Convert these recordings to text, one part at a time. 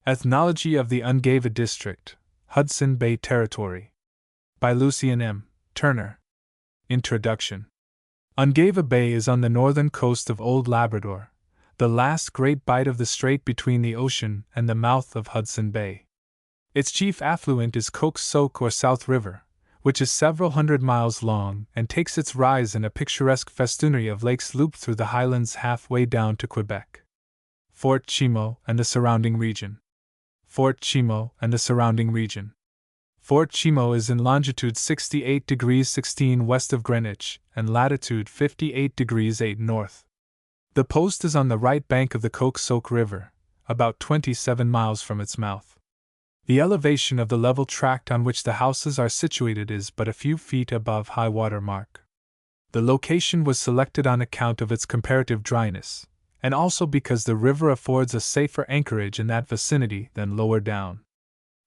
Ethnology of the Ungava District, Hudson Bay Territory. By Lucien M. Turner. Introduction. Ungava Bay is on the northern coast of Old Labrador, the last great bight of the strait between the ocean and the mouth of Hudson Bay. Its chief affluent is Coke Soak or South River, which is several hundred miles long and takes its rise in a picturesque festoonery of lakes looped through the highlands halfway down to Quebec. Fort Chimo and the surrounding region. Fort Chimo and the surrounding region. Fort Chimo is in longitude 68 degrees 16 west of Greenwich and latitude 58 degrees 8 north. The post is on the right bank of the Coke Soak River, about 27 miles from its mouth. The elevation of the level tract on which the houses are situated is but a few feet above high water mark. The location was selected on account of its comparative dryness, and also because the river affords a safer anchorage in that vicinity than lower down.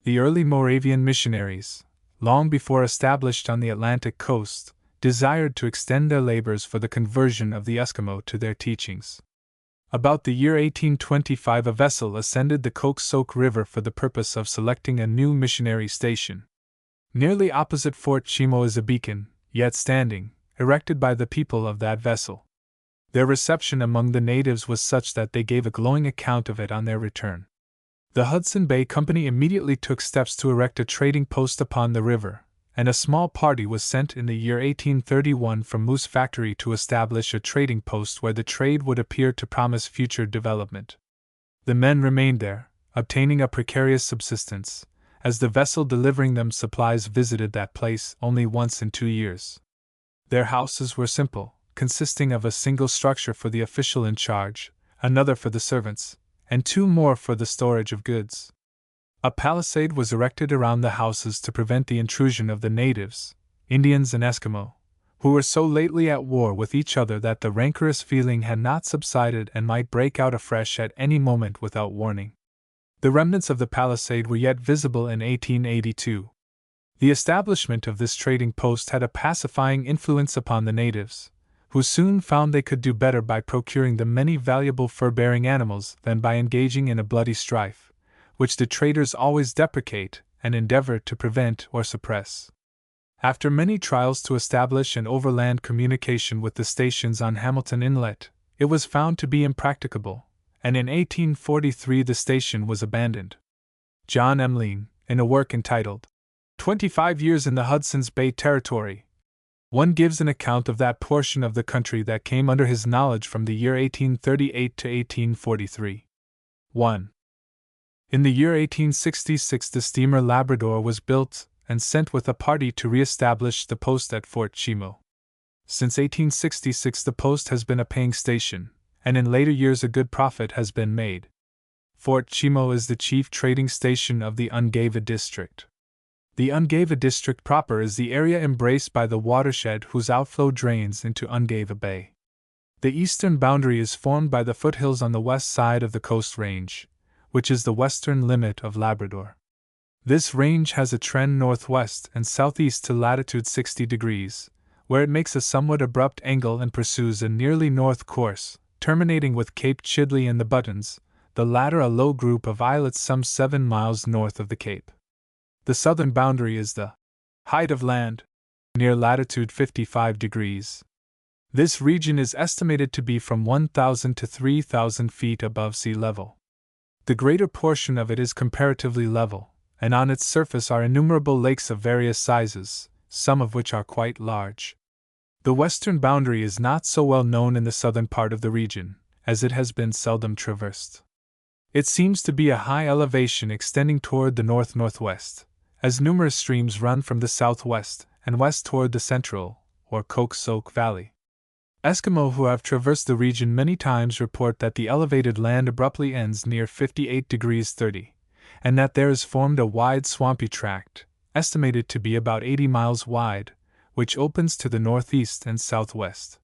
The early Moravian missionaries, long before established on the Atlantic coast, desired to extend their labors for the conversion of the Eskimo to their teachings. About the year 1825, a vessel ascended the Coke Soak River for the purpose of selecting a new missionary station. Nearly opposite Fort Chimo is a beacon, yet standing, erected by the people of that vessel. Their reception among the natives was such that they gave a glowing account of it on their return. The Hudson Bay Company immediately took steps to erect a trading post upon the river, and a small party was sent in the year 1831 from Moose Factory to establish a trading post where the trade would appear to promise future development. The men remained there, obtaining a precarious subsistence, as the vessel delivering them supplies visited that place only once in 2 years. Their houses were simple, consisting of a single structure for the official in charge, another for the servants, and 2 more for the storage of goods. A palisade was erected around the houses to prevent the intrusion of the natives, Indians and Eskimo, who were so lately at war with each other that the rancorous feeling had not subsided and might break out afresh at any moment without warning. The remnants of the palisade were yet visible in 1882. The establishment of this trading post had a pacifying influence upon the natives, who soon found they could do better by procuring the many valuable fur-bearing animals than by engaging in a bloody strife, which the traders always deprecate and endeavor to prevent or suppress. After many trials to establish an overland communication with the stations on Hamilton Inlet, it was found to be impracticable, and in 1843 the station was abandoned. John M. Lean, in a work entitled 25 Years in the Hudson's Bay Territory, one gives an account of that portion of the country that came under his knowledge from the year 1838 to 1843. 1. In the year 1866 the steamer Labrador was built and sent with a party to re-establish the post at Fort Chimo. Since 1866 the post has been a paying station, and in later years a good profit has been made. Fort Chimo is the chief trading station of the Ungava District. The Ungava District proper is the area embraced by the watershed whose outflow drains into Ungava Bay. The eastern boundary is formed by the foothills on the west side of the Coast Range, which is the western limit of Labrador. This range has a trend northwest and southeast to latitude 60 degrees, where it makes a somewhat abrupt angle and pursues a nearly north course, terminating with Cape Chidley and the Buttons, the latter a low group of islets some 7 miles north of the Cape. The southern boundary is the height of land, near latitude 55 degrees. This region is estimated to be from 1,000 to 3,000 feet above sea level. The greater portion of it is comparatively level, and on its surface are innumerable lakes of various sizes, some of which are quite large. The western boundary is not so well known in the southern part of the region, as it has been seldom traversed. It seems to be a high elevation extending toward the north-northwest, as numerous streams run from the southwest and west toward the Central, or Coke Soak Valley. Eskimo who have traversed the region many times report that the elevated land abruptly ends near 58 degrees 30, and that there is formed a wide swampy tract, estimated to be about 80 miles wide, which opens to the northeast and southwest.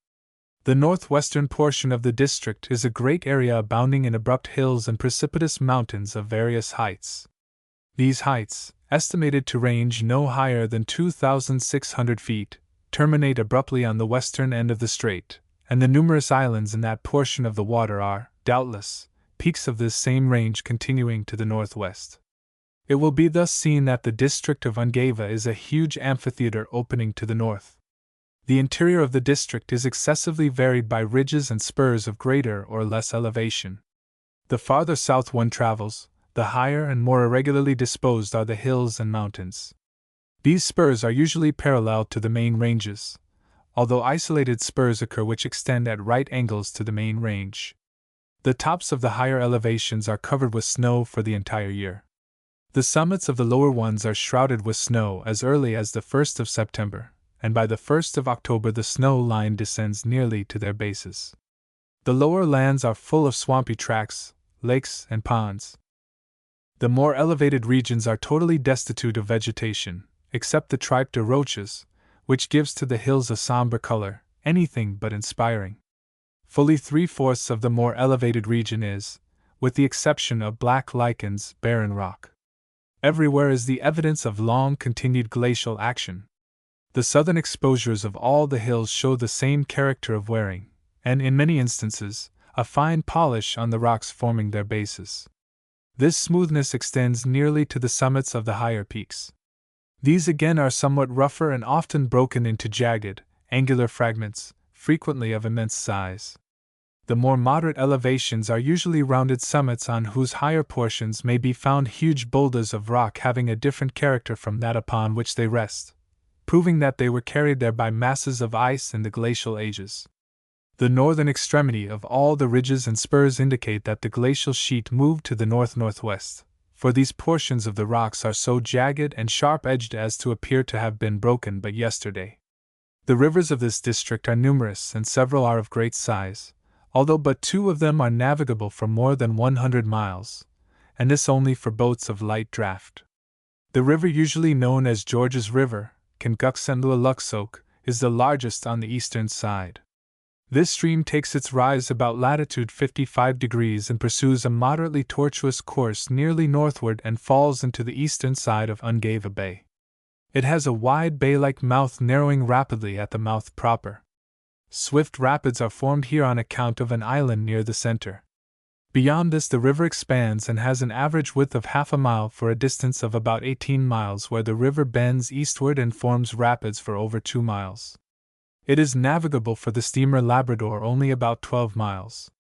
The northwestern portion of the district is a great area abounding in abrupt hills and precipitous mountains of various heights. These heights, estimated to range no higher than 2,600 feet, terminate abruptly on the western end of the strait, and the numerous islands in that portion of the water are, doubtless, peaks of this same range continuing to the northwest. It will be thus seen that the district of Ungava is a huge amphitheater opening to the north. The interior of the district is excessively varied by ridges and spurs of greater or less elevation. The farther south one travels, the higher and more irregularly disposed are the hills and mountains. These spurs are usually parallel to the main ranges, although isolated spurs occur which extend at right angles to the main range. The tops of the higher elevations are covered with snow for the entire year. The summits of the lower ones are shrouded with snow as early as the 1st of September, and by the 1st of October the snow line descends nearly to their bases. The lower lands are full of swampy tracts, lakes, and ponds. The more elevated regions are totally destitute of vegetation, except the tripe de roches, which gives to the hills a somber color, anything but inspiring. Fully 3/4 of the more elevated region is, with the exception of black lichens, barren rock. Everywhere is the evidence of long-continued glacial action. The southern exposures of all the hills show the same character of wearing, and in many instances, a fine polish on the rocks forming their bases. This smoothness extends nearly to the summits of the higher peaks. These again are somewhat rougher and often broken into jagged, angular fragments, frequently of immense size. The more moderate elevations are usually rounded summits on whose higher portions may be found huge boulders of rock having a different character from that upon which they rest, proving that they were carried there by masses of ice in the glacial ages. The northern extremity of all the ridges and spurs indicate that the glacial sheet moved to the north-northwest, for these portions of the rocks are so jagged and sharp-edged as to appear to have been broken but yesterday. The rivers of this district are numerous and several are of great size, although but 2 of them are navigable for more than 100 miles, and this only for boats of light draught. The river usually known as George's River, Kenguxenlualuxoke, is the largest on the eastern side. This stream takes its rise about latitude 55 degrees and pursues a moderately tortuous course nearly northward and falls into the eastern side of Ungava Bay. It has a wide bay-like mouth narrowing rapidly at the mouth proper. Swift rapids are formed here on account of an island near the center. Beyond this the river expands and has an average width of half a mile for a distance of about 18 miles where the river bends eastward and forms rapids for over 2 miles. It is navigable for the steamer Labrador only about 12 miles.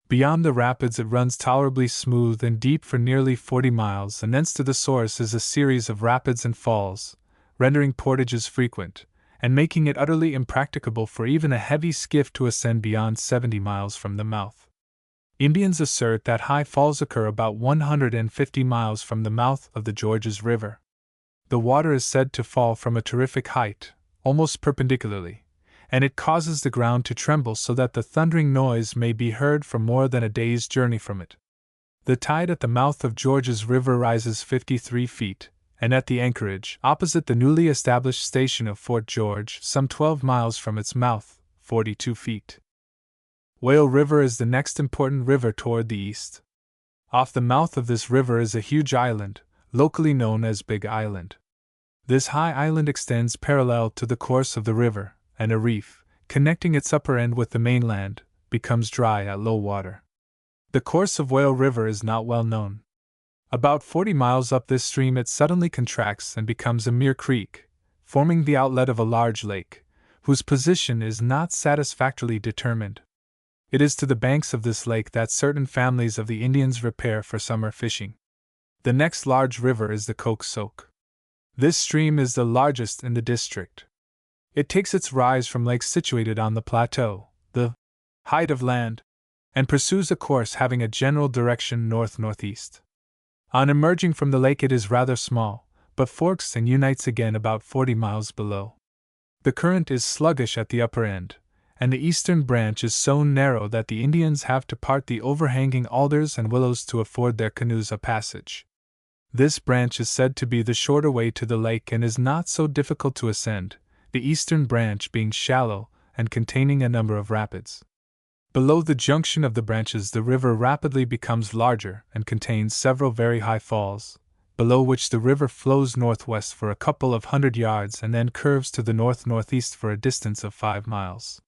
Beyond the rapids it runs tolerably smooth and deep for nearly 40 miles and thence to the source is a series of rapids and falls, rendering portages frequent, and making it utterly impracticable for even a heavy skiff to ascend beyond 70 miles from the mouth. Indians assert that high falls occur about 150 miles from the mouth of the Georges River. The water is said to fall from a terrific height, almost perpendicularly, and it causes the ground to tremble so that the thundering noise may be heard for more than a day's journey from it. The tide at the mouth of Georges River rises 53 feet, and at the anchorage, opposite the newly established station of Fort George, some 12 miles from its mouth, 42 feet. Whale River is the next important river toward the east. Off the mouth of this river is a huge island, locally known as Big Island. This high island extends parallel to the course of the river, and a reef, connecting its upper end with the mainland, becomes dry at low water. The course of Whale River is not well known. About 40 miles up this stream it suddenly contracts and becomes a mere creek, forming the outlet of a large lake, whose position is not satisfactorily determined. It is to the banks of this lake that certain families of the Indians repair for summer fishing. The next large river is the Coxsackie. This stream is the largest in the district. It takes its rise from lakes situated on the plateau, the height of land, and pursues a course having a general direction north-northeast. On emerging from the lake it is rather small, but forks and unites again about 40 miles below. The current is sluggish at the upper end, and the eastern branch is so narrow that the Indians have to part the overhanging alders and willows to afford their canoes a passage. This branch is said to be the shorter way to the lake and is not so difficult to ascend, the eastern branch being shallow and containing a number of rapids. Below the junction of the branches the river rapidly becomes larger and contains several very high falls, below which the river flows northwest for a couple of 100 yards and then curves to the north-northeast for a distance of 5 miles.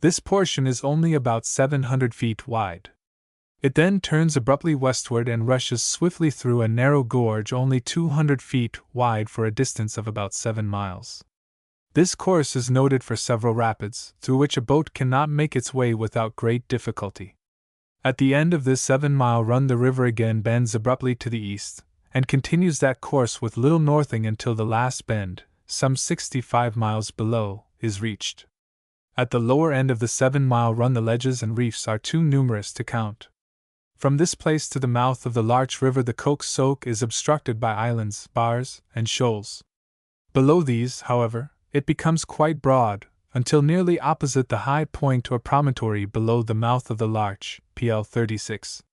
This portion is only about 700 feet wide. It then turns abruptly westward and rushes swiftly through a narrow gorge only 200 feet wide for a distance of about 7 miles. This course is noted for several rapids, through which a boat cannot make its way without great difficulty. At the end of this 7-mile run, the river again bends abruptly to the east, and continues that course with little northing until the last bend, some 65 miles below, is reached. At the lower end of the 7-mile run, the ledges and reefs are too numerous to count. From this place to the mouth of the Larch River, the Coxsackie is obstructed by islands, bars, and shoals. Below these, however, it becomes quite broad, until nearly opposite the high point or promontory below the mouth of the Larch, PL 36.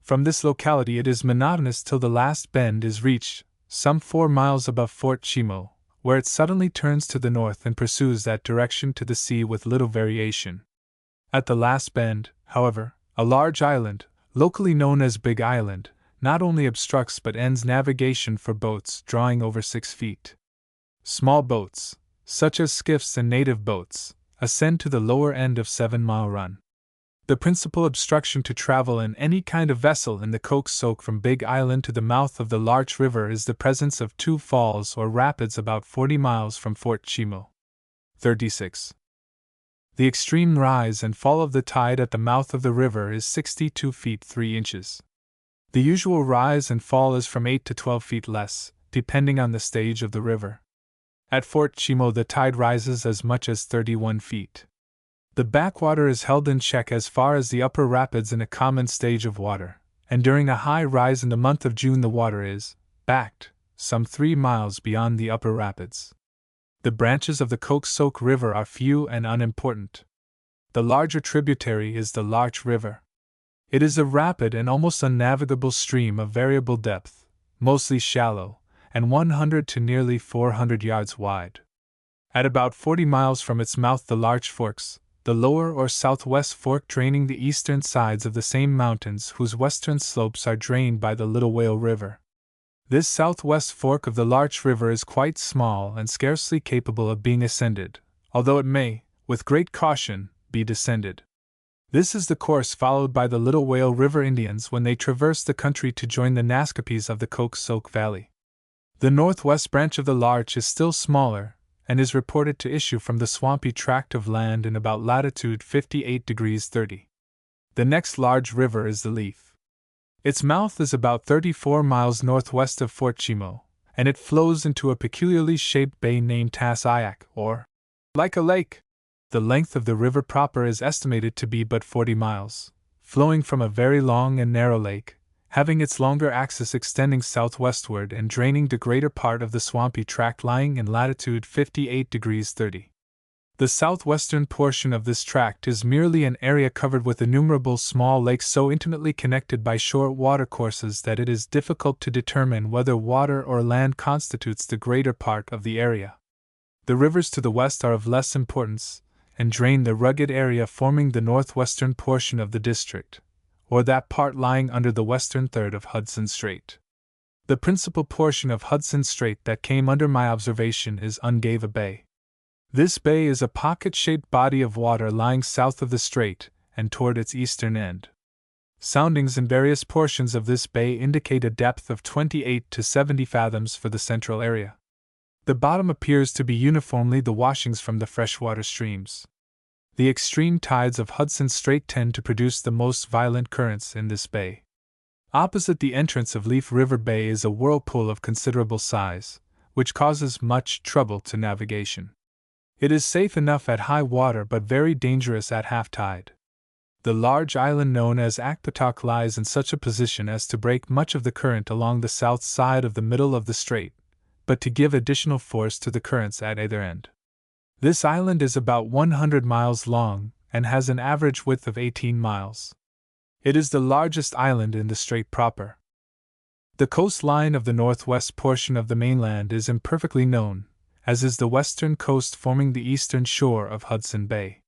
From this locality it is monotonous till the last bend is reached, some 4 miles above Fort Chimo, where it suddenly turns to the north and pursues that direction to the sea with little variation. At the last bend, however, a large island, locally known as Big Island, not only obstructs but ends navigation for boats drawing over 6 feet. Small boats, such as skiffs and native boats, ascend to the lower end of 7-mile run. The principal obstruction to travel in any kind of vessel in the Coxsackie from Big Island to the mouth of the Larch River is the presence of 2 falls or rapids about 40 miles from Fort Chimo. 36. The extreme rise and fall of the tide at the mouth of the river is 62 feet 3 inches. The usual rise and fall is from 8 to 12 feet less, depending on the stage of the river. At Fort Chimo the tide rises as much as 31 feet. The backwater is held in check as far as the upper rapids in a common stage of water, and during a high rise in the month of June the water is backed some 3 miles beyond the upper rapids. The branches of the Coxsackie River are few and unimportant. The larger tributary is the Larch River. It is a rapid and almost unnavigable stream of variable depth, mostly shallow, and 100 to nearly 400 yards wide. At about 40 miles from its mouth the Larch forks, the lower or southwest fork draining the eastern sides of the same mountains whose western slopes are drained by the Little Whale River. This southwest fork of the Larch River is quite small and scarcely capable of being ascended, although it may, with great caution, be descended. This is the course followed by the Little Whale River Indians when they traverse the country to join the Naskapies of the Coxsackie Valley. The northwest branch of the Larch is still smaller, and is reported to issue from the swampy tract of land in about latitude 58 degrees 30. The next large river is the Leaf. Its mouth is about 34 miles northwest of Fort Chimo, and it flows into a peculiarly shaped bay named Tas-Ayak, or like a lake. The length of the river proper is estimated to be but 40 miles, flowing from a very long and narrow lake, having its longer axis extending southwestward and draining the greater part of the swampy tract lying in latitude 58 degrees 30. The southwestern portion of this tract is merely an area covered with innumerable small lakes so intimately connected by short watercourses that it is difficult to determine whether water or land constitutes the greater part of the area. The rivers to the west are of less importance, and drain the rugged area forming the northwestern portion of the district, or that part lying under the western third of Hudson Strait. The principal portion of Hudson Strait that came under my observation is Ungava Bay. This bay is a pocket-shaped body of water lying south of the strait and toward its eastern end. Soundings in various portions of this bay indicate a depth of 28 to 70 fathoms for the central area. The bottom appears to be uniformly the washings from the freshwater streams. The extreme tides of Hudson Strait tend to produce the most violent currents in this bay. Opposite the entrance of Leaf River Bay is a whirlpool of considerable size, which causes much trouble to navigation. It is safe enough at high water but very dangerous at half tide. The large island known as Akpatak lies in such a position as to break much of the current along the south side of the middle of the strait, but to give additional force to the currents at either end. This island is about 100 miles long and has an average width of 18 miles. It is the largest island in the strait proper. The coastline of the northwest portion of the mainland is imperfectly known, as is the western coast forming the eastern shore of Hudson Bay.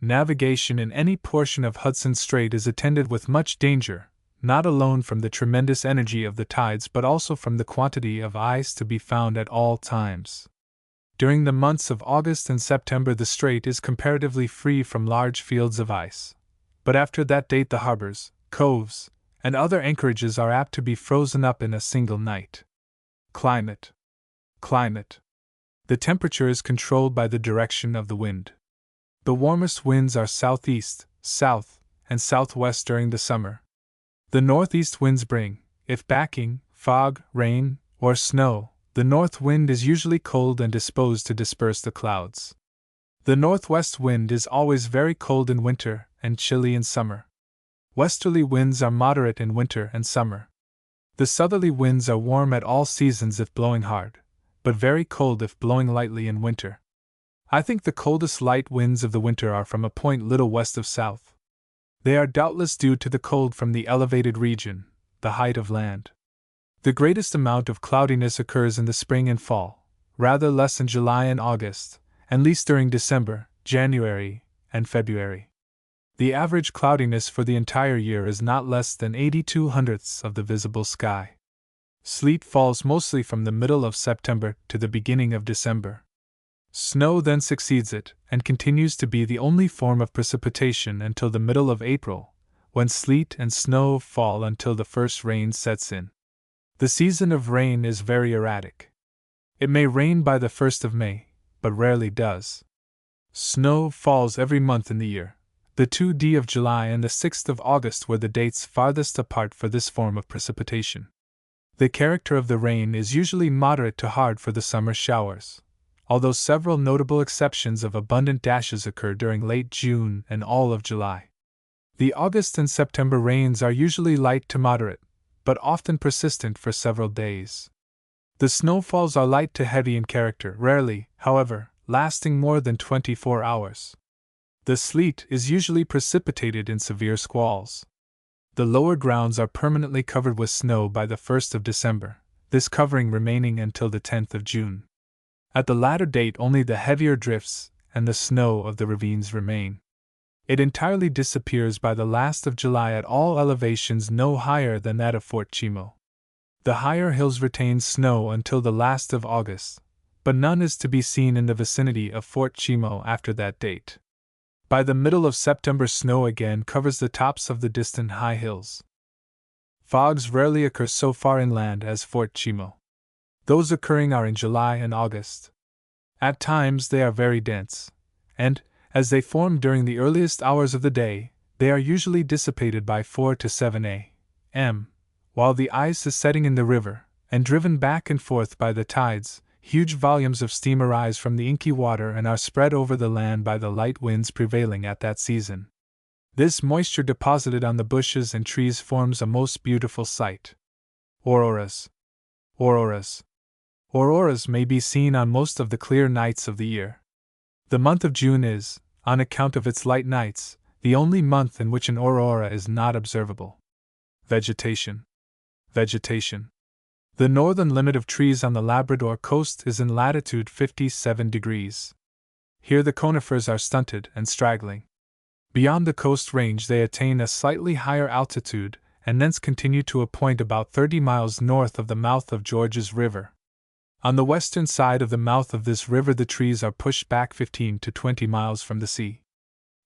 Navigation in any portion of Hudson Strait is attended with much danger, not alone from the tremendous energy of the tides but also from the quantity of ice to be found at all times. During the months of August and September the strait is comparatively free from large fields of ice, but after that date the harbors, coves, and other anchorages are apt to be frozen up in a single night. Climate. Climate. The temperature is controlled by the direction of the wind. The warmest winds are southeast, south, and southwest during the summer. The northeast winds bring, if backing, fog, rain, or snow. The north wind is usually cold and disposed to disperse the clouds. The northwest wind is always very cold in winter and chilly in summer. Westerly winds are moderate in winter and summer. The southerly winds are warm at all seasons if blowing hard, but very cold if blowing lightly in winter. I think the coldest light winds of the winter are from a point little west of south. They are doubtless due to the cold from the elevated region, the height of land. The greatest amount of cloudiness occurs in the spring and fall, rather less in July and August, and least during December, January, and February. The average cloudiness for the entire year is not less than 82/100ths of the visible sky. Sleet falls mostly from the middle of September to the beginning of December. Snow then succeeds it, and continues to be the only form of precipitation until the middle of April, when sleet and snow fall until the first rain sets in. The season of rain is very erratic. It may rain by the 1st of May, but rarely does. Snow falls every month in the year. The 2d of July and the 6th of August were the dates farthest apart for this form of precipitation. The character of the rain is usually moderate to hard for the summer showers, although several notable exceptions of abundant dashes occur during late June and all of July. The August and September rains are usually light to moderate, but often persistent for several days. The snowfalls are light to heavy in character, rarely, however, lasting more than 24 hours. The sleet is usually precipitated in severe squalls. The lower grounds are permanently covered with snow by the 1st of December, this covering remaining until the 10th of June. At the latter date only the heavier drifts and the snow of the ravines remain. It entirely disappears by the last of July at all elevations no higher than that of Fort Chimo. The higher hills retain snow until the last of August, but none is to be seen in the vicinity of Fort Chimo after that date. By the middle of September snow again covers the tops of the distant high hills. Fogs rarely occur so far inland as Fort Chimo. Those occurring are in July and August. At times they are very dense, and, as they form during the earliest hours of the day, they are usually dissipated by 4 to 7 a.m., while the ice is setting in the river, and driven back and forth by the tides. Huge volumes of steam arise from the inky water and are spread over the land by the light winds prevailing at that season. This moisture deposited on the bushes and trees forms a most beautiful sight. Auroras. Auroras. Auroras may be seen on most of the clear nights of the year. The month of June is, on account of its light nights, the only month in which an aurora is not observable. Vegetation. Vegetation. The northern limit of trees on the Labrador coast is in latitude 57 degrees. Here the conifers are stunted and straggling. Beyond the coast range they attain a slightly higher altitude, and thence continue to a point about 30 miles north of the mouth of Georges River. On the western side of the mouth of this river the trees are pushed back 15 to 20 miles from the sea.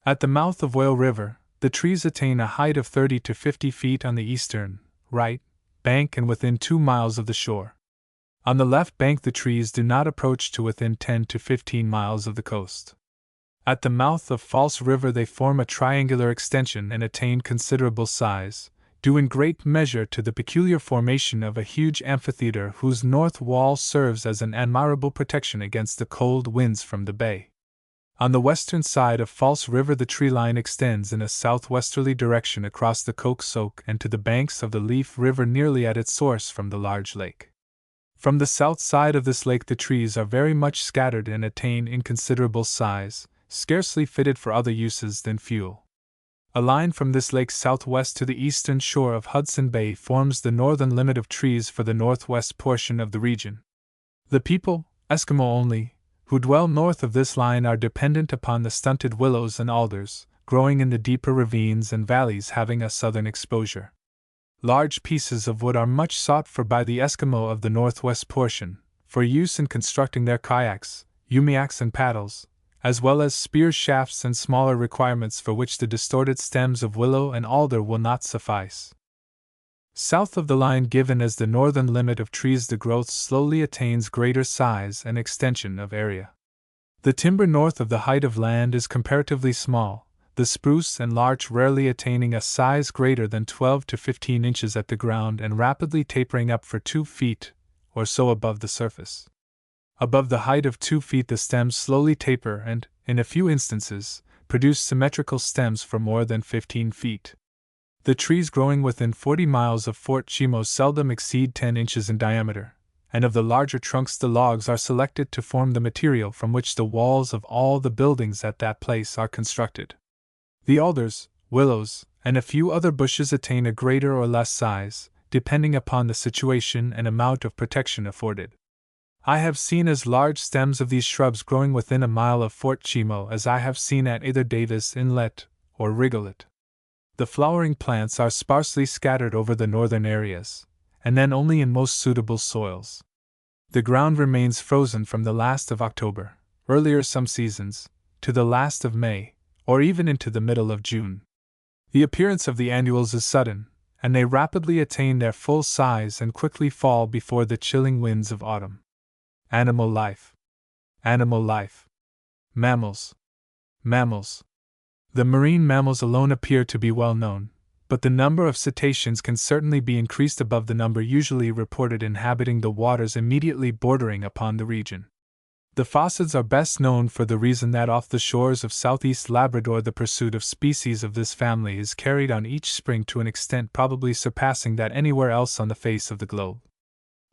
At the mouth of Whale River, the trees attain a height of 30 to 50 feet on the eastern, right, bank and within 2 miles of the shore. On the left bank the trees do not approach to within 10 to 15 miles of the coast. At the mouth of False River they form a triangular extension and attain considerable size, due in great measure to the peculiar formation of a huge amphitheater whose north wall serves as an admirable protection against the cold winds from the bay. On the western side of False River the tree line extends in a southwesterly direction across the Coke Soak and to the banks of the Leaf River nearly at its source from the large lake. From the south side of this lake the trees are very much scattered and attain inconsiderable size, scarcely fitted for other uses than fuel. A line from this lake southwest to the eastern shore of Hudson Bay forms the northern limit of trees for the northwest portion of the region. The people, Eskimo only, who dwell north of this line are dependent upon the stunted willows and alders, growing in the deeper ravines and valleys having a southern exposure. Large pieces of wood are much sought for by the Eskimo of the northwest portion, for use in constructing their kayaks, umiaks and paddles, as well as spear shafts and smaller requirements for which the distorted stems of willow and alder will not suffice. South of the line given as the northern limit of trees, the growth slowly attains greater size and extension of area. The timber north of the height of land is comparatively small, the spruce and larch rarely attaining a size greater than 12 to 15 inches at the ground and rapidly tapering up for 2 feet or so above the surface. Above the height of 2 feet, the stems slowly taper and, in a few instances, produce symmetrical stems for more than 15 feet. The trees growing within 40 miles of Fort Chimo seldom exceed 10 inches in diameter, and of the larger trunks the logs are selected to form the material from which the walls of all the buildings at that place are constructed. The alders, willows, and a few other bushes attain a greater or less size, depending upon the situation and amount of protection afforded. I have seen as large stems of these shrubs growing within a mile of Fort Chimo as I have seen at either Davis Inlet or Rigolet. The flowering plants are sparsely scattered over the northern areas, and then only in most suitable soils. The ground remains frozen from the last of October, earlier some seasons, to the last of May, or even into the middle of June. The appearance of the annuals is sudden, and they rapidly attain their full size and quickly fall before the chilling winds of autumn. Animal life. Animal life. Mammals. Mammals. The marine mammals alone appear to be well known, but the number of cetaceans can certainly be increased above the number usually reported inhabiting the waters immediately bordering upon the region. The phocids are best known for the reason that off the shores of southeast Labrador the pursuit of species of this family is carried on each spring to an extent probably surpassing that anywhere else on the face of the globe.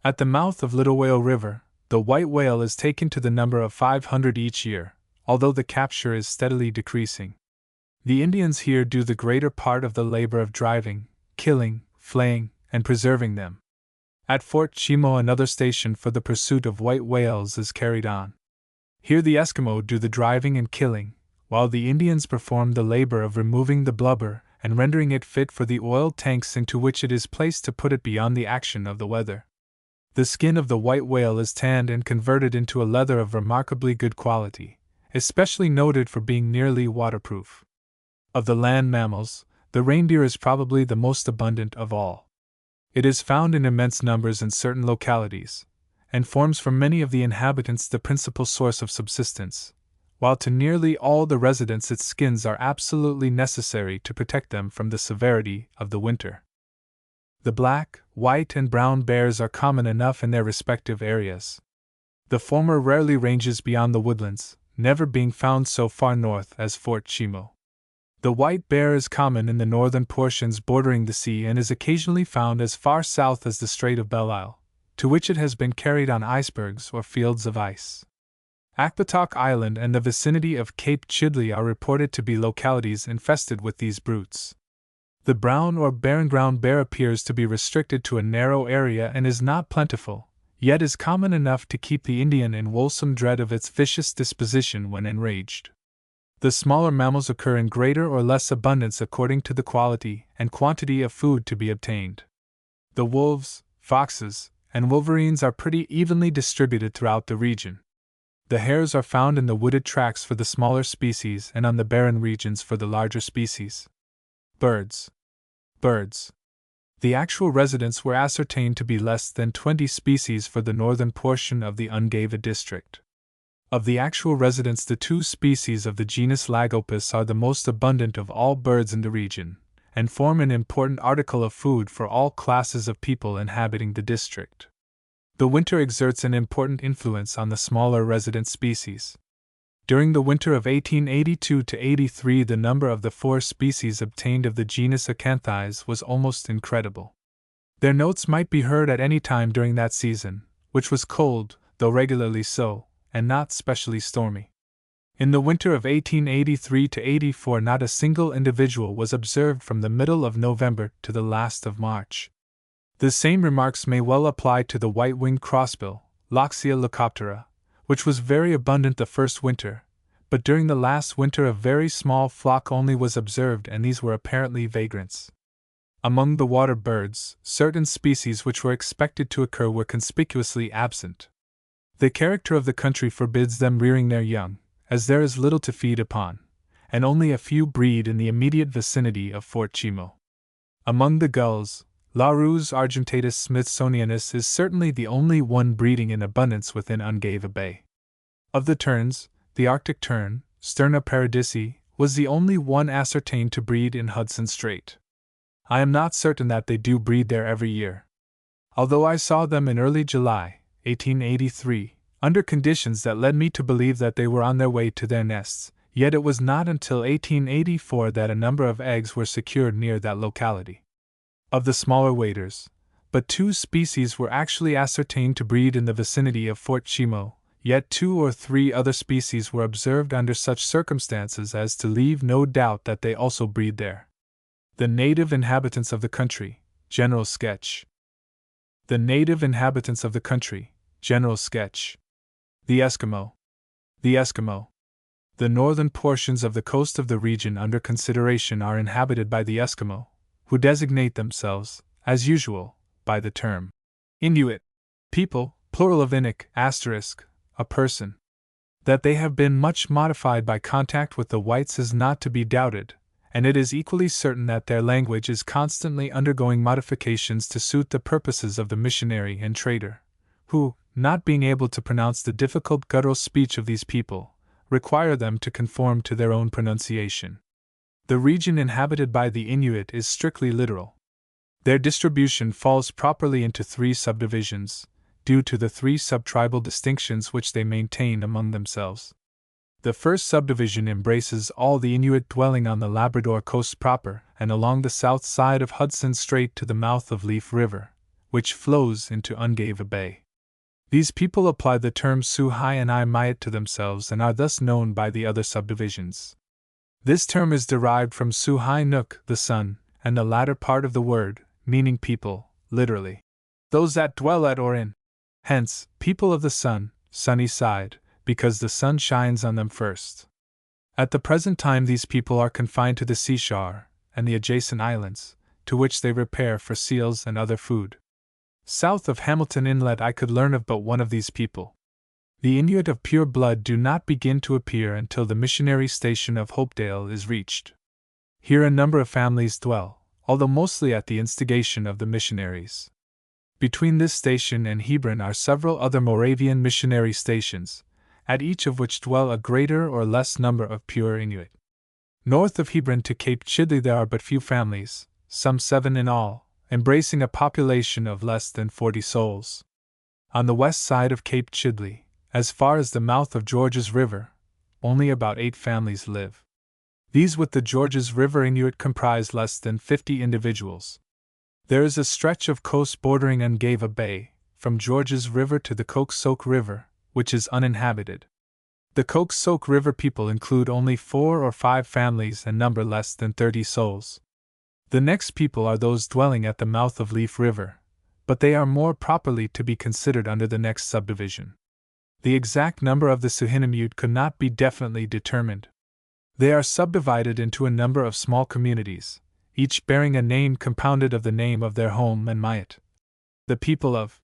At the mouth of Little Whale River, the white whale is taken to the number of 500 each year, although the capture is steadily decreasing. The Indians here do the greater part of the labor of driving, killing, flaying, and preserving them. At Fort Chimo another station for the pursuit of white whales is carried on. Here the Eskimo do the driving and killing, while the Indians perform the labor of removing the blubber and rendering it fit for the oil tanks into which it is placed to put it beyond the action of the weather. The skin of the white whale is tanned and converted into a leather of remarkably good quality, especially noted for being nearly waterproof. Of the land mammals, the reindeer is probably the most abundant of all. It is found in immense numbers in certain localities, and forms for many of the inhabitants the principal source of subsistence, while to nearly all the residents its skins are absolutely necessary to protect them from the severity of the winter. The black, white, and brown bears are common enough in their respective areas. The former rarely ranges beyond the woodlands, never being found so far north as Fort Chimo. The white bear is common in the northern portions bordering the sea and is occasionally found as far south as the Strait of Belle Isle, to which it has been carried on icebergs or fields of ice. Akpatak Island and the vicinity of Cape Chidley are reported to be localities infested with these brutes. The brown or barren ground bear appears to be restricted to a narrow area and is not plentiful, yet is common enough to keep the Indian in wholesome dread of its vicious disposition when enraged. The smaller mammals occur in greater or less abundance according to the quality and quantity of food to be obtained. The wolves, foxes, and wolverines are pretty evenly distributed throughout the region. The hares are found in the wooded tracts for the smaller species and on the barren regions for the larger species. Birds. The actual residents were ascertained to be less than 20 species for the northern portion of the Ungava district. Of the actual residents, the 2 species of the genus Lagopus are the most abundant of all birds in the region, and form an important article of food for all classes of people inhabiting the district. The winter exerts an important influence on the smaller resident species. During the winter of 1882–83, the number of the 4 species obtained of the genus Acanthides was almost incredible. Their notes might be heard at any time during that season, which was cold, though regularly so, and not specially stormy. In the winter of 1883–84, not a single individual was observed from the middle of November to the last of March. The same remarks may well apply to the white-winged crossbill, Loxia leucoptera, which was very abundant the first winter, but during the last winter a very small flock only was observed, and these were apparently vagrants. Among the water birds, certain species which were expected to occur were conspicuously absent. The character of the country forbids them rearing their young, as there is little to feed upon, and only a few breed in the immediate vicinity of Fort Chimo. Among the gulls, Larus argentatus smithsonianus is certainly the only one breeding in abundance within Ungava Bay. Of the terns, the Arctic tern, Sterna paradisi, was the only one ascertained to breed in Hudson Strait. I am not certain that they do breed there every year. Although I saw them in early July, 1883, under conditions that led me to believe that they were on their way to their nests, yet it was not until 1884 that a number of eggs were secured near that locality. Of the smaller waders, but 2 species were actually ascertained to breed in the vicinity of Fort Chimo, yet 2 or 3 other species were observed under such circumstances as to leave no doubt that they also breed there. The native inhabitants of the country, general sketch. The native inhabitants of the country, general sketch. The Eskimo. The Eskimo. The northern portions of the coast of the region under consideration are inhabited by the Eskimo, who designate themselves, as usual, by the term Inuit, people, plural of Inuit, a person. That they have been much modified by contact with the whites is not to be doubted, and it is equally certain that their language is constantly undergoing modifications to suit the purposes of the missionary and trader, who, not being able to pronounce the difficult guttural speech of these people, require them to conform to their own pronunciation. The region inhabited by the Inuit is strictly literal. Their distribution falls properly into 3 subdivisions, due to the 3 subtribal distinctions which they maintain among themselves. The first subdivision embraces all the Inuit dwelling on the Labrador coast proper and along the south side of Hudson Strait to the mouth of Leaf River, which flows into Ungava Bay. These people apply the terms Suhai and I-Mayat to themselves and are thus known by the other subdivisions. This term is derived from Suhai Nuk, the sun, and the latter part of the word, meaning people, literally, those that dwell at or in. Hence, people of the sun, sunny side, because the sun shines on them first. At the present time these people are confined to the seashore and the adjacent islands, to which they repair for seals and other food. South of Hamilton Inlet I could learn of but one of these people. The Inuit of pure blood do not begin to appear until the missionary station of Hopedale is reached. Here a number of families dwell, although mostly at the instigation of the missionaries. Between this station and Hebron are several other Moravian missionary stations, at each of which dwell a greater or less number of pure Inuit. North of Hebron to Cape Chidley there are but few families, some 7 in all, embracing a population of less than 40 souls. On the west side of Cape Chidley, as far as the mouth of Georges River, only about 8 families live. These with the Georges River Inuit comprise less than 50 individuals. There is a stretch of coast bordering Ungava Bay, from Georges River to the Coxsoak River, which is uninhabited. The Coxsoak River people include only 4 or 5 families and number less than 30 souls. The next people are those dwelling at the mouth of Leaf River, but they are more properly to be considered under the next subdivision. The exact number of the Suhinamute could not be definitely determined. They are subdivided into a number of small communities, each bearing a name compounded of the name of their home and Mayat. The people of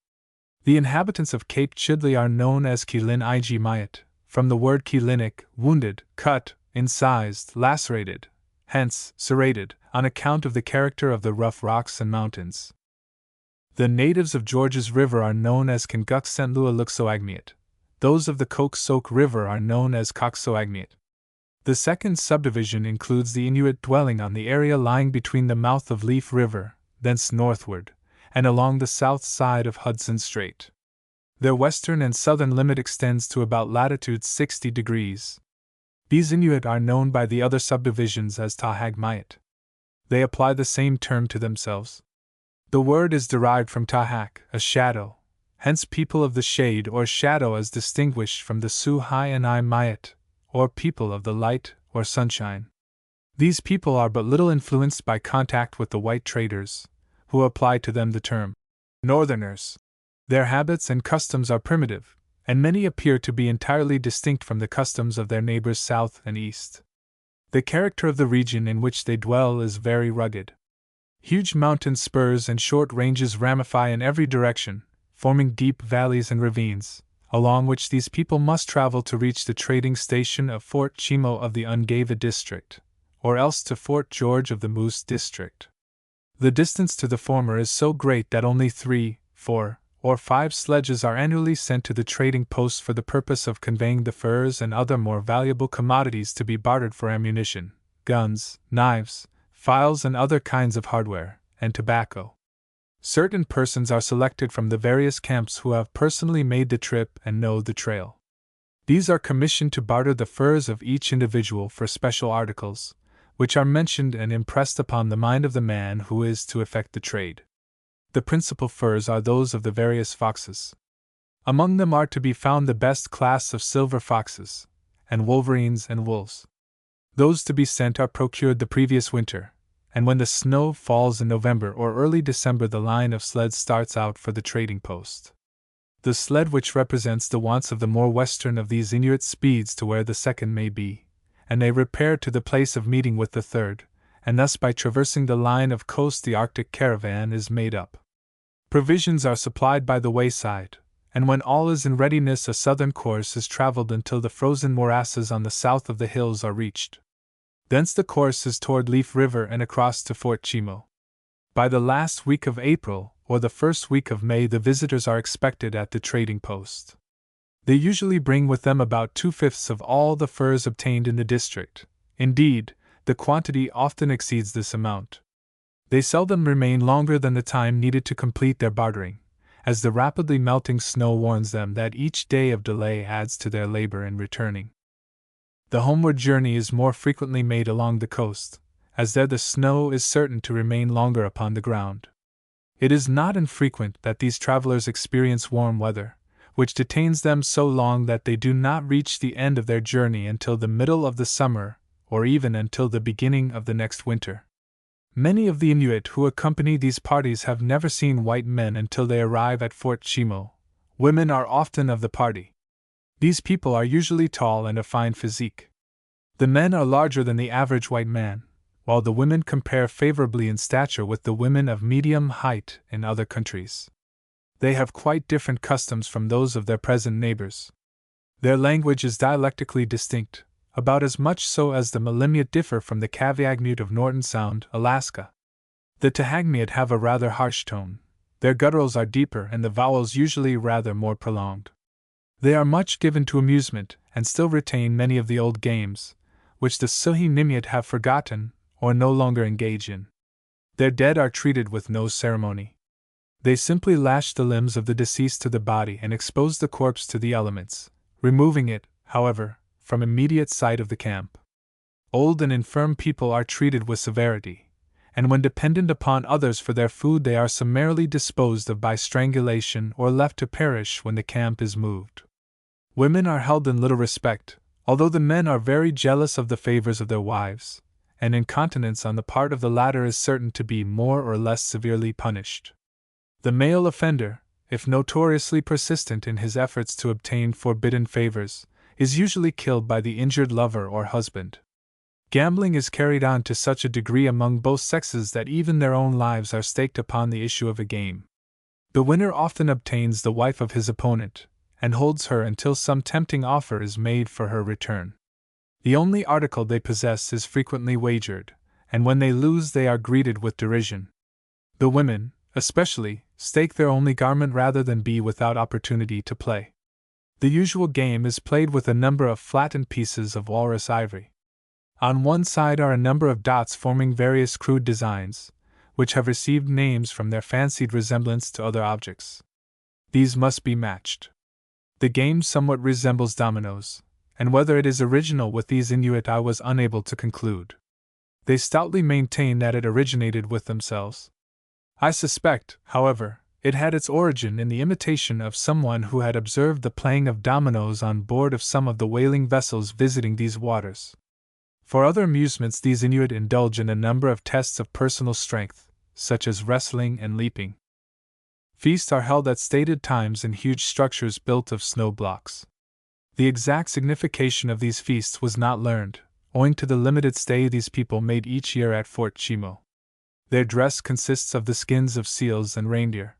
the inhabitants of Cape Chidley are known as Kilin Ig Mayat, from the word Kilinik, wounded, cut, incised, lacerated, hence, serrated, on account of the character of the rough rocks and mountains. The natives of Georges River are known as Kanguk Sentlua Luxoagmiat. Those of the Coxsoak River are known as Coxsoagmiat. The second subdivision includes the Inuit dwelling on the area lying between the mouth of Leaf River, thence northward, and along the south side of Hudson Strait. Their western and southern limit extends to about latitude 60 degrees. These Inuit are known by the other subdivisions as Tahag Mayat. They apply the same term to themselves. The word is derived from Tahak, a shadow, hence people of the shade or shadow as distinguished from the Suhai and I Mayat, or people of the light or sunshine. These people are but little influenced by contact with the white traders, who apply to them the term Northerners. Their habits and customs are primitive, and many appear to be entirely distinct from the customs of their neighbors south and east. The character of the region in which they dwell is very rugged. Huge mountain spurs and short ranges ramify in every direction, forming deep valleys and ravines, along which these people must travel to reach the trading station of Fort Chimo of the Ungava district, or else to Fort George of the Moose district. The distance to the former is so great that only 3, 4, or 5 sledges are annually sent to the trading posts for the purpose of conveying the furs and other more valuable commodities to be bartered for ammunition, guns, knives, files, and other kinds of hardware, and tobacco. Certain persons are selected from the various camps who have personally made the trip and know the trail. These are commissioned to barter the furs of each individual for special articles, which are mentioned and impressed upon the mind of the man who is to effect the trade. The principal furs are those of the various foxes. Among them are to be found the best class of silver foxes, and wolverines and wolves. Those to be sent are procured the previous winter, and when the snow falls in November or early December, the line of sleds starts out for the trading post. The sled which represents the wants of the more western of these Inuit speeds to where the second may be, and they repair to the place of meeting with the third, and thus by traversing the line of coast the Arctic caravan is made up. Provisions are supplied by the wayside, and when all is in readiness a southern course is traveled until the frozen morasses on the south of the hills are reached. Thence the course is toward Leaf River and across to Fort Chimo. By the last week of April or the first week of May the visitors are expected at the trading post. They usually bring with them about 2/5 of all the furs obtained in the district. Indeed, the quantity often exceeds this amount. They seldom remain longer than the time needed to complete their bartering, as the rapidly melting snow warns them that each day of delay adds to their labor in returning. The homeward journey is more frequently made along the coast, as there the snow is certain to remain longer upon the ground. It is not infrequent that these travelers experience warm weather, which detains them so long that they do not reach the end of their journey until the middle of the summer, or even until the beginning of the next winter. Many of the Inuit who accompany these parties have never seen white men until they arrive at Fort Chimo. Women are often of the party. These people are usually tall and of fine physique. The men are larger than the average white man, while the women compare favorably in stature with the women of medium height in other countries. They have quite different customs from those of their present neighbors. Their language is dialectically distinct, about as much so as the Malimute differ from the Kaviagnute of Norton Sound, Alaska. The Tahagmiut have a rather harsh tone, their gutturals are deeper and the vowels usually rather more prolonged. They are much given to amusement, and still retain many of the old games, which the Suhi-Nimiut have forgotten, or no longer engage in. Their dead are treated with no ceremony. They simply lash the limbs of the deceased to the body and expose the corpse to the elements, removing it, however, from immediate sight of the camp. Old and infirm people are treated with severity, and when dependent upon others for their food they are summarily disposed of by strangulation or left to perish when the camp is moved. Women are held in little respect, although the men are very jealous of the favors of their wives, and incontinence on the part of the latter is certain to be more or less severely punished. The male offender, if notoriously persistent in his efforts to obtain forbidden favors, is usually killed by the injured lover or husband. Gambling is carried on to such a degree among both sexes that even their own lives are staked upon the issue of a game. The winner often obtains the wife of his opponent, and holds her until some tempting offer is made for her return. The only article they possess is frequently wagered, and when they lose they are greeted with derision. The women, especially, stake their only garment rather than be without opportunity to play. The usual game is played with a number of flattened pieces of walrus ivory. On one side are a number of dots forming various crude designs, which have received names from their fancied resemblance to other objects. These must be matched. The game somewhat resembles dominoes, and whether it is original with these Inuit I was unable to conclude. They stoutly maintain that it originated with themselves. I suspect, however, it had its origin in the imitation of someone who had observed the playing of dominoes on board of some of the whaling vessels visiting these waters. For other amusements these Inuit indulge in a number of tests of personal strength, such as wrestling and leaping. Feasts are held at stated times in huge structures built of snow blocks. The exact signification of these feasts was not learned, owing to the limited stay these people made each year at Fort Chimo. Their dress consists of the skins of seals and reindeer.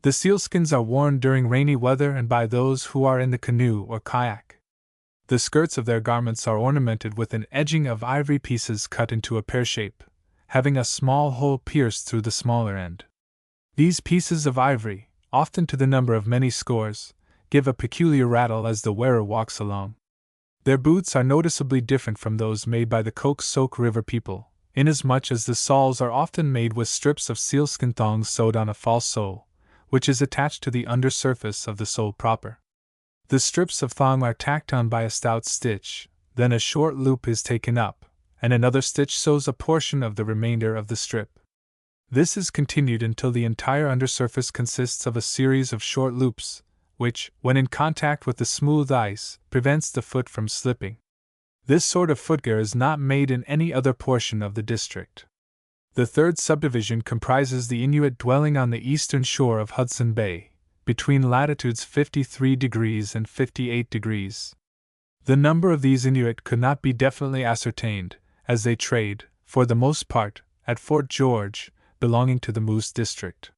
The sealskins are worn during rainy weather and by those who are in the canoe or kayak. The skirts of their garments are ornamented with an edging of ivory pieces cut into a pear shape, having a small hole pierced through the smaller end. These pieces of ivory, often to the number of many scores, give a peculiar rattle as the wearer walks along. Their boots are noticeably different from those made by the Coxsackie River people, inasmuch as the soles are often made with strips of sealskin thongs sewed on a false sole, which is attached to the under surface of the sole proper. The strips of thong are tacked on by a stout stitch, then a short loop is taken up, and another stitch sews a portion of the remainder of the strip. This is continued until the entire undersurface consists of a series of short loops, which, when in contact with the smooth ice, prevents the foot from slipping. This sort of footgear is not made in any other portion of the district. The third subdivision comprises the Inuit dwelling on the eastern shore of Hudson Bay, between latitudes 53 degrees and 58 degrees. The number of these Inuit could not be definitely ascertained, as they trade, for the most part, at Fort George, belonging to the Moose District.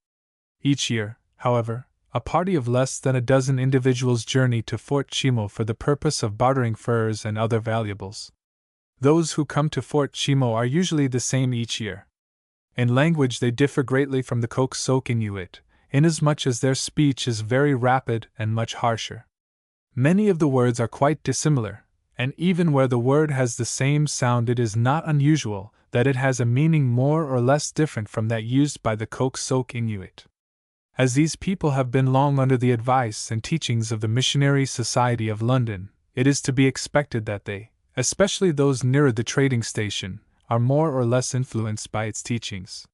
Each year, however, a party of less than a dozen individuals journey to Fort Chimo for the purpose of bartering furs and other valuables. Those who come to Fort Chimo are usually the same each year. In language they differ greatly from the Coxsackie Inuit, inasmuch as their speech is very rapid and much harsher. Many of the words are quite dissimilar, and even where the word has the same sound it is not unusual that it has a meaning more or less different from that used by the Coxsackie Inuit. As these people have been long under the advice and teachings of the Missionary Society of London, it is to be expected that they, especially those nearer the trading station, are more or less influenced by its teachings.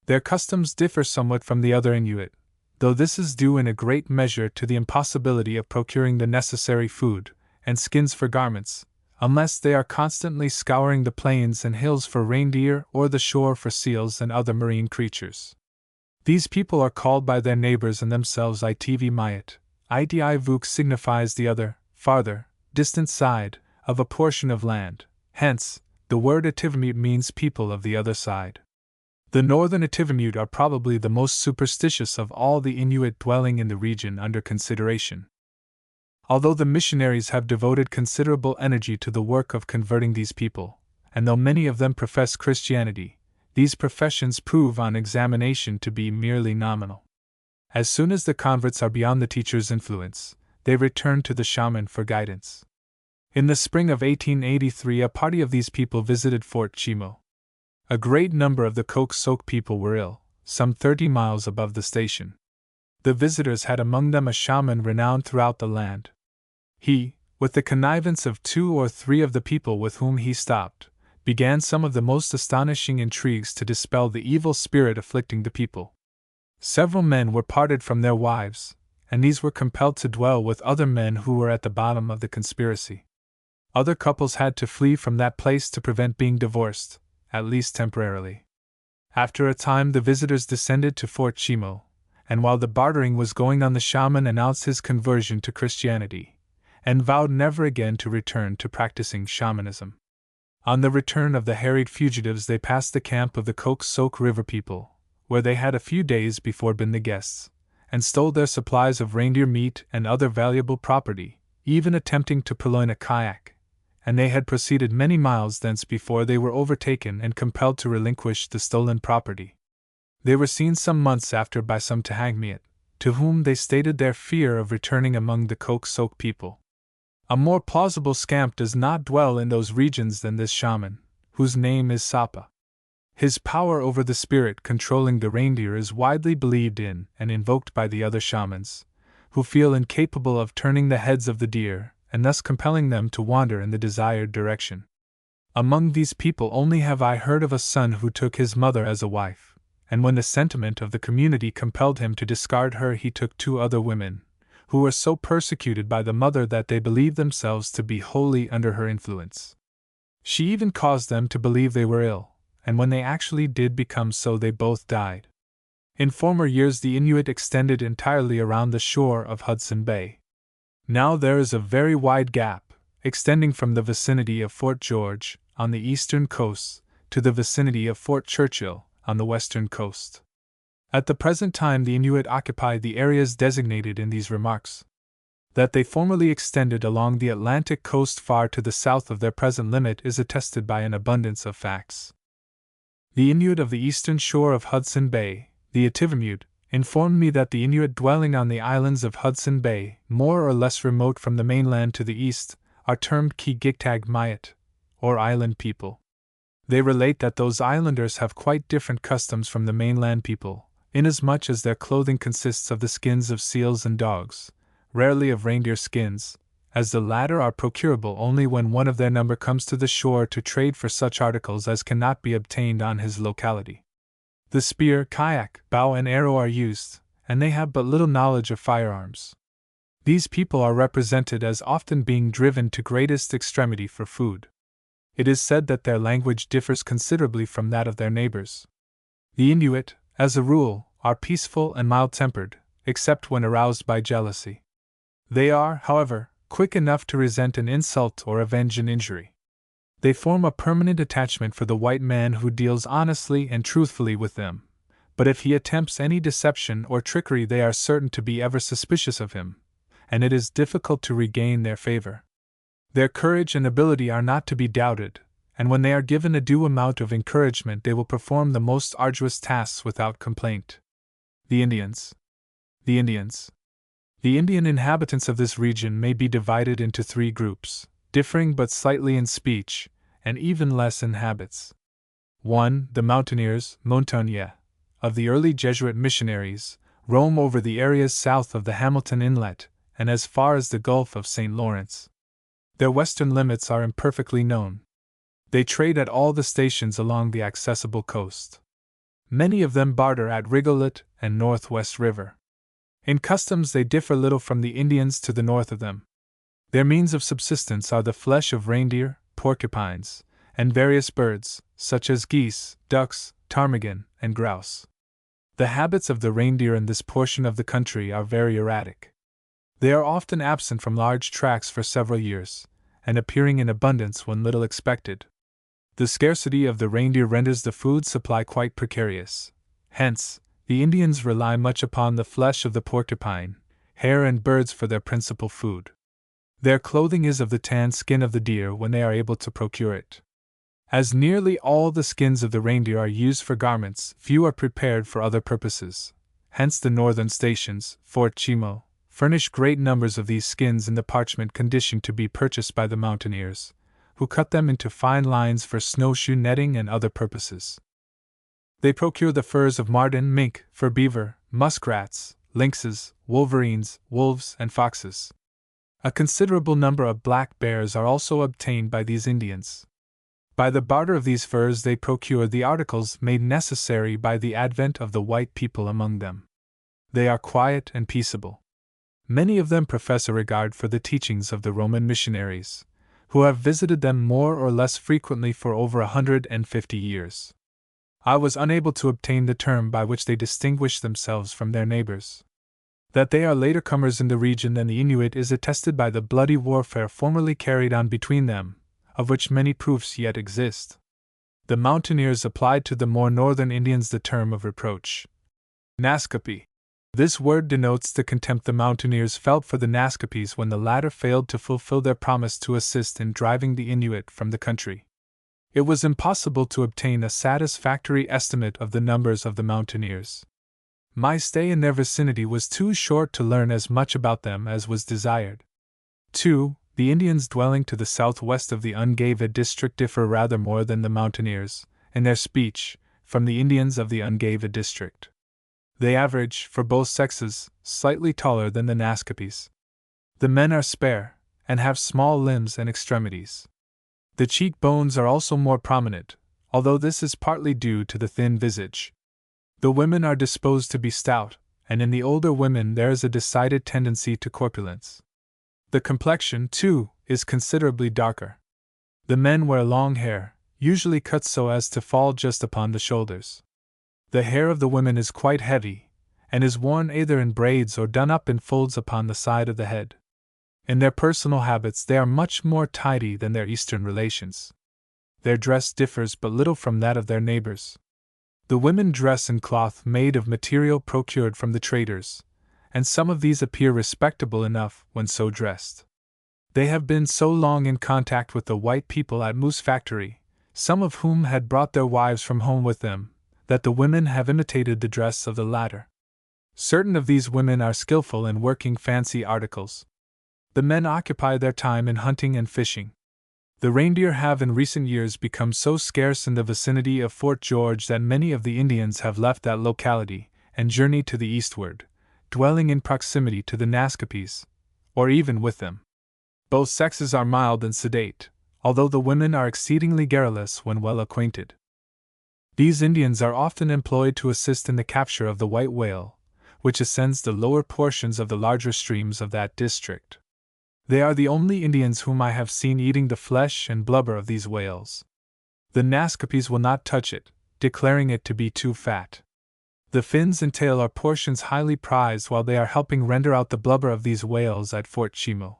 Their customs differ somewhat from the other Inuit, though this is due in a great measure to the impossibility of procuring the necessary food and skins for garments, unless they are constantly scouring the plains and hills for reindeer or the shore for seals and other marine creatures. These people are called by their neighbors and themselves Itv Mayat. Iti Vuk signifies the other, farther, distant side, of a portion of land, hence, the word Ativamut means people of the other side. The northern Ativamut are probably the most superstitious of all the Inuit dwelling in the region under consideration. Although the missionaries have devoted considerable energy to the work of converting these people, and though many of them profess Christianity, these professions prove on examination to be merely nominal. As soon as the converts are beyond the teacher's influence, they return to the shaman for guidance. In the spring of 1883 a party of these people visited Fort Chimo. A great number of the Coxsackie people were ill, some 30 miles above the station. The visitors had among them a shaman renowned throughout the land. He, with the connivance of 2 or 3 of the people with whom he stopped, began some of the most astonishing intrigues to dispel the evil spirit afflicting the people. Several men were parted from their wives, and these were compelled to dwell with other men who were at the bottom of the conspiracy. Other couples had to flee from that place to prevent being divorced, at least temporarily. After a time the visitors descended to Fort Chimo, and while the bartering was going on the shaman announced his conversion to Christianity, and vowed never again to return to practicing shamanism. On the return of the harried fugitives they passed the camp of the Coxsackie River people, where they had a few days before been the guests, and stole their supplies of reindeer meat and other valuable property, even attempting to purloin a kayak, and they had proceeded many miles thence before they were overtaken and compelled to relinquish the stolen property. They were seen some months after by some Tahangmiat, to whom they stated their fear of returning among the Coxsackie people. A more plausible scamp does not dwell in those regions than this shaman, whose name is Sapa. His power over the spirit controlling the reindeer is widely believed in and invoked by the other shamans, who feel incapable of turning the heads of the deer, and thus compelling them to wander in the desired direction. Among these people only have I heard of a son who took his mother as a wife, and when the sentiment of the community compelled him to discard her he took 2 other women, who were so persecuted by the mother that they believed themselves to be wholly under her influence. She even caused them to believe they were ill, and when they actually did become so they both died. In former years the Inuit extended entirely around the shore of Hudson Bay. Now there is a very wide gap, extending from the vicinity of Fort George, on the eastern coast, to the vicinity of Fort Churchill, on the western coast. At the present time, the Inuit occupy the areas designated in these remarks. That they formerly extended along the Atlantic coast far to the south of their present limit is attested by an abundance of facts. The Inuit of the eastern shore of Hudson Bay, the Atikamekw, informed me that the Inuit dwelling on the islands of Hudson Bay, more or less remote from the mainland to the east, are termed Kigiktag-Mayat, or island people. They relate that those islanders have quite different customs from the mainland people, inasmuch as their clothing consists of the skins of seals and dogs, rarely of reindeer skins, as the latter are procurable only when one of their number comes to the shore to trade for such articles as cannot be obtained on his locality. The spear, kayak, bow, and arrow are used, and they have but little knowledge of firearms. These people are represented as often being driven to greatest extremity for food. It is said that their language differs considerably from that of their neighbors. The Inuit, as a rule, are peaceful and mild-tempered, except when aroused by jealousy. They are, however, quick enough to resent an insult or avenge an injury. They form a permanent attachment for the white man who deals honestly and truthfully with them, but if he attempts any deception or trickery, they are certain to be ever suspicious of him, and it is difficult to regain their favor. Their courage and ability are not to be doubted, and when they are given a due amount of encouragement, they will perform the most arduous tasks without complaint. The Indians. The Indian inhabitants of this region may be divided into three groups, differing but slightly in speech, and even less in habits. 1. The mountaineers, Montagnais, of the early Jesuit missionaries, roam over the areas south of the Hamilton Inlet, and as far as the Gulf of St. Lawrence. Their western limits are imperfectly known. They trade at all the stations along the accessible coast. Many of them barter at Rigolet and Northwest River. In customs they differ little from the Indians to the north of them. Their means of subsistence are the flesh of reindeer, porcupines, and various birds, such as geese, ducks, ptarmigan, and grouse. The habits of the reindeer in this portion of the country are very erratic. They are often absent from large tracts for several years, and appearing in abundance when little expected. The scarcity of the reindeer renders the food supply quite precarious. Hence, the Indians rely much upon the flesh of the porcupine, hare, and birds for their principal food. Their clothing is of the tanned skin of the deer when they are able to procure it. As nearly all the skins of the reindeer are used for garments, few are prepared for other purposes. Hence the northern stations, Fort Chimo, furnish great numbers of these skins in the parchment condition to be purchased by the mountaineers, who cut them into fine lines for snowshoe netting and other purposes. They procure the furs of marten, mink, fur beaver, muskrats, lynxes, wolverines, wolves, and foxes. A considerable number of black bears are also obtained by these Indians. By the barter of these furs they procure the articles made necessary by the advent of the white people among them. They are quiet and peaceable. Many of them profess a regard for the teachings of the Roman missionaries, who have visited them more or less frequently for over 150 years. I was unable to obtain the term by which they distinguish themselves from their neighbors. That they are later comers in the region than the Inuit is attested by the bloody warfare formerly carried on between them, of which many proofs yet exist. The mountaineers applied to the more northern Indians the term of reproach, Naskapi. This word denotes the contempt the mountaineers felt for the Naskapis when the latter failed to fulfill their promise to assist in driving the Inuit from the country. It was impossible to obtain a satisfactory estimate of the numbers of the mountaineers. My stay in their vicinity was too short to learn as much about them as was desired. 2. The Indians dwelling to the southwest of the Ungava district differ rather more than the mountaineers, in their speech, from the Indians of the Ungava district. They average, for both sexes, slightly taller than the Naskapis. The men are spare, and have small limbs and extremities. The cheekbones are also more prominent, although this is partly due to the thin visage. The women are disposed to be stout, and in the older women there is a decided tendency to corpulence. The complexion, too, is considerably darker. The men wear long hair, usually cut so as to fall just upon the shoulders. The hair of the women is quite heavy, and is worn either in braids or done up in folds upon the side of the head. In their personal habits they are much more tidy than their eastern relations. Their dress differs but little from that of their neighbors. The women dress in cloth made of material procured from the traders, and some of these appear respectable enough when so dressed. They have been so long in contact with the white people at Moose Factory, some of whom had brought their wives from home with them, that the women have imitated the dress of the latter. Certain of these women are skillful in working fancy articles. The men occupy their time in hunting and fishing. The reindeer have in recent years become so scarce in the vicinity of Fort George that many of the Indians have left that locality and journeyed to the eastward, dwelling in proximity to the Naskapis, or even with them. Both sexes are mild and sedate, although the women are exceedingly garrulous when well acquainted. These Indians are often employed to assist in the capture of the white whale, which ascends the lower portions of the larger streams of that district. They are the only Indians whom I have seen eating the flesh and blubber of these whales. The Naskapis will not touch it, declaring it to be too fat. The fins and tail are portions highly prized while they are helping render out the blubber of these whales at Fort Chimo.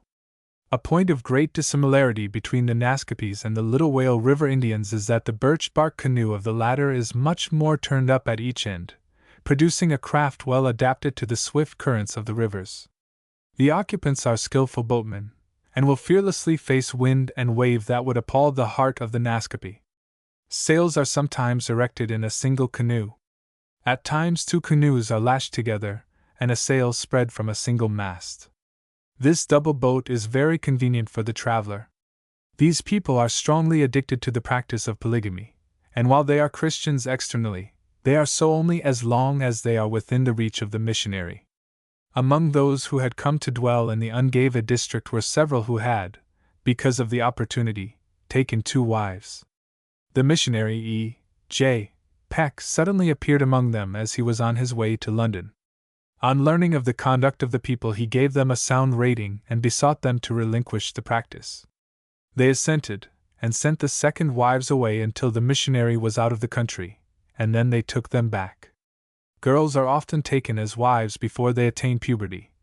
A point of great dissimilarity between the Naskapis and the Little Whale River Indians is that the birch bark canoe of the latter is much more turned up at each end, producing a craft well adapted to the swift currents of the rivers. The occupants are skillful boatmen, and will fearlessly face wind and wave that would appall the heart of the Naskapi. Sails are sometimes erected in a single canoe. At times 2 canoes are lashed together, and a sail spread from a single mast. This double boat is very convenient for the traveler. These people are strongly addicted to the practice of polygamy, and while they are Christians externally, they are so only as long as they are within the reach of the missionary. Among those who had come to dwell in the Ungava district were several who had, because of the opportunity, taken 2 wives. The missionary E. J. Peck suddenly appeared among them as he was on his way to London. On learning of the conduct of the people, he gave them a sound rating and besought them to relinquish the practice. They assented, and sent the 2nd wives away until the missionary was out of the country, and then they took them back. Girls are often taken as wives before they attain puberty,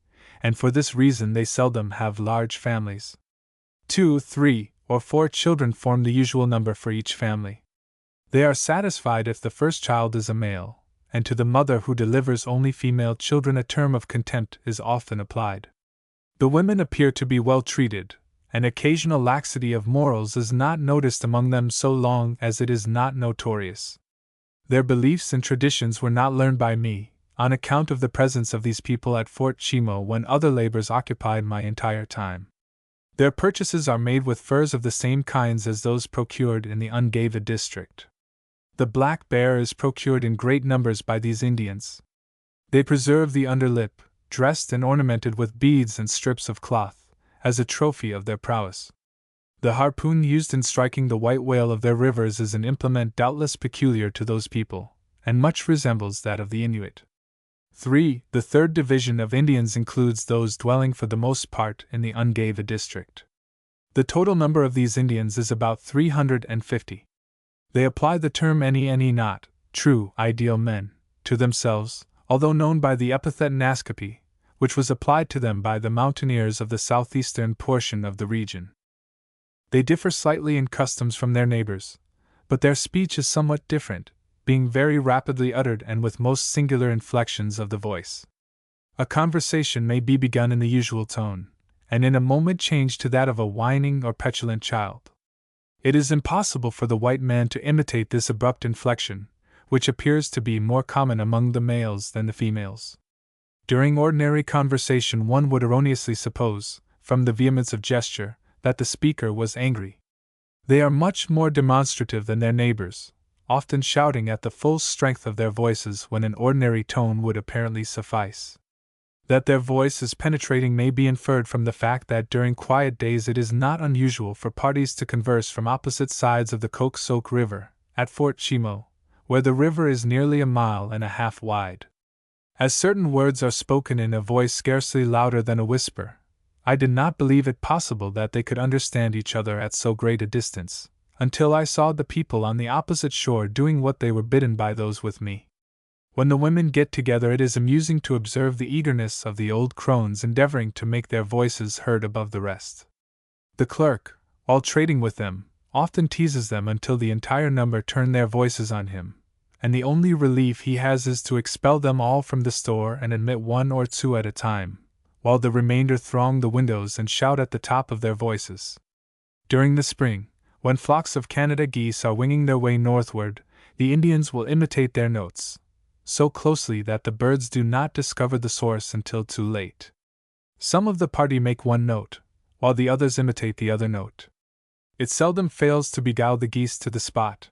and for this reason they seldom have large families. 2, 3, or 4 children form the usual number for each family. They are satisfied if the first child is a male, and to the mother who delivers only female children a term of contempt is often applied. The women appear to be well treated, and occasional laxity of morals is not noticed among them so long as it is not notorious. Their beliefs and traditions were not learned by me, on account of the presence of these people at Fort Chimo when other labors occupied my entire time. Their purchases are made with furs of the same kinds as those procured in the Ungava district. The black bear is procured in great numbers by these Indians. They preserve the underlip, dressed and ornamented with beads and strips of cloth, as a trophy of their prowess. The harpoon used in striking the white whale of their rivers is an implement doubtless peculiar to those people, and much resembles that of the Inuit. 3. The 3rd division of Indians includes those dwelling for the most part in the Ungava district. The total number of these Indians is about 350. They apply the term any not, true, ideal men, to themselves, although known by the epithet Naskapi, which was applied to them by the mountaineers of the southeastern portion of the region. They differ slightly in customs from their neighbors, but their speech is somewhat different, being very rapidly uttered and with most singular inflections of the voice. A conversation may be begun in the usual tone, and in a moment change to that of a whining or petulant child. It is impossible for the white man to imitate this abrupt inflection, which appears to be more common among the males than the females. During ordinary conversation one would erroneously suppose, from the vehemence of gesture, that the speaker was angry. They are much more demonstrative than their neighbors, often shouting at the full strength of their voices when an ordinary tone would apparently suffice. That their voice is penetrating may be inferred from the fact that during quiet days it is not unusual for parties to converse from opposite sides of the Koksoak River, at Fort Chimo, where the river is nearly 1.5 miles wide. As certain words are spoken in a voice scarcely louder than a whisper, I did not believe it possible that they could understand each other at so great a distance, until I saw the people on the opposite shore doing what they were bidden by those with me. When the women get together, it is amusing to observe the eagerness of the old crones endeavoring to make their voices heard above the rest. The clerk, while trading with them, often teases them until the entire number turn their voices on him, and the only relief he has is to expel them all from the store and admit one or two at a time, while the remainder throng the windows and shout at the top of their voices. During the spring, when flocks of Canada geese are winging their way northward, the Indians will imitate their notes, so closely that the birds do not discover the source until too late. Some of the party make one note, while the others imitate the other note. It seldom fails to beguile the geese to the spot.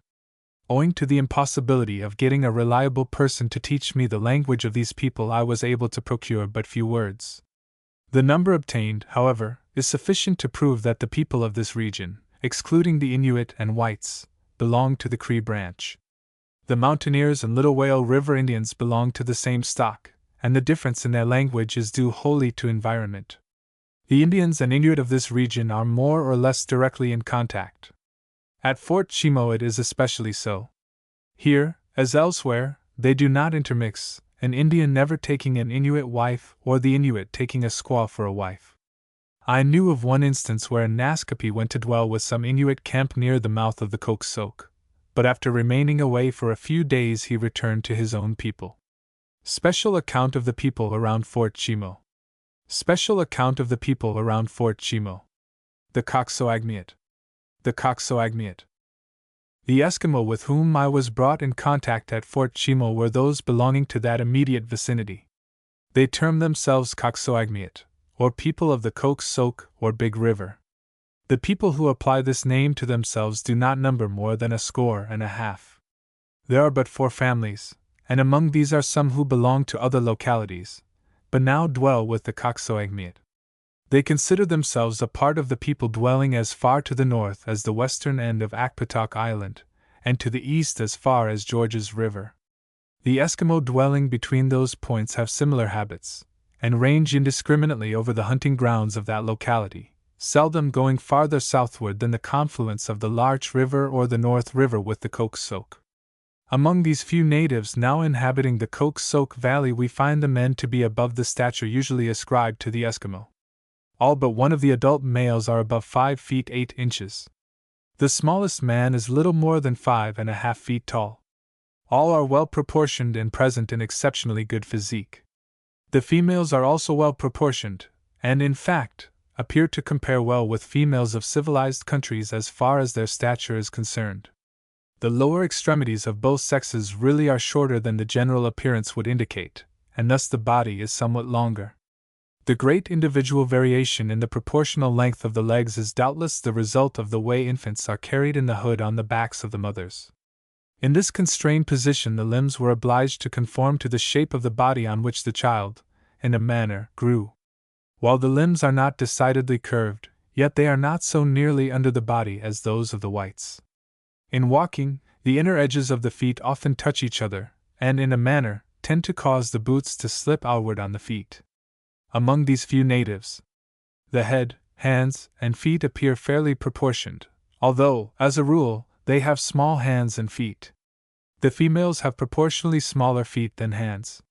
Owing to the impossibility of getting a reliable person to teach me the language of these people, I was able to procure but few words. The number obtained, however, is sufficient to prove that the people of this region, excluding the Inuit and whites, belong to the Cree branch. The Mountaineers and Little Whale River Indians belong to the same stock, and the difference in their language is due wholly to environment. The Indians and Inuit of this region are more or less directly in contact. At Fort Chimo it is especially so. Here, as elsewhere, they do not intermix, an Indian never taking an Inuit wife or the Inuit taking a squaw for a wife. I knew of one instance where a Naskapi went to dwell with some Inuit camped near the mouth of the Koksoak, but after remaining away for a few days he returned to his own people. Special account of the people around Fort Chimo. Special account of the people around Fort Chimo. The Koksoagmiat. The Koksoagmiat. The Eskimo with whom I was brought in contact at Fort Chimo were those belonging to that immediate vicinity. They term themselves Koksoagmiat, or people of the Koksoak or Big River. The people who apply this name to themselves do not number more than 150. There are but 4 families, and among these are some who belong to other localities, but now dwell with the Koksoagmiat. They consider themselves a part of the people dwelling as far to the north as the western end of Akpatak Island, and to the east as far as George's River. The Eskimo dwelling between those points have similar habits, and range indiscriminately over the hunting grounds of that locality, seldom going farther southward than the confluence of the Larch River or the North River with the Koksoak. Among these few natives now inhabiting the Koksoak Valley we find the men to be above the stature usually ascribed to the Eskimo. All but one of the adult males are above 5 feet 8 inches. The smallest man is little more than 5.5 feet tall. All are well proportioned and present in exceptionally good physique. The females are also well proportioned, and in fact, appear to compare well with females of civilized countries as far as their stature is concerned. The lower extremities of both sexes really are shorter than the general appearance would indicate, and thus the body is somewhat longer. The great individual variation in the proportional length of the legs is doubtless the result of the way infants are carried in the hood on the backs of the mothers. In this constrained position the limbs were obliged to conform to the shape of the body on which the child, in a manner, grew. While the limbs are not decidedly curved, yet they are not so nearly under the body as those of the whites. In walking, the inner edges of the feet often touch each other, and in a manner, tend to cause the boots to slip outward on the feet. Among these few natives, the head, hands, and feet appear fairly proportioned, although, as a rule, they have small hands and feet. The females have proportionally smaller feet than hands.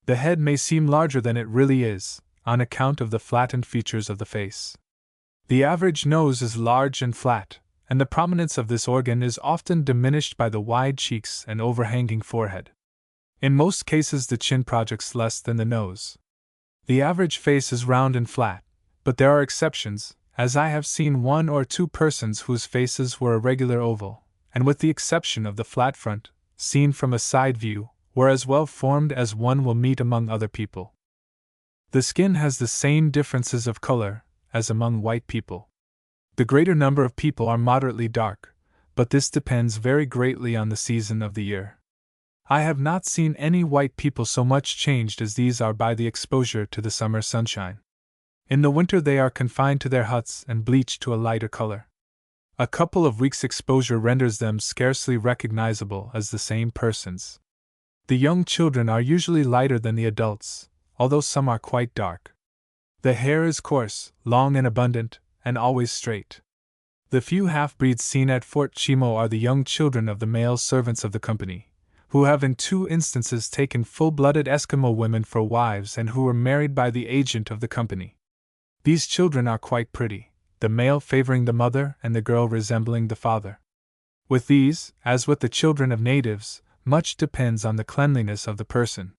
The head may seem larger than it really is, on account of the flattened features of the face. The average nose is large and flat, and the prominence of this organ is often diminished by the wide cheeks and overhanging forehead. In most cases the chin projects less than the nose. The average face is round and flat, but there are exceptions, as I have seen 1 or 2 persons whose faces were a regular oval, and with the exception of the flat front, seen from a side view, were as well formed as one will meet among other people. The skin has the same differences of color as among white people. The greater number of people are moderately dark, but this depends very greatly on the season of the year. I have not seen any white people so much changed as these are by the exposure to the summer sunshine. In the winter they are confined to their huts and bleached to a lighter color. A couple of weeks' exposure renders them scarcely recognizable as the same persons. The young children are usually lighter than the adults, although some are quite dark. The hair is coarse, long and abundant, and always straight. The few half-breeds seen at Fort Chimo are the young children of the male servants of the company, who have in 2 instances taken full-blooded Eskimo women for wives and who were married by the agent of the company. These children are quite pretty, the male favoring the mother and the girl resembling the father. With these, as with the children of natives, much depends on the cleanliness of the person.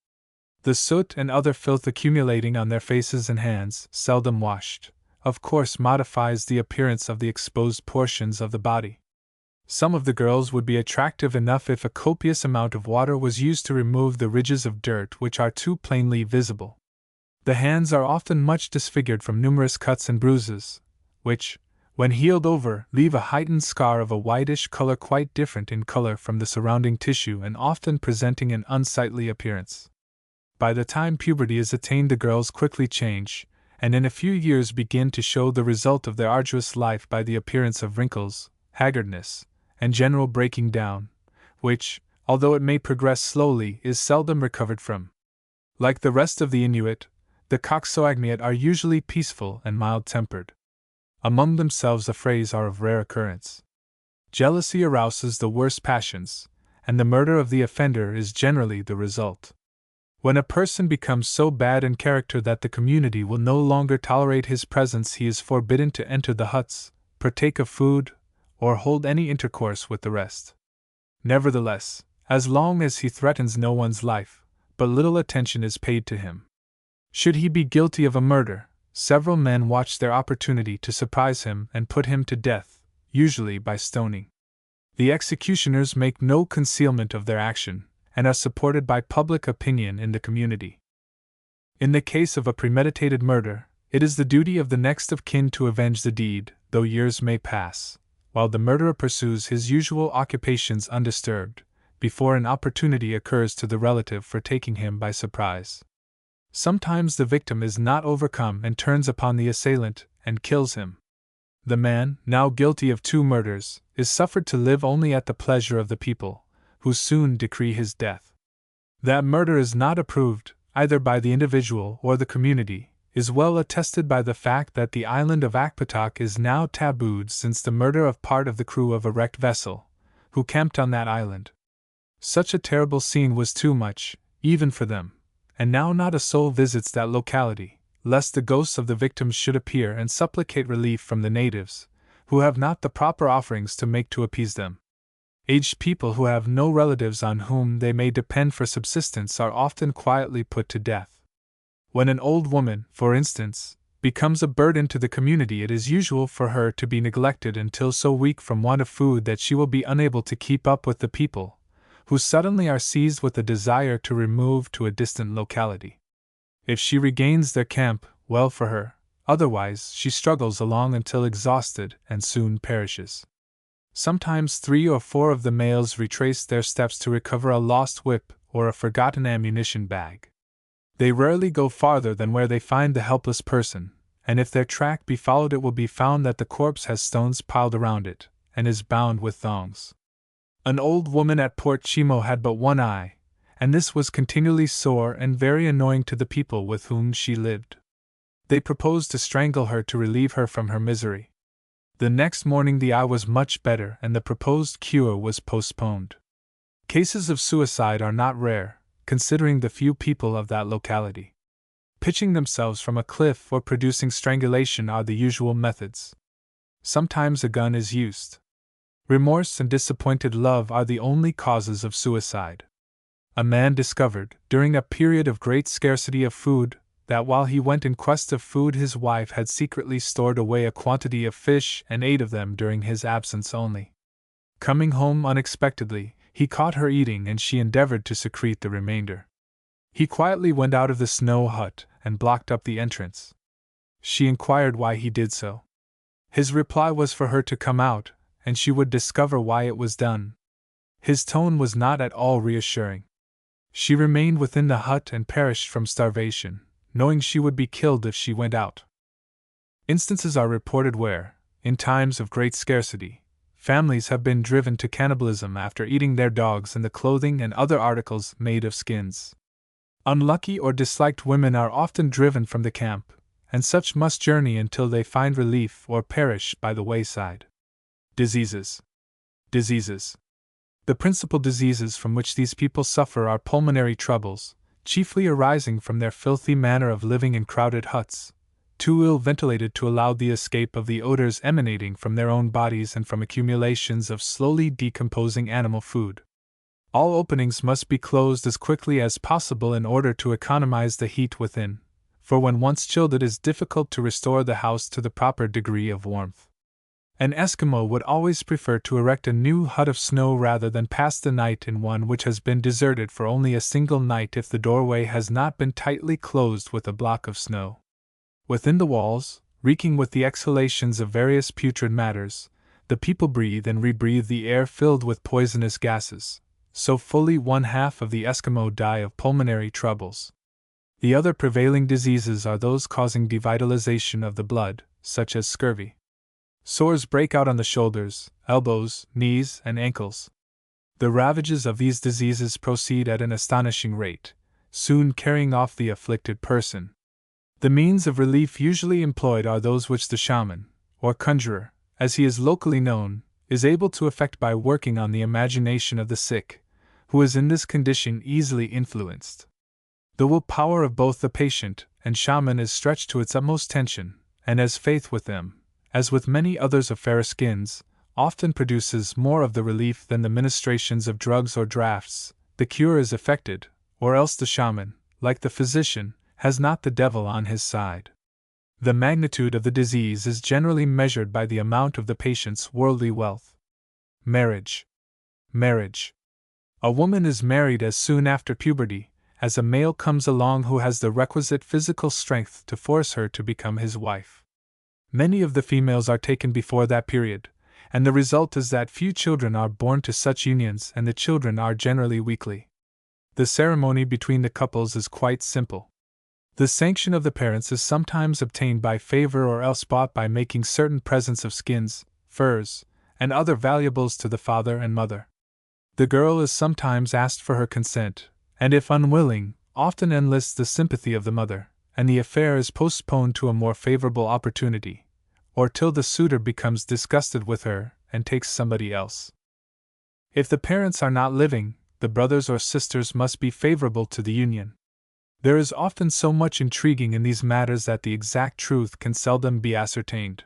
The soot and other filth accumulating on their faces and hands, seldom washed, of course modifies the appearance of the exposed portions of the body. Some of the girls would be attractive enough if a copious amount of water was used to remove the ridges of dirt which are too plainly visible. The hands are often much disfigured from numerous cuts and bruises, which, when healed over, leave a heightened scar of a whitish color quite different in color from the surrounding tissue and often presenting an unsightly appearance. By the time puberty is attained, the girls quickly change, and in a few years begin to show the result of their arduous life by the appearance of wrinkles, haggardness, and general breaking down, which, although it may progress slowly, is seldom recovered from. Like the rest of the Inuit, the Coxswain are usually peaceful and mild-tempered. Among themselves affrays are of rare occurrence. Jealousy arouses the worst passions, and the murder of the offender is generally the result. When a person becomes so bad in character that the community will no longer tolerate his presence, he is forbidden to enter the huts, partake of food, or hold any intercourse with the rest. Nevertheless, as long as he threatens no one's life, but little attention is paid to him. Should he be guilty of a murder, several men watch their opportunity to surprise him and put him to death, usually by stoning. The executioners make no concealment of their action, and are supported by public opinion in the community. In the case of a premeditated murder, it is the duty of the next of kin to avenge the deed, though years may pass, while the murderer pursues his usual occupations undisturbed, before an opportunity occurs to the relative for taking him by surprise. Sometimes the victim is not overcome and turns upon the assailant and kills him. The man, now guilty of 2 murders, is suffered to live only at the pleasure of the people, who soon decree his death. That murder is not approved, either by the individual or the community, is well attested by the fact that the island of Akpatak is now tabooed since the murder of part of the crew of a wrecked vessel, who camped on that island. Such a terrible scene was too much, even for them, and now not a soul visits that locality, lest the ghosts of the victims should appear and supplicate relief from the natives, who have not the proper offerings to make to appease them. Aged people who have no relatives on whom they may depend for subsistence are often quietly put to death. When an old woman, for instance, becomes a burden to the community, it is usual for her to be neglected until so weak from want of food that she will be unable to keep up with the people, who suddenly are seized with a desire to remove to a distant locality. If she regains their camp, well for her, otherwise she struggles along until exhausted and soon perishes. Sometimes 3 or 4 of the males retrace their steps to recover a lost whip or a forgotten ammunition bag. They rarely go farther than where they find the helpless person, and if their track be followed, it will be found that the corpse has stones piled around it, and is bound with thongs. An old woman at Port Chimo had but one eye, and this was continually sore and very annoying to the people with whom she lived. They proposed to strangle her to relieve her from her misery. The next morning the eye was much better and the proposed cure was postponed. Cases of suicide are not rare, considering the few people of that locality. Pitching themselves from a cliff or producing strangulation are the usual methods. Sometimes a gun is used. Remorse and disappointed love are the only causes of suicide. A man discovered, during a period of great scarcity of food, that while he went in quest of food his wife had secretly stored away a quantity of fish and ate of them during his absence only. Coming home unexpectedly, he caught her eating and she endeavored to secrete the remainder. He quietly went out of the snow hut and blocked up the entrance. She inquired why he did so. His reply was for her to come out, and she would discover why it was done. His tone was not at all reassuring. She remained within the hut and perished from starvation, knowing she would be killed if she went out. Instances are reported where, in times of great scarcity, families have been driven to cannibalism after eating their dogs and the clothing and other articles made of skins. Unlucky or disliked women are often driven from the camp, and such must journey until they find relief or perish by the wayside. Diseases. The principal diseases from which these people suffer are pulmonary troubles, chiefly arising from their filthy manner of living in crowded huts, too ill ventilated to allow the escape of the odors emanating from their own bodies and from accumulations of slowly decomposing animal food. All openings must be closed as quickly as possible in order to economize the heat within, for when once chilled it is difficult to restore the house to the proper degree of warmth. An Eskimo would always prefer to erect a new hut of snow rather than pass the night in one which has been deserted for only a single night if the doorway has not been tightly closed with a block of snow. Within the walls, reeking with the exhalations of various putrid matters, the people breathe and rebreathe the air filled with poisonous gases, so fully 1/2 of the Eskimo die of pulmonary troubles. The other prevailing diseases are those causing devitalization of the blood, such as scurvy. Sores break out on the shoulders, elbows, knees, and ankles. The ravages of these diseases proceed at an astonishing rate, soon carrying off the afflicted person. The means of relief usually employed are those which the shaman, or conjurer, as he is locally known, is able to effect by working on the imagination of the sick, who is in this condition easily influenced. The will power of both the patient and shaman is stretched to its utmost tension, and as faith with them, as with many others of fairer skins, often produces more of the relief than the ministrations of drugs or draughts, the cure is effected, or else the shaman, like the physician, has not the devil on his side. The magnitude of the disease is generally measured by the amount of the patient's worldly wealth. Marriage. Marriage. A woman is married as soon after puberty as a male comes along who has the requisite physical strength to force her to become his wife. Many of the females are taken before that period, and the result is that few children are born to such unions and the children are generally weakly. The ceremony between the couples is quite simple. The sanction of the parents is sometimes obtained by favor or else bought by making certain presents of skins, furs, and other valuables to the father and mother. The girl is sometimes asked for her consent, and if unwilling, often enlists the sympathy of the mother, and the affair is postponed to a more favorable opportunity, or till the suitor becomes disgusted with her and takes somebody else. If the parents are not living, the brothers or sisters must be favorable to the union. There is often so much intriguing in these matters that the exact truth can seldom be ascertained.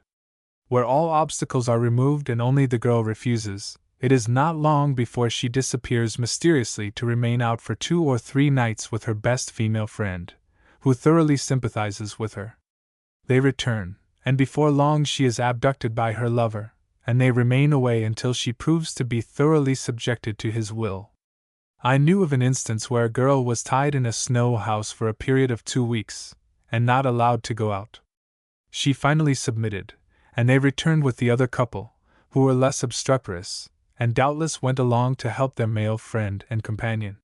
Where all obstacles are removed and only the girl refuses, it is not long before she disappears mysteriously to remain out for 2 or 3 nights with her best female friend, who thoroughly sympathizes with her. They return, and before long she is abducted by her lover, and they remain away until she proves to be thoroughly subjected to his will. I knew of an instance where a girl was tied in a snow house for a period of 2 weeks, and not allowed to go out. She finally submitted, and they returned with the other couple, who were less obstreperous, and doubtless went along to help their male friend and companion.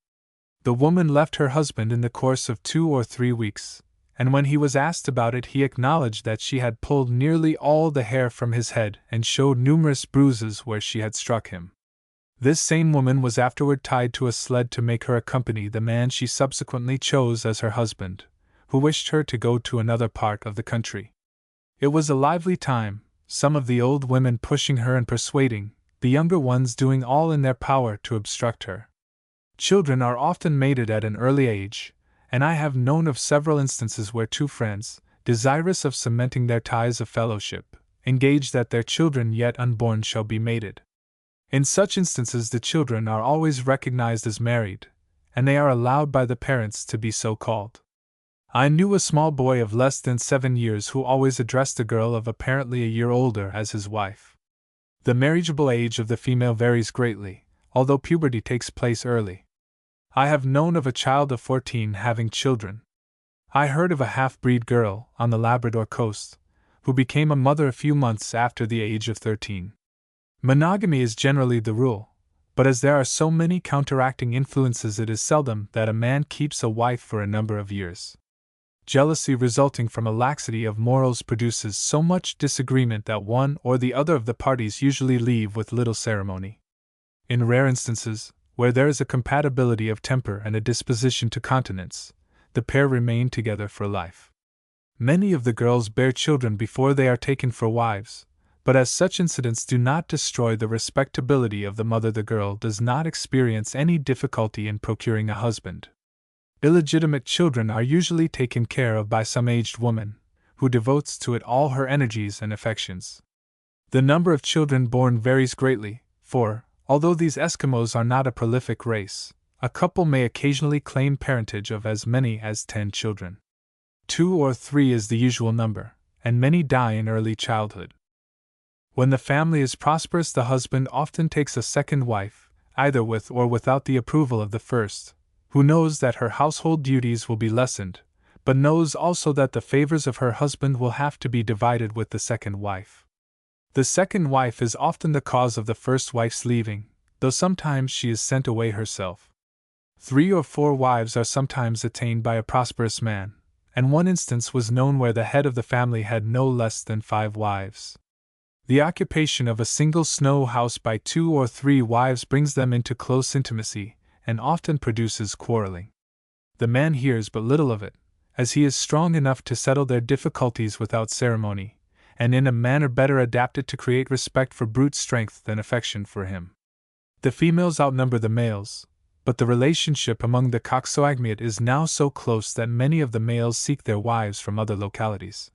The woman left her husband in the course of 2 or 3 weeks, and when he was asked about it he acknowledged that she had pulled nearly all the hair from his head and showed numerous bruises where she had struck him. This same woman was afterward tied to a sled to make her accompany the man she subsequently chose as her husband, who wished her to go to another part of the country. It was a lively time, some of the old women pushing her and persuading, the younger ones doing all in their power to obstruct her. Children are often mated at an early age, and I have known of several instances where 2 friends, desirous of cementing their ties of fellowship, engage that their children yet unborn shall be mated. In such instances the children are always recognized as married, and they are allowed by the parents to be so called. I knew a small boy of less than 7 years who always addressed a girl of apparently a year older as his wife. The marriageable age of the female varies greatly, although puberty takes place early. I have known of a child of 14 having children. I heard of a half-breed girl, on the Labrador coast, who became a mother a few months after the age of 13. Monogamy is generally the rule, but as there are so many counteracting influences it is seldom that a man keeps a wife for a number of years. Jealousy resulting from a laxity of morals produces so much disagreement that one or the other of the parties usually leave with little ceremony. In rare instances, where there is a compatibility of temper and a disposition to continence, the pair remain together for life. Many of the girls bear children before they are taken for wives, but as such incidents do not destroy the respectability of the mother, the girl does not experience any difficulty in procuring a husband. Illegitimate children are usually taken care of by some aged woman, who devotes to it all her energies and affections. The number of children born varies greatly, for, Although these Eskimos are not a prolific race, a couple may occasionally claim parentage of as many as 10 children. 2 or 3 is the usual number, and many die in early childhood. When the family is prosperous, the husband often takes a second wife, either with or without the approval of the first, who knows that her household duties will be lessened, but knows also that the favors of her husband will have to be divided with the second wife. The second wife is often the cause of the first wife's leaving, though sometimes she is sent away herself. 3 or 4 wives are sometimes attained by a prosperous man, and one instance was known where the head of the family had no less than 5 wives. The occupation of a single snow house by 2 or 3 wives brings them into close intimacy, and often produces quarreling. The man hears but little of it, as he is strong enough to settle their difficulties without ceremony, and in a manner better adapted to create respect for brute strength than affection for him. The females outnumber the males, but the relationship among the Coxswaigmiut is now so close that many of the males seek their wives from other localities.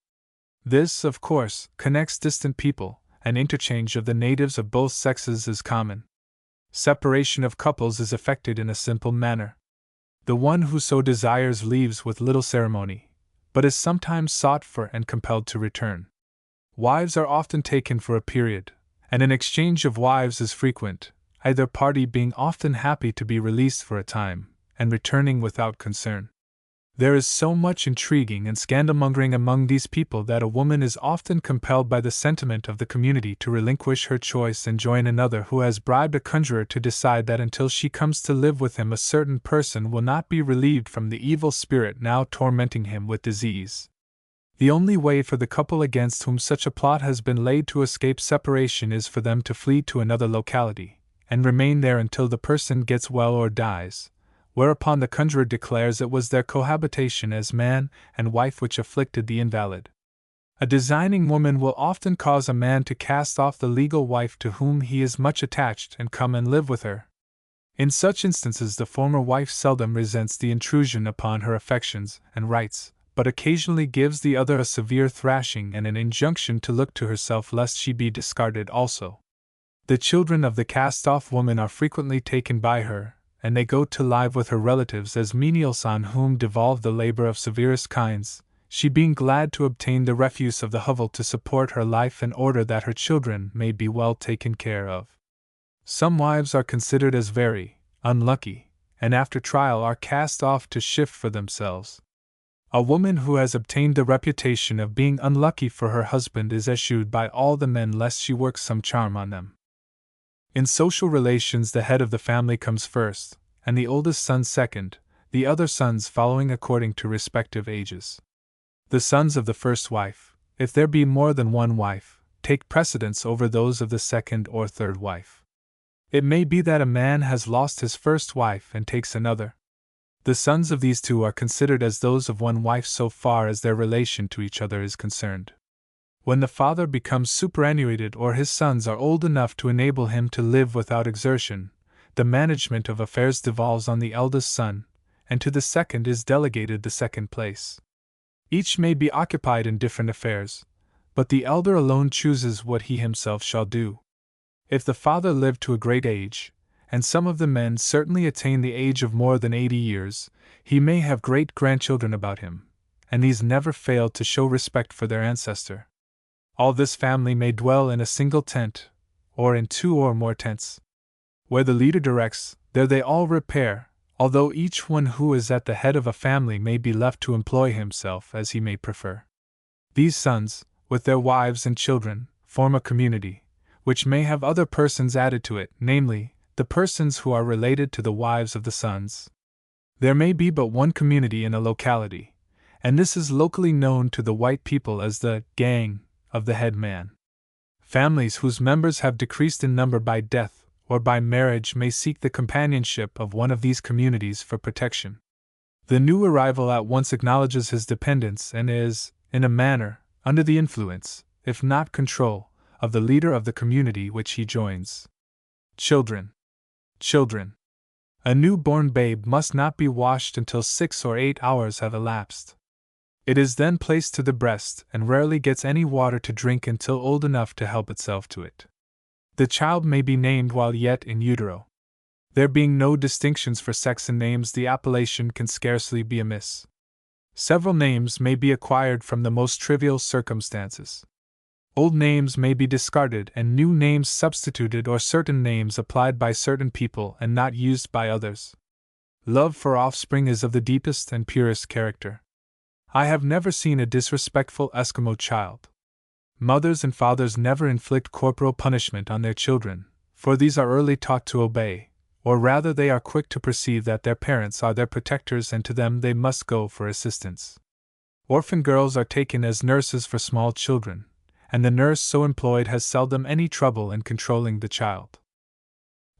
This, of course, connects distant people, and interchange of the natives of both sexes is common. Separation of couples is effected in a simple manner. The one who so desires leaves with little ceremony, but is sometimes sought for and compelled to return. Wives are often taken for a period, and an exchange of wives is frequent, either party being often happy to be released for a time, and returning without concern. There is so much intriguing and scandalmongering among these people that a woman is often compelled by the sentiment of the community to relinquish her choice and join another who has bribed a conjurer to decide that until she comes to live with him a certain person will not be relieved from the evil spirit now tormenting him with disease. The only way for the couple against whom such a plot has been laid to escape separation is for them to flee to another locality, and remain there until the person gets well or dies, whereupon the conjurer declares it was their cohabitation as man and wife which afflicted the invalid. A designing woman will often cause a man to cast off the legal wife to whom he is much attached and come and live with her. In such instances the former wife seldom resents the intrusion upon her affections and rights, but occasionally gives the other a severe thrashing and an injunction to look to herself lest she be discarded also. The children of the cast-off woman are frequently taken by her, and they go to live with her relatives as menials on whom devolve the labor of severest kinds, she being glad to obtain the refuse of the hovel to support her life in order that her children may be well taken care of. Some wives are considered as very unlucky, and after trial are cast off to shift for themselves. A woman who has obtained the reputation of being unlucky for her husband is eschewed by all the men lest she works some charm on them. In social relations the head of the family comes first, and the oldest son second, the other sons following according to respective ages. The sons of the first wife, if there be more than one wife, take precedence over those of the second or third wife. It may be that a man has lost his first wife and takes another. The sons of these two are considered as those of one wife so far as their relation to each other is concerned. When the father becomes superannuated or his sons are old enough to enable him to live without exertion, the management of affairs devolves on the eldest son, and to the second is delegated the second place. Each may be occupied in different affairs, but the elder alone chooses what he himself shall do. If the father live to a great age, and some of the men certainly attain the age of more than 80 years, he may have great-grandchildren about him, and these never fail to show respect for their ancestor. All this family may dwell in a single tent, or in 2 or more tents. Where the leader directs, there they all repair, although each one who is at the head of a family may be left to employ himself as he may prefer. These sons, with their wives and children, form a community, which may have other persons added to it, namely, the persons who are related to the wives of the sons. There may be but one community in a locality, and this is locally known to the white people as the gang of the head man. Families whose members have decreased in number by death or by marriage may seek the companionship of one of these communities for protection. The new arrival at once acknowledges his dependence and is, in a manner, under the influence, if not control, of the leader of the community which he joins. Children. A new-born babe must not be washed until 6 or 8 hours have elapsed. It is then placed to the breast and rarely gets any water to drink until old enough to help itself to it. The child may be named while yet in utero. There being no distinctions for sex in names, the appellation can scarcely be amiss. Several names may be acquired from the most trivial circumstances. Old names may be discarded and new names substituted, or certain names applied by certain people and not used by others. Love for offspring is of the deepest and purest character. I have never seen a disrespectful Eskimo child. Mothers and fathers never inflict corporal punishment on their children, for these are early taught to obey, or rather they are quick to perceive that their parents are their protectors and to them they must go for assistance. Orphan girls are taken as nurses for small children, and the nurse so employed has seldom any trouble in controlling the child.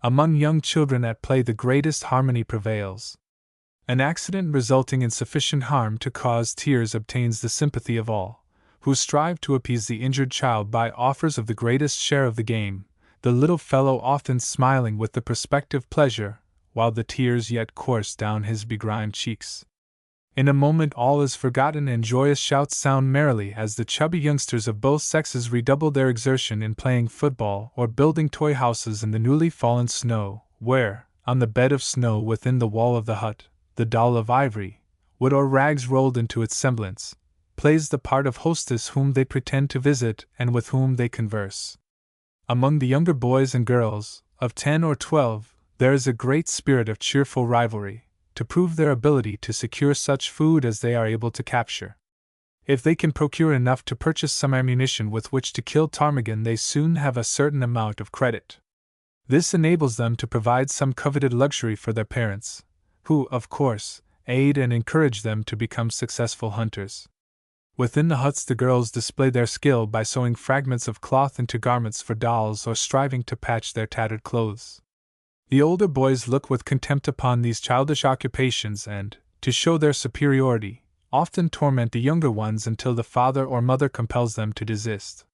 Among young children at play the greatest harmony prevails. An accident resulting in sufficient harm to cause tears obtains the sympathy of all, who strive to appease the injured child by offers of the greatest share of the game, the little fellow often smiling with the prospective pleasure, while the tears yet course down his begrimed cheeks. In a moment all is forgotten and joyous shouts sound merrily as the chubby youngsters of both sexes redouble their exertion in playing football or building toy houses in the newly fallen snow, where, on the bed of snow within the wall of the hut, the doll of ivory, wood or rags rolled into its semblance, plays the part of hostess whom they pretend to visit and with whom they converse. Among the younger boys and girls, of 10 or 12, there is a great spirit of cheerful rivalry, to prove their ability to secure such food as they are able to capture. If they can procure enough to purchase some ammunition with which to kill ptarmigan, they soon have a certain amount of credit. This enables them to provide some coveted luxury for their parents, who, of course, aid and encourage them to become successful hunters. Within the huts the girls display their skill by sewing fragments of cloth into garments for dolls or striving to patch their tattered clothes. The older boys look with contempt upon these childish occupations and, to show their superiority, often torment the younger ones until the father or mother compels them to desist.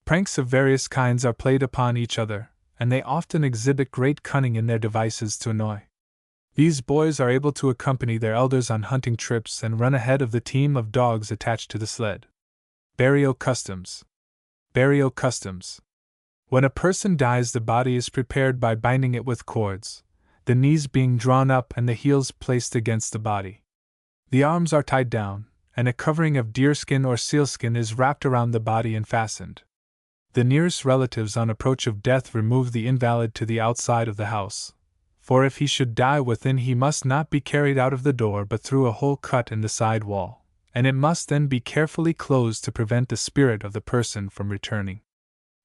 Pranks of various kinds are played upon each other, and they often exhibit great cunning in their devices to annoy. These boys are able to accompany their elders on hunting trips and run ahead of the team of dogs attached to the sled. Burial customs. Burial customs. When a person dies, the body is prepared by binding it with cords, the knees being drawn up and the heels placed against the body. The arms are tied down, and a covering of deerskin or sealskin is wrapped around the body and fastened. The nearest relatives on approach of death remove the invalid to the outside of the house, for if he should die within he must not be carried out of the door but through a hole cut in the side wall, and it must then be carefully closed to prevent the spirit of the person from returning.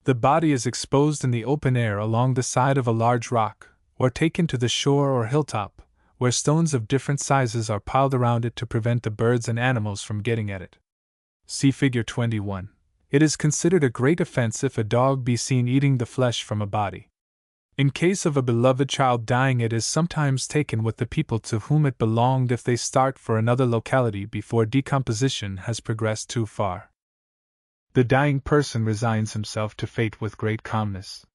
The body is exposed in the open air along the side of a large rock, or taken to the shore or hilltop, where stones of different sizes are piled around it to prevent the birds and animals from getting at it. See Figure 21. It is considered a great offense if a dog be seen eating the flesh from a body. In case of a beloved child dying, it is sometimes taken with the people to whom it belonged if they start for another locality before decomposition has progressed too far. The dying person resigns himself to fate with great calmness.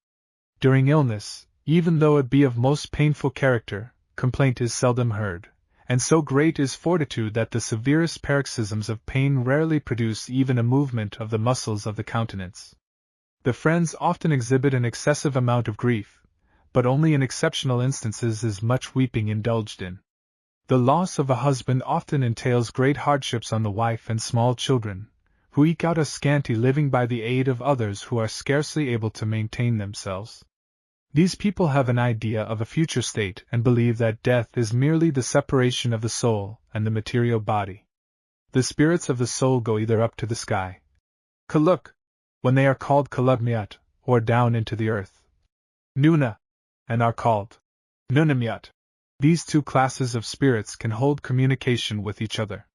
During illness, even though it be of most painful character, complaint is seldom heard, and so great is fortitude that the severest paroxysms of pain rarely produce even a movement of the muscles of the countenance. The friends often exhibit an excessive amount of grief, but only in exceptional instances is much weeping indulged in. The loss of a husband often entails great hardships on the wife and small children, who eke out a scanty living by the aid of others who are scarcely able to maintain themselves. These people have an idea of a future state and believe that death is merely the separation of the soul and the material body. The spirits of the soul go either up to the sky, Kaluk, when they are called Kalugmiat, or down into the earth, Nuna, and are called Nunamyat. These two classes of spirits can hold communication with each other.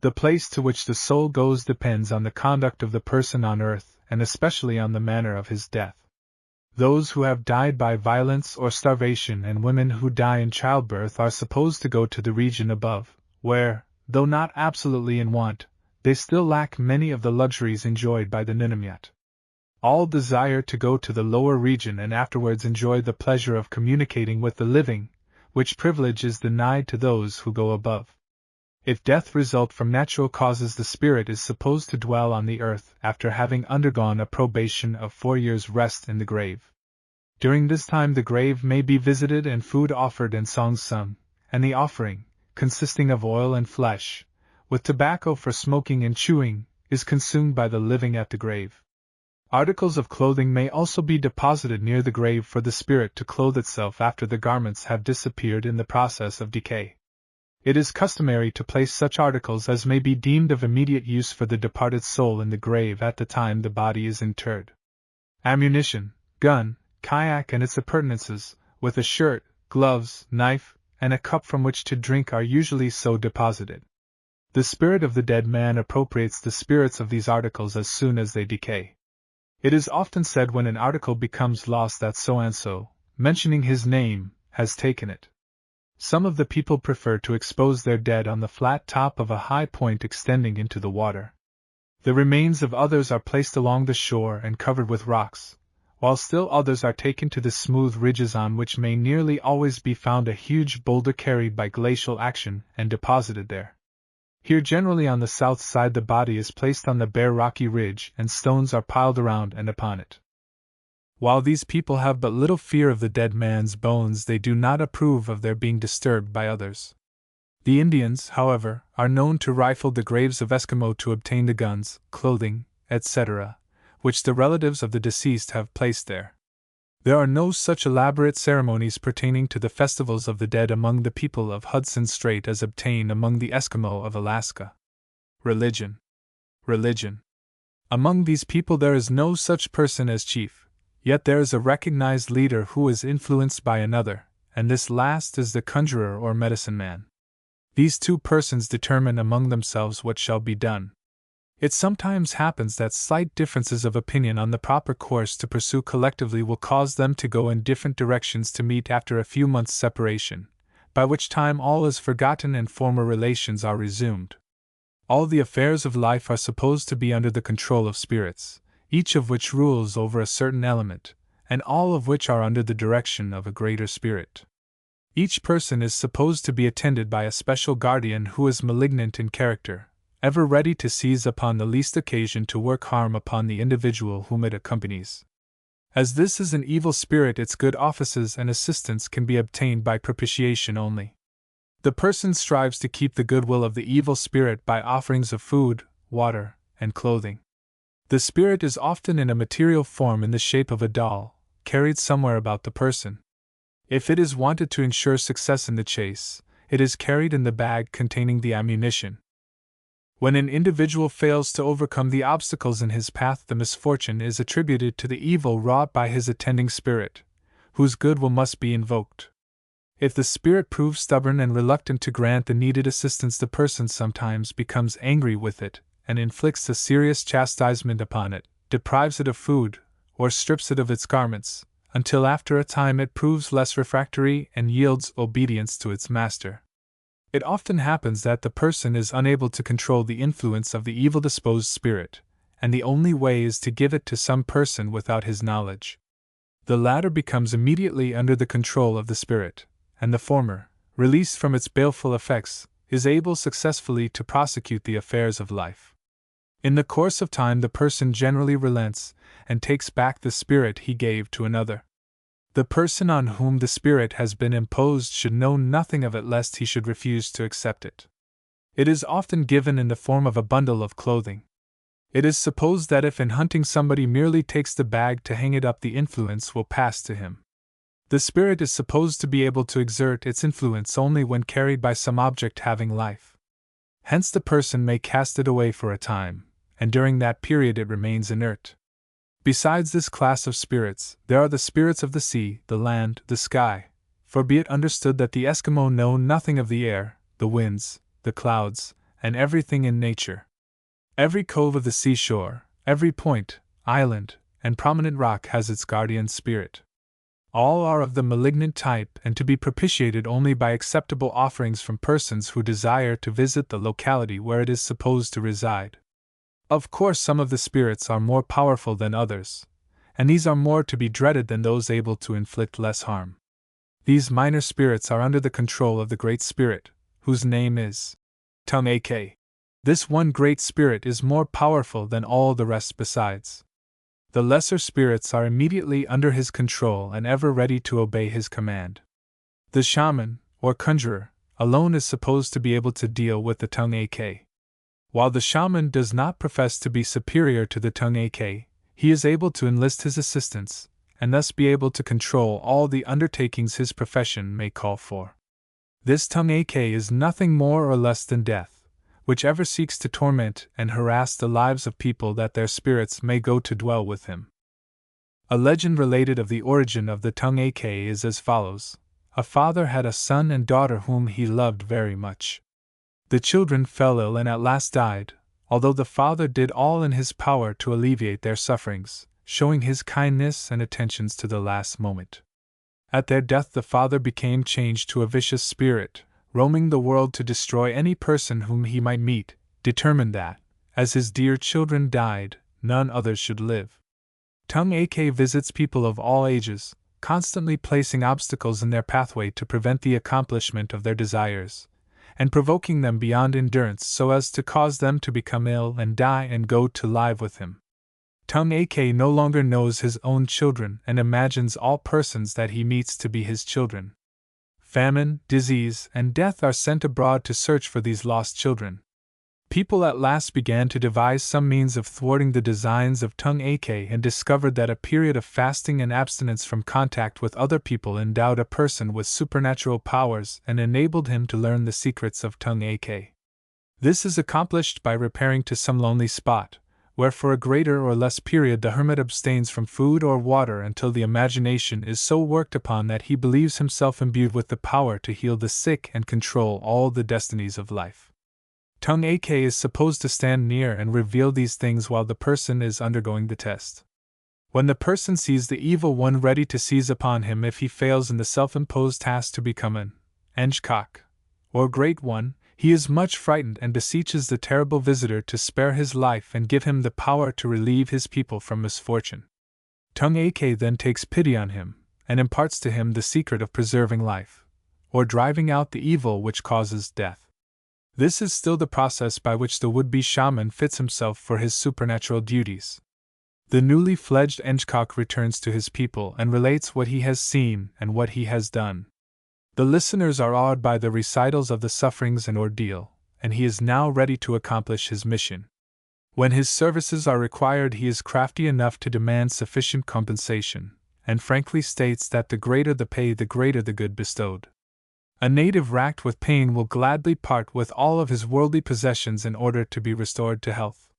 The place to which the soul goes depends on the conduct of the person on earth and especially on the manner of his death. Those who have died by violence or starvation and women who die in childbirth are supposed to go to the region above, where, though not absolutely in want, they still lack many of the luxuries enjoyed by the Nunamyat. All desire to go to the lower region and afterwards enjoy the pleasure of communicating with the living, which privilege is denied to those who go above. If death result from natural causes, the spirit is supposed to dwell on the earth after having undergone a probation of 4 years' rest in the grave. During this time the grave may be visited and food offered and songs sung, and the offering, consisting of oil and flesh, with tobacco for smoking and chewing, is consumed by the living at the grave. Articles of clothing may also be deposited near the grave for the spirit to clothe itself after the garments have disappeared in the process of decay. It is customary to place such articles as may be deemed of immediate use for the departed soul in the grave at the time the body is interred. Ammunition, gun, kayak and its appurtenances, with a shirt, gloves, knife, and a cup from which to drink are usually so deposited. The spirit of the dead man appropriates the spirits of these articles as soon as they decay. It is often said when an article becomes lost that so-and-so, mentioning his name, has taken it. Some of the people prefer to expose their dead on the flat top of a high point extending into the water. The remains of others are placed along the shore and covered with rocks, while still others are taken to the smooth ridges on which may nearly always be found a huge boulder carried by glacial action and deposited there. Here generally on the south side the body is placed on the bare rocky ridge and stones are piled around and upon it. While these people have but little fear of the dead man's bones, they do not approve of their being disturbed by others. The Indians, however, are known to rifle the graves of Eskimo to obtain the guns, clothing, etc., which the relatives of the deceased have placed there. There are no such elaborate ceremonies pertaining to the festivals of the dead among the people of Hudson Strait as obtain among the Eskimo of Alaska. Religion. Among these people there is no such person as chief, yet there is a recognized leader who is influenced by another, and this last is the conjurer or medicine man. These two persons determine among themselves what shall be done. It sometimes happens that slight differences of opinion on the proper course to pursue collectively will cause them to go in different directions to meet after a few months' separation, by which time all is forgotten and former relations are resumed. All the affairs of life are supposed to be under the control of spirits, each of which rules over a certain element, and all of which are under the direction of a greater spirit. Each person is supposed to be attended by a special guardian who is malignant in character, ever ready to seize upon the least occasion to work harm upon the individual whom it accompanies. As this is an evil spirit, its good offices and assistance can be obtained by propitiation only. The person strives to keep the goodwill of the evil spirit by offerings of food, water, and clothing. The spirit is often in a material form in the shape of a doll, carried somewhere about the person. If it is wanted to ensure success in the chase, it is carried in the bag containing the ammunition. When an individual fails to overcome the obstacles in his path, the misfortune is attributed to the evil wrought by his attending spirit, whose goodwill must be invoked. If the spirit proves stubborn and reluctant to grant the needed assistance, the person sometimes becomes angry with it and inflicts a serious chastisement upon it, deprives it of food, or strips it of its garments, until after a time it proves less refractory and yields obedience to its master. It often happens that the person is unable to control the influence of the evil-disposed spirit, and the only way is to give it to some person without his knowledge. The latter becomes immediately under the control of the spirit, and the former, released from its baleful effects, is able successfully to prosecute the affairs of life. In the course of time the person generally relents, and takes back the spirit he gave to another. The person on whom the spirit has been imposed should know nothing of it lest he should refuse to accept it. It is often given in the form of a bundle of clothing. It is supposed that if in hunting somebody merely takes the bag to hang it up, the influence will pass to him. The spirit is supposed to be able to exert its influence only when carried by some object having life. Hence the person may cast it away for a time, and during that period it remains inert. Besides this class of spirits, there are the spirits of the sea, the land, the sky, for be it understood that the Eskimo know nothing of the air, the winds, the clouds, and everything in nature. Every cove of the seashore, every point, island, and prominent rock has its guardian spirit. All are of the malignant type and to be propitiated only by acceptable offerings from persons who desire to visit the locality where it is supposed to reside. Of course, some of the spirits are more powerful than others, and these are more to be dreaded than those able to inflict less harm. These minor spirits are under the control of the Great Spirit, whose name is Tung-ak. This one Great Spirit is more powerful than all the rest besides. The lesser spirits are immediately under his control and ever ready to obey his command. The shaman, or conjurer, alone is supposed to be able to deal with the tongue ak. While the shaman does not profess to be superior to the tongue ak, he is able to enlist his assistance, and thus be able to control all the undertakings his profession may call for. This tongue ak is nothing more or less than death, which ever seeks to torment and harass the lives of people that their spirits may go to dwell with him. A legend related of the origin of the tongue ak is as follows. A father had a son and daughter whom he loved very much. The children fell ill and at last died, although the father did all in his power to alleviate their sufferings, showing his kindness and attentions to the last moment. At their death the father became changed to a vicious spirit, roaming the world to destroy any person whom he might meet, determined that, as his dear children died, none others should live. Tongue ak visits people of all ages, constantly placing obstacles in their pathway to prevent the accomplishment of their desires, and provoking them beyond endurance so as to cause them to become ill and die and go to live with him. Tongue ak no longer knows his own children and imagines all persons that he meets to be his children. Famine, disease, and death are sent abroad to search for these lost children. People at last began to devise some means of thwarting the designs of tongue ak and discovered that a period of fasting and abstinence from contact with other people endowed a person with supernatural powers and enabled him to learn the secrets of tongue ak. This is accomplished by repairing to some lonely spot, where for a greater or less period the hermit abstains from food or water until the imagination is so worked upon that he believes himself imbued with the power to heal the sick and control all the destinies of life. Tongue ak is supposed to stand near and reveal these things while the person is undergoing the test. When the person sees the evil one ready to seize upon him if he fails in the self-imposed task to become an Engkok, or great one, he is much frightened and beseeches the terrible visitor to spare his life and give him the power to relieve his people from misfortune. Tongue ak then takes pity on him, and imparts to him the secret of preserving life, or driving out the evil which causes death. This is still the process by which the would-be shaman fits himself for his supernatural duties. The newly fledged Engkok returns to his people and relates what he has seen and what he has done. The listeners are awed by the recitals of the sufferings and ordeal, and he is now ready to accomplish his mission. When his services are required, he is crafty enough to demand sufficient compensation, and frankly states that the greater the pay, the greater the good bestowed. A native racked with pain will gladly part with all of his worldly possessions in order to be restored to health.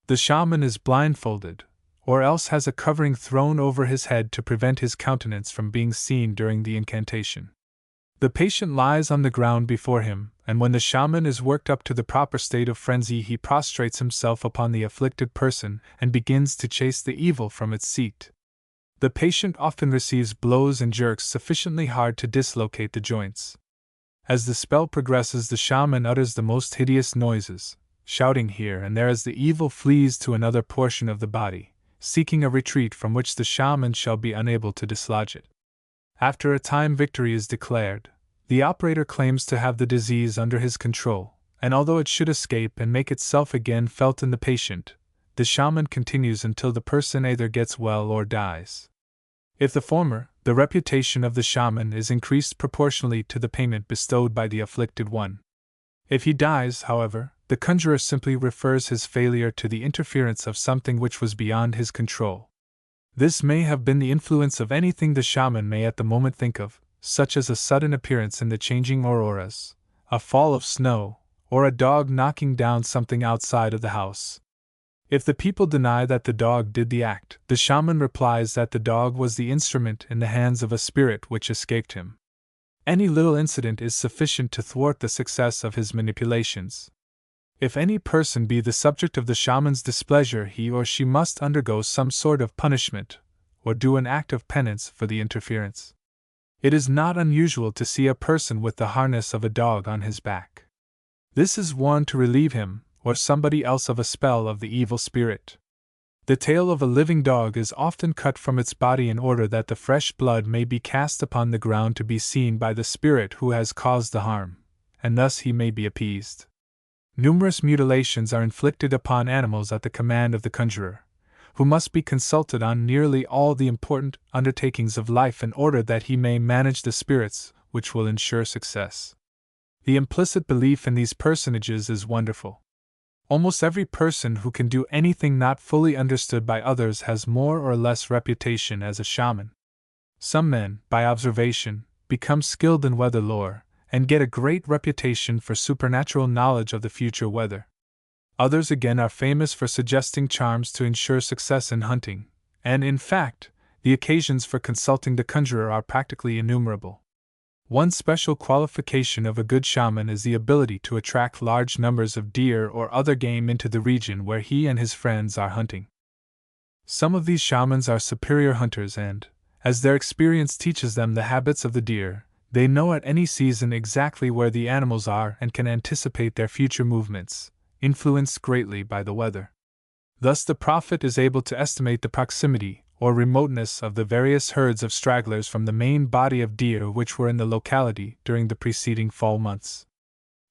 The shaman is blindfolded, or else has a covering thrown over his head to prevent his countenance from being seen during the incantation. The patient lies on the ground before him, and when the shaman is worked up to the proper state of frenzy, he prostrates himself upon the afflicted person and begins to chase the evil from its seat. The patient often receives blows and jerks sufficiently hard to dislocate the joints. As the spell progresses, the shaman utters the most hideous noises, shouting here and there as the evil flees to another portion of the body, seeking a retreat from which the shaman shall be unable to dislodge it. After a time, victory is declared. The operator claims to have the disease under his control, and although it should escape and make itself again felt in the patient, the shaman continues until the person either gets well or dies. If the former, the reputation of the shaman is increased proportionally to the payment bestowed by the afflicted one. If he dies, however, the conjurer simply refers his failure to the interference of something which was beyond his control. This may have been the influence of anything the shaman may at the moment think of, such as a sudden appearance in the changing auroras, a fall of snow, or a dog knocking down something outside of the house. If the people deny that the dog did the act, the shaman replies that the dog was the instrument in the hands of a spirit which escaped him. Any little incident is sufficient to thwart the success of his manipulations. If any person be the subject of the shaman's displeasure, he or she must undergo some sort of punishment, or do an act of penance for the interference. It is not unusual to see a person with the harness of a dog on his back. This is worn to relieve him, or somebody else, of a spell of the evil spirit. The tail of a living dog is often cut from its body in order that the fresh blood may be cast upon the ground to be seen by the spirit who has caused the harm, and thus he may be appeased. Numerous mutilations are inflicted upon animals at the command of the conjurer, who must be consulted on nearly all the important undertakings of life in order that he may manage the spirits which will ensure success. The implicit belief in these personages is wonderful. Almost every person who can do anything not fully understood by others has more or less reputation as a shaman. Some men, by observation, become skilled in weather lore, and get a great reputation for supernatural knowledge of the future weather. Others again are famous for suggesting charms to ensure success in hunting, and in fact, the occasions for consulting the conjurer are practically innumerable. One special qualification of a good shaman is the ability to attract large numbers of deer or other game into the region where he and his friends are hunting. Some of these shamans are superior hunters and, as their experience teaches them the habits of the deer, they know at any season exactly where the animals are and can anticipate their future movements, influenced greatly by the weather. Thus the prophet is able to estimate the proximity or remoteness of the various herds of stragglers from the main body of deer which were in the locality during the preceding fall months.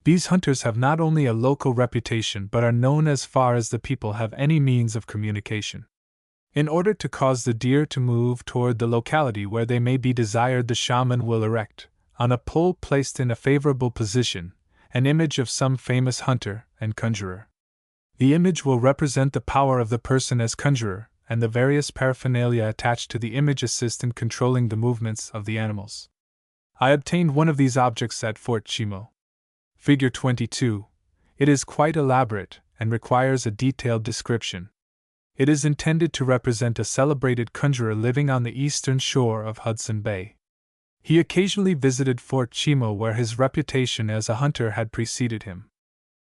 These hunters have not only a local reputation but are known as far as the people have any means of communication. In order to cause the deer to move toward the locality where they may be desired, the shaman will erect, on a pole placed in a favorable position, an image of some famous hunter and conjurer. The image will represent the power of the person as conjurer, and the various paraphernalia attached to the image assist in controlling the movements of the animals. I obtained one of these objects at Fort Chimo. Figure 22. It is quite elaborate and requires a detailed description. It is intended to represent a celebrated conjurer living on the eastern shore of Hudson Bay. He occasionally visited Fort Chimo where his reputation as a hunter had preceded him.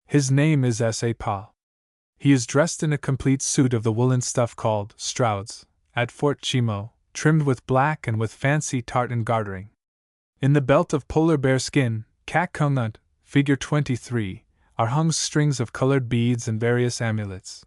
His name is S.A. Pa. He is dressed in a complete suit of the woolen stuff called strouds, at Fort Chimo, trimmed with black and with fancy tartan gartering. In the belt of polar bear skin, kakungut, figure 23, are hung strings of colored beads and various amulets.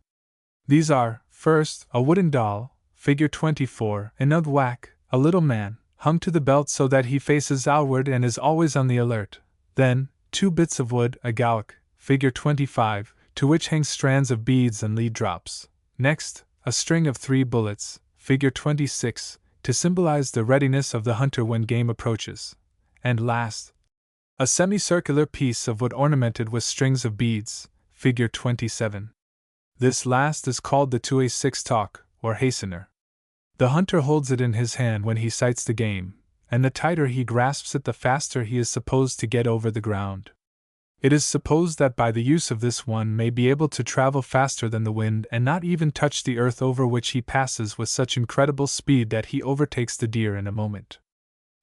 These are, first, a wooden doll, figure 24, an udwak, a little man, hung to the belt so that he faces outward and is always on the alert. Then, 2 bits of wood, a gowak, figure 25, to which hang strands of beads and lead drops. Next, a string of 3 bullets, figure 26, to symbolize the readiness of the hunter when game approaches. And last, a semicircular piece of wood ornamented with strings of beads, figure 27. This last is called the 2A6 talk, or hastener. The hunter holds it in his hand when he sights the game, and the tighter he grasps it the faster he is supposed to get over the ground. It is supposed that by the use of this one may be able to travel faster than the wind and not even touch the earth over which he passes with such incredible speed that he overtakes the deer in a moment.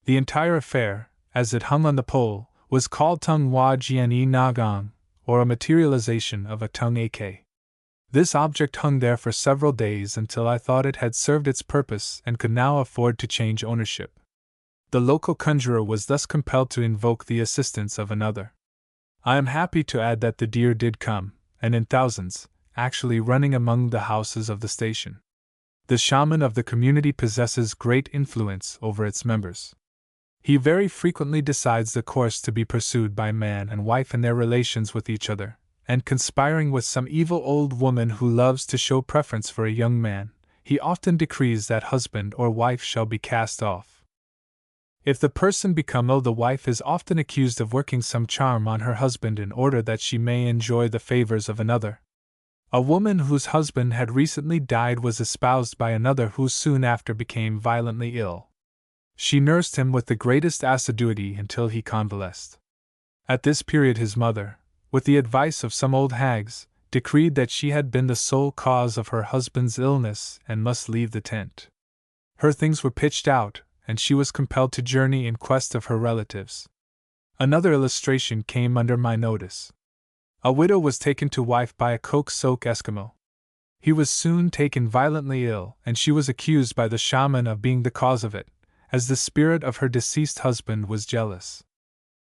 The entire affair, as it hung on the pole, was called Tung Wa Jian Nagong, or a materialization of a Tung Ak. This object hung there for several days until I thought it had served its purpose and could now afford to change ownership. The local conjurer was thus compelled to invoke the assistance of another. I am happy to add that the deer did come, and in thousands, actually running among the houses of the station. The shaman of the community possesses great influence over its members. He very frequently decides the course to be pursued by man and wife in their relations with each other, and conspiring with some evil old woman who loves to show preference for a young man, he often decrees that husband or wife shall be cast off. If the person become ill, the wife is often accused of working some charm on her husband in order that she may enjoy the favors of another. A woman whose husband had recently died was espoused by another who soon after became violently ill. She nursed him with the greatest assiduity until he convalesced. At this period his mother, with the advice of some old hags, decreed that she had been the sole cause of her husband's illness and must leave the tent. Her things were pitched out, and she was compelled to journey in quest of her relatives. Another illustration came under my notice. A widow was taken to wife by a Coke-Soak Eskimo. He was soon taken violently ill, and she was accused by the shaman of being the cause of it, as the spirit of her deceased husband was jealous.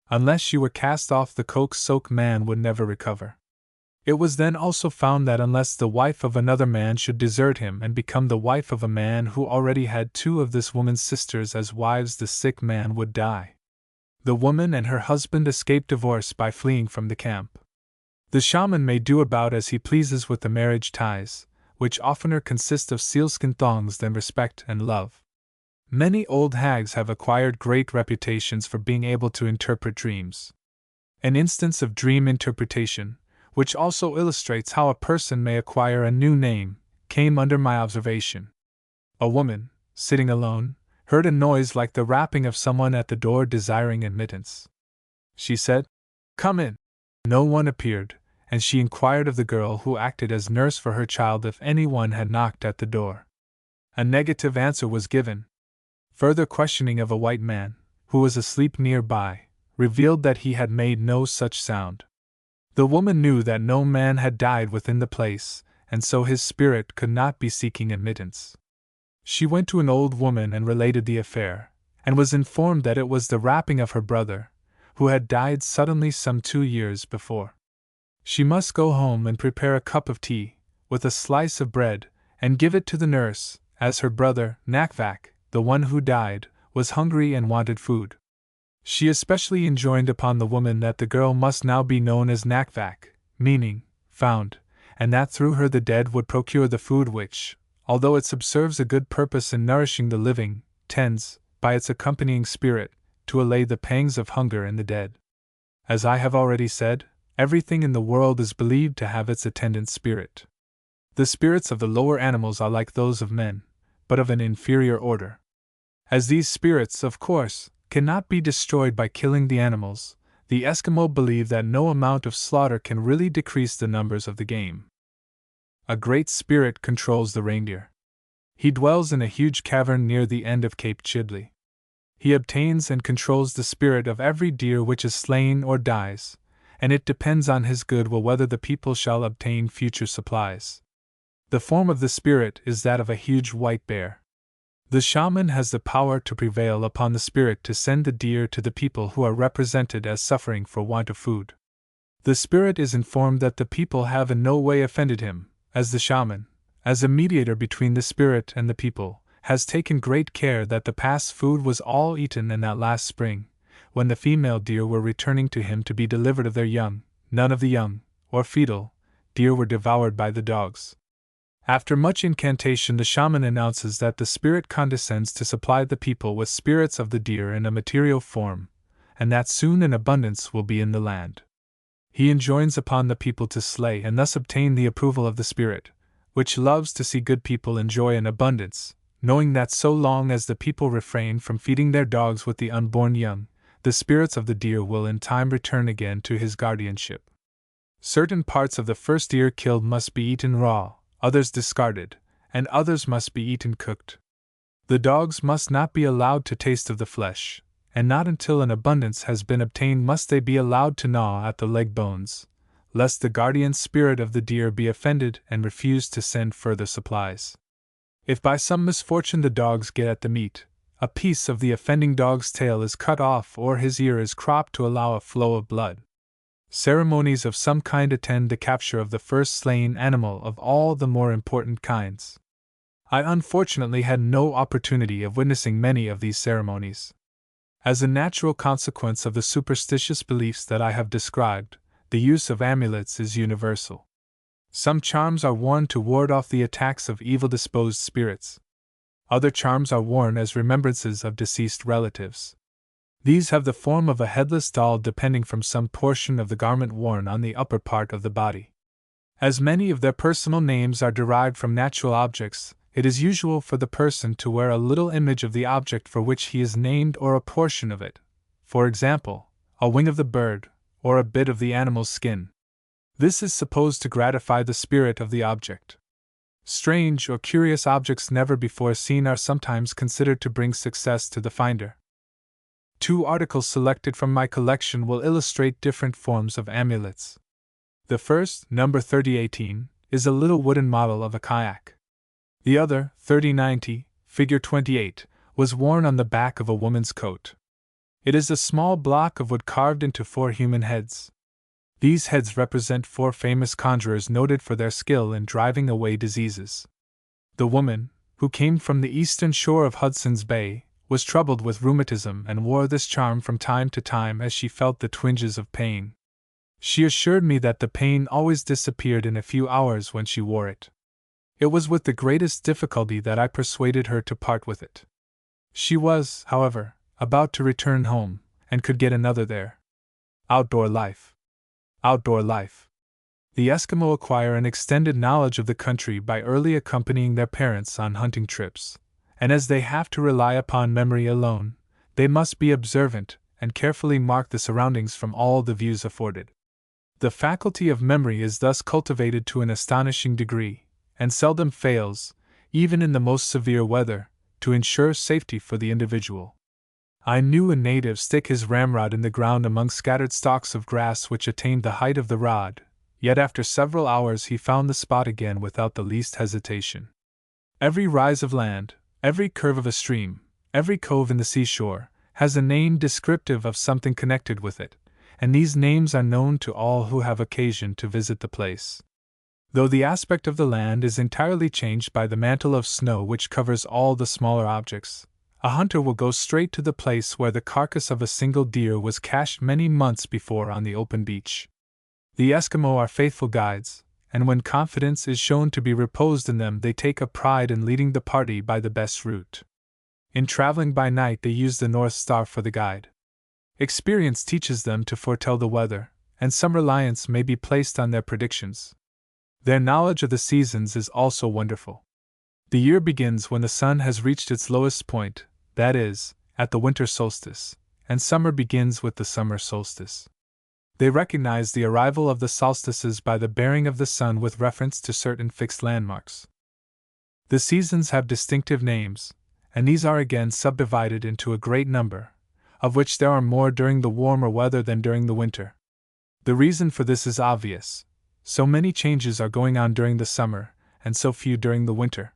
Unless she were cast off, the Coke-Soak man would never recover. It was then also found that unless the wife of another man should desert him and become the wife of a man who already had 2 of this woman's sisters as wives, the sick man would die. The woman and her husband escaped divorce by fleeing from the camp. The shaman may do about as he pleases with the marriage ties, which oftener consist of sealskin thongs than respect and love. Many old hags have acquired great reputations for being able to interpret dreams. An instance of dream interpretation, which also illustrates how a person may acquire a new name, came under my observation. A woman, sitting alone, heard a noise like the rapping of someone at the door desiring admittance. She said, "Come in." No one appeared, and she inquired of the girl who acted as nurse for her child if anyone had knocked at the door. A negative answer was given. Further questioning of a white man, who was asleep nearby, revealed that he had made no such sound. The woman knew that no man had died within the place, and so his spirit could not be seeking admittance. She went to an old woman and related the affair, and was informed that it was the rapping of her brother, who had died suddenly some 2 years before. She must go home and prepare a cup of tea, with a slice of bread, and give it to the nurse, as her brother, Nakvak, the one who died, was hungry and wanted food. She especially enjoined upon the woman that the girl must now be known as Nakvak, meaning found, and that through her the dead would procure the food which, although it subserves a good purpose in nourishing the living, tends, by its accompanying spirit, to allay the pangs of hunger in the dead. As I have already said, everything in the world is believed to have its attendant spirit. The spirits of the lower animals are like those of men, but of an inferior order. As these spirits, of course, cannot be destroyed by killing the animals, the Eskimo believe that no amount of slaughter can really decrease the numbers of the game. A great spirit controls the reindeer. He dwells in a huge cavern near the end of Cape Chidley. He obtains and controls the spirit of every deer which is slain or dies, and it depends on his good will whether the people shall obtain future supplies. The form of the spirit is that of a huge white bear. The shaman has the power to prevail upon the spirit to send the deer to the people who are represented as suffering for want of food. The spirit is informed that the people have in no way offended him, as the shaman, as a mediator between the spirit and the people, has taken great care that the past food was all eaten and that last spring, when the female deer were returning to him to be delivered of their young, none of the young, or fetal, deer were devoured by the dogs. After much incantation, the shaman announces that the spirit condescends to supply the people with spirits of the deer in a material form, and that soon an abundance will be in the land. He enjoins upon the people to slay and thus obtain the approval of the spirit, which loves to see good people enjoy an abundance, knowing that so long as the people refrain from feeding their dogs with the unborn young, the spirits of the deer will in time return again to his guardianship. Certain parts of the first deer killed must be eaten raw, others discarded, and others must be eaten cooked. The dogs must not be allowed to taste of the flesh, and not until an abundance has been obtained must they be allowed to gnaw at the leg bones, lest the guardian spirit of the deer be offended and refuse to send further supplies. If by some misfortune the dogs get at the meat, a piece of the offending dog's tail is cut off or his ear is cropped to allow a flow of blood. Ceremonies of some kind attend the capture of the first slain animal of all the more important kinds. I unfortunately had no opportunity of witnessing many of these ceremonies. As a natural consequence of the superstitious beliefs that I have described, the use of amulets is universal. Some charms are worn to ward off the attacks of evil-disposed spirits. Other charms are worn as remembrances of deceased relatives. These have the form of a headless doll depending from some portion of the garment worn on the upper part of the body. As many of their personal names are derived from natural objects, it is usual for the person to wear a little image of the object for which he is named or a portion of it, for example, a wing of the bird, or a bit of the animal's skin. This is supposed to gratify the spirit of the object. Strange or curious objects never before seen are sometimes considered to bring success to the finder. 2 articles selected from my collection will illustrate different forms of amulets. The first, number 3018, is a little wooden model of a kayak. The other, 3090, figure 28, was worn on the back of a woman's coat. It is a small block of wood carved into 4 human heads. These heads represent 4 famous conjurers noted for their skill in driving away diseases. The woman, who came from the eastern shore of Hudson's Bay, was troubled with rheumatism and wore this charm from time to time as she felt the twinges of pain. She assured me that the pain always disappeared in a few hours when she wore it. It was with the greatest difficulty that I persuaded her to part with it. She was, however, about to return home, and could get another there. Outdoor life. Outdoor life. The Eskimo acquire an extended knowledge of the country by early accompanying their parents on hunting trips, and as they have to rely upon memory alone, they must be observant and carefully mark the surroundings from all the views afforded. The faculty of memory is thus cultivated to an astonishing degree, and seldom fails, even in the most severe weather, to ensure safety for the individual. I knew a native stick his ramrod in the ground among scattered stalks of grass which attained the height of the rod, yet after several hours he found the spot again without the least hesitation. Every rise of land, every curve of a stream, every cove in the seashore, has a name descriptive of something connected with it, and these names are known to all who have occasion to visit the place. Though the aspect of the land is entirely changed by the mantle of snow which covers all the smaller objects, a hunter will go straight to the place where the carcass of a single deer was cached many months before on the open beach. The Eskimo are faithful guides, and when confidence is shown to be reposed in them, they take a pride in leading the party by the best route. In traveling by night, they use the North Star for the guide. Experience teaches them to foretell the weather, and some reliance may be placed on their predictions. Their knowledge of the seasons is also wonderful. The year begins when the sun has reached its lowest point, that is, at the winter solstice, and summer begins with the summer solstice. They recognize the arrival of the solstices by the bearing of the sun with reference to certain fixed landmarks. The seasons have distinctive names, and these are again subdivided into a great number, of which there are more during the warmer weather than during the winter. The reason for this is obvious. So many changes are going on during the summer, and so few during the winter.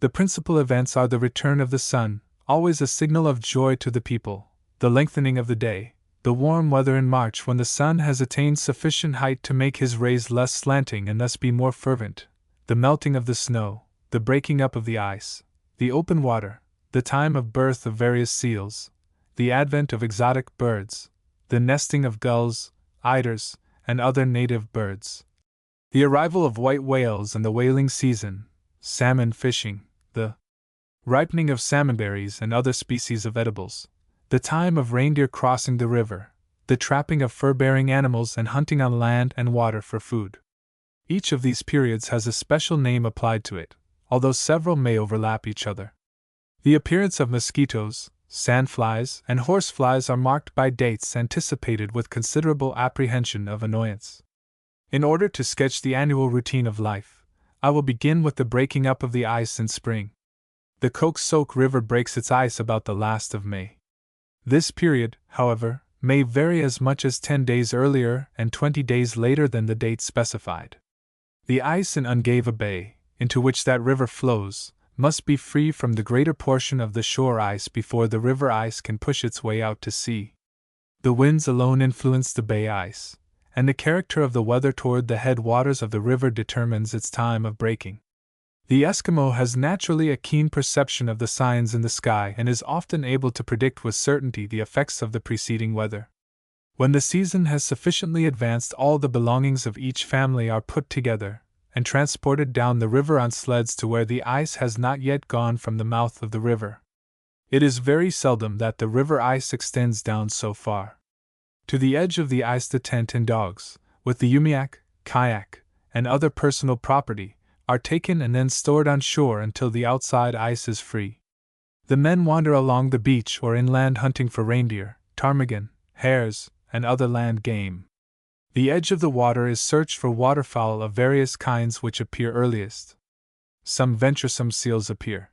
The principal events are the return of the sun, always a signal of joy to the people, the lengthening of the day, the warm weather in March when the sun has attained sufficient height to make his rays less slanting and thus be more fervent, the melting of the snow, the breaking up of the ice, the open water, the time of birth of various seals, the advent of exotic birds, the nesting of gulls, eiders, and other native birds, the arrival of white whales and the whaling season, salmon fishing, the ripening of salmonberries and other species of edibles, the time of reindeer crossing the river, the trapping of fur-bearing animals and hunting on land and water for food. Each of these periods has a special name applied to it, although several may overlap each other. The appearance of mosquitoes, sandflies, and horseflies are marked by dates anticipated with considerable apprehension of annoyance. In order to sketch the annual routine of life, I will begin with the breaking up of the ice in spring. The Koksoak River breaks its ice about the last of May. This period, however, may vary as much as 10 days earlier and 20 days later than the date specified. The ice in Ungava Bay, into which that river flows, must be free from the greater portion of the shore ice before the river ice can push its way out to sea. The winds alone influence the bay ice, and the character of the weather toward the headwaters of the river determines its time of breaking. The Eskimo has naturally a keen perception of the signs in the sky and is often able to predict with certainty the effects of the preceding weather. When the season has sufficiently advanced, all the belongings of each family are put together and transported down the river on sleds to where the ice has not yet gone from the mouth of the river. It is very seldom that the river ice extends down so far. To the edge of the ice the tent and dogs, with the umiak, kayak, and other personal property, are taken and then stored on shore until the outside ice is free. The men wander along the beach or inland hunting for reindeer, ptarmigan, hares, and other land game. The edge of the water is searched for waterfowl of various kinds which appear earliest. Some venturesome seals appear.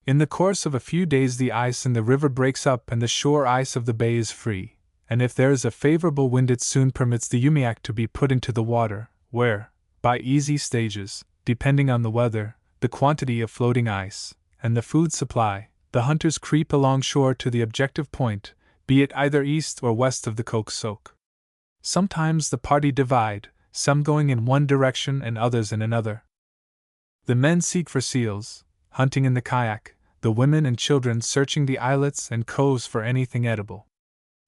In the course of a few days the ice in the river breaks up and the shore ice of the bay is free, and if there is a favorable wind it soon permits the umiak to be put into the water, where, by easy stages, depending on the weather, the quantity of floating ice, and the food supply, the hunters creep along shore to the objective point, be it either east or west of the Koksoak. Sometimes the party divide, some going in one direction and others in another. The men seek for seals, hunting in the kayak, the women and children searching the islets and coves for anything edible.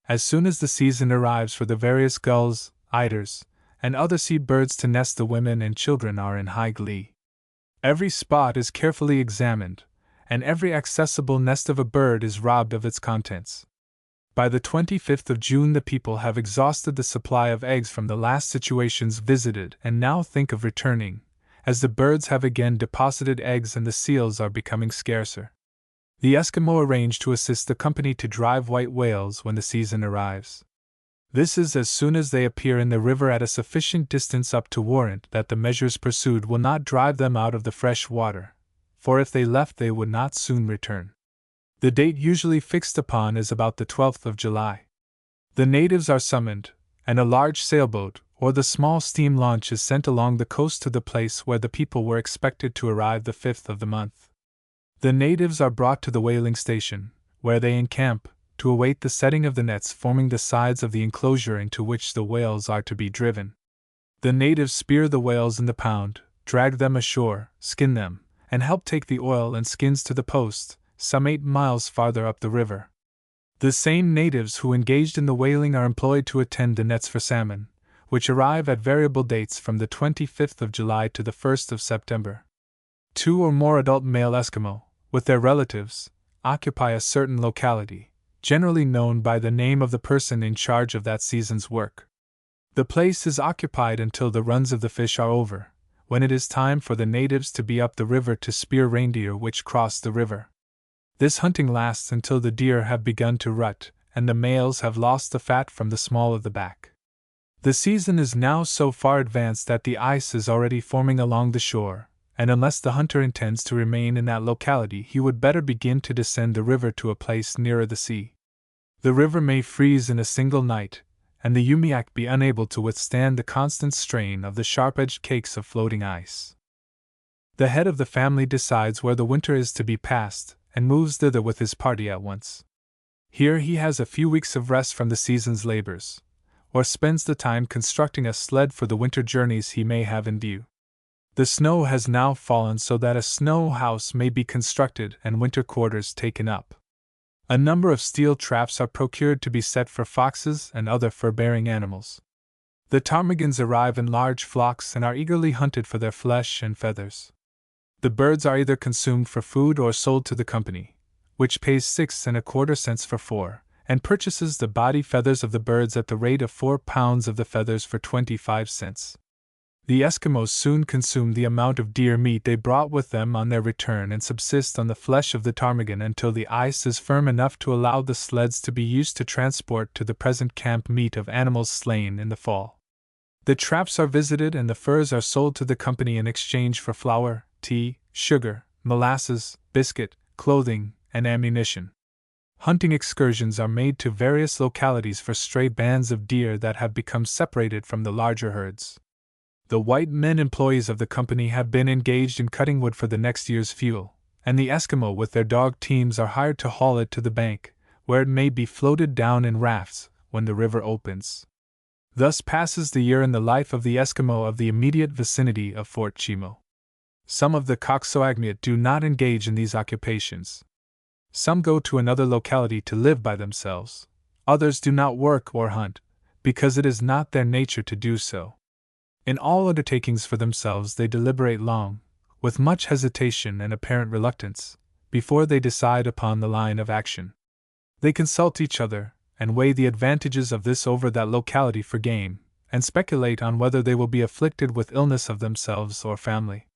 As soon as the season arrives for the various gulls, eiders, and other sea birds to nest, the women and children are in high glee. Every spot is carefully examined, and every accessible nest of a bird is robbed of its contents. By the 25th of June, the people have exhausted the supply of eggs from the last situations visited and now think of returning, as the birds have again deposited eggs and the seals are becoming scarcer. The Eskimo arrange to assist the company to drive white whales when the season arrives. This is as soon as they appear in the river at a sufficient distance up to warrant that the measures pursued will not drive them out of the fresh water, for if they left they would not soon return. The date usually fixed upon is about the 12th of July. The natives are summoned, and a large sailboat, or the small steam launch, is sent along the coast to the place where the people were expected to arrive the 5th of the month. The natives are brought to the whaling station, where they encamp, to await the setting of the nets forming the sides of the enclosure into which the whales are to be driven. The natives spear the whales in the pound, drag them ashore, skin them, and help take the oil and skins to the post, some 8 miles farther up the river. The same natives who engaged in the whaling are employed to attend the nets for salmon, which arrive at variable dates from the 25th of July to the 1st of September. 2 or more adult male Eskimo, with their relatives, occupy a certain locality, generally known by the name of the person in charge of that season's work. The place is occupied until the runs of the fish are over, when it is time for the natives to be up the river to spear reindeer which cross the river. This hunting lasts until the deer have begun to rut, and the males have lost the fat from the small of the back. The season is now so far advanced that the ice is already forming along the shore, and unless the hunter intends to remain in that locality, he would better begin to descend the river to a place nearer the sea. The river may freeze in a single night, and the umiak be unable to withstand the constant strain of the sharp-edged cakes of floating ice. The head of the family decides where the winter is to be passed, and moves thither with his party at once. Here he has a few weeks of rest from the season's labors, or spends the time constructing a sled for the winter journeys he may have in view. The snow has now fallen so that a snow house may be constructed and winter quarters taken up. A number of steel traps are procured to be set for foxes and other fur-bearing animals. The ptarmigans arrive in large flocks and are eagerly hunted for their flesh and feathers. The birds are either consumed for food or sold to the company, which pays 6 1/4 cents for 4, and purchases the body feathers of the birds at the rate of 4 pounds of the feathers for 25 cents. The Eskimos soon consume the amount of deer meat they brought with them on their return and subsist on the flesh of the ptarmigan until the ice is firm enough to allow the sleds to be used to transport to the present camp meat of animals slain in the fall. The traps are visited and the furs are sold to the company in exchange for flour, tea, sugar, molasses, biscuit, clothing, and ammunition. Hunting excursions are made to various localities for stray bands of deer that have become separated from the larger herds. The white men employees of the company have been engaged in cutting wood for the next year's fuel, and the Eskimo with their dog teams are hired to haul it to the bank, where it may be floated down in rafts when the river opens. Thus passes the year in the life of the Eskimo of the immediate vicinity of Fort Chimo. Some of the Coxswaigmit do not engage in these occupations. Some go to another locality to live by themselves. Others do not work or hunt, because it is not their nature to do so. In all undertakings for themselves they deliberate long, with much hesitation and apparent reluctance, before they decide upon the line of action. They consult each other, and weigh the advantages of this over that locality for game, and speculate on whether they will be afflicted with illness of themselves or family.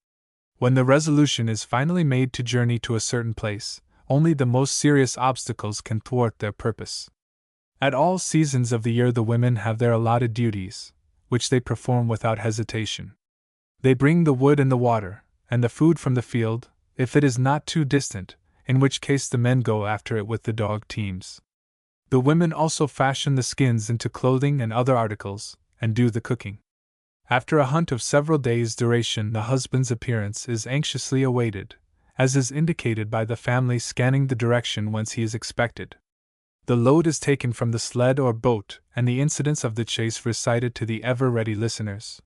When the resolution is finally made to journey to a certain place, only the most serious obstacles can thwart their purpose. At all seasons of the year the women have their allotted duties, which they perform without hesitation. They bring the wood and the water, and the food from the field, if it is not too distant, in which case the men go after it with the dog teams. The women also fashion the skins into clothing and other articles, and do the cooking. After a hunt of several days' duration, the husband's appearance is anxiously awaited, as is indicated by the family scanning the direction whence he is expected. The load is taken from the sled or boat, and the incidents of the chase recited to the ever-ready listeners.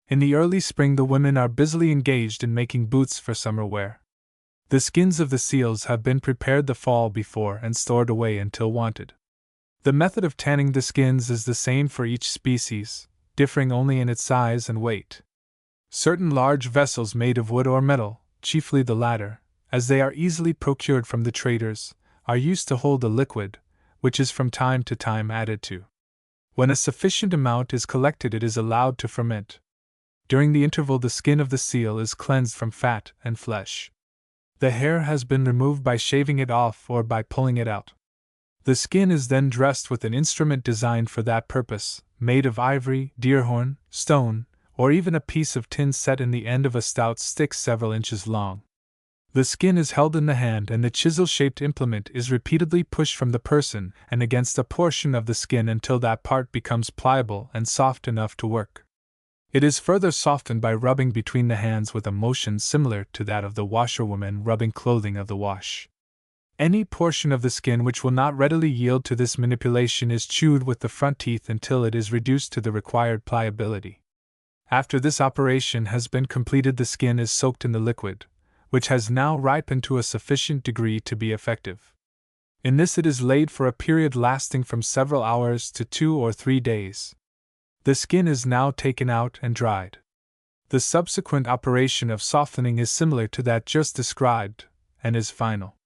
In the early spring the women are busily engaged in making boots for summer wear. The skins of the seals have been prepared the fall before and stored away until wanted. The method of tanning the skins is the same for each species, differing only in its size and weight. Certain large vessels made of wood or metal, chiefly the latter, as they are easily procured from the traders, are used to hold the liquid, which is from time to time added to. When a sufficient amount is collected, it is allowed to ferment. During the interval, the skin of the seal is cleansed from fat and flesh. The hair has been removed by shaving it off or by pulling it out. The skin is then dressed with an instrument designed for that purpose, made of ivory, deer horn, stone, or even a piece of tin set in the end of a stout stick several inches long. The skin is held in the hand, and the chisel-shaped implement is repeatedly pushed from the person and against a portion of the skin until that part becomes pliable and soft enough to work. It is further softened by rubbing between the hands with a motion similar to that of the washerwoman rubbing clothing of the wash. Any portion of the skin which will not readily yield to this manipulation is chewed with the front teeth until it is reduced to the required pliability. After this operation has been completed, the skin is soaked in the liquid, which has now ripened to a sufficient degree to be effective. In this it is laid for a period lasting from several hours to 2 or 3 days. The skin is now taken out and dried. The subsequent operation of softening is similar to that just described, and is final.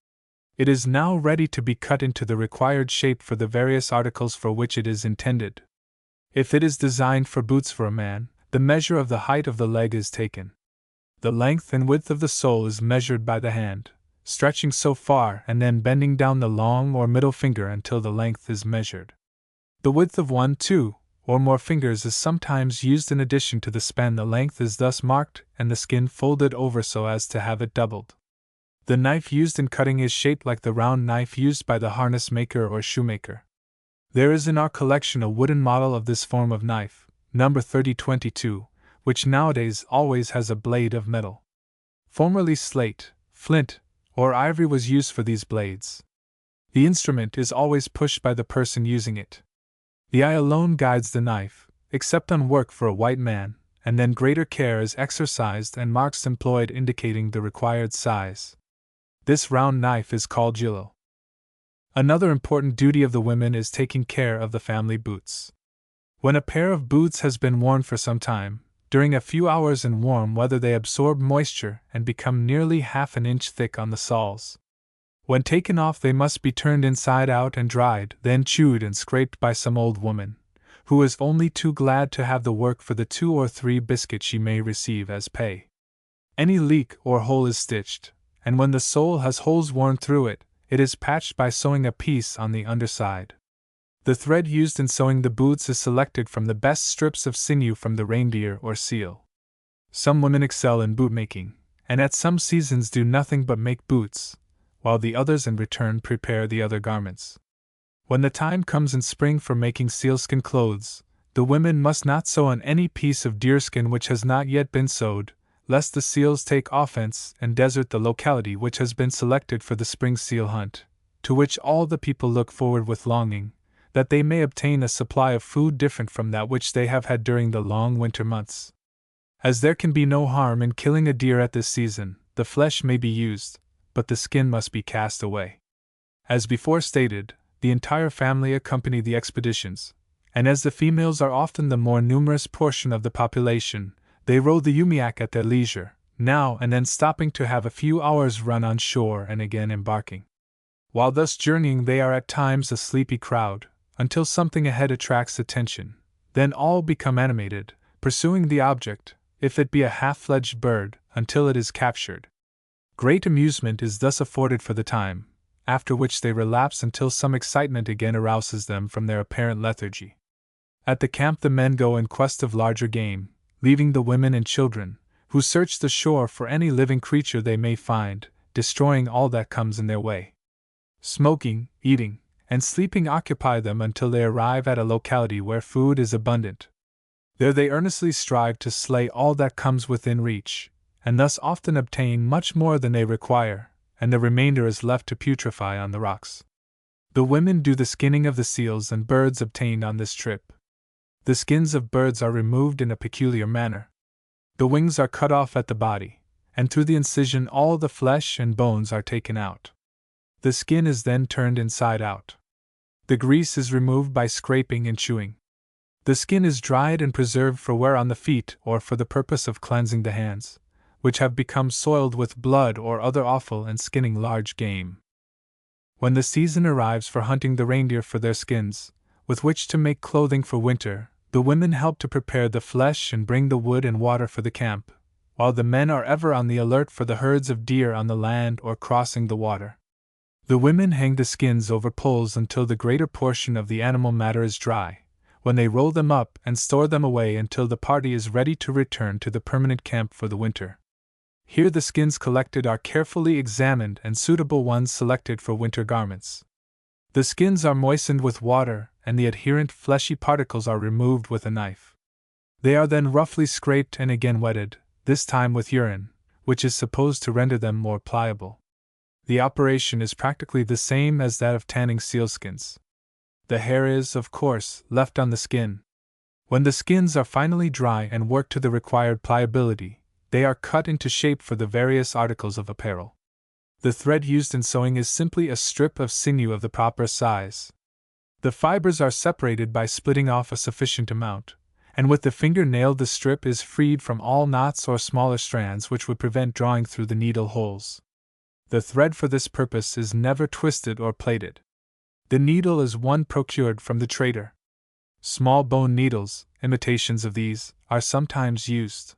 It is now ready to be cut into the required shape for the various articles for which it is intended. If it is designed for boots for a man, the measure of the height of the leg is taken. The length and width of the sole is measured by the hand, stretching so far and then bending down the long or middle finger until the length is measured. The width of 1, 2, or more fingers is sometimes used in addition to the span. The length is thus marked and the skin folded over so as to have it doubled. The knife used in cutting is shaped like the round knife used by the harness maker or shoemaker. There is in our collection a wooden model of this form of knife, number 3022, which nowadays always has a blade of metal. Formerly slate, flint, or ivory was used for these blades. The instrument is always pushed by the person using it. The eye alone guides the knife, except on work for a white man, and then greater care is exercised and marks employed indicating the required size. This round knife is called gillo. Another important duty of the women is taking care of the family boots. When a pair of boots has been worn for some time, during a few hours in warm weather they absorb moisture and become nearly half an inch thick on the soles. When taken off, they must be turned inside out and dried, then chewed and scraped by some old woman, who is only too glad to have the work for the 2 or 3 biscuits she may receive as pay. Any leak or hole is stitched, and when the sole has holes worn through it, it is patched by sewing a piece on the underside. The thread used in sewing the boots is selected from the best strips of sinew from the reindeer or seal. Some women excel in boot making, and at some seasons do nothing but make boots, while the others in return prepare the other garments. When the time comes in spring for making sealskin clothes, the women must not sew on any piece of deerskin which has not yet been sewed, lest the seals take offense and desert the locality which has been selected for the spring seal hunt, to which all the people look forward with longing, that they may obtain a supply of food different from that which they have had during the long winter months. As there can be no harm in killing a deer at this season, the flesh may be used, but the skin must be cast away. As before stated, the entire family accompany the expeditions, and as the females are often the more numerous portion of the population, they row the umiak at their leisure, now and then stopping to have a few hours' run on shore and again embarking. While thus journeying, they are at times a sleepy crowd, until something ahead attracts attention. Then all become animated, pursuing the object, if it be a half-fledged bird, until it is captured. Great amusement is thus afforded for the time, after which they relapse until some excitement again arouses them from their apparent lethargy. At the camp the men go in quest of larger game, leaving the women and children, who search the shore for any living creature they may find, destroying all that comes in their way. Smoking, eating, and sleeping occupy them until they arrive at a locality where food is abundant. There they earnestly strive to slay all that comes within reach, and thus often obtain much more than they require, and the remainder is left to putrefy on the rocks. The women do the skinning of the seals and birds obtained on this trip. The skins of birds are removed in a peculiar manner. The wings are cut off at the body, and through the incision all the flesh and bones are taken out. The skin is then turned inside out. The grease is removed by scraping and chewing. The skin is dried and preserved for wear on the feet or for the purpose of cleansing the hands, which have become soiled with blood or other offal, and skinning large game. When the season arrives for hunting the reindeer for their skins, with which to make clothing for winter, the women help to prepare the flesh and bring the wood and water for the camp, while the men are ever on the alert for the herds of deer on the land or crossing the water. The women hang the skins over poles until the greater portion of the animal matter is dry, when they roll them up and store them away until the party is ready to return to the permanent camp for the winter. Here the skins collected are carefully examined and suitable ones selected for winter garments. The skins are moistened with water, and the adherent fleshy particles are removed with a knife. They are then roughly scraped and again wetted, this time with urine, which is supposed to render them more pliable. The operation is practically the same as that of tanning sealskins. The hair is, of course, left on the skin. When the skins are finally dry and worked to the required pliability, they are cut into shape for the various articles of apparel. The thread used in sewing is simply a strip of sinew of the proper size. The fibers are separated by splitting off a sufficient amount, and with the finger nail the strip is freed from all knots or smaller strands which would prevent drawing through the needle holes. The thread for this purpose is never twisted or plaited. The needle is one procured from the trader. Small bone needles, imitations of these, are sometimes used.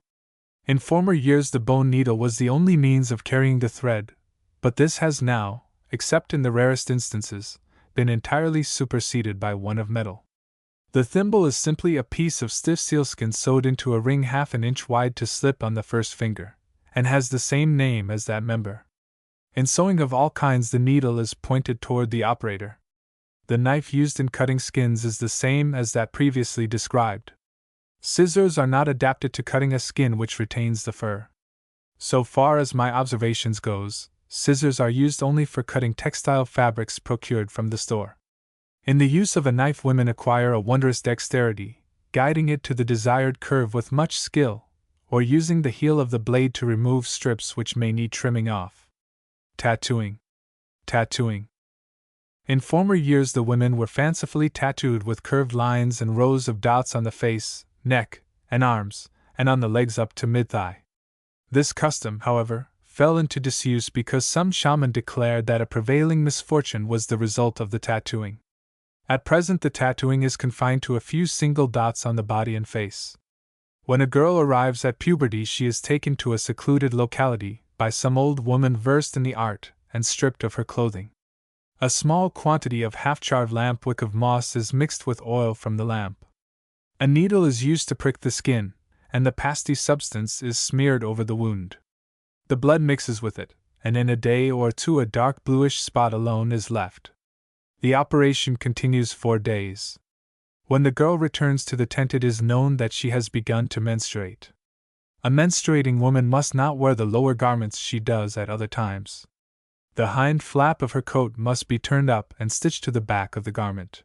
In former years the bone needle was the only means of carrying the thread, but this has now, except in the rarest instances, been entirely superseded by one of metal. The thimble is simply a piece of stiff sealskin sewed into a ring half an inch wide to slip on the first finger, and has the same name as that member. In sewing of all kinds the needle is pointed toward the operator. The knife used in cutting skins is the same as that previously described. Scissors are not adapted to cutting a skin which retains the fur. So far as my observations goes, scissors are used only for cutting textile fabrics procured from the store. In the use of a knife women acquire a wondrous dexterity, guiding it to the desired curve with much skill, or using the heel of the blade to remove strips which may need trimming off. Tattooing. In former years the women were fancifully tattooed with curved lines and rows of dots on the face, neck, and arms, and on the legs up to mid-thigh. This custom, however, fell into disuse because some shaman declared that a prevailing misfortune was the result of the tattooing. At present the tattooing is confined to a few single dots on the body and face. When a girl arrives at puberty she is taken to a secluded locality by some old woman versed in the art and stripped of her clothing. A small quantity of half-charred lamp wick of moss is mixed with oil from the lamp. A needle is used to prick the skin, and the pasty substance is smeared over the wound. The blood mixes with it, and in a day or two a dark bluish spot alone is left. The operation continues 4 days. When the girl returns to the tent it is known that she has begun to menstruate. A menstruating woman must not wear the lower garments she does at other times. The hind flap of her coat must be turned up and stitched to the back of the garment.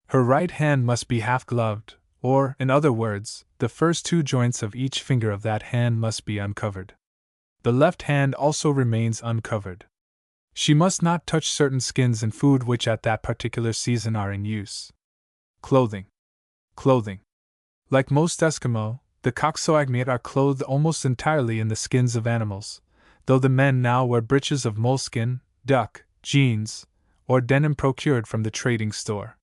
Her right hand must be half-gloved, or, in other words, the first 2 joints of each finger of that hand must be uncovered. The left hand also remains uncovered. She must not touch certain skins and food which at that particular season are in use. Clothing. Like most Eskimo, the Coxswain are clothed almost entirely in the skins of animals, though the men now wear breeches of moleskin, duck, jeans, or denim procured from the trading store.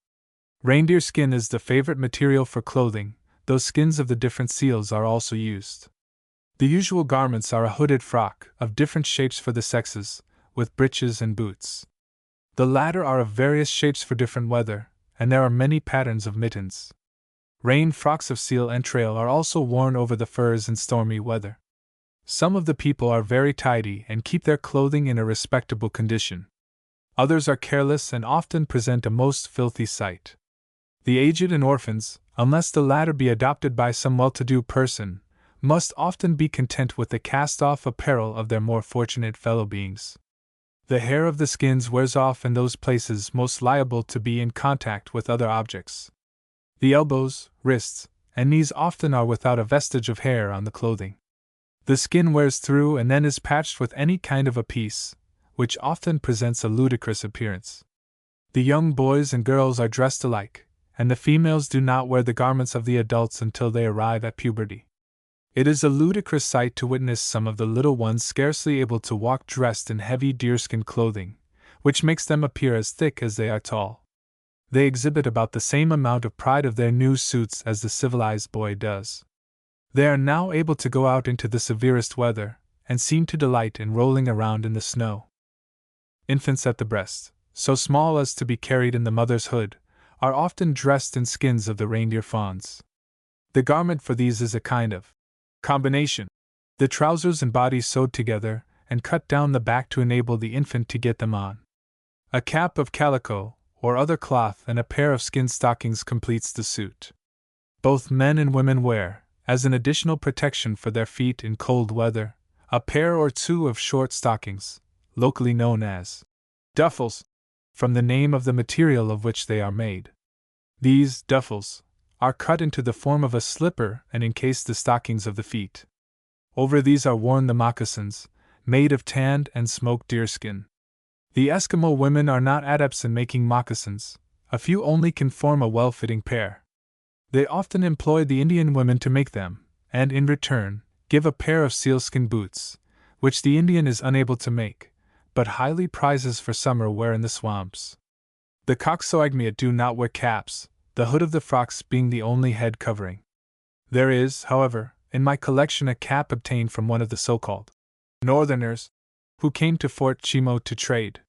Reindeer skin is the favorite material for clothing, though skins of the different seals are also used. The usual garments are a hooded frock, of different shapes for the sexes, with breeches and boots. The latter are of various shapes for different weather, and there are many patterns of mittens. Rain frocks of seal entrail are also worn over the furs in stormy weather. Some of the people are very tidy and keep their clothing in a respectable condition. Others are careless and often present a most filthy sight. The aged and orphans, unless the latter be adopted by some well-to-do person, must often be content with the cast-off apparel of their more fortunate fellow-beings. The hair of the skins wears off in those places most liable to be in contact with other objects. The elbows, wrists, and knees often are without a vestige of hair on the clothing. The skin wears through and then is patched with any kind of a piece, which often presents a ludicrous appearance. The young boys and girls are dressed alike, and the females do not wear the garments of the adults until they arrive at puberty. It is a ludicrous sight to witness some of the little ones scarcely able to walk dressed in heavy deerskin clothing, which makes them appear as thick as they are tall. They exhibit about the same amount of pride of their new suits as the civilized boy does. They are now able to go out into the severest weather, and seem to delight in rolling around in the snow. Infants at the breast, so small as to be carried in the mother's hood, are often dressed in skins of the reindeer fawns. The garment for these is a kind of combination, the trousers and body sewed together and cut down the back to enable the infant to get them on. A cap of calico or other cloth and a pair of skin stockings completes the suit. Both men and women wear, as an additional protection for their feet in cold weather, a pair or two of short stockings, locally known as duffels, from the name of the material of which they are made. These duffels are cut into the form of a slipper and encase the stockings of the feet. Over these are worn the moccasins, made of tanned and smoked deerskin. The Eskimo women are not adepts in making moccasins, a few only can form a well-fitting pair. They often employ the Indian women to make them, and in return, give a pair of sealskin boots, which the Indian is unable to make, but highly prizes for summer wear in the swamps. The Coxswain do not wear caps, the hood of the frocks being the only head covering. There is, however, in my collection a cap obtained from one of the so-called Northerners, who came to Fort Chimo to trade.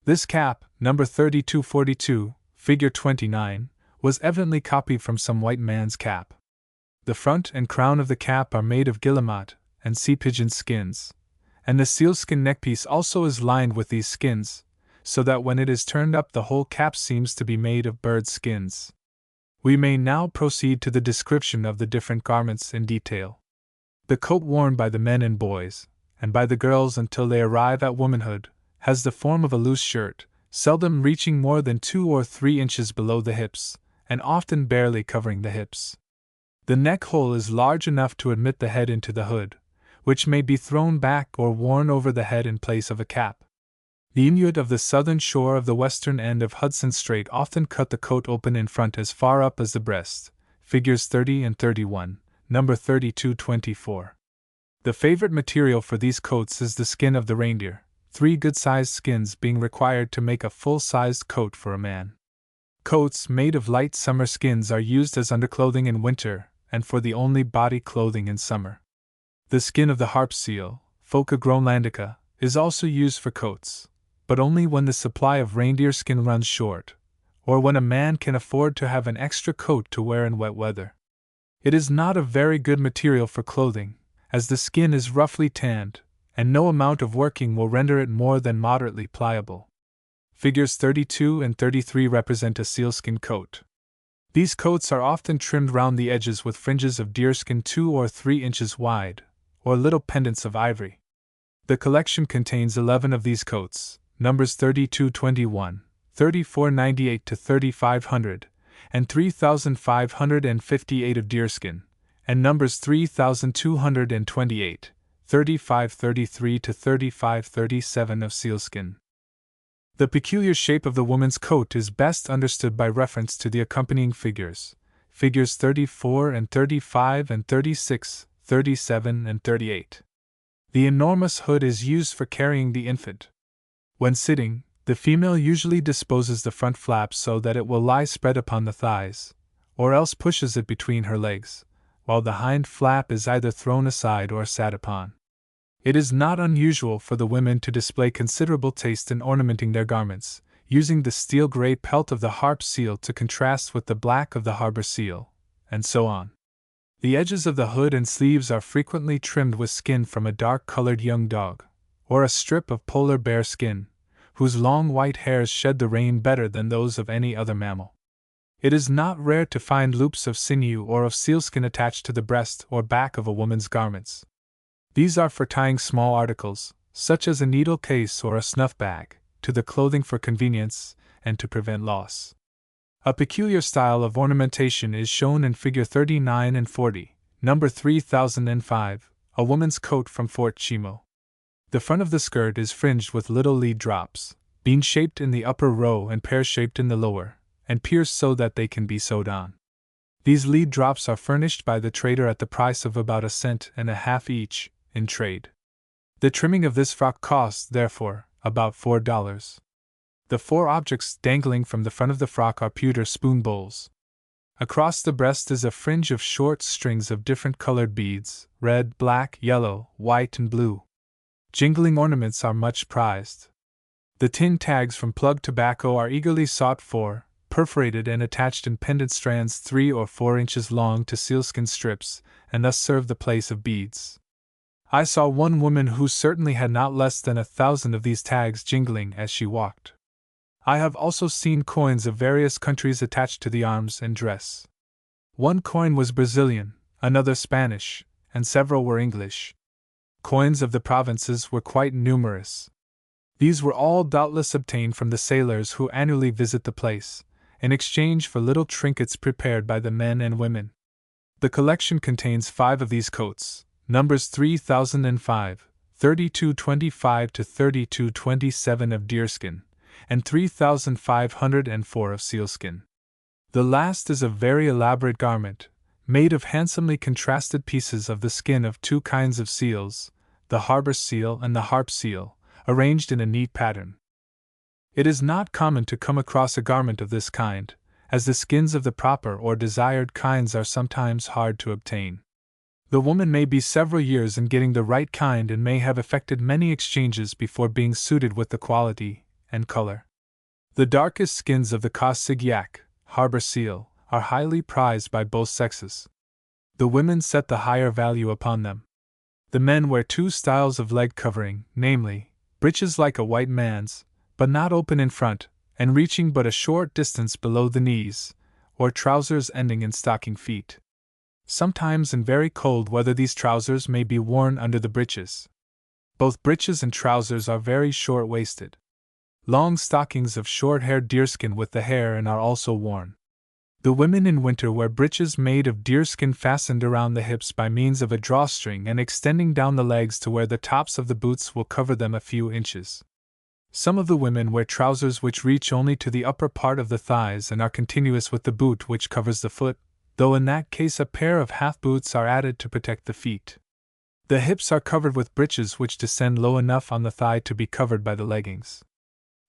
This cap, number 3242, figure 29, was evidently copied from some white man's cap. The front and crown of the cap are made of guillemot and sea pigeon skins, and the sealskin neckpiece also is lined with these skins, so that when it is turned up the whole cap seems to be made of bird skins. We may now proceed to the description of the different garments in detail. The coat worn by the men and boys, and by the girls until they arrive at womanhood, has the form of a loose shirt, seldom reaching more than 2 or 3 inches below the hips, and often barely covering the hips. The neck hole is large enough to admit the head into the hood, which may be thrown back or worn over the head in place of a cap. The Inuit of the southern shore of the western end of Hudson Strait often cut the coat open in front as far up as the breast, figures 30 and 31, number 3224. The favorite material for these coats is the skin of the reindeer, 3 good-sized skins being required to make a full-sized coat for a man. Coats made of light summer skins are used as underclothing in winter and for the only body clothing in summer. The skin of the harp seal, Phoca groenlandica, is also used for coats, but only when the supply of reindeer skin runs short, or when a man can afford to have an extra coat to wear in wet weather. It is not a very good material for clothing, as the skin is roughly tanned, and no amount of working will render it more than moderately pliable. Figures 32 and 33 represent a sealskin coat. These coats are often trimmed round the edges with fringes of deerskin 2 or 3 inches wide, or little pendants of ivory. The collection contains 11 of these coats, numbers 3221, 3498 to 3500, and 3558 of deerskin, and numbers 3228, 3533 to 3537 of sealskin. The peculiar shape of the woman's coat is best understood by reference to the accompanying figures, figures 34 and 35 and 36, 37 and 38. The enormous hood is used for carrying the infant. When sitting, the female usually disposes the front flap so that it will lie spread upon the thighs, or else pushes it between her legs, while the hind flap is either thrown aside or sat upon. It is not unusual for the women to display considerable taste in ornamenting their garments, using the steel-gray pelt of the harp seal to contrast with the black of the harbor seal, and so on. The edges of the hood and sleeves are frequently trimmed with skin from a dark-colored young dog, or a strip of polar bear skin, whose long white hairs shed the rain better than those of any other mammal. It is not rare to find loops of sinew or of sealskin attached to the breast or back of a woman's garments. These are for tying small articles, such as a needle case or a snuff bag, to the clothing for convenience and to prevent loss. A peculiar style of ornamentation is shown in figure 39 and 40, number 3005, a woman's coat from Fort Chimo. The front of the skirt is fringed with little lead drops, bean-shaped in the upper row and pear-shaped in the lower, and pierced so that they can be sewed on. These lead drops are furnished by the trader at the price of about 1.50 cents each, in trade. The trimming of this frock costs, therefore, about $4. The 4 objects dangling from the front of the frock are pewter spoon bowls. Across the breast is a fringe of short strings of different colored beads, red, black, yellow, white, and blue. Jingling ornaments are much prized. The tin tags from plug tobacco are eagerly sought for, perforated and attached in pendant strands 3 or 4 inches long to sealskin strips, and thus serve the place of beads. I saw one woman who certainly had not less than 1,000 of these tags jingling as she walked. I have also seen coins of various countries attached to the arms and dress. One coin was Brazilian, another Spanish, and several were English. Coins of the provinces were quite numerous. These were all doubtless obtained from the sailors who annually visit the place, in exchange for little trinkets prepared by the men and women. The collection contains 5 of these coats, numbers 3005, 3225 to 3227 of deerskin, and 3504 of sealskin. The last is a very elaborate garment, made of handsomely contrasted pieces of the skin of 2 kinds of seals, the harbor seal and the harp seal, arranged in a neat pattern. It is not common to come across a garment of this kind, as the skins of the proper or desired kinds are sometimes hard to obtain. The woman may be several years in getting the right kind and may have effected many exchanges before being suited with the quality and color. The darkest skins of the Cossignac, harbor seal, are highly prized by both sexes. The women set the higher value upon them. The men wear 2 styles of leg covering, namely, breeches like a white man's, but not open in front, and reaching but a short distance below the knees, or trousers ending in stocking feet. Sometimes in very cold weather these trousers may be worn under the breeches. Both breeches and trousers are very short-waisted. Long stockings of short-haired deerskin with the hair and are also worn. The women in winter wear breeches made of deerskin fastened around the hips by means of a drawstring and extending down the legs to where the tops of the boots will cover them a few inches. Some of the women wear trousers which reach only to the upper part of the thighs and are continuous with the boot which covers the foot, though in that case a pair of half boots are added to protect the feet. The hips are covered with breeches which descend low enough on the thigh to be covered by the leggings.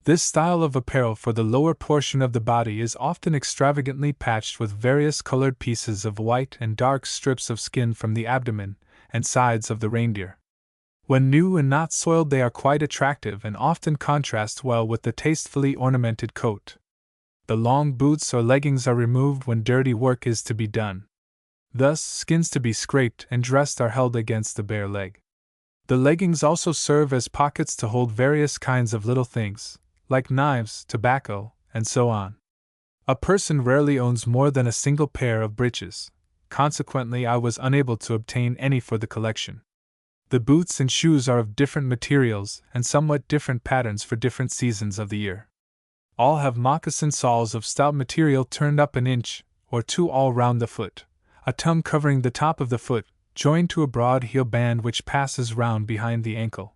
This style of apparel for the lower portion of the body is often extravagantly patched with various colored pieces of white and dark strips of skin from the abdomen and sides of the reindeer. When new and not soiled, they are quite attractive and often contrast well with the tastefully ornamented coat. The long boots or leggings are removed when dirty work is to be done. Thus, skins to be scraped and dressed are held against the bare leg. The leggings also serve as pockets to hold various kinds of little things, like knives, tobacco, and so on. A person rarely owns more than a single pair of breeches, consequently I was unable to obtain any for the collection. The boots and shoes are of different materials and somewhat different patterns for different seasons of the year. All have moccasin soles of stout material turned up 1 inch or 2 all round the foot, a tongue covering the top of the foot, joined to a broad heel band which passes round behind the ankle.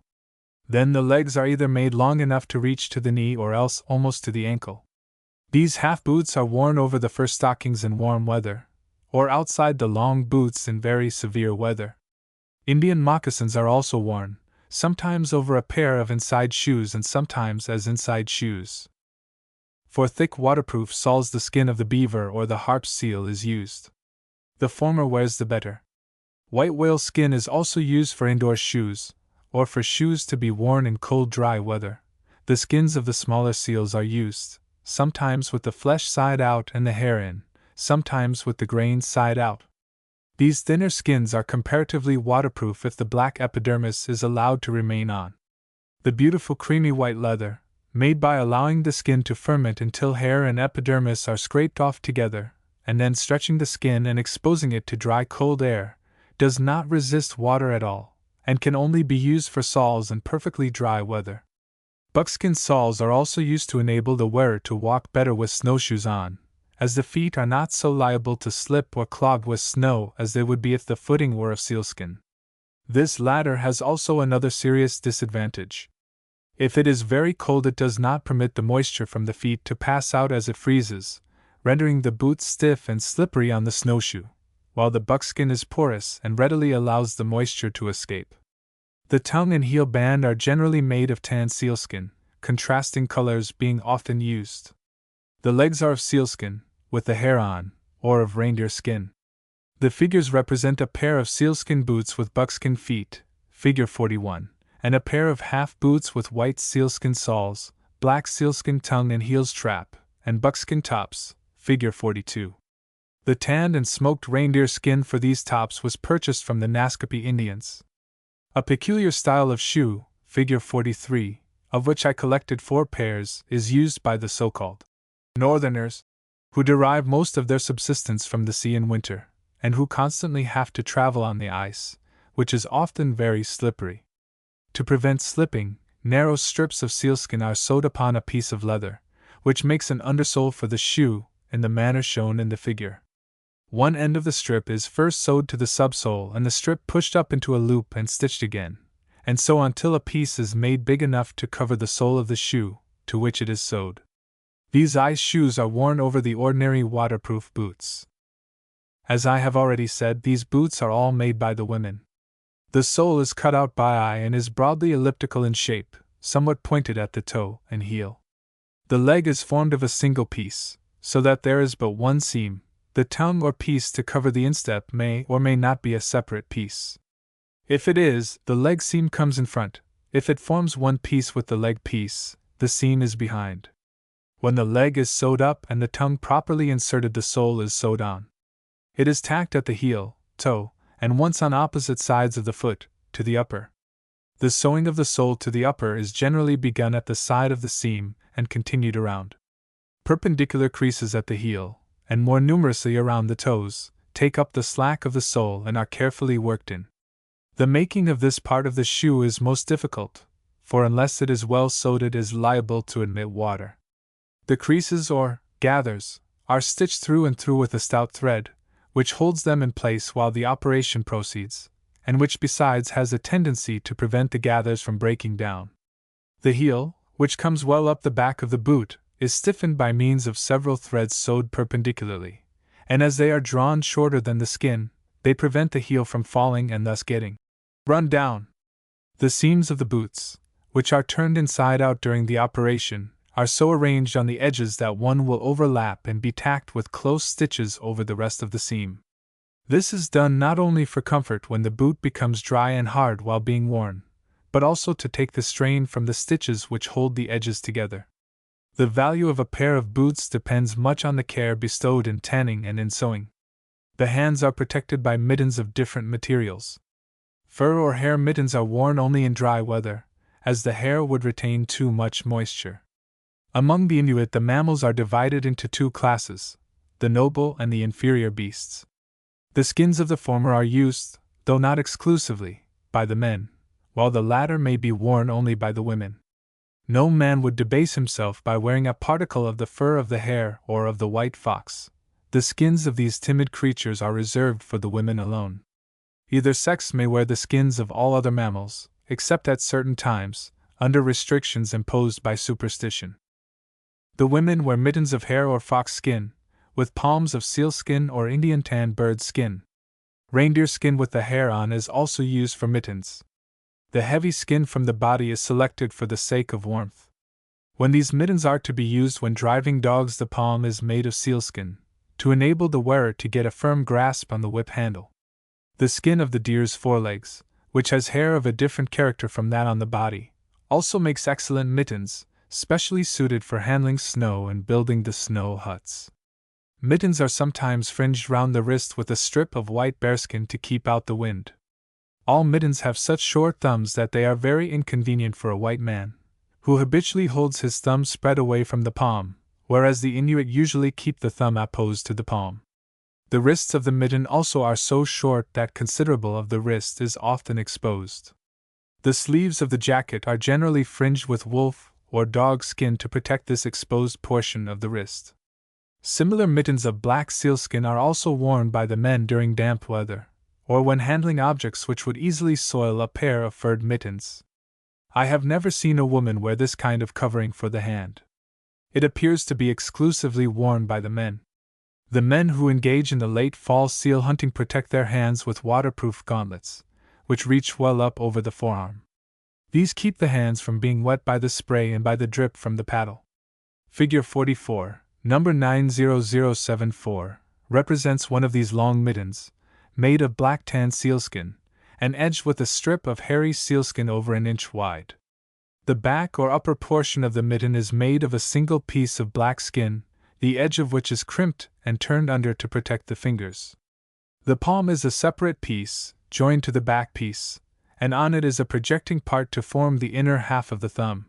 Then the legs are either made long enough to reach to the knee or else almost to the ankle. These half boots are worn over the fur stockings in warm weather, or outside the long boots in very severe weather. Indian moccasins are also worn, sometimes over a pair of inside shoes and sometimes as inside shoes. For thick waterproof soles the skin of the beaver or the harp seal is used. The former wears the better. White whale skin is also used for indoor shoes, or for shoes to be worn in cold dry weather. The skins of the smaller seals are used, sometimes with the flesh side out and the hair in, sometimes with the grains side out. These thinner skins are comparatively waterproof if the black epidermis is allowed to remain on. The beautiful creamy white leather, made by allowing the skin to ferment until hair and epidermis are scraped off together, and then stretching the skin and exposing it to dry cold air, does not resist water at all, and can only be used for soles in perfectly dry weather. Buckskin soles are also used to enable the wearer to walk better with snowshoes on, as the feet are not so liable to slip or clog with snow as they would be if the footing were of sealskin. This latter has also another serious disadvantage. If it is very cold, it does not permit the moisture from the feet to pass out as it freezes, rendering the boot stiff and slippery on the snowshoe, while the buckskin is porous and readily allows the moisture to escape. The tongue and heel band are generally made of tan sealskin, contrasting colors being often used. The legs are of sealskin, with the hair on, or of reindeer skin. The figures represent a pair of sealskin boots with buckskin feet, figure 41, and a pair of half boots with white sealskin soles, black sealskin tongue and heels trap, and buckskin tops, figure 42. The tanned and smoked reindeer skin for these tops was purchased from the Naskapi Indians. A peculiar style of shoe, figure 43, of which I collected 4 pairs, is used by the so-called Northerners, who derive most of their subsistence from the sea in winter, and who constantly have to travel on the ice, which is often very slippery. To prevent slipping, narrow strips of sealskin are sewed upon a piece of leather, which makes an undersole for the shoe, in the manner shown in the figure. One end of the strip is first sewed to the subsole and the strip pushed up into a loop and stitched again, and so until a piece is made big enough to cover the sole of the shoe, to which it is sewed. These ice shoes are worn over the ordinary waterproof boots. As I have already said, these boots are all made by the women. The sole is cut out by eye and is broadly elliptical in shape, somewhat pointed at the toe and heel. The leg is formed of a single piece, so that there is but one seam. The tongue or piece to cover the instep may or may not be a separate piece. If it is, the leg seam comes in front. If it forms one piece with the leg piece, the seam is behind. When the leg is sewed up and the tongue properly inserted, the sole is sewed on. It is tacked at the heel, toe, and once on opposite sides of the foot, to the upper. The sewing of the sole to the upper is generally begun at the side of the seam and continued around. Perpendicular creases at the heel, and more numerously around the toes, take up the slack of the sole and are carefully worked in. The making of this part of the shoe is most difficult, for unless it is well sewed it is liable to admit water. The creases or gathers are stitched through and through with a stout thread, which holds them in place while the operation proceeds, and which besides has a tendency to prevent the gathers from breaking down. The heel, which comes well up the back of the boot, is stiffened by means of several threads sewed perpendicularly, and as they are drawn shorter than the skin, they prevent the heel from falling and thus getting run down. The seams of the boots, which are turned inside out during the operation, are so arranged on the edges that one will overlap and be tacked with close stitches over the rest of the seam. This is done not only for comfort when the boot becomes dry and hard while being worn, but also to take the strain from the stitches which hold the edges together. The value of a pair of boots depends much on the care bestowed in tanning and in sewing. The hands are protected by mittens of different materials. Fur or hair mittens are worn only in dry weather, as the hair would retain too much moisture. Among the Inuit, the mammals are divided into 2 classes, the noble and the inferior beasts. The skins of the former are used, though not exclusively, by the men, while the latter may be worn only by the women. No man would debase himself by wearing a particle of the fur of the hare or of the white fox. The skins of these timid creatures are reserved for the women alone. Either sex may wear the skins of all other mammals, except at certain times, under restrictions imposed by superstition. The women wear mittens of hare or fox skin, with palms of sealskin or Indian tan bird skin. Reindeer skin with the hair on is also used for mittens. The heavy skin from the body is selected for the sake of warmth. When these mittens are to be used when driving dogs, the palm is made of sealskin, to enable the wearer to get a firm grasp on the whip handle. The skin of the deer's forelegs, which has hair of a different character from that on the body, also makes excellent mittens, specially suited for handling snow and building the snow huts. Mittens are sometimes fringed round the wrist with a strip of white bearskin to keep out the wind. All mittens have such short thumbs that they are very inconvenient for a white man, who habitually holds his thumb spread away from the palm, whereas the Inuit usually keep the thumb opposed to the palm. The wrists of the mitten also are so short that considerable of the wrist is often exposed. The sleeves of the jacket are generally fringed with wolf or dog skin to protect this exposed portion of the wrist. Similar mittens of black sealskin are also worn by the men during damp weather, or when handling objects which would easily soil a pair of furred mittens. I have never seen a woman wear this kind of covering for the hand. It appears to be exclusively worn by the men. The men who engage in the late fall seal hunting protect their hands with waterproof gauntlets, which reach well up over the forearm. These keep the hands from being wet by the spray and by the drip from the paddle. Figure 44, number 90074, represents one of these long mittens, made of black tan sealskin, and edged with a strip of hairy sealskin over an inch wide. The back or upper portion of the mitten is made of a single piece of black skin, the edge of which is crimped and turned under to protect the fingers. The palm is a separate piece, joined to the back piece, and on it is a projecting part to form the inner half of the thumb.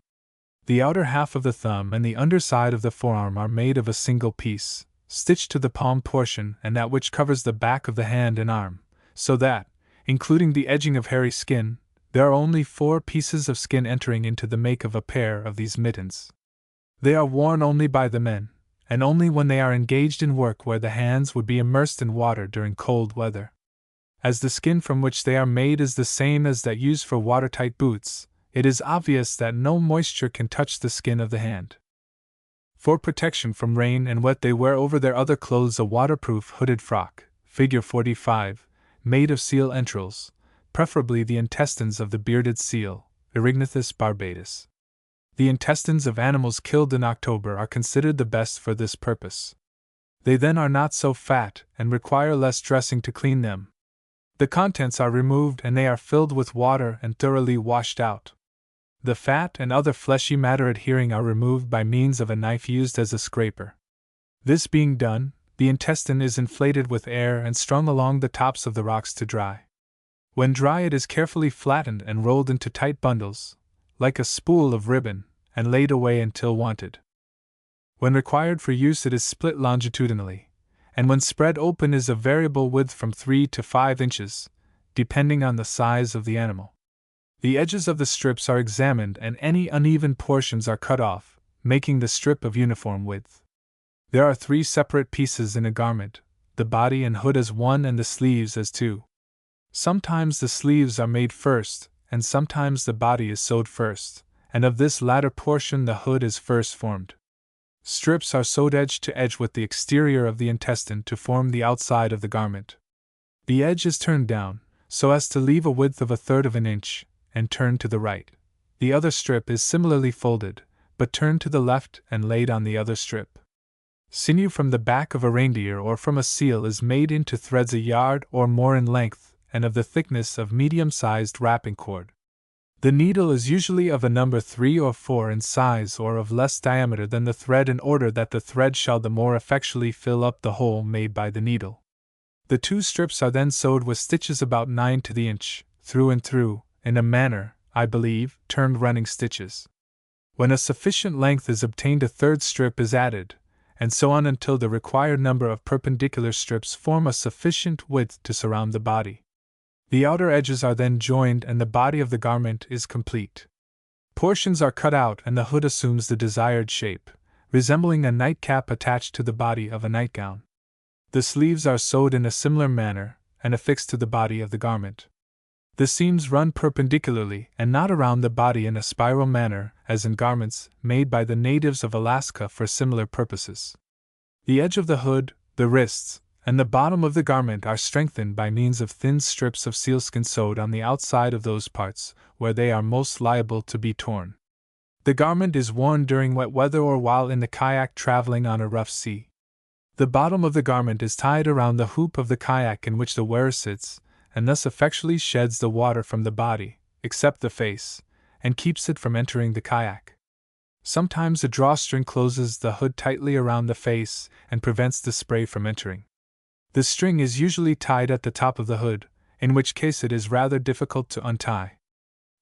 The outer half of the thumb and the underside of the forearm are made of a single piece, stitched to the palm portion and that which covers the back of the hand and arm, so that, including the edging of hairy skin, there are only 4 pieces of skin entering into the make of a pair of these mittens. They are worn only by the men, and only when they are engaged in work where the hands would be immersed in water during cold weather. As the skin from which they are made is the same as that used for watertight boots, it is obvious that no moisture can touch the skin of the hand. For protection from rain and wet, they wear over their other clothes a waterproof hooded frock, figure 45, made of seal entrails, preferably the intestines of the bearded seal, Erignathus barbatus. The intestines of animals killed in October are considered the best for this purpose. They then are not so fat and require less dressing to clean them. The contents are removed and they are filled with water and thoroughly washed out. The fat and other fleshy matter adhering are removed by means of a knife used as a scraper. This being done, the intestine is inflated with air and strung along the tops of the rocks to dry. When dry, it is carefully flattened and rolled into tight bundles, like a spool of ribbon, and laid away until wanted. When required for use, it is split longitudinally, and when spread open is of variable width from 3 to 5 inches, depending on the size of the animal. The edges of the strips are examined and any uneven portions are cut off, making the strip of uniform width. There are 3 separate pieces in a garment, the body and hood as one and the sleeves as 2. Sometimes the sleeves are made first, and sometimes the body is sewed first, and of this latter portion the hood is first formed. Strips are sewed edge to edge with the exterior of the intestine to form the outside of the garment. The edge is turned down, so as to leave a width of 1/3 of an inch, and turned to the right. The other strip is similarly folded, but turned to the left and laid on the other strip. Sinew from the back of a reindeer or from a seal is made into threads a yard or more in length and of the thickness of medium-sized wrapping cord. The needle is usually of a number 3 or 4 in size or of less diameter than the thread in order that the thread shall the more effectually fill up the hole made by the needle. The 2 strips are then sewed with stitches about 9 to the inch, through and through, in a manner, I believe, termed running stitches. When a sufficient length is obtained, a 3rd strip is added, and so on until the required number of perpendicular strips form a sufficient width to surround the body. The outer edges are then joined and the body of the garment is complete. Portions are cut out and the hood assumes the desired shape, resembling a nightcap attached to the body of a nightgown. The sleeves are sewed in a similar manner and affixed to the body of the garment. The seams run perpendicularly and not around the body in a spiral manner, as in garments made by the natives of Alaska for similar purposes. The edge of the hood, the wrists, and the bottom of the garment are strengthened by means of thin strips of sealskin sewed on the outside of those parts where they are most liable to be torn. The garment is worn during wet weather or while in the kayak traveling on a rough sea. The bottom of the garment is tied around the hoop of the kayak in which the wearer sits, and thus effectually sheds the water from the body, except the face, and keeps it from entering the kayak. Sometimes a drawstring closes the hood tightly around the face and prevents the spray from entering. The string is usually tied at the top of the hood, in which case it is rather difficult to untie.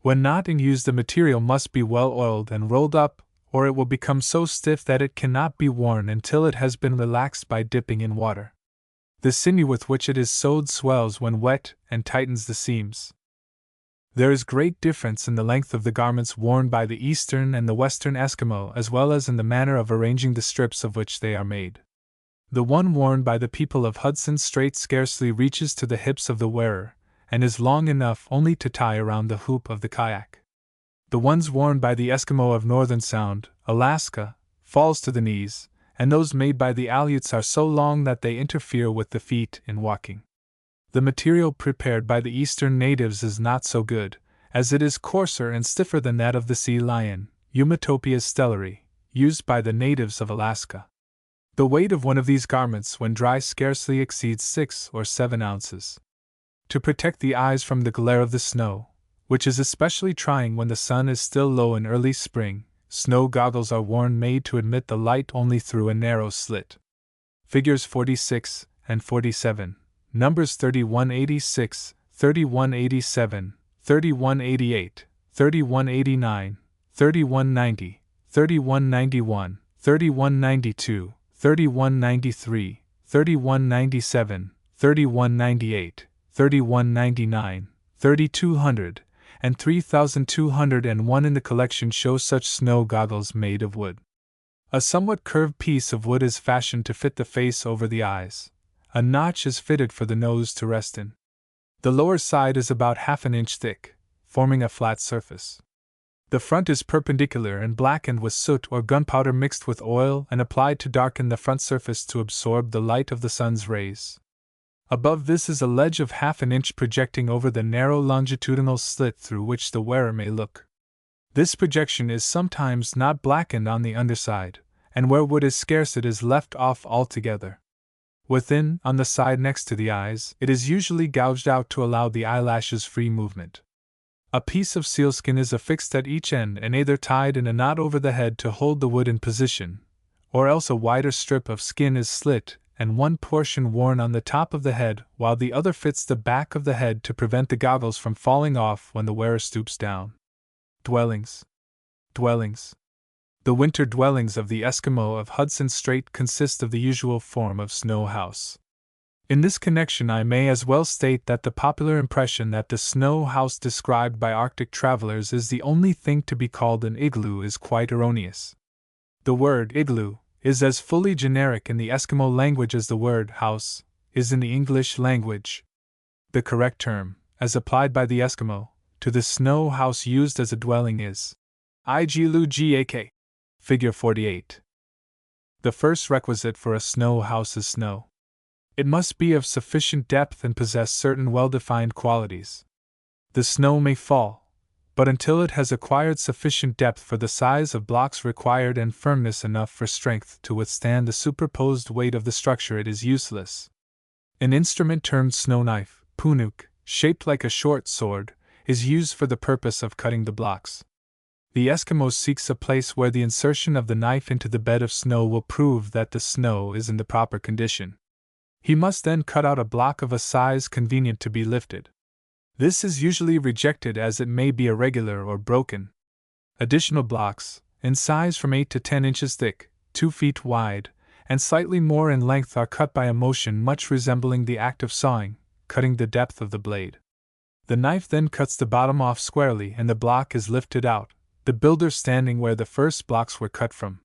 When not in use, the material must be well oiled and rolled up, or it will become so stiff that it cannot be worn until it has been relaxed by dipping in water. The sinew with which it is sewed swells when wet and tightens the seams. There is great difference in the length of the garments worn by the Eastern and the Western Eskimo, as well as in the manner of arranging the strips of which they are made. The one worn by the people of Hudson Strait scarcely reaches to the hips of the wearer, and is long enough only to tie around the hoop of the kayak. The ones worn by the Eskimo of Northern Sound, Alaska, falls to the knees, and those made by the Aleuts are so long that they interfere with the feet in walking. The material prepared by the eastern natives is not so good, as it is coarser and stiffer than that of the sea lion, Eumetopia stellari, used by the natives of Alaska. The weight of one of these garments when dry scarcely exceeds 6 or 7 ounces. To protect the eyes from the glare of the snow, which is especially trying when the sun is still low in early spring, snow goggles are worn made to admit the light only through a narrow slit. Figures 46 and 47, numbers 3186, 3187, 3188, 3189, 3190, 3191, 3192, 3193, 3197, 3198, 3199, 3200, and 3201 in the collection show such snow goggles made of wood. A somewhat curved piece of wood is fashioned to fit the face over the eyes. A notch is fitted for the nose to rest in. The lower side is about half an inch thick, forming a flat surface. The front is perpendicular and blackened with soot or gunpowder mixed with oil and applied to darken the front surface to absorb the light of the sun's rays. Above this is a ledge of half an inch projecting over the narrow longitudinal slit through which the wearer may look. This projection is sometimes not blackened on the underside, and where wood is scarce it is left off altogether. Within, on the side next to the eyes, it is usually gouged out to allow the eyelashes free movement. A piece of sealskin is affixed at each end and either tied in a knot over the head to hold the wood in position, or else a wider strip of skin is slit and one portion worn on the top of the head while the other fits the back of the head to prevent the goggles from falling off when the wearer stoops down. Dwellings. The winter dwellings of the Eskimo of Hudson Strait consist of the usual form of snow house. In this connection I may as well state that the popular impression that the snow house described by Arctic travelers is the only thing to be called an igloo is quite erroneous. The word igloo is as fully generic in the Eskimo language as the word house is in the English language. The correct term, as applied by the Eskimo, to the snow house used as a dwelling is iglu gak. Figure 48. The first requisite for a snow house is snow. It must be of sufficient depth and possess certain well-defined qualities. The snow may fall, but until it has acquired sufficient depth for the size of blocks required and firmness enough for strength to withstand the superposed weight of the structure, it is useless. An instrument termed snow knife, punuk, shaped like a short sword, is used for the purpose of cutting the blocks. The Eskimo seeks a place where the insertion of the knife into the bed of snow will prove that the snow is in the proper condition. He must then cut out a block of a size convenient to be lifted. This is usually rejected as it may be irregular or broken. Additional blocks, in size from 8 to 10 inches thick, 2 feet wide, and slightly more in length are cut by a motion much resembling the act of sawing, cutting the depth of the blade. The knife then cuts the bottom off squarely and the block is lifted out, the builder standing where the first blocks were cut from.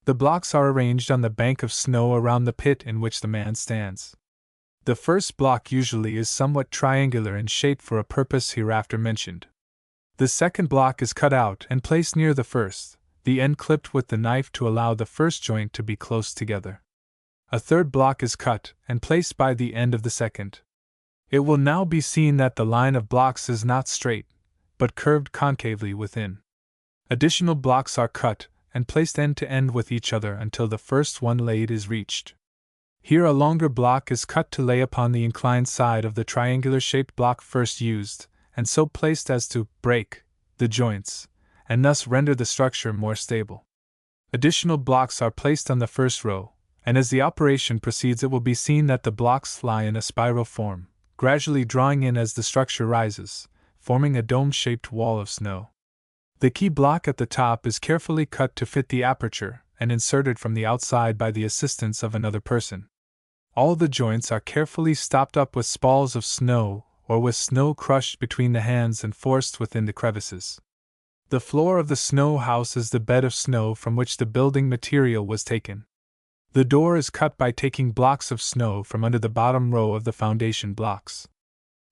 The blocks are arranged on the bank of snow around the pit in which the man stands. The first block usually is somewhat triangular in shape for a purpose hereafter mentioned. The second block is cut out and placed near the first, the end clipped with the knife to allow the first joint to be close together. A third block is cut and placed by the end of the second. It will now be seen that the line of blocks is not straight, but curved concavely within. Additional blocks are cut and placed end to end with each other until the first one laid is reached. Here a longer block is cut to lay upon the inclined side of the triangular-shaped block first used, and so placed as to break the joints, and thus render the structure more stable. Additional blocks are placed on the first row, and as the operation proceeds it will be seen that the blocks lie in a spiral form, gradually drawing in as the structure rises, forming a dome-shaped wall of snow. The key block at the top is carefully cut to fit the aperture and inserted from the outside by the assistance of another person. All the joints are carefully stopped up with spalls of snow or with snow crushed between the hands and forced within the crevices. The floor of the snow house is the bed of snow from which the building material was taken. The door is cut by taking blocks of snow from under the bottom row of the foundation blocks.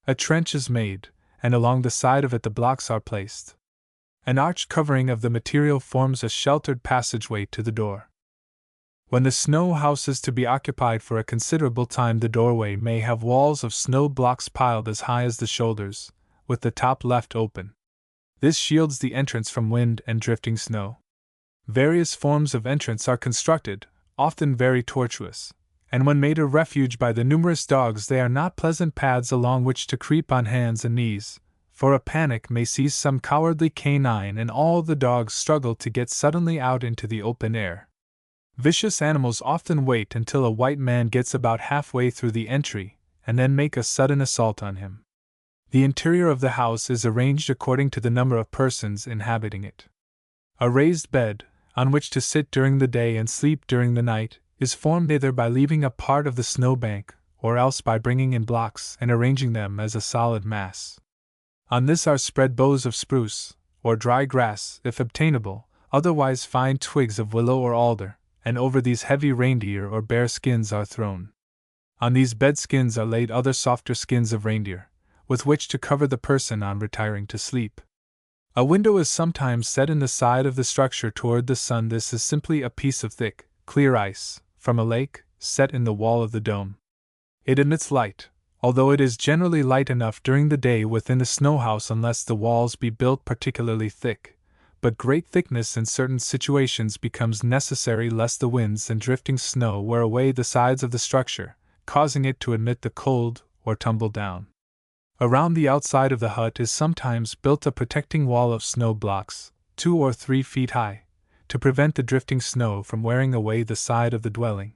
A trench is made, and along the side of it the blocks are placed. An arched covering of the material forms a sheltered passageway to the door. When the snow house is to be occupied for a considerable time, the doorway may have walls of snow blocks piled as high as the shoulders, with the top left open. This shields the entrance from wind and drifting snow. Various forms of entrance are constructed, often very tortuous, and when made a refuge by the numerous dogs, they are not pleasant paths along which to creep on hands and knees, for a panic may seize some cowardly canine and all the dogs struggle to get suddenly out into the open air. Vicious animals often wait until a white man gets about halfway through the entry, and then make a sudden assault on him. The interior of the house is arranged according to the number of persons inhabiting it. A raised bed, on which to sit during the day and sleep during the night, is formed either by leaving a part of the snow bank, or else by bringing in blocks and arranging them as a solid mass. On this are spread boughs of spruce, or dry grass, if obtainable, otherwise fine twigs of willow or alder, and over these heavy reindeer or bear skins are thrown. On these bed skins are laid other softer skins of reindeer, with which to cover the person on retiring to sleep. A window is sometimes set in the side of the structure toward the sun. This is simply a piece of thick, clear ice, from a lake, set in the wall of the dome. It emits light, although it is generally light enough during the day within the snow house unless the walls be built particularly thick, but great thickness in certain situations becomes necessary lest the winds and drifting snow wear away the sides of the structure, causing it to admit the cold or tumble down. Around the outside of the hut is sometimes built a protecting wall of snow blocks, 2 or 3 feet high, to prevent the drifting snow from wearing away the side of the dwelling.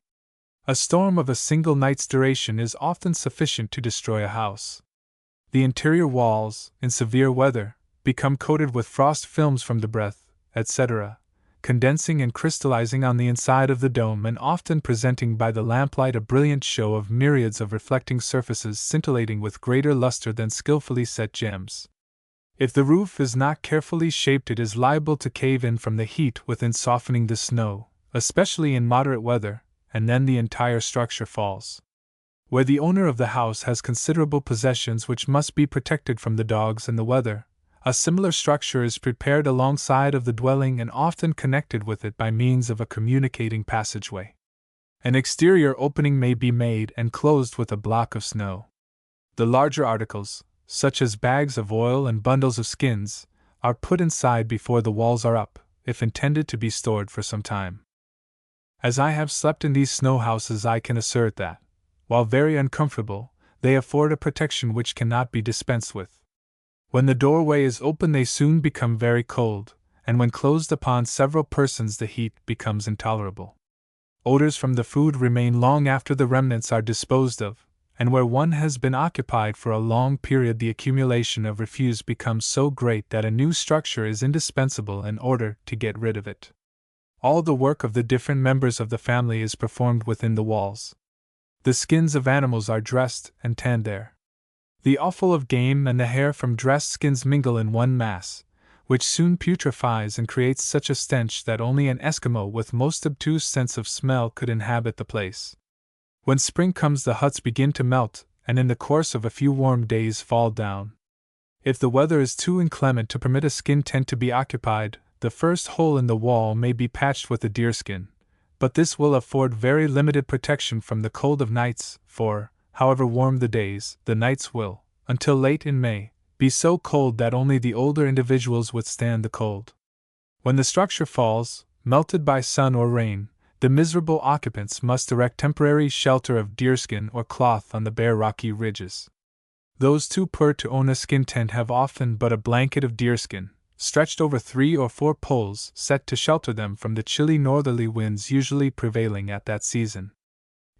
A storm of a single night's duration is often sufficient to destroy a house. The interior walls, in severe weather, become coated with frost films from the breath, etc., condensing and crystallizing on the inside of the dome and often presenting by the lamplight a brilliant show of myriads of reflecting surfaces scintillating with greater luster than skillfully set gems. If the roof is not carefully shaped, it is liable to cave in from the heat within softening the snow, especially in moderate weather, and then the entire structure falls. Where the owner of the house has considerable possessions which must be protected from the dogs and the weather, a similar structure is prepared alongside of the dwelling and often connected with it by means of a communicating passageway. An exterior opening may be made and closed with a block of snow. The larger articles, such as bags of oil and bundles of skins, are put inside before the walls are up, if intended to be stored for some time. As I have slept in these snow houses, I can assert that, while very uncomfortable, they afford a protection which cannot be dispensed with. When the doorway is open, they soon become very cold, and when closed upon several persons, the heat becomes intolerable. Odors from the food remain long after the remnants are disposed of, and where one has been occupied for a long period, the accumulation of refuse becomes so great that a new structure is indispensable in order to get rid of it. All the work of the different members of the family is performed within the walls. The skins of animals are dressed and tanned there. The offal of game and the hair from dressed skins mingle in one mass, which soon putrefies and creates such a stench that only an Eskimo with most obtuse sense of smell could inhabit the place. When spring comes, the huts begin to melt, and in the course of a few warm days fall down. If the weather is too inclement to permit a skin tent to be occupied, the first hole in the wall may be patched with a deerskin, but this will afford very limited protection from the cold of nights, for, however warm the days, the nights will, until late in May, be so cold that only the older individuals withstand the cold. When the structure falls, melted by sun or rain, the miserable occupants must erect temporary shelter of deerskin or cloth on the bare rocky ridges. Those too poor to own a skin tent have often but a blanket of deerskin, stretched over 3 or 4 poles, set to shelter them from the chilly northerly winds usually prevailing at that season.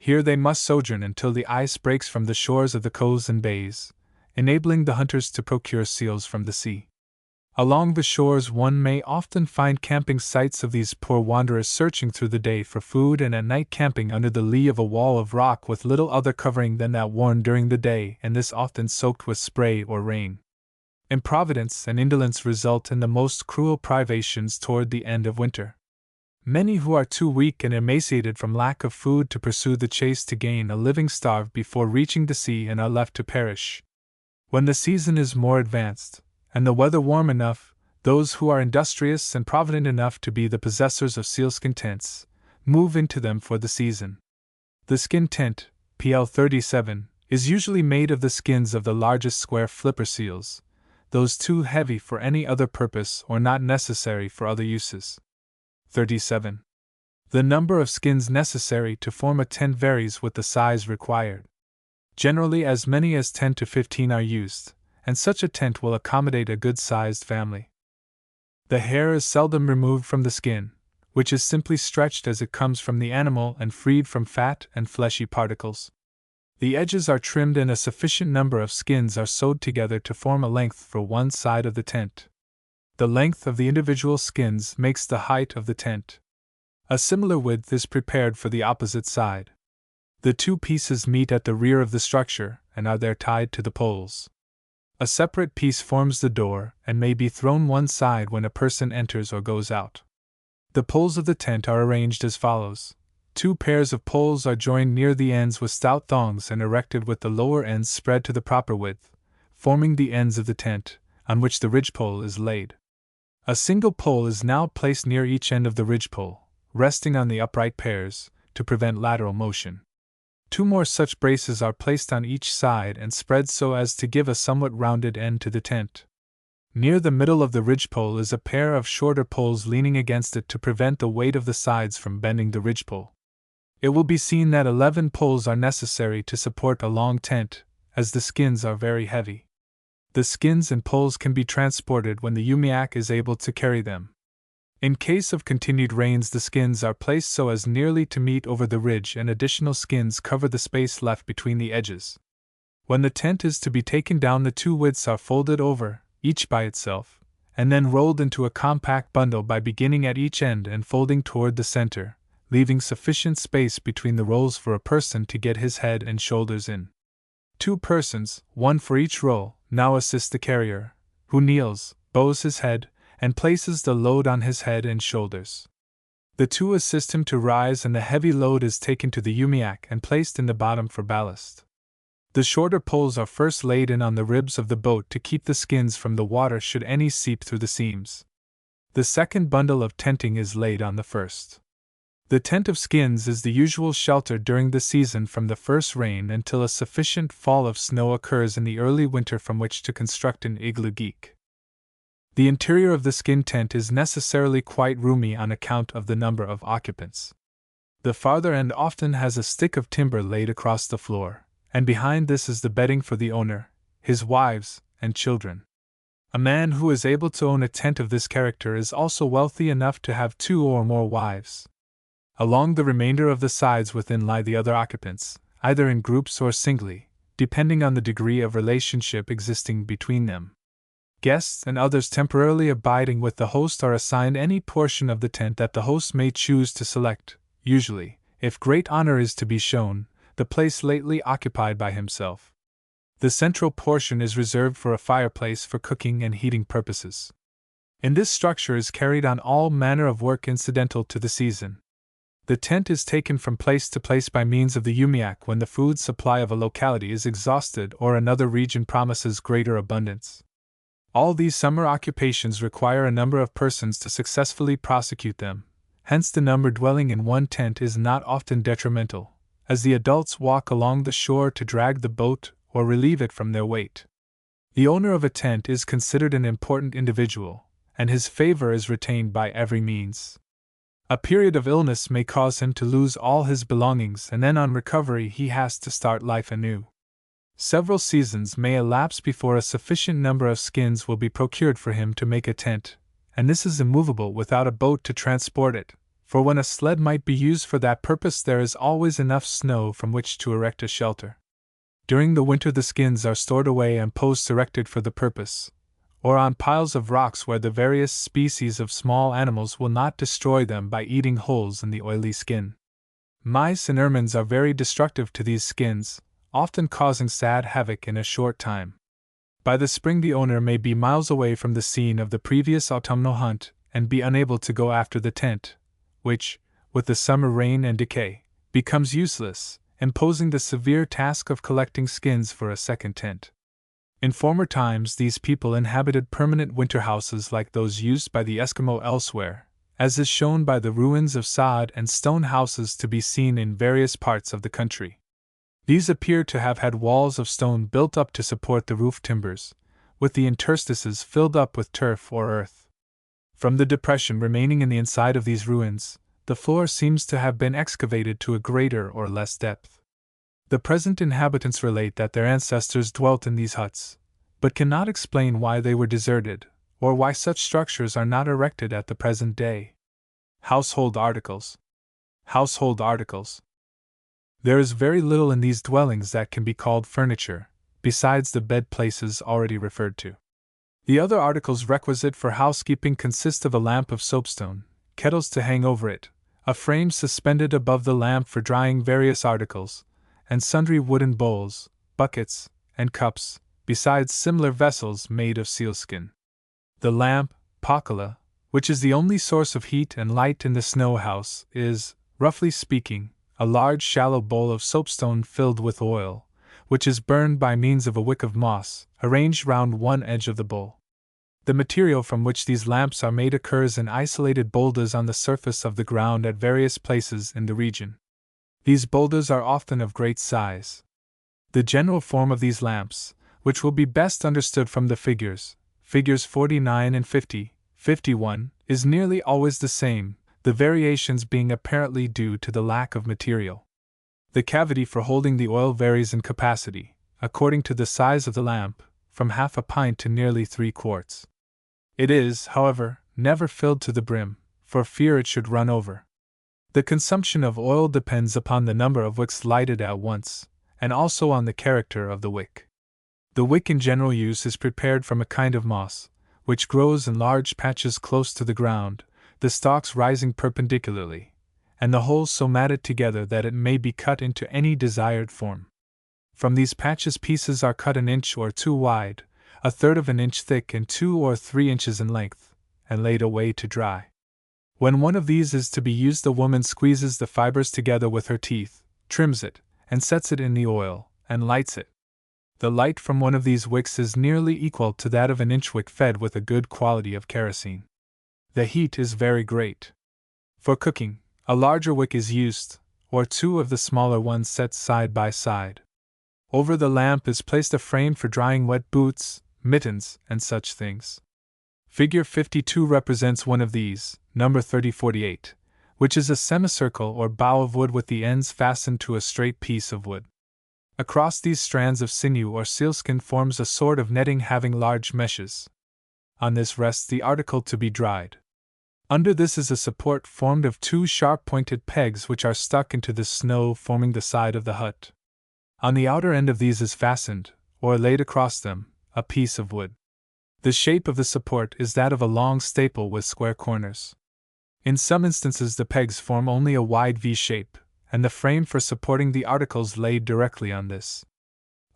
Here they must sojourn until the ice breaks from the shores of the coves and bays, enabling the hunters to procure seals from the sea. Along the shores one may often find camping sites of these poor wanderers searching through the day for food and at night camping under the lee of a wall of rock with little other covering than that worn during the day, and this often soaked with spray or rain. Improvidence and indolence result in the most cruel privations toward the end of winter. Many who are too weak and emaciated from lack of food to pursue the chase to gain a living starve before reaching the sea and are left to perish. When the season is more advanced, and the weather warm enough, those who are industrious and provident enough to be the possessors of sealskin tents move into them for the season. The skin tent, PL 37, is usually made of the skins of the largest square flipper seals, those too heavy for any other purpose or not necessary for other uses. 37. The number of skins necessary to form a tent varies with the size required. Generally, as many as 10 to 15 are used, and such a tent will accommodate a good-sized family. The hair is seldom removed from the skin, which is simply stretched as it comes from the animal and freed from fat and fleshy particles. The edges are trimmed and a sufficient number of skins are sewed together to form a length for one side of the tent. The length of the individual skins makes the height of the tent. A similar width is prepared for the opposite side. The two pieces meet at the rear of the structure and are there tied to the poles. A separate piece forms the door and may be thrown one side when a person enters or goes out. The poles of the tent are arranged as follows. 2 pairs of poles are joined near the ends with stout thongs and erected with the lower ends spread to the proper width, forming the ends of the tent, on which the ridgepole is laid. A single pole is now placed near each end of the ridgepole, resting on the upright pairs, to prevent lateral motion. 2 more such braces are placed on each side and spread so as to give a somewhat rounded end to the tent. Near the middle of the ridgepole is a pair of shorter poles leaning against it to prevent the weight of the sides from bending the ridgepole. It will be seen that 11 poles are necessary to support a long tent, as the skins are very heavy. The skins and poles can be transported when the umiak is able to carry them. In case of continued rains, the skins are placed so as nearly to meet over the ridge and additional skins cover the space left between the edges. When the tent is to be taken down, the 2 widths are folded over, each by itself, and then rolled into a compact bundle by beginning at each end and folding toward the center, leaving sufficient space between the rolls for a person to get his head and shoulders in. 2 persons, one for each roll, now assist the carrier, who kneels, bows his head, and places the load on his head and shoulders. The 2 assist him to rise, and the heavy load is taken to the umiak and placed in the bottom for ballast. The shorter poles are first laid in on the ribs of the boat to keep the skins from the water should any seep through the seams. The second bundle of tenting is laid on the first. The tent of skins is the usual shelter during the season from the first rain until a sufficient fall of snow occurs in the early winter from which to construct an igloo geek. The interior of the skin tent is necessarily quite roomy on account of the number of occupants. The farther end often has a stick of timber laid across the floor, and behind this is the bedding for the owner, his wives, and children. A man who is able to own a tent of this character is also wealthy enough to have 2 or more wives. Along the remainder of the sides within lie the other occupants, either in groups or singly, depending on the degree of relationship existing between them. Guests and others temporarily abiding with the host are assigned any portion of the tent that the host may choose to select, usually, if great honor is to be shown, the place lately occupied by himself. The central portion is reserved for a fireplace for cooking and heating purposes. In this structure is carried on all manner of work incidental to the season. The tent is taken from place to place by means of the umiak when the food supply of a locality is exhausted or another region promises greater abundance. All these summer occupations require a number of persons to successfully prosecute them, hence the number dwelling in one tent is not often detrimental, as the adults walk along the shore to drag the boat or relieve it from their weight. The owner of a tent is considered an important individual, and his favor is retained by every means. A period of illness may cause him to lose all his belongings, and then on recovery he has to start life anew. Several seasons may elapse before a sufficient number of skins will be procured for him to make a tent, and this is immovable without a boat to transport it, for when a sled might be used for that purpose there is always enough snow from which to erect a shelter. During the winter the skins are stored away on posts erected for the purpose, or on piles of rocks where the various species of small animals will not destroy them by eating holes in the oily skin. Mice and ermines are very destructive to these skins, often causing sad havoc in a short time. By the spring the owner may be miles away from the scene of the previous autumnal hunt and be unable to go after the tent, which, with the summer rain and decay, becomes useless, imposing the severe task of collecting skins for a second tent. In former times these people inhabited permanent winter houses like those used by the Eskimo elsewhere, as is shown by the ruins of sod and stone houses to be seen in various parts of the country. These appear to have had walls of stone built up to support the roof timbers, with the interstices filled up with turf or earth. From the depression remaining in the inside of these ruins, the floor seems to have been excavated to a greater or less depth. The present inhabitants relate that their ancestors dwelt in these huts, but cannot explain why they were deserted, or why such structures are not erected at the present day. Household articles. Household articles. There is very little in these dwellings that can be called furniture, besides the bed places already referred to. The other articles requisite for housekeeping consist of a lamp of soapstone, kettles to hang over it, a frame suspended above the lamp for drying various articles, and sundry wooden bowls, buckets, and cups, besides similar vessels made of sealskin. The lamp, Pakala, which is the only source of heat and light in the snow house, is, roughly speaking, a large shallow bowl of soapstone filled with oil, which is burned by means of a wick of moss, arranged round one edge of the bowl. The material from which these lamps are made occurs in isolated boulders on the surface of the ground at various places in the region. These boulders are often of great size. The general form of these lamps, which will be best understood from the figures 49 and 51, is nearly always the same, the variations being apparently due to the lack of material. The cavity for holding the oil varies in capacity, according to the size of the lamp, from half a pint to nearly 3 quarts. It is, however, never filled to the brim, for fear it should run over. The consumption of oil depends upon the number of wicks lighted at once, and also on the character of the wick. The wick in general use is prepared from a kind of moss, which grows in large patches close to the ground, the stalks rising perpendicularly, and the whole so matted together that it may be cut into any desired form. From these patches pieces are cut an inch or 2 wide, a third of an inch thick and 2 or 3 inches in length, and laid away to dry. When one of these is to be used, the woman squeezes the fibers together with her teeth, trims it, and sets it in the oil, and lights it. The light from one of these wicks is nearly equal to that of an inch wick fed with a good quality of kerosene. The heat is very great. For cooking, a larger wick is used, or 2 of the smaller ones set side by side. Over the lamp is placed a frame for drying wet boots, mittens, and such things. Figure 52 represents one of these, number 3048, which is a semicircle or bough of wood with the ends fastened to a straight piece of wood. Across these strands of sinew or sealskin forms a sort of netting having large meshes. On this rests the article to be dried. Under this is a support formed of 2 sharp-pointed pegs which are stuck into the snow forming the side of the hut. On the outer end of these is fastened, or laid across them, a piece of wood. The shape of the support is that of a long staple with square corners. In some instances the pegs form only a wide V shape, and the frame for supporting the articles laid directly on this.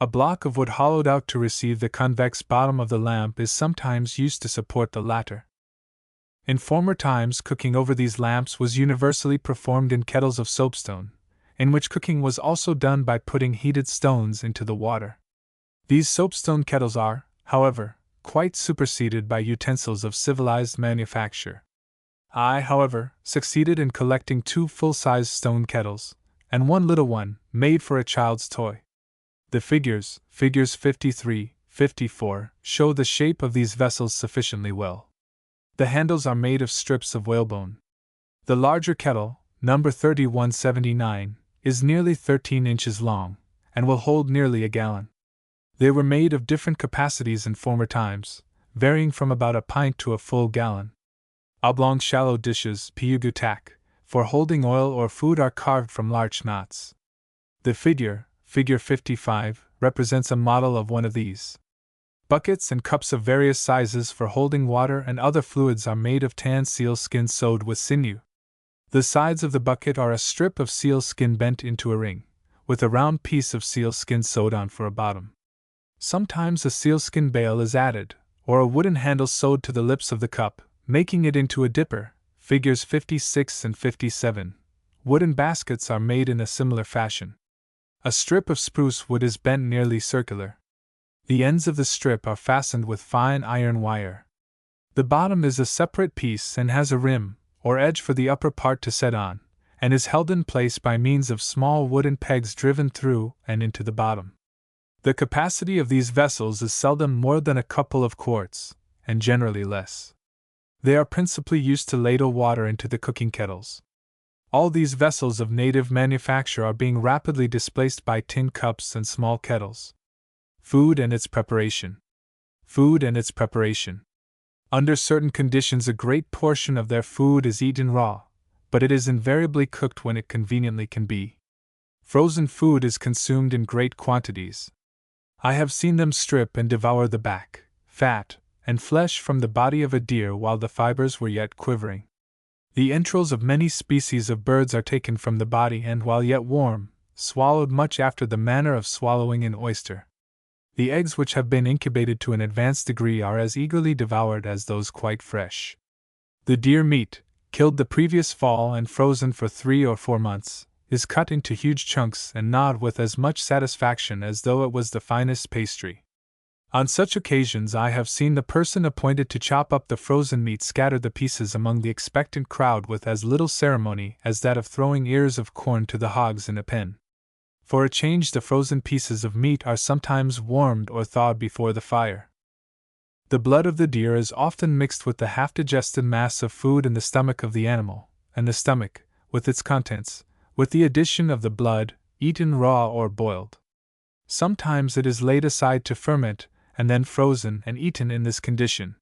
A block of wood hollowed out to receive the convex bottom of the lamp is sometimes used to support the latter. In former times cooking over these lamps was universally performed in kettles of soapstone, in which cooking was also done by putting heated stones into the water. These soapstone kettles are, however, quite superseded by utensils of civilized manufacture. I, however, succeeded in collecting 2 full-size stone kettles, and 1 little one, made for a child's toy. The figures 53, 54, show the shape of these vessels sufficiently well. The handles are made of strips of whalebone. The larger kettle, number 3179, is nearly 13 inches long, and will hold nearly a gallon. They were made of different capacities in former times, varying from about a pint to a full gallon. Oblong shallow dishes, piugutak, for holding oil or food are carved from larch knots. The figure 55, represents a model of one of these. Buckets and cups of various sizes for holding water and other fluids are made of tan seal skin sewed with sinew. The sides of the bucket are a strip of seal skin bent into a ring, with a round piece of seal skin sewed on for a bottom. Sometimes a sealskin bail is added, or a wooden handle sewed to the lips of the cup, making it into a dipper. Figures 56 and 57. Wooden baskets are made in a similar fashion. A strip of spruce wood is bent nearly circular. The ends of the strip are fastened with fine iron wire. The bottom is a separate piece and has a rim, or edge for the upper part to set on, and is held in place by means of small wooden pegs driven through and into the bottom. The capacity of these vessels is seldom more than a couple of quarts, and generally less. They are principally used to ladle water into the cooking kettles. All these vessels of native manufacture are being rapidly displaced by tin cups and small kettles. Food and its preparation. Food and its preparation. Under certain conditions, a great portion of their food is eaten raw, but it is invariably cooked when it conveniently can be. Frozen food is consumed in great quantities. I have seen them strip and devour the back, fat, and flesh from the body of a deer while the fibers were yet quivering. The entrails of many species of birds are taken from the body and, while yet warm, swallowed much after the manner of swallowing an oyster. The eggs which have been incubated to an advanced degree are as eagerly devoured as those quite fresh. The deer meat, killed the previous fall and frozen for 3 or 4 months, is cut into huge chunks and gnawed with as much satisfaction as though it was the finest pastry. On such occasions I have seen the person appointed to chop up the frozen meat scatter the pieces among the expectant crowd with as little ceremony as that of throwing ears of corn to the hogs in a pen. For a change, the frozen pieces of meat are sometimes warmed or thawed before the fire. The blood of the deer is often mixed with the half-digested mass of food in the stomach of the animal, and the stomach, with its contents, with the addition of the blood, eaten raw or boiled. Sometimes it is laid aside to ferment, and then frozen and eaten in this condition.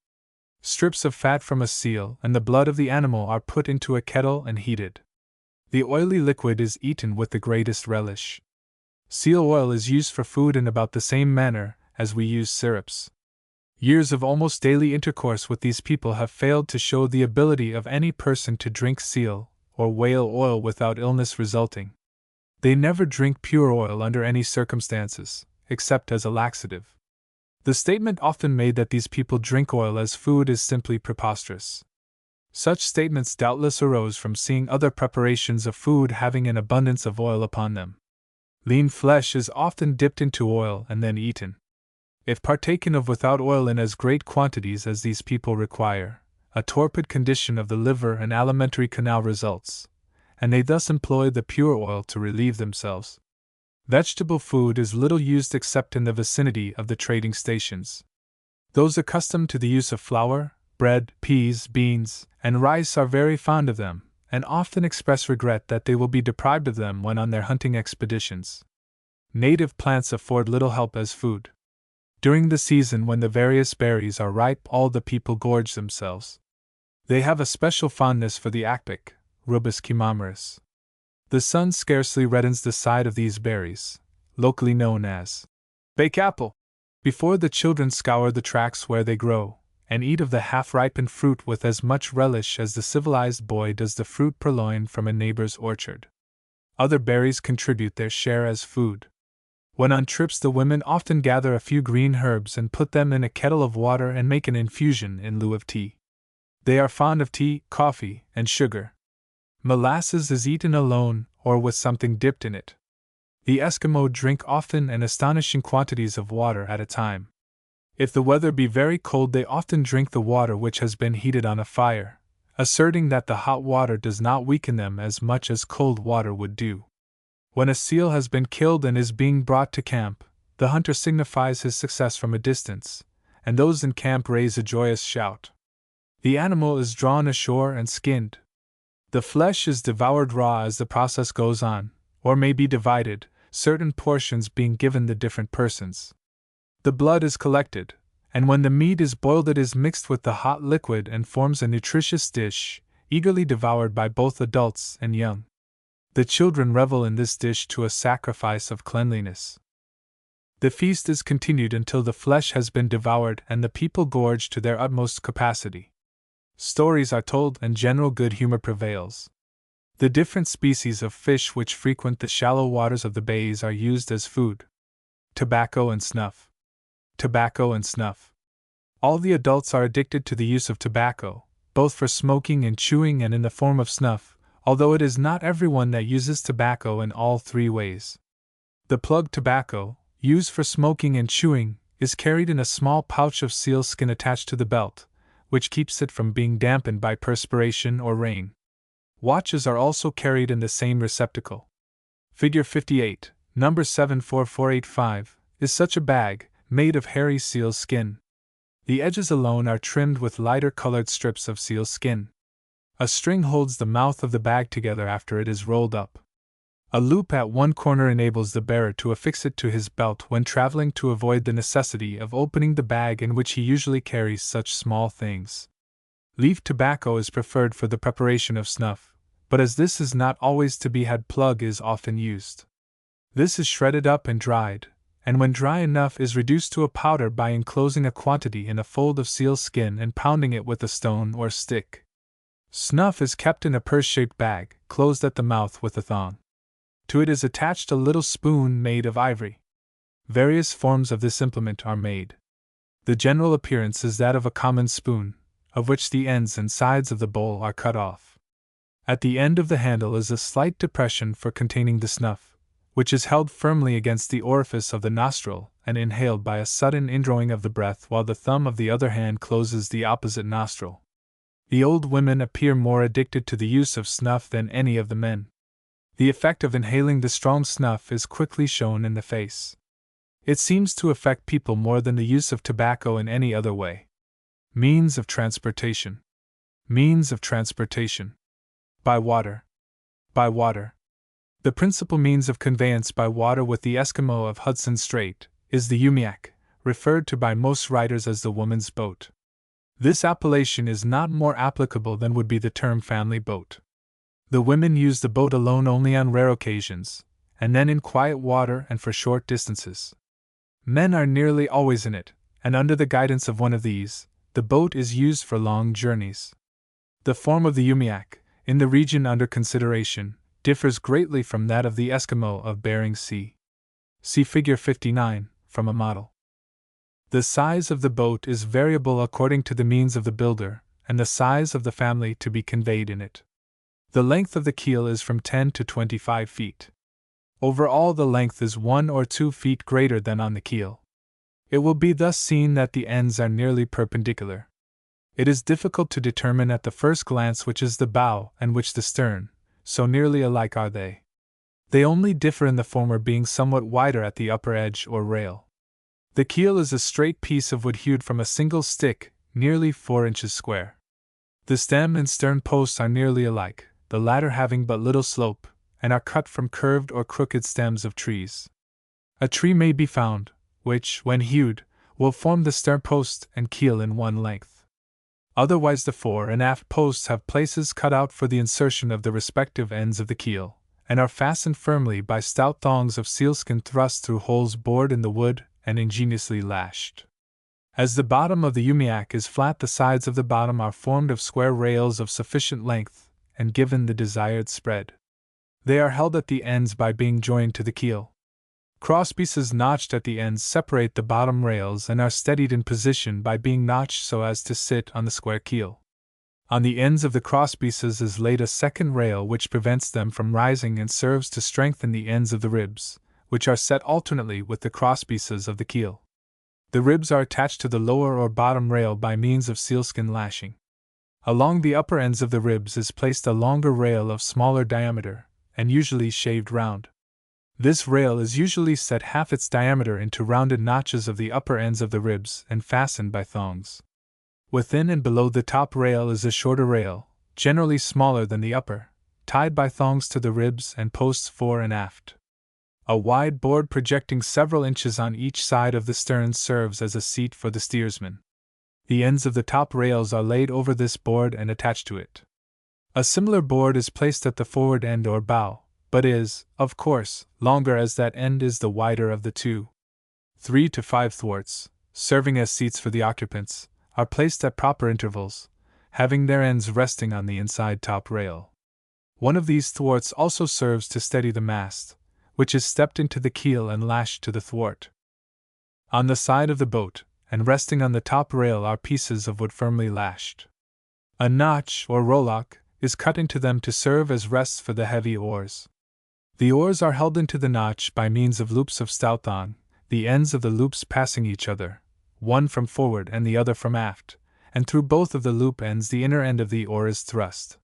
Strips of fat from a seal and the blood of the animal are put into a kettle and heated. The oily liquid is eaten with the greatest relish. Seal oil is used for food in about the same manner as we use syrups. Years of almost daily intercourse with these people have failed to show the ability of any person to drink seal or whale oil without illness resulting. They never drink pure oil under any circumstances, except as a laxative. The statement often made that these people drink oil as food is simply preposterous. Such statements doubtless arose from seeing other preparations of food having an abundance of oil upon them. Lean flesh is often dipped into oil and then eaten. If partaken of without oil in as great quantities as these people require, a torpid condition of the liver and alimentary canal results, and they thus employ the pure oil to relieve themselves. Vegetable food is little used except in the vicinity of the trading stations. Those accustomed to the use of flour, bread, peas, beans, and rice are very fond of them, and often express regret that they will be deprived of them when on their hunting expeditions. Native plants afford little help as food. During the season when the various berries are ripe, all the people gorge themselves. They have a special fondness for the aspic, Rubus chimamerus. The sun scarcely reddens the side of these berries, locally known as bake apple, before the children scour the tracks where they grow, and eat of the half-ripened fruit with as much relish as the civilized boy does the fruit purloined from a neighbor's orchard. Other berries contribute their share as food. When on trips, the women often gather a few green herbs and put them in a kettle of water and make an infusion in lieu of tea. They are fond of tea, coffee, and sugar. Molasses is eaten alone or with something dipped in it. The Eskimo drink often and astonishing quantities of water at a time. If the weather be very cold, they often drink the water which has been heated on a fire, asserting that the hot water does not weaken them as much as cold water would do. When a seal has been killed and is being brought to camp, the hunter signifies his success from a distance, and those in camp raise a joyous shout. The animal is drawn ashore and skinned. The flesh is devoured raw as the process goes on, or may be divided, certain portions being given the different persons. The blood is collected, and when the meat is boiled it is mixed with the hot liquid and forms a nutritious dish, eagerly devoured by both adults and young. The children revel in this dish to a sacrifice of cleanliness. The feast is continued until the flesh has been devoured and the people gorge to their utmost capacity. Stories are told and general good humor prevails. The different species of fish which frequent the shallow waters of the bays are used as food. Tobacco and snuff. Tobacco and snuff. All the adults are addicted to the use of tobacco, both for smoking and chewing and in the form of snuff, although it is not everyone that uses tobacco in all 3 ways. The plug tobacco, used for smoking and chewing, is carried in a small pouch of seal skin attached to the belt, which keeps it from being dampened by perspiration or rain. Watches are also carried in the same receptacle. Figure 58, number 74485, is such a bag, made of hairy seal skin. The edges alone are trimmed with lighter colored strips of seal skin. A string holds the mouth of the bag together after it is rolled up. A loop at one corner enables the bearer to affix it to his belt when traveling to avoid the necessity of opening the bag in which he usually carries such small things. Leaf tobacco is preferred for the preparation of snuff, but as this is not always to be had, plug is often used. This is shredded up and dried, and when dry enough is reduced to a powder by enclosing a quantity in a fold of seal skin and pounding it with a stone or stick. Snuff is kept in a purse-shaped bag, closed at the mouth with a thong. To it is attached a little spoon made of ivory. Various forms of this implement are made. The general appearance is that of a common spoon, of which the ends and sides of the bowl are cut off. At the end of the handle is a slight depression for containing the snuff, which is held firmly against the orifice of the nostril and inhaled by a sudden indrawing of the breath, while the thumb of the other hand closes the opposite nostril. The old women appear more addicted to the use of snuff than any of the men. The effect of inhaling the strong snuff is quickly shown in the face. It seems to affect people more than the use of tobacco in any other way. Means of transportation. Means of transportation. By water. By water. The principal means of conveyance by water with the Eskimo of Hudson Strait is the umiak, referred to by most writers as the woman's boat. This appellation is not more applicable than would be the term family boat. The women use the boat alone only on rare occasions, and then in quiet water and for short distances. Men are nearly always in it, and under the guidance of one of these, the boat is used for long journeys. The form of the umiak, in the region under consideration, differs greatly from that of the Eskimo of Bering Sea. See Figure 59, from a model. The size of the boat is variable according to the means of the builder, and the size of the family to be conveyed in it. The length of the keel is from 10 to 25 feet. Overall, the length is 1 or 2 feet greater than on the keel. It will be thus seen that the ends are nearly perpendicular. It is difficult to determine at the first glance which is the bow and which the stern, so nearly alike are they. They only differ in the former being somewhat wider at the upper edge or rail. The keel is a straight piece of wood hewed from a single stick, nearly 4 inches square. The stem and stern posts are nearly alike, the latter having but little slope, and are cut from curved or crooked stems of trees. A tree may be found, which, when hewed, will form the stern post and keel in one length. Otherwise the fore and aft posts have places cut out for the insertion of the respective ends of the keel, and are fastened firmly by stout thongs of sealskin thrust through holes bored in the wood and ingeniously lashed. As the bottom of the umiak is flat, the sides of the bottom are formed of square rails of sufficient length and given the desired spread. They are held at the ends by being joined to the keel. Crosspieces notched at the ends separate the bottom rails and are steadied in position by being notched so as to sit on the square keel. On the ends of the crosspieces is laid a second rail which prevents them from rising and serves to strengthen the ends of the ribs, which are set alternately with the crosspieces of the keel. The ribs are attached to the lower or bottom rail by means of sealskin lashing. Along the upper ends of the ribs is placed a longer rail of smaller diameter, and usually shaved round. This rail is usually set half its diameter into rounded notches of the upper ends of the ribs and fastened by thongs. Within and below the top rail is a shorter rail, generally smaller than the upper, tied by thongs to the ribs and posts fore and aft. A wide board projecting several inches on each side of the stern serves as a seat for the steersman. The ends of the top rails are laid over this board and attached to it. A similar board is placed at the forward end or bow, but is, of course, longer as that end is the wider of the two. 3 to 5 thwarts, serving as seats for the occupants, are placed at proper intervals, having their ends resting on the inside top rail. One of these thwarts also serves to steady the mast, which is stepped into the keel and lashed to the thwart. On the side of the boat, and resting on the top rail, are pieces of wood firmly lashed. A notch, or rowlock, is cut into them to serve as rests for the heavy oars. The oars are held into the notch by means of loops of stout thong, the ends of the loops passing each other, one from forward and the other from aft, and through both of the loop ends the inner end of the oar is thrust.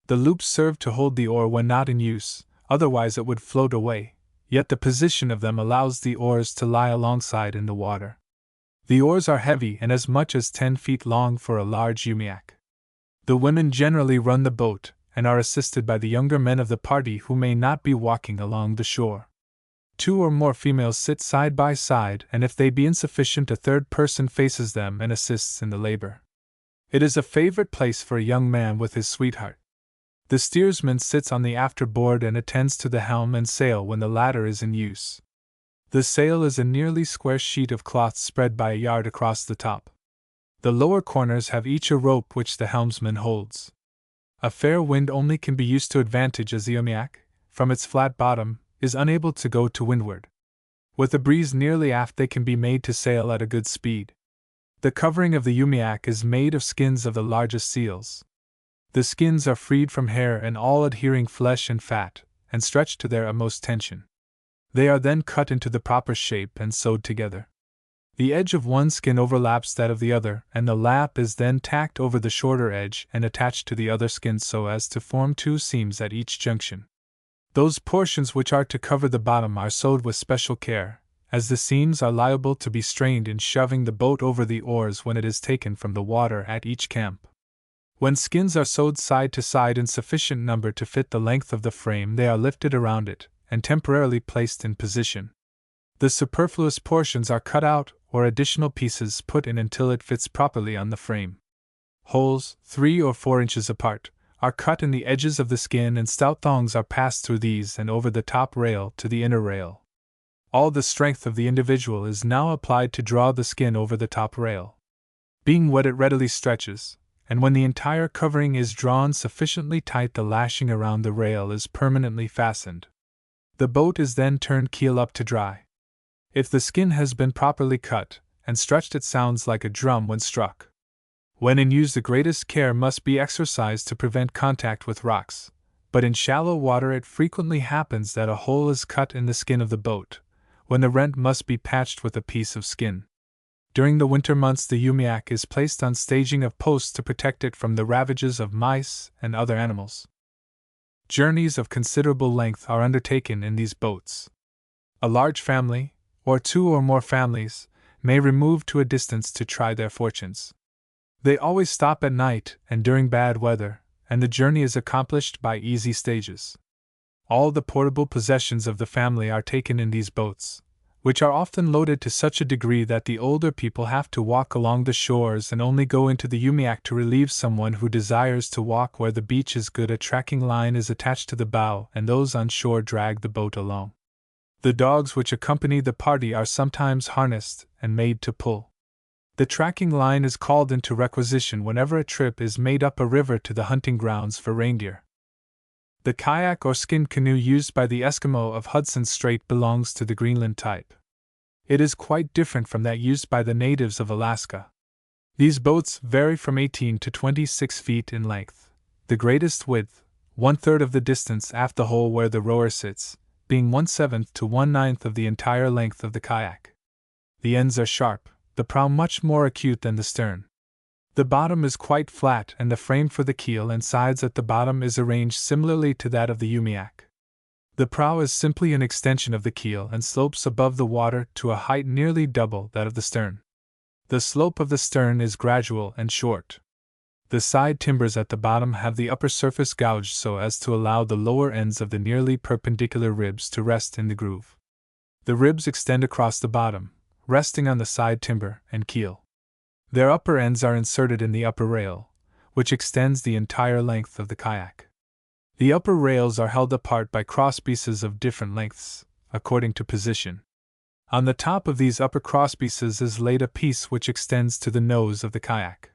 The loops serve to hold the oar when not in use, otherwise it would float away, yet the position of them allows the oars to lie alongside in the water. The oars are heavy and as much as 10 feet long for a large umiak. The women generally run the boat, and are assisted by the younger men of the party who may not be walking along the shore. 2 or more females sit side by side, and if they be insufficient, a third person faces them and assists in the labor. It is a favorite place for a young man with his sweetheart. The steersman sits on the afterboard and attends to the helm and sail when the latter is in use. The sail is a nearly square sheet of cloth spread by a yard across the top. The lower corners have each a rope which the helmsman holds. A fair wind only can be used to advantage, as the umiak, from its flat bottom, is unable to go to windward. With a breeze nearly aft they can be made to sail at a good speed. The covering of the umiak is made of skins of the largest seals. The skins are freed from hair and all adhering flesh and fat, and stretched to their utmost tension. They are then cut into the proper shape and sewed together. The edge of one skin overlaps that of the other, and the lap is then tacked over the shorter edge and attached to the other skin so as to form 2 seams at each junction. Those portions which are to cover the bottom are sewed with special care, as the seams are liable to be strained in shoving the boat over the oars when it is taken from the water at each camp. When skins are sewed side to side in sufficient number to fit the length of the frame, they are lifted around it, and temporarily placed in position. The superfluous portions are cut out, or additional pieces put in until it fits properly on the frame. Holes, 3 or 4 inches apart, are cut in the edges of the skin, and stout thongs are passed through these and over the top rail to the inner rail. All the strength of the individual is now applied to draw the skin over the top rail. Being wet, it readily stretches, and when the entire covering is drawn sufficiently tight, the lashing around the rail is permanently fastened. The boat is then turned keel up to dry. If the skin has been properly cut and stretched, it sounds like a drum when struck. When in use, the greatest care must be exercised to prevent contact with rocks, but in shallow water it frequently happens that a hole is cut in the skin of the boat, when the rent must be patched with a piece of skin. During the winter months, the umiak is placed on staging of posts to protect it from the ravages of mice and other animals. Journeys of considerable length are undertaken in these boats. A large family, or 2 or more families, may remove to a distance to try their fortunes. They always stop at night and during bad weather, and the journey is accomplished by easy stages. All the portable possessions of the family are taken in these boats, which are often loaded to such a degree that the older people have to walk along the shores and only go into the umiak to relieve someone who desires to walk where the beach is good. A tracking line is attached to the bow, and those on shore drag the boat along. The dogs which accompany the party are sometimes harnessed and made to pull. The tracking line is called into requisition whenever a trip is made up a river to the hunting grounds for reindeer. The kayak or skin canoe used by the Eskimo of Hudson Strait belongs to the Greenland type. It is quite different from that used by the natives of Alaska. These boats vary from 18 to 26 feet in length, the greatest width, 1/3 of the distance aft the hole where the rower sits, being 1/7 to 1/9 of the entire length of the kayak. The ends are sharp, the prow much more acute than the stern. The bottom is quite flat, and the frame for the keel and sides at the bottom is arranged similarly to that of the umiak. The prow is simply an extension of the keel and slopes above the water to a height nearly double that of the stern. The slope of the stern is gradual and short. The side timbers at the bottom have the upper surface gouged so as to allow the lower ends of the nearly perpendicular ribs to rest in the groove. The ribs extend across the bottom, resting on the side timber and keel. Their upper ends are inserted in the upper rail, which extends the entire length of the kayak. The upper rails are held apart by crosspieces of different lengths, according to position. On the top of these upper crosspieces is laid a piece which extends to the nose of the kayak.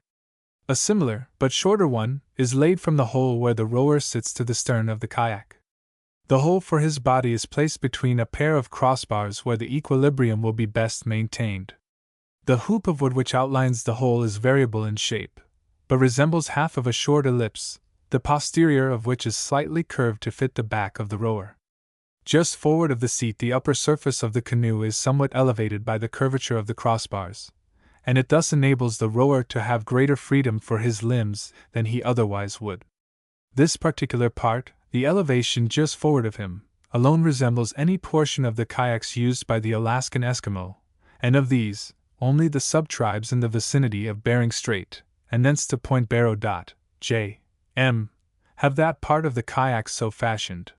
A similar, but shorter one, is laid from the hole where the rower sits to the stern of the kayak. The hole for his body is placed between a pair of crossbars where the equilibrium will be best maintained. The hoop of wood which outlines the hole is variable in shape, but resembles half of a short ellipse, the posterior of which is slightly curved to fit the back of the rower. Just forward of the seat, the upper surface of the canoe is somewhat elevated by the curvature of the crossbars, and it thus enables the rower to have greater freedom for his limbs than he otherwise would. This particular part, the elevation just forward of him, alone resembles any portion of the kayaks used by the Alaskan Eskimo, and of these, only the subtribes in the vicinity of Bering Strait, and thence to Point Barrow. J.M. have that part of the kayak so fashioned.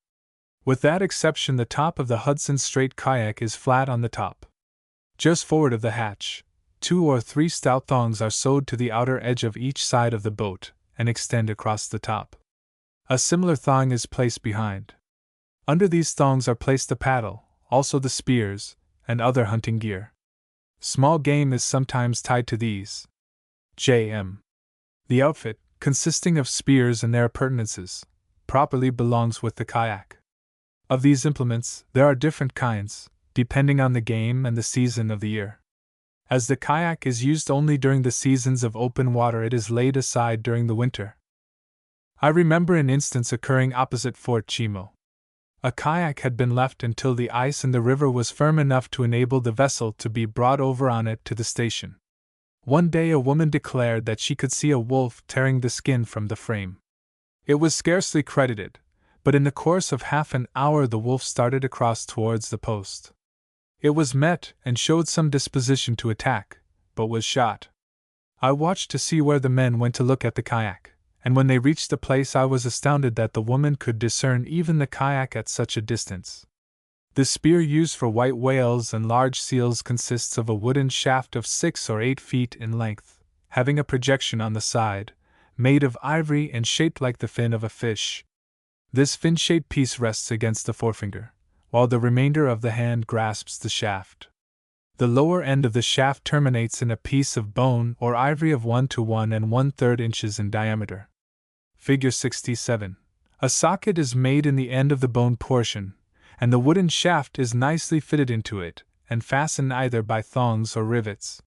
With that exception, the top of the Hudson Strait kayak is flat on the top. Just forward of the hatch, 2 or 3 stout thongs are sewed to the outer edge of each side of the boat and extend across the top. A similar thong is placed behind. Under these thongs are placed the paddle, also the spears, and other hunting gear. Small game is sometimes tied to these. J.M. The outfit, consisting of spears and their appurtenances, properly belongs with the kayak. Of these implements, there are different kinds, depending on the game and the season of the year. As the kayak is used only during the seasons of open water, it is laid aside during the winter. I remember an instance occurring opposite Fort Chimo. A kayak had been left until the ice in the river was firm enough to enable the vessel to be brought over on it to the station. One day a woman declared that she could see a wolf tearing the skin from the frame. It was scarcely credited, but in the course of half an hour the wolf started across towards the post. It was met and showed some disposition to attack, but was shot. I watched to see where the men went to look at the kayak, and when they reached the place I was astounded that the woman could discern even the kayak at such a distance. The spear used for white whales and large seals consists of a wooden shaft of 6 or 8 feet in length, having a projection on the side, made of ivory and shaped like the fin of a fish. This fin-shaped piece rests against the forefinger, while the remainder of the hand grasps the shaft. The lower end of the shaft terminates in a piece of bone or ivory of 1 to 1 1/3 inches in diameter. Figure 67. A socket is made in the end of the bone portion, and the wooden shaft is nicely fitted into it, and fastened either by thongs or rivets.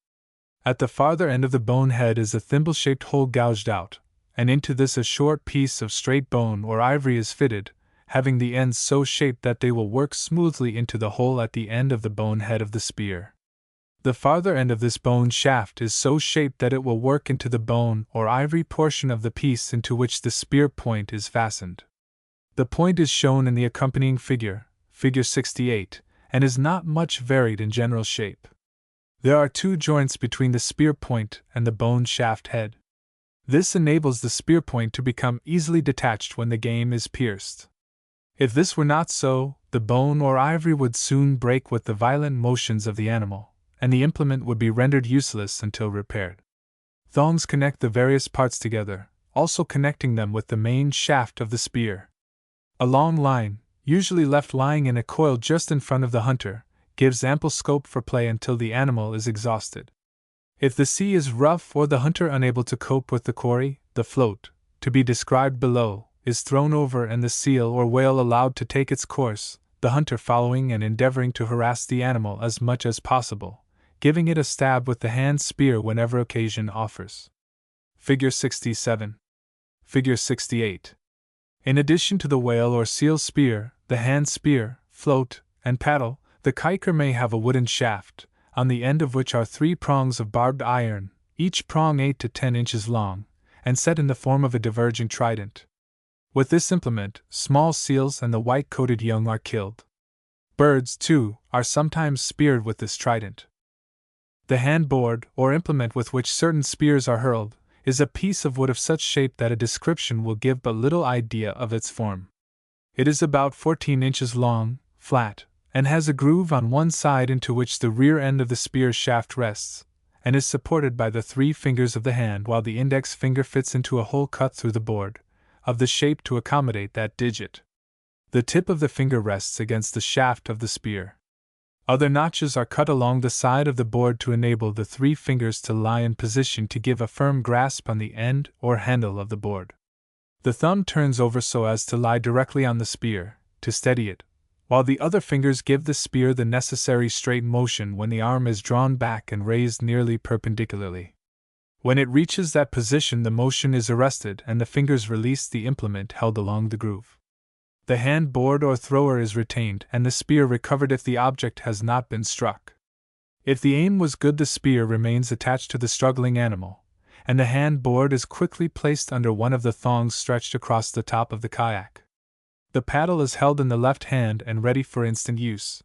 At the farther end of the bone head is a thimble-shaped hole gouged out, and into this a short piece of straight bone or ivory is fitted, having the ends so shaped that they will work smoothly into the hole at the end of the bone head of the spear. The farther end of this bone shaft is so shaped that it will work into the bone or ivory portion of the piece into which the spear point is fastened. The point is shown in the accompanying figure, Figure 68, and is not much varied in general shape. There are 2 joints between the spear point and the bone shaft head. This enables the spear point to become easily detached when the game is pierced. If this were not so, the bone or ivory would soon break with the violent motions of the animal, and the implement would be rendered useless until repaired. Thongs connect the various parts together, also connecting them with the main shaft of the spear. A long line, usually left lying in a coil just in front of the hunter, gives ample scope for play until the animal is exhausted. If the sea is rough or the hunter unable to cope with the quarry, the float, to be described below, is thrown over and the seal or whale allowed to take its course, the hunter following and endeavoring to harass the animal as much as possible, giving it a stab with the hand spear whenever occasion offers. Figure 67. Figure 68. In addition to the whale or seal spear, the hand spear, float, and paddle, the kiker may have a wooden shaft, on the end of which are 3 prongs of barbed iron, each prong 8 to 10 inches long, and set in the form of a diverging trident. With this implement, small seals and the white-coated young are killed. Birds, too, are sometimes speared with this trident. The hand board, or implement with which certain spears are hurled, is a piece of wood of such shape that a description will give but little idea of its form. It is about 14 inches long, flat, and has a groove on one side into which the rear end of the spear shaft rests, and is supported by the 3 fingers of the hand, while the index finger fits into a hole cut through the board, of the shape to accommodate that digit. The tip of the finger rests against the shaft of the spear. Other notches are cut along the side of the board to enable the 3 fingers to lie in position to give a firm grasp on the end or handle of the board. The thumb turns over so as to lie directly on the spear, to steady it, while the other fingers give the spear the necessary straight motion when the arm is drawn back and raised nearly perpendicularly. When it reaches that position, the motion is arrested and the fingers release the implement held along the groove. The hand board or thrower is retained and the spear recovered if the object has not been struck. If the aim was good, the spear remains attached to the struggling animal, and the hand board is quickly placed under one of the thongs stretched across the top of the kayak. The paddle is held in the left hand and ready for instant use.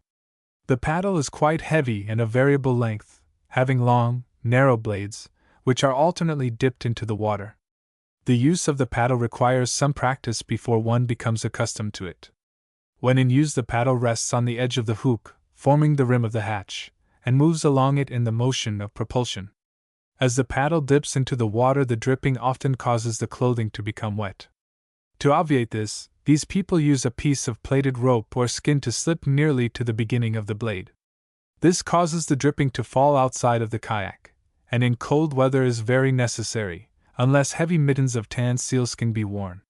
The paddle is quite heavy and of variable length, having long, narrow blades, which are alternately dipped into the water. The use of the paddle requires some practice before one becomes accustomed to it. When in use, the paddle rests on the edge of the hook, forming the rim of the hatch, and moves along it in the motion of propulsion. As the paddle dips into the water, the dripping often causes the clothing to become wet. To obviate this, these people use a piece of plaited rope or skin to slip nearly to the beginning of the blade. This causes the dripping to fall outside of the kayak, and in cold weather is very necessary, unless heavy mittens of tanned sealskin be worn.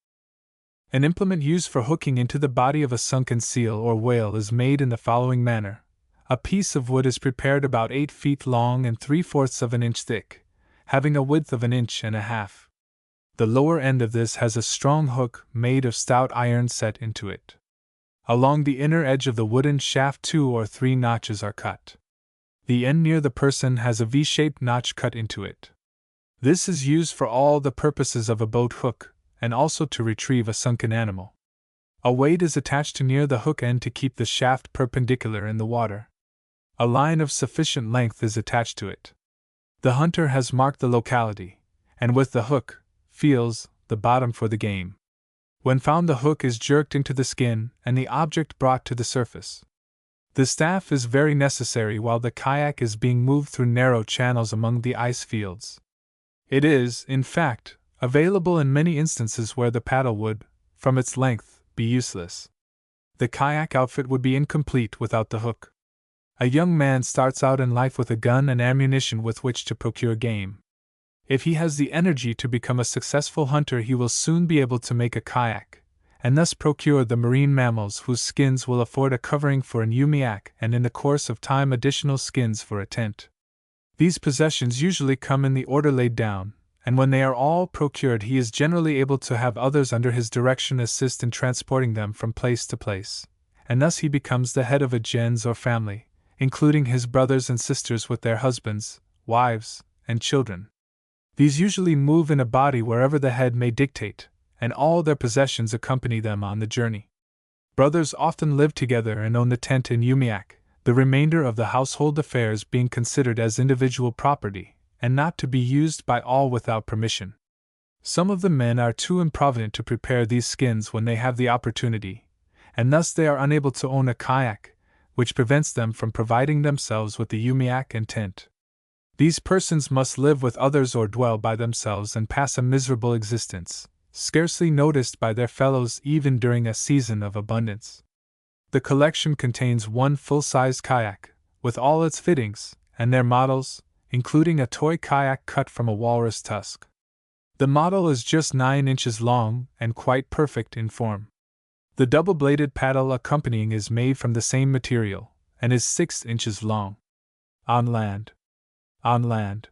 An implement used for hooking into the body of a sunken seal or whale is made in the following manner. A piece of wood is prepared about 8 feet long and 3/4 of an inch thick, having a width of 1.5 inches. The lower end of this has a strong hook made of stout iron set into it. Along the inner edge of the wooden shaft 2 or 3 notches are cut. The end near the person has a V-shaped notch cut into it. This is used for all the purposes of a boat hook, and also to retrieve a sunken animal. A weight is attached to near the hook end to keep the shaft perpendicular in the water. A line of sufficient length is attached to it. The hunter has marked the locality, and with the hook, feels the bottom for the game. When found, the hook is jerked into the skin and the object brought to the surface. The staff is very necessary while the kayak is being moved through narrow channels among the ice fields. It is, in fact, available in many instances where the paddle would, from its length, be useless. The kayak outfit would be incomplete without the hook. A young man starts out in life with a gun and ammunition with which to procure game. If he has the energy to become a successful hunter, he will soon be able to make a kayak, and thus procure the marine mammals whose skins will afford a covering for an umiak and in the course of time additional skins for a tent. These possessions usually come in the order laid down, and when they are all procured, he is generally able to have others under his direction assist in transporting them from place to place, and thus he becomes the head of a gens or family, including his brothers and sisters with their husbands, wives, and children. These usually move in a body wherever the head may dictate, and all their possessions accompany them on the journey. Brothers often live together and own the tent and umiak, the remainder of the household affairs being considered as individual property, and not to be used by all without permission. Some of the men are too improvident to prepare these skins when they have the opportunity, and thus they are unable to own a kayak, which prevents them from providing themselves with the umiak and tent. These persons must live with others or dwell by themselves and pass a miserable existence, scarcely noticed by their fellows even during a season of abundance. The collection contains one full-sized kayak, with all its fittings, and their models, including a toy kayak cut from a walrus tusk. The model is just 9 inches long and quite perfect in form. The double-bladed paddle accompanying is made from the same material, and is 6 inches long. On land. On land.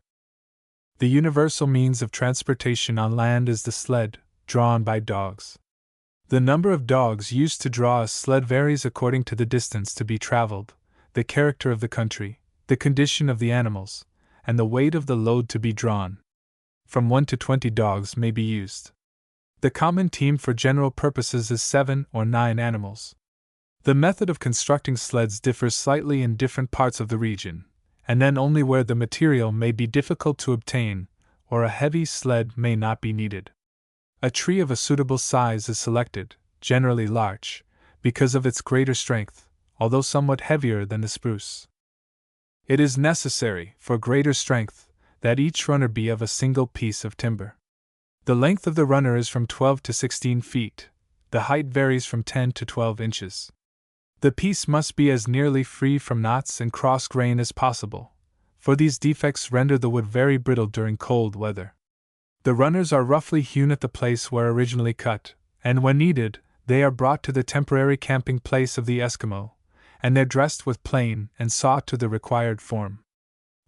The universal means of transportation on land is the sled, drawn by dogs. The number of dogs used to draw a sled varies according to the distance to be traveled, the character of the country, the condition of the animals, and the weight of the load to be drawn. From 1 to 20 dogs may be used. The common team for general purposes is 7 or 9 animals. The method of constructing sleds differs slightly in different parts of the region, and then only where the material may be difficult to obtain, or a heavy sled may not be needed. A tree of a suitable size is selected, generally larch, because of its greater strength, although somewhat heavier than the spruce. It is necessary, for greater strength, that each runner be of a single piece of timber. The length of the runner is from 12 to 16 feet, the height varies from 10 to 12 inches. The piece must be as nearly free from knots and cross-grain as possible, for these defects render the wood very brittle during cold weather. The runners are roughly hewn at the place where originally cut, and when needed, they are brought to the temporary camping place of the Eskimo, and they're dressed with plane and sawed to the required form.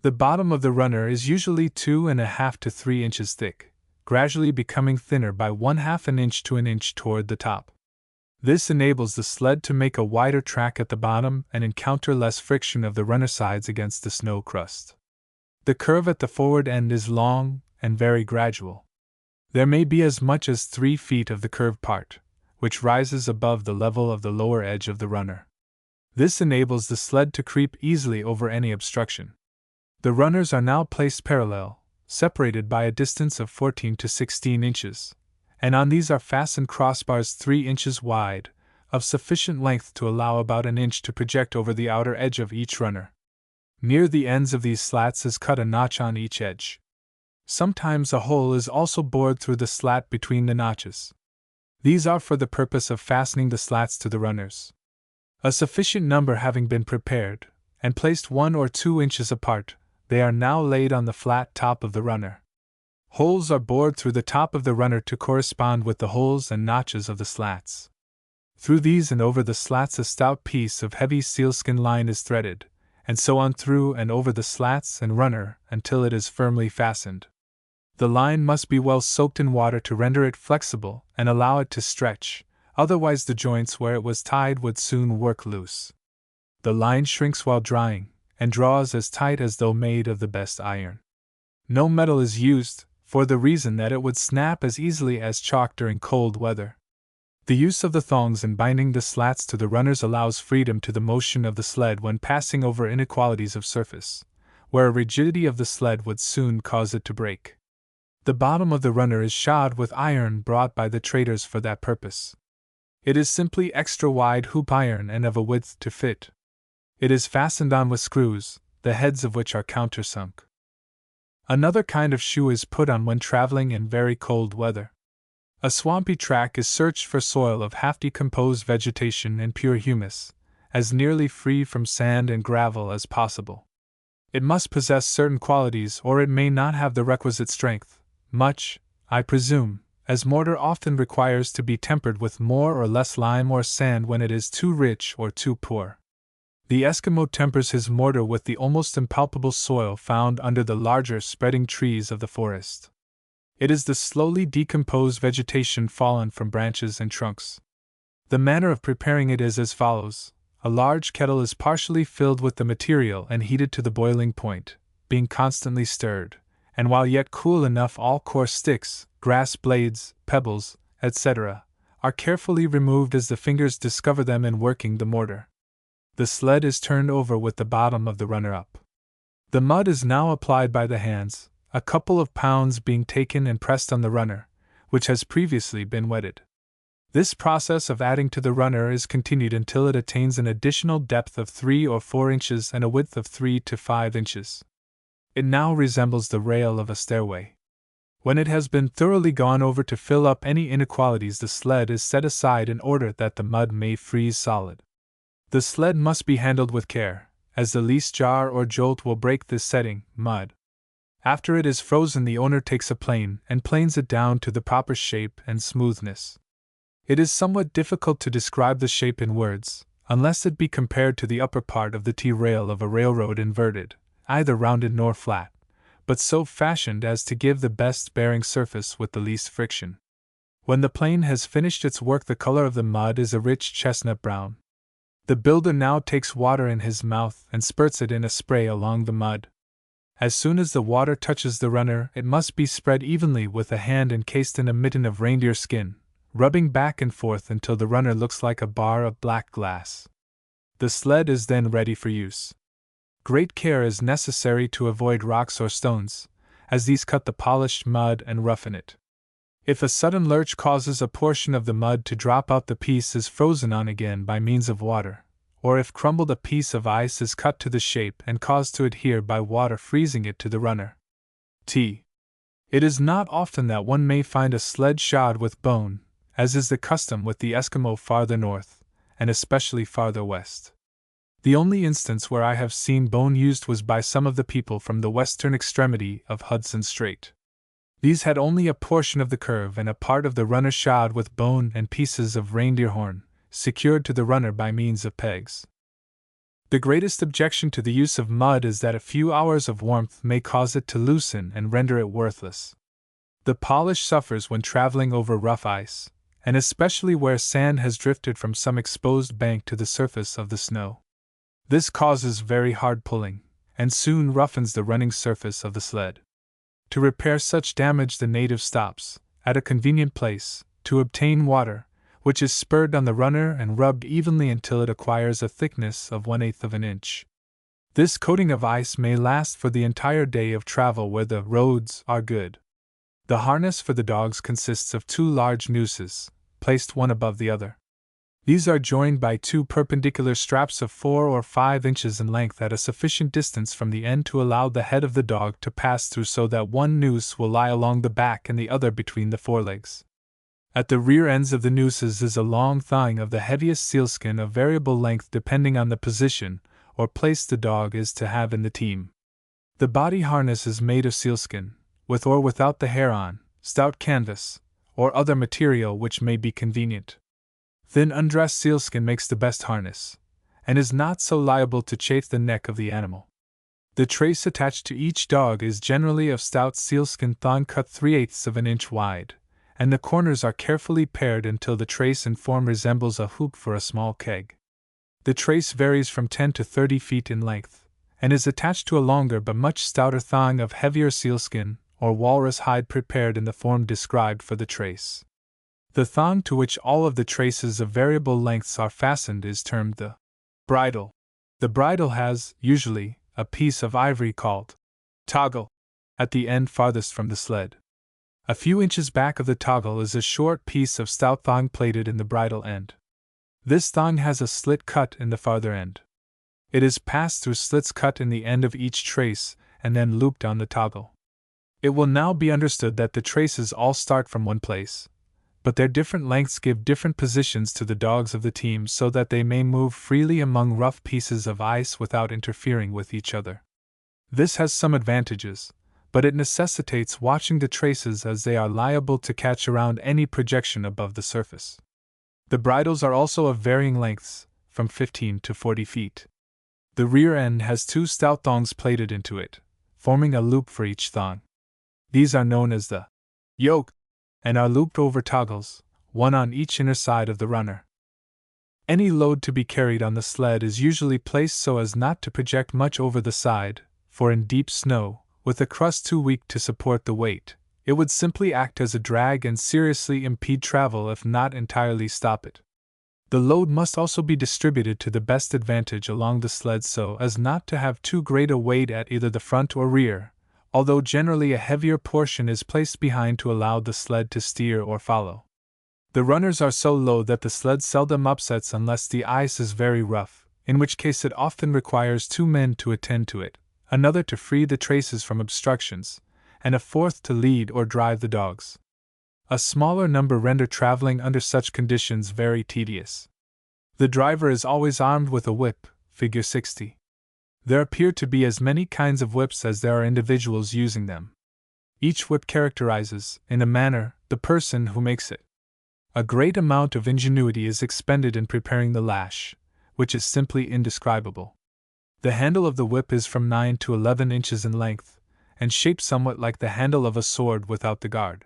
The bottom of the runner is usually 2.5 to 3 inches thick, gradually becoming thinner by 1/2 inch to an inch toward the top. This enables the sled to make a wider track at the bottom and encounter less friction of the runner sides against the snow crust. The curve at the forward end is long and very gradual. There may be as much as 3 feet of the curved part, which rises above the level of the lower edge of the runner. This enables the sled to creep easily over any obstruction. The runners are now placed parallel, separated by a distance of 14 to 16 inches, and on these are fastened crossbars 3 inches wide, of sufficient length to allow about an inch to project over the outer edge of each runner. Near the ends of these slats is cut a notch on each edge. Sometimes a hole is also bored through the slat between the notches. These are for the purpose of fastening the slats to the runners. A sufficient number having been prepared, and placed 1 or 2 inches apart, they are now laid on the flat top of the runner. Holes are bored through the top of the runner to correspond with the holes and notches of the slats. Through these and over the slats a stout piece of heavy sealskin line is threaded, and so on through and over the slats and runner until it is firmly fastened. The line must be well soaked in water to render it flexible and allow it to stretch, otherwise the joints where it was tied would soon work loose. The line shrinks while drying, and draws as tight as though made of the best iron. No metal is used, for the reason that it would snap as easily as chalk during cold weather. The use of the thongs in binding the slats to the runners allows freedom to the motion of the sled when passing over inequalities of surface, where a rigidity of the sled would soon cause it to break. The bottom of the runner is shod with iron brought by the traders for that purpose. It is simply extra wide hoop iron and of a width to fit. It is fastened on with screws, the heads of which are countersunk. Another kind of shoe is put on when traveling in very cold weather. A swampy track is searched for soil of half-decomposed vegetation and pure humus, as nearly free from sand and gravel as possible. It must possess certain qualities or it may not have the requisite strength, much, I presume, as mortar often requires to be tempered with more or less lime or sand when it is too rich or too poor. The Eskimo tempers his mortar with the almost impalpable soil found under the larger spreading trees of the forest. It is the slowly decomposed vegetation fallen from branches and trunks. The manner of preparing it is as follows. A large kettle is partially filled with the material and heated to the boiling point, being constantly stirred, and while yet cool enough all coarse sticks, grass blades, pebbles, etc., are carefully removed as the fingers discover them in working the mortar. The sled is turned over with the bottom of the runner up. The mud is now applied by the hands, a couple of pounds being taken and pressed on the runner, which has previously been wetted. This process of adding to the runner is continued until it attains an additional depth of 3 or 4 inches and a width of 3 to 5 inches. It now resembles the rail of a stairway. When it has been thoroughly gone over to fill up any inequalities, the sled is set aside in order that the mud may freeze solid. The sled must be handled with care, as the least jar or jolt will break this setting, mud. After it is frozen, the owner takes a plane and planes it down to the proper shape and smoothness. It is somewhat difficult to describe the shape in words, unless it be compared to the upper part of the T-rail of a railroad inverted, either rounded nor flat, but so fashioned as to give the best bearing surface with the least friction. When the plane has finished its work, the color of the mud is a rich chestnut brown. The builder now takes water in his mouth and spurts it in a spray along the mud. As soon as the water touches the runner, it must be spread evenly with a hand encased in a mitten of reindeer skin, rubbing back and forth until the runner looks like a bar of black glass. The sled is then ready for use. Great care is necessary to avoid rocks or stones, as these cut the polished mud and roughen it. If a sudden lurch causes a portion of the mud to drop out, the piece is frozen on again by means of water, or if crumbled, a piece of ice is cut to the shape and caused to adhere by water freezing it to the runner. T. It is not often that one may find a sled shod with bone, as is the custom with the Eskimo farther north, and especially farther west. The only instance where I have seen bone used was by some of the people from the western extremity of Hudson Strait. These had only a portion of the curve and a part of the runner shod with bone and pieces of reindeer horn, secured to the runner by means of pegs. The greatest objection to the use of mud is that a few hours of warmth may cause it to loosen and render it worthless. The polish suffers when traveling over rough ice, and especially where sand has drifted from some exposed bank to the surface of the snow. This causes very hard pulling, and soon roughens the running surface of the sled. To repair such damage, the native stops, at a convenient place, to obtain water, which is spurred on the runner and rubbed evenly until it acquires a thickness of 1/8 of an inch. This coating of ice may last for the entire day of travel where the roads are good. The harness for the dogs consists of 2 large nooses, placed one above the other. These are joined by 2 perpendicular straps of 4 or 5 inches in length at a sufficient distance from the end to allow the head of the dog to pass through, so that one noose will lie along the back and the other between the forelegs. At the rear ends of the nooses is a long thong of the heaviest sealskin of variable length depending on the position or place the dog is to have in the team. The body harness is made of sealskin, with or without the hair on, stout canvas, or other material which may be convenient. Thin undressed sealskin makes the best harness, and is not so liable to chafe the neck of the animal. The trace attached to each dog is generally of stout sealskin thong cut 3/8 of an inch wide, and the corners are carefully pared until the trace in form resembles a hoop for a small keg. The trace varies from 10 to 30 feet in length, and is attached to a longer but much stouter thong of heavier sealskin or walrus hide prepared in the form described for the trace. The thong to which all of the traces of variable lengths are fastened is termed the bridle. The bridle has, usually, a piece of ivory called toggle at the end farthest from the sled. A few inches back of the toggle is a short piece of stout thong plaited in the bridle end. This thong has a slit cut in the farther end. It is passed through slits cut in the end of each trace and then looped on the toggle. It will now be understood that the traces all start from one place, but their different lengths give different positions to the dogs of the team so that they may move freely among rough pieces of ice without interfering with each other. This has some advantages, but it necessitates watching the traces as they are liable to catch around any projection above the surface. The bridles are also of varying lengths, from 15 to 40 feet. The rear end has 2 stout thongs plaited into it, forming a loop for each thong. These are known as the yoke, and are looped over toggles, one on each inner side of the runner. Any load to be carried on the sled is usually placed so as not to project much over the side, for in deep snow, with the crust too weak to support the weight, it would simply act as a drag and seriously impede travel if not entirely stop it. The load must also be distributed to the best advantage along the sled so as not to have too great a weight at either the front or rear, although generally a heavier portion is placed behind to allow the sled to steer or follow. The runners are so low that the sled seldom upsets unless the ice is very rough, in which case it often requires 2 men to attend to it, another to free the traces from obstructions, and a 4th to lead or drive the dogs. A smaller number render traveling under such conditions very tedious. The driver is always armed with a whip, figure 60. There appear to be as many kinds of whips as there are individuals using them. Each whip characterizes, in a manner, the person who makes it. A great amount of ingenuity is expended in preparing the lash, which is simply indescribable. The handle of the whip is from 9 to 11 inches in length, and shaped somewhat like the handle of a sword without the guard.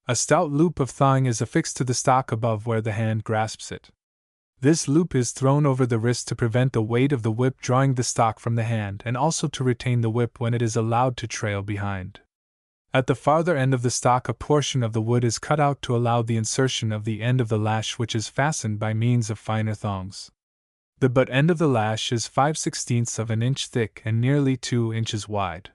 A stout loop of thong is affixed to the stock above where the hand grasps it. This loop is thrown over the wrist to prevent the weight of the whip drawing the stock from the hand and also to retain the whip when it is allowed to trail behind. At the farther end of the stock a portion of the wood is cut out to allow the insertion of the end of the lash, which is fastened by means of finer thongs. The butt end of the lash is 5/16 of an inch thick and nearly 2 inches wide.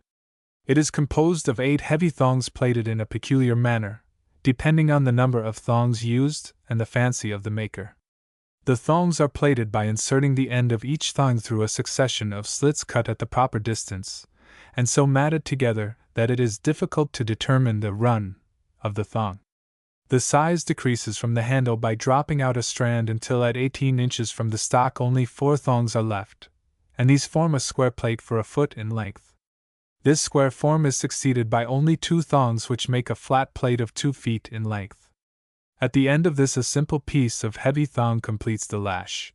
It is composed of 8 heavy thongs plaited in a peculiar manner, depending on the number of thongs used and the fancy of the maker. The thongs are plaited by inserting the end of each thong through a succession of slits cut at the proper distance, and so matted together that it is difficult to determine the run of the thong. The size decreases from the handle by dropping out a strand until at 18 inches from the stock only 4 thongs are left, and these form a square plate for a foot in length. This square form is succeeded by only 2 thongs which make a flat plate of 2 feet in length. At the end of this a simple piece of heavy thong completes the lash.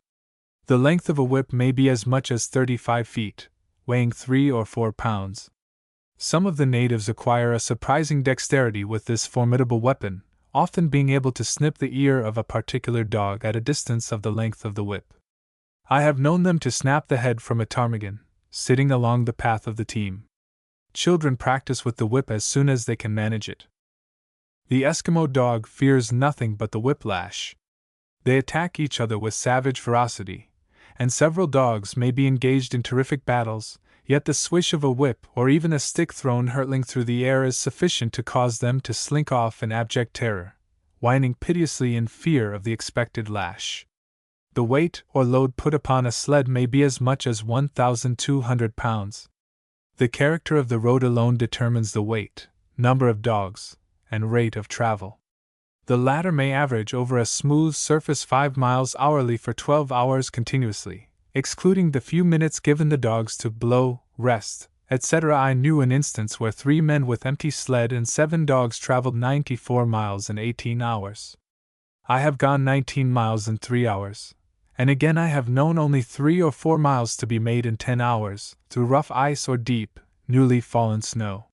The length of a whip may be as much as 35 feet, weighing 3 or 4 pounds. Some of the natives acquire a surprising dexterity with this formidable weapon, often being able to snip the ear of a particular dog at a distance of the length of the whip. I have known them to snap the head from a ptarmigan, sitting along the path of the team. Children practice with the whip as soon as they can manage it. The Eskimo dog fears nothing but the whiplash. They attack each other with savage ferocity, and several dogs may be engaged in terrific battles, yet the swish of a whip or even a stick thrown hurtling through the air is sufficient to cause them to slink off in abject terror, whining piteously in fear of the expected lash. The weight or load put upon a sled may be as much as 1,200 pounds. The character of the road alone determines the weight, number of dogs, and rate of travel. The latter may average over a smooth surface 5 miles hourly for 12 hours continuously, excluding the few minutes given the dogs to blow, rest, etc. I knew an instance where 3 men with empty sled and 7 dogs traveled 94 miles in 18 hours. I have gone 19 miles in 3 hours. And again I have known only 3 or 4 miles to be made in 10 hours, through rough ice or deep, newly fallen snow.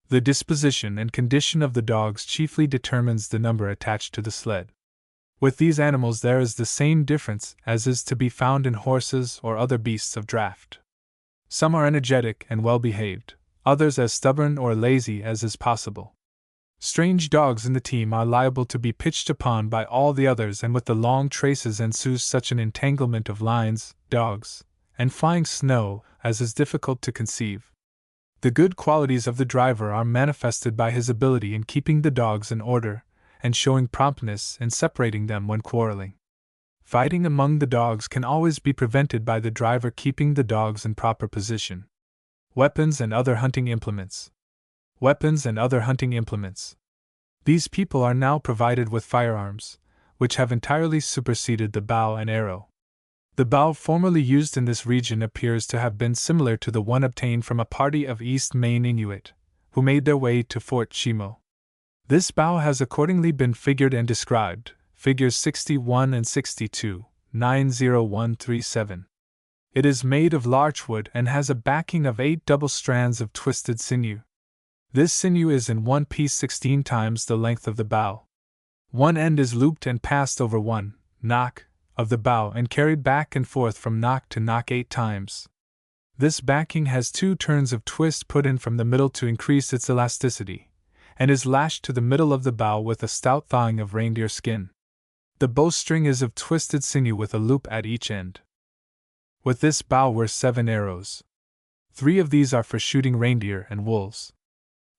The disposition and condition of the dogs chiefly determines the number attached to the sled. With these animals there is the same difference as is to be found in horses or other beasts of draught. Some are energetic and well behaved, others as stubborn or lazy as is possible. Strange dogs in the team are liable to be pitched upon by all the others, and with the long traces ensues such an entanglement of lines, dogs, and flying snow as is difficult to conceive. The good qualities of the driver are manifested by his ability in keeping the dogs in order, and showing promptness in separating them when quarreling. Fighting among the dogs can always be prevented by the driver keeping the dogs in proper position. Weapons and other hunting implements. Weapons and other hunting implements. These people are now provided with firearms, which have entirely superseded the bow and arrow. The bow formerly used in this region appears to have been similar to the one obtained from a party of East Maine Inuit, who made their way to Fort Chimo. This bow has accordingly been figured and described, figures 61 and 62, 90137. It is made of larchwood and has a backing of 8 double strands of twisted sinew. This sinew is in one piece 16 times the length of the bow. One end is looped and passed over one knock of the bow and carried back and forth from knock to knock 8 times. This backing has 2 turns of twist put in from the middle to increase its elasticity, and is lashed to the middle of the bow with a stout thong of reindeer skin. The bowstring is of twisted sinew with a loop at each end. With this bow were 7 arrows. 3 of these are for shooting reindeer and wolves.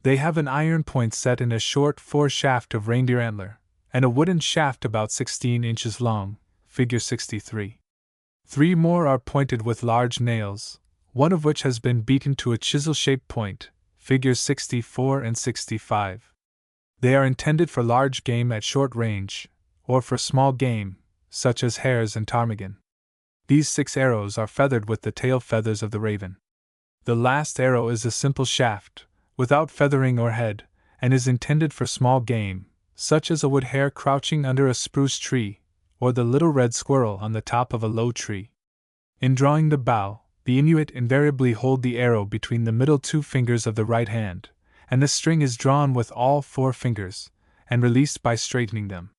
They have an iron point set in a short fore-shaft of reindeer antler, and a wooden shaft about 16 inches long, figure 63. 3 more are pointed with large nails, one of which has been beaten to a chisel-shaped point, figures 64 and 65. They are intended for large game at short range, or for small game, such as hares and ptarmigan. These 6 arrows are feathered with the tail feathers of the raven. The last arrow is a simple shaft, without feathering or head, and is intended for small game, such as a wood hare crouching under a spruce tree, or the little red squirrel on the top of a low tree. In drawing the bow, the Inuit invariably hold the arrow between the middle 2 fingers of the right hand, and the string is drawn with all 4 fingers, and released by straightening them.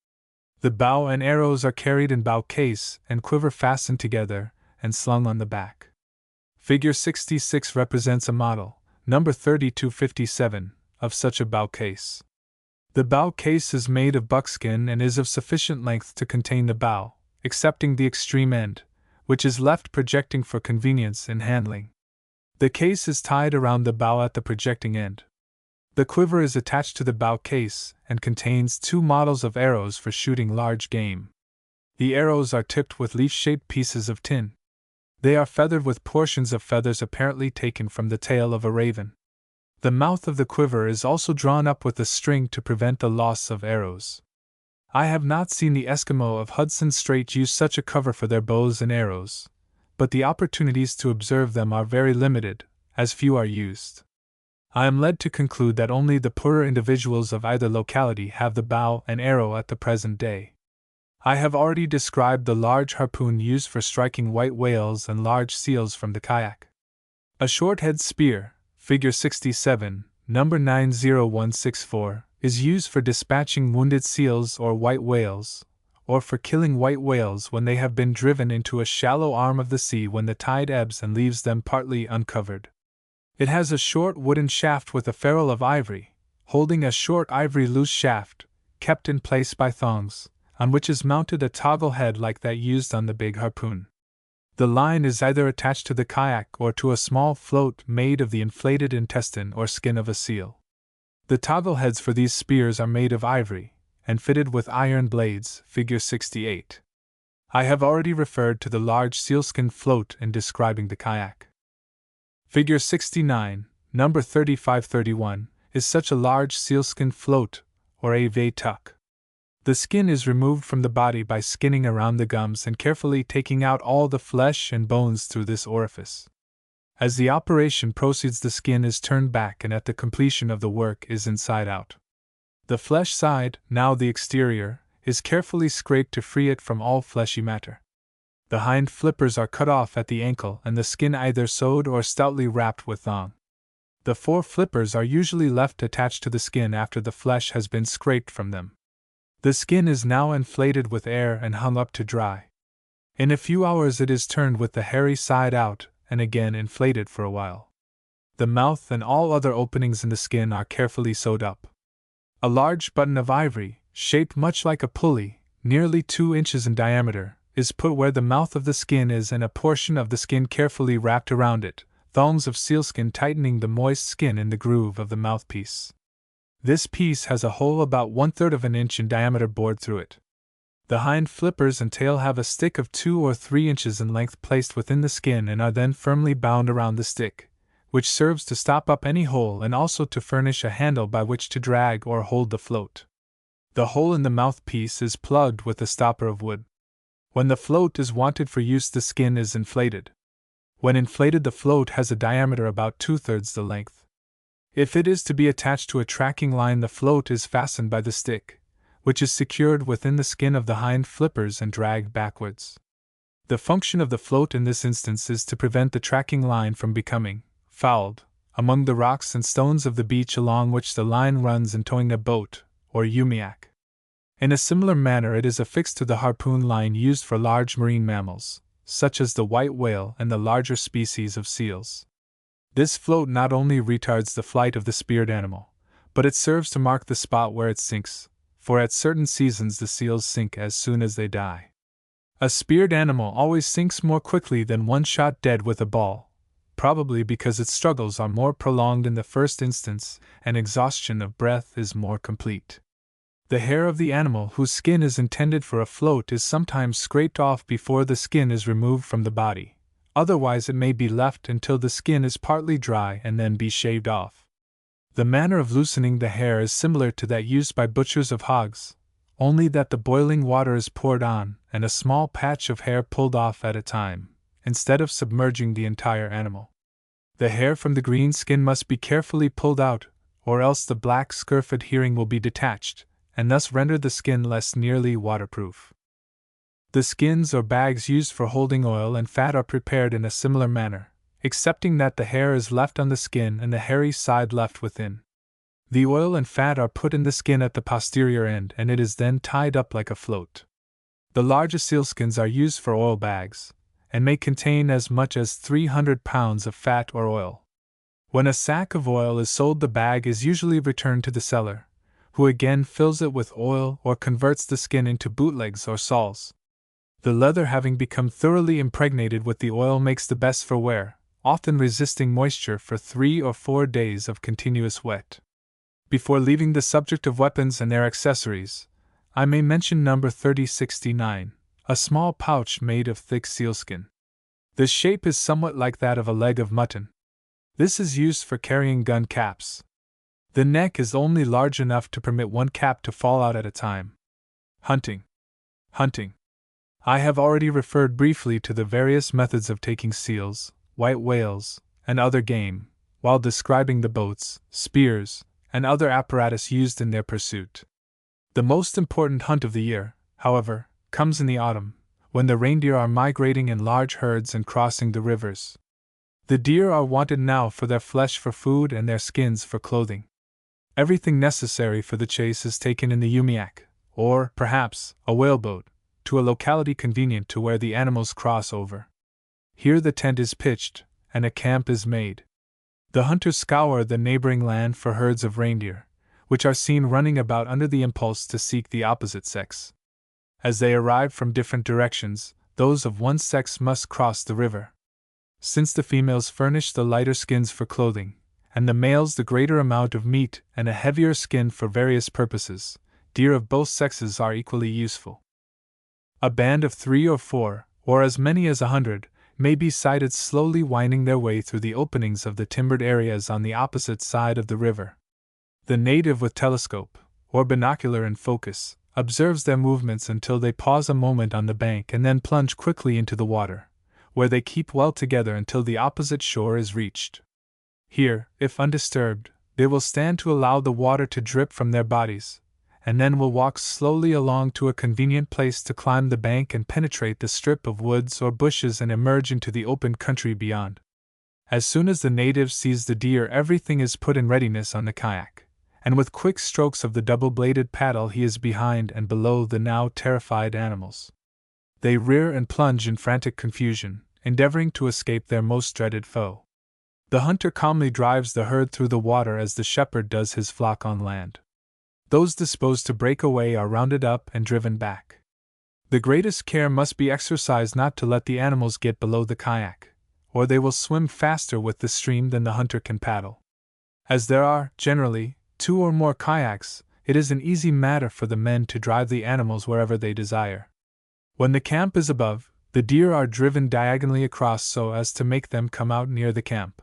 The bow and arrows are carried in bow case and quiver fastened together and slung on the back. Figure 66 represents a model, number 3257, of such a bow case. The bow case is made of buckskin and is of sufficient length to contain the bow, excepting the extreme end, which is left projecting for convenience in handling. The case is tied around the bow at the projecting end. The quiver is attached to the bow case and contains 2 models of arrows for shooting large game. The arrows are tipped with leaf-shaped pieces of tin. They are feathered with portions of feathers apparently taken from the tail of a raven. The mouth of the quiver is also drawn up with a string to prevent the loss of arrows. I have not seen the Eskimo of Hudson Strait use such a cover for their bows and arrows, but the opportunities to observe them are very limited, as few are used. I am led to conclude that only the poorer individuals of either locality have the bow and arrow at the present day. I have already described the large harpoon used for striking white whales and large seals from the kayak. A short-head spear, figure 67, number 90164, is used for dispatching wounded seals or white whales, or for killing white whales when they have been driven into a shallow arm of the sea when the tide ebbs and leaves them partly uncovered. It has a short wooden shaft with a ferrule of ivory, holding a short ivory loose shaft, kept in place by thongs, on which is mounted a toggle head like that used on the big harpoon. The line is either attached to the kayak or to a small float made of the inflated intestine or skin of a seal. The toggle heads for these spears are made of ivory, and fitted with iron blades, figure 68. I have already referred to the large sealskin float in describing the kayak. Figure 69, number 3531, is such a large sealskin float, or a vei-tuck. The skin is removed from the body by skinning around the gums and carefully taking out all the flesh and bones through this orifice. As the operation proceeds, the skin is turned back and at the completion of the work is inside out. The flesh side, now the exterior, is carefully scraped to free it from all fleshy matter. The hind flippers are cut off at the ankle and the skin either sewed or stoutly wrapped with thong. The fore flippers are usually left attached to the skin after the flesh has been scraped from them. The skin is now inflated with air and hung up to dry. In a few hours it is turned with the hairy side out and again inflated for a while. The mouth and all other openings in the skin are carefully sewed up. A large button of ivory, shaped much like a pulley, nearly 2 inches in diameter, is put where the mouth of the skin is and a portion of the skin carefully wrapped around it, thongs of sealskin tightening the moist skin in the groove of the mouthpiece. This piece has a hole about 1/3 of an inch in diameter bored through it. The hind flippers and tail have a stick of 2 or 3 inches in length placed within the skin and are then firmly bound around the stick, which serves to stop up any hole and also to furnish a handle by which to drag or hold the float. The hole in the mouthpiece is plugged with a stopper of wood. When the float is wanted for use, the skin is inflated. When inflated, the float has a diameter about 2/3 the length. If it is to be attached to a tracking line, the float is fastened by the stick, which is secured within the skin of the hind flippers and dragged backwards. The function of the float in this instance is to prevent the tracking line from becoming fouled among the rocks and stones of the beach along which the line runs in towing a boat, or umiak. In a similar manner it is affixed to the harpoon line used for large marine mammals, such as the white whale and the larger species of seals. This float not only retards the flight of the speared animal, but it serves to mark the spot where it sinks, for at certain seasons the seals sink as soon as they die. A speared animal always sinks more quickly than one shot dead with a ball, probably because its struggles are more prolonged in the first instance and exhaustion of breath is more complete. The hair of the animal whose skin is intended for a float is sometimes scraped off before the skin is removed from the body, otherwise it may be left until the skin is partly dry and then be shaved off. The manner of loosening the hair is similar to that used by butchers of hogs, only that the boiling water is poured on and a small patch of hair pulled off at a time, instead of submerging the entire animal. The hair from the green skin must be carefully pulled out, or else the black scurf adhering will be detached, and thus render the skin less nearly waterproof. The skins or bags used for holding oil and fat are prepared in a similar manner, excepting that the hair is left on the skin and the hairy side left within. The oil and fat are put in the skin at the posterior end and it is then tied up like a float. The largest sealskins are used for oil bags, and may contain as much as 300 pounds of fat or oil. When a sack of oil is sold, the bag is usually returned to the seller, who again fills it with oil or converts the skin into bootlegs or soles. The leather, having become thoroughly impregnated with the oil, makes the best for wear, often resisting moisture for 3 or 4 days of continuous wet. Before leaving the subject of weapons and their accessories, I may mention number 3069, a small pouch made of thick sealskin. The shape is somewhat like that of a leg of mutton. This is used for carrying gun caps. The neck is only large enough to permit one cap to fall out at a time. Hunting. I have already referred briefly to the various methods of taking seals, white whales, and other game, while describing the boats, spears, and other apparatus used in their pursuit. The most important hunt of the year, however, comes in the autumn, when the reindeer are migrating in large herds and crossing the rivers. The deer are wanted now for their flesh for food and their skins for clothing. Everything necessary for the chase is taken in the umiak, or, perhaps, a whaleboat, to a locality convenient to where the animals cross over. Here the tent is pitched, and a camp is made. The hunters scour the neighboring land for herds of reindeer, which are seen running about under the impulse to seek the opposite sex. As they arrive from different directions, those of one sex must cross the river. Since the females furnish the lighter skins for clothing, and the males the greater amount of meat and a heavier skin for various purposes, deer of both sexes are equally useful. A band of 3 or 4, or as many as 100, may be sighted slowly winding their way through the openings of the timbered areas on the opposite side of the river. The native with telescope, or binocular in focus, observes their movements until they pause a moment on the bank and then plunge quickly into the water, where they keep well together until the opposite shore is reached. Here, if undisturbed, they will stand to allow the water to drip from their bodies, and then will walk slowly along to a convenient place to climb the bank and penetrate the strip of woods or bushes and emerge into the open country beyond. As soon as the native sees the deer, everything is put in readiness on the kayak, and with quick strokes of the double-bladed paddle he is behind and below the now terrified animals. They rear and plunge in frantic confusion, endeavoring to escape their most dreaded foe. The hunter calmly drives the herd through the water as the shepherd does his flock on land. Those disposed to break away are rounded up and driven back. The greatest care must be exercised not to let the animals get below the kayak, or they will swim faster with the stream than the hunter can paddle. As there are, generally, 2 or more kayaks, it is an easy matter for the men to drive the animals wherever they desire. When the camp is above, the deer are driven diagonally across so as to make them come out near the camp.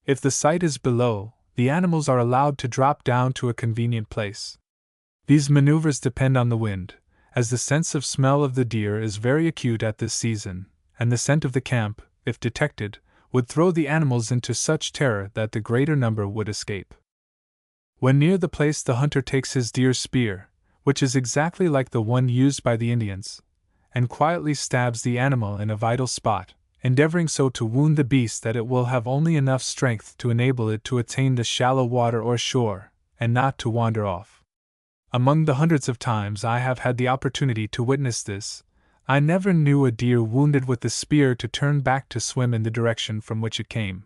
If the site is below, the animals are allowed to drop down to a convenient place. These maneuvers depend on the wind, as the sense of smell of the deer is very acute at this season, and the scent of the camp, if detected, would throw the animals into such terror that the greater number would escape. When near the place, the hunter takes his deer spear, which is exactly like the one used by the Indians, and quietly stabs the animal in a vital spot, endeavoring so to wound the beast that it will have only enough strength to enable it to attain the shallow water or shore, and not to wander off. Among the hundreds of times I have had the opportunity to witness this, I never knew a deer wounded with the spear to turn back to swim in the direction from which it came.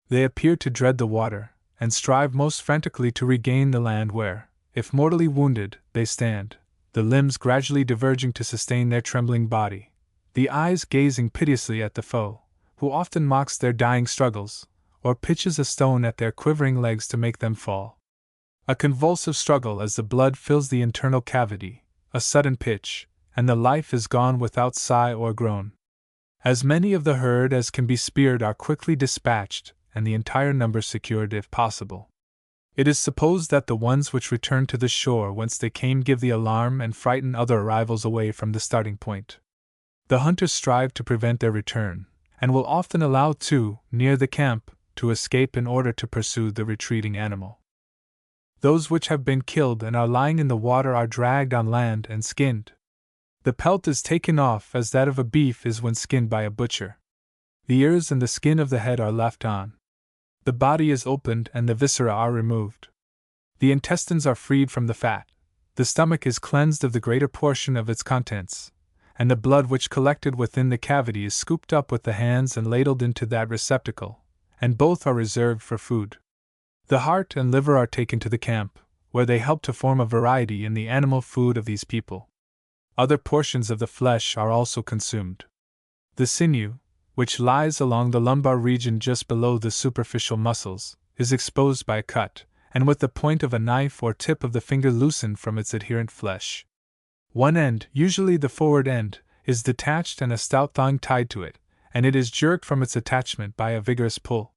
They appear to dread the water, and strive most frantically to regain the land where, if mortally wounded, they stand, the limbs gradually diverging to sustain their trembling body, the eyes gazing piteously at the foe, who often mocks their dying struggles, or pitches a stone at their quivering legs to make them fall. A convulsive struggle as the blood fills the internal cavity, a sudden pitch, and the life is gone without sigh or groan. As many of the herd as can be speared are quickly dispatched, and the entire number secured if possible. It is supposed that the ones which return to the shore whence they came give the alarm and frighten other arrivals away from the starting point. The hunters strive to prevent their return, and will often allow 2, near the camp, to escape in order to pursue the retreating animal. Those which have been killed and are lying in the water are dragged on land and skinned. The pelt is taken off as that of a beef is when skinned by a butcher. The ears and the skin of the head are left on. The body is opened and the viscera are removed. The intestines are freed from the fat, the stomach is cleansed of the greater portion of its contents, and the blood which collected within the cavity is scooped up with the hands and ladled into that receptacle, and both are reserved for food. The heart and liver are taken to the camp, where they help to form a variety in the animal food of these people. Other portions of the flesh are also consumed. The sinew, which lies along the lumbar region just below the superficial muscles, is exposed by a cut, and with the point of a knife or tip of the finger loosened from its adherent flesh. One end, usually the forward end, is detached and a stout thong tied to it, and it is jerked from its attachment by a vigorous pull.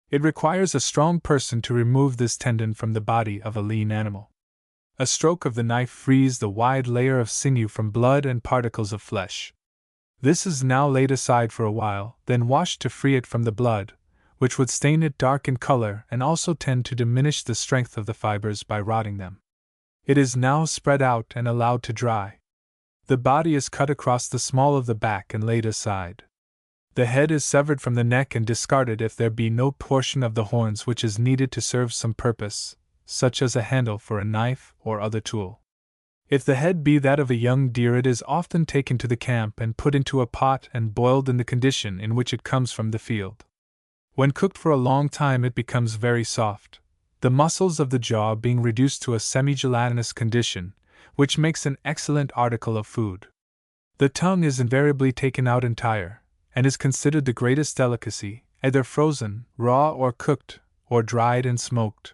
It requires a strong person to remove this tendon from the body of a lean animal. A stroke of the knife frees the wide layer of sinew from blood and particles of flesh. This is now laid aside for a while, then washed to free it from the blood, which would stain it dark in color and also tend to diminish the strength of the fibers by rotting them. It is now spread out and allowed to dry. The body is cut across the small of the back and laid aside. The head is severed from the neck and discarded if there be no portion of the horns which is needed to serve some purpose, such as a handle for a knife or other tool. If the head be that of a young deer, it is often taken to the camp and put into a pot and boiled in the condition in which it comes from the field. When cooked for a long time, it becomes very soft, the muscles of the jaw being reduced to a semi-gelatinous condition, which makes an excellent article of food. The tongue is invariably taken out entire, and is considered the greatest delicacy, either frozen, raw, or cooked, or dried and smoked.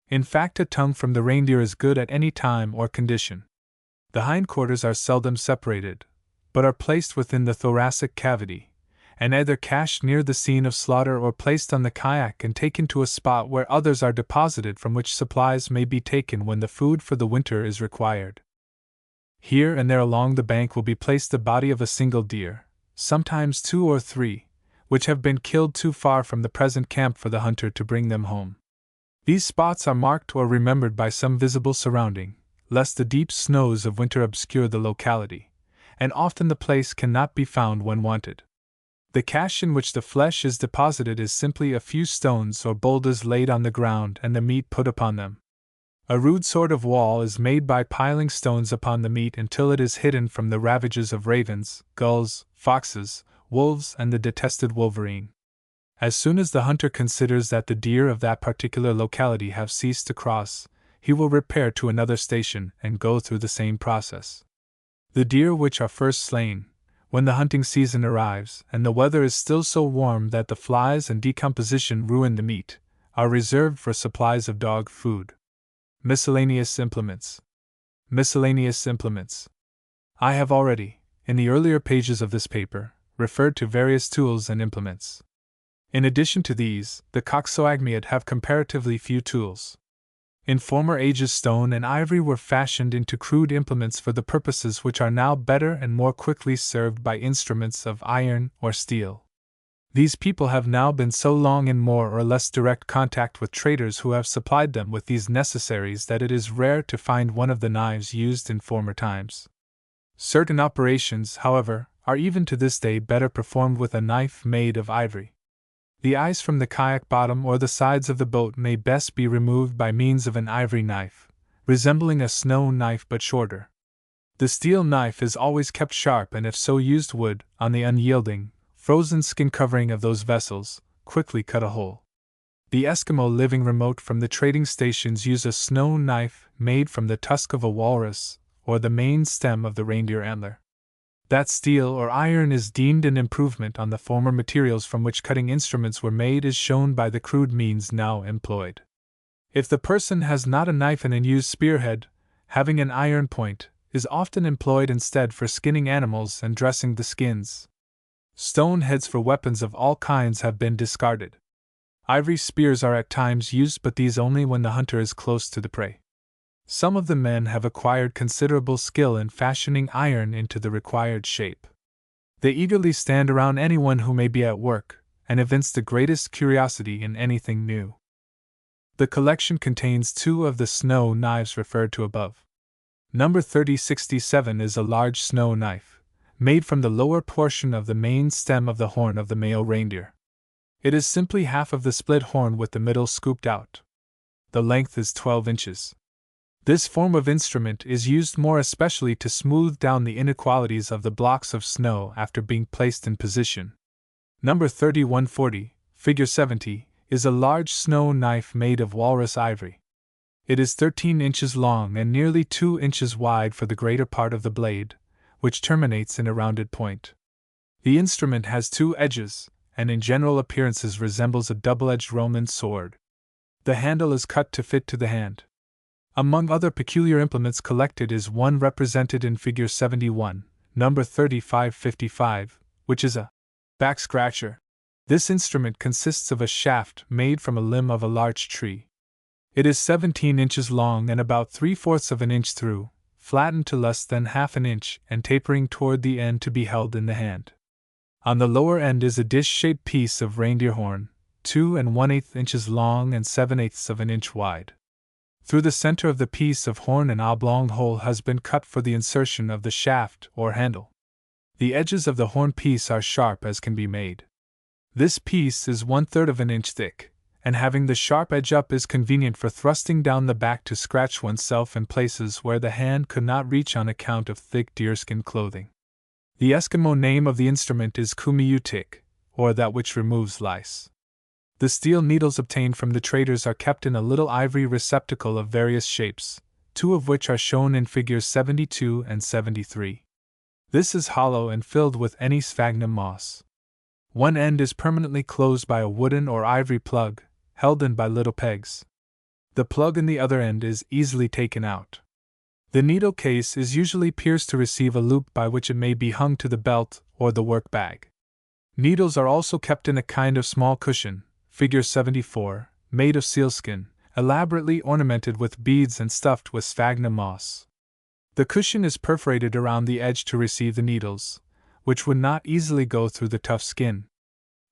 In fact, a tongue from the reindeer is good at any time or condition. The hindquarters are seldom separated, but are placed within the thoracic cavity, and either cached near the scene of slaughter or placed on the kayak and taken to a spot where others are deposited from which supplies may be taken when the food for the winter is required. Here and there along the bank will be placed the body of a single deer, sometimes 2 or 3, which have been killed too far from the present camp for the hunter to bring them home. These spots are marked or remembered by some visible surrounding, lest the deep snows of winter obscure the locality, and often the place cannot be found when wanted. The cache in which the flesh is deposited is simply a few stones or boulders laid on the ground and the meat put upon them. A rude sort of wall is made by piling stones upon the meat until it is hidden from the ravages of ravens, gulls, foxes, wolves, and the detested wolverine. As soon as the hunter considers that the deer of that particular locality have ceased to cross, he will repair to another station and go through the same process. The deer which are first slain, when the hunting season arrives and the weather is still so warm that the flies and decomposition ruin the meat, are reserved for supplies of dog food. Miscellaneous implements. Miscellaneous implements. I have already, in the earlier pages of this paper, referred to various tools and implements. In addition to these, the Coxswaigmiad have comparatively few tools. In former ages, stone and ivory were fashioned into crude implements for the purposes which are now better and more quickly served by instruments of iron or steel. These people have now been so long in more or less direct contact with traders who have supplied them with these necessaries that it is rare to find one of the knives used in former times. Certain operations, however, are even to this day better performed with a knife made of ivory. The ice from the kayak bottom or the sides of the boat may best be removed by means of an ivory knife, resembling a snow knife but shorter. The steel knife is always kept sharp, and if so used would, on the unyielding, frozen skin covering of those vessels, quickly cut a hole. The Eskimo living remote from the trading stations use a snow knife made from the tusk of a walrus or the main stem of the reindeer antler. That steel or iron is deemed an improvement on the former materials from which cutting instruments were made is shown by the crude means now employed. If the person has not a knife, an unused spearhead, having an iron point, is often employed instead for skinning animals and dressing the skins. Stone heads for weapons of all kinds have been discarded. Ivory spears are at times used, but these only when the hunter is close to the prey. Some of the men have acquired considerable skill in fashioning iron into the required shape. They eagerly stand around anyone who may be at work, and evince the greatest curiosity in anything new. The collection contains 2 of the snow knives referred to above. Number 3067 is a large snow knife, made from the lower portion of the main stem of the horn of the male reindeer. It is simply half of the split horn with the middle scooped out. The length is 12 inches. This form of instrument is used more especially to smooth down the inequalities of the blocks of snow after being placed in position. Number 3140, figure 70, is a large snow knife made of walrus ivory. It is 13 inches long and nearly 2 inches wide for the greater part of the blade, which terminates in a rounded point. The instrument has 2 edges, and in general appearances resembles a double-edged Roman sword. The handle is cut to fit to the hand. Among other peculiar implements collected is one represented in figure 71, number 3555, which is a back scratcher. This instrument consists of a shaft made from a limb of a large tree. It is 17 inches long and about 3/4 of an inch through, flattened to less than half an inch and tapering toward the end to be held in the hand. On the lower end is a dish-shaped piece of reindeer horn, 2 1/8 inches long and 7/8 of an inch wide. Through the center of the piece of horn an oblong hole has been cut for the insertion of the shaft or handle. The edges of the horn piece are sharp as can be made. This piece is 1/3 of an inch thick, and having the sharp edge up is convenient for thrusting down the back to scratch oneself in places where the hand could not reach on account of thick deerskin clothing. The Eskimo name of the instrument is kumiyutik, or that which removes lice. The steel needles obtained from the traders are kept in a little ivory receptacle of various shapes, two of which are shown in figures 72 and 73. This is hollow and filled with any sphagnum moss. One end is permanently closed by a wooden or ivory plug, held in by little pegs. The plug in the other end is easily taken out. The needle case is usually pierced to receive a loop by which it may be hung to the belt or the work bag. Needles are also kept in a kind of small cushion, figure 74, made of sealskin, elaborately ornamented with beads and stuffed with sphagnum moss. The cushion is perforated around the edge to receive the needles, which would not easily go through the tough skin.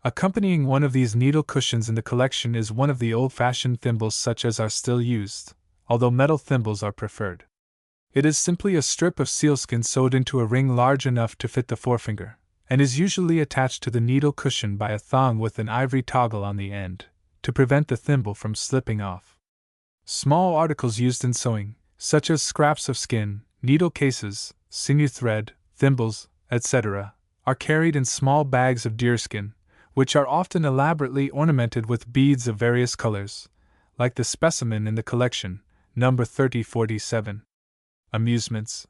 Accompanying one of these needle cushions in the collection is one of the old-fashioned thimbles such as are still used, although metal thimbles are preferred. It is simply a strip of sealskin sewed into a ring large enough to fit the forefinger, and is usually attached to the needle cushion by a thong with an ivory toggle on the end, to prevent the thimble from slipping off. Small articles used in sewing, such as scraps of skin, needle cases, sinew thread, thimbles, etc., are carried in small bags of deerskin, which are often elaborately ornamented with beads of various colors, like the specimen in the collection, number 3047. Amusements.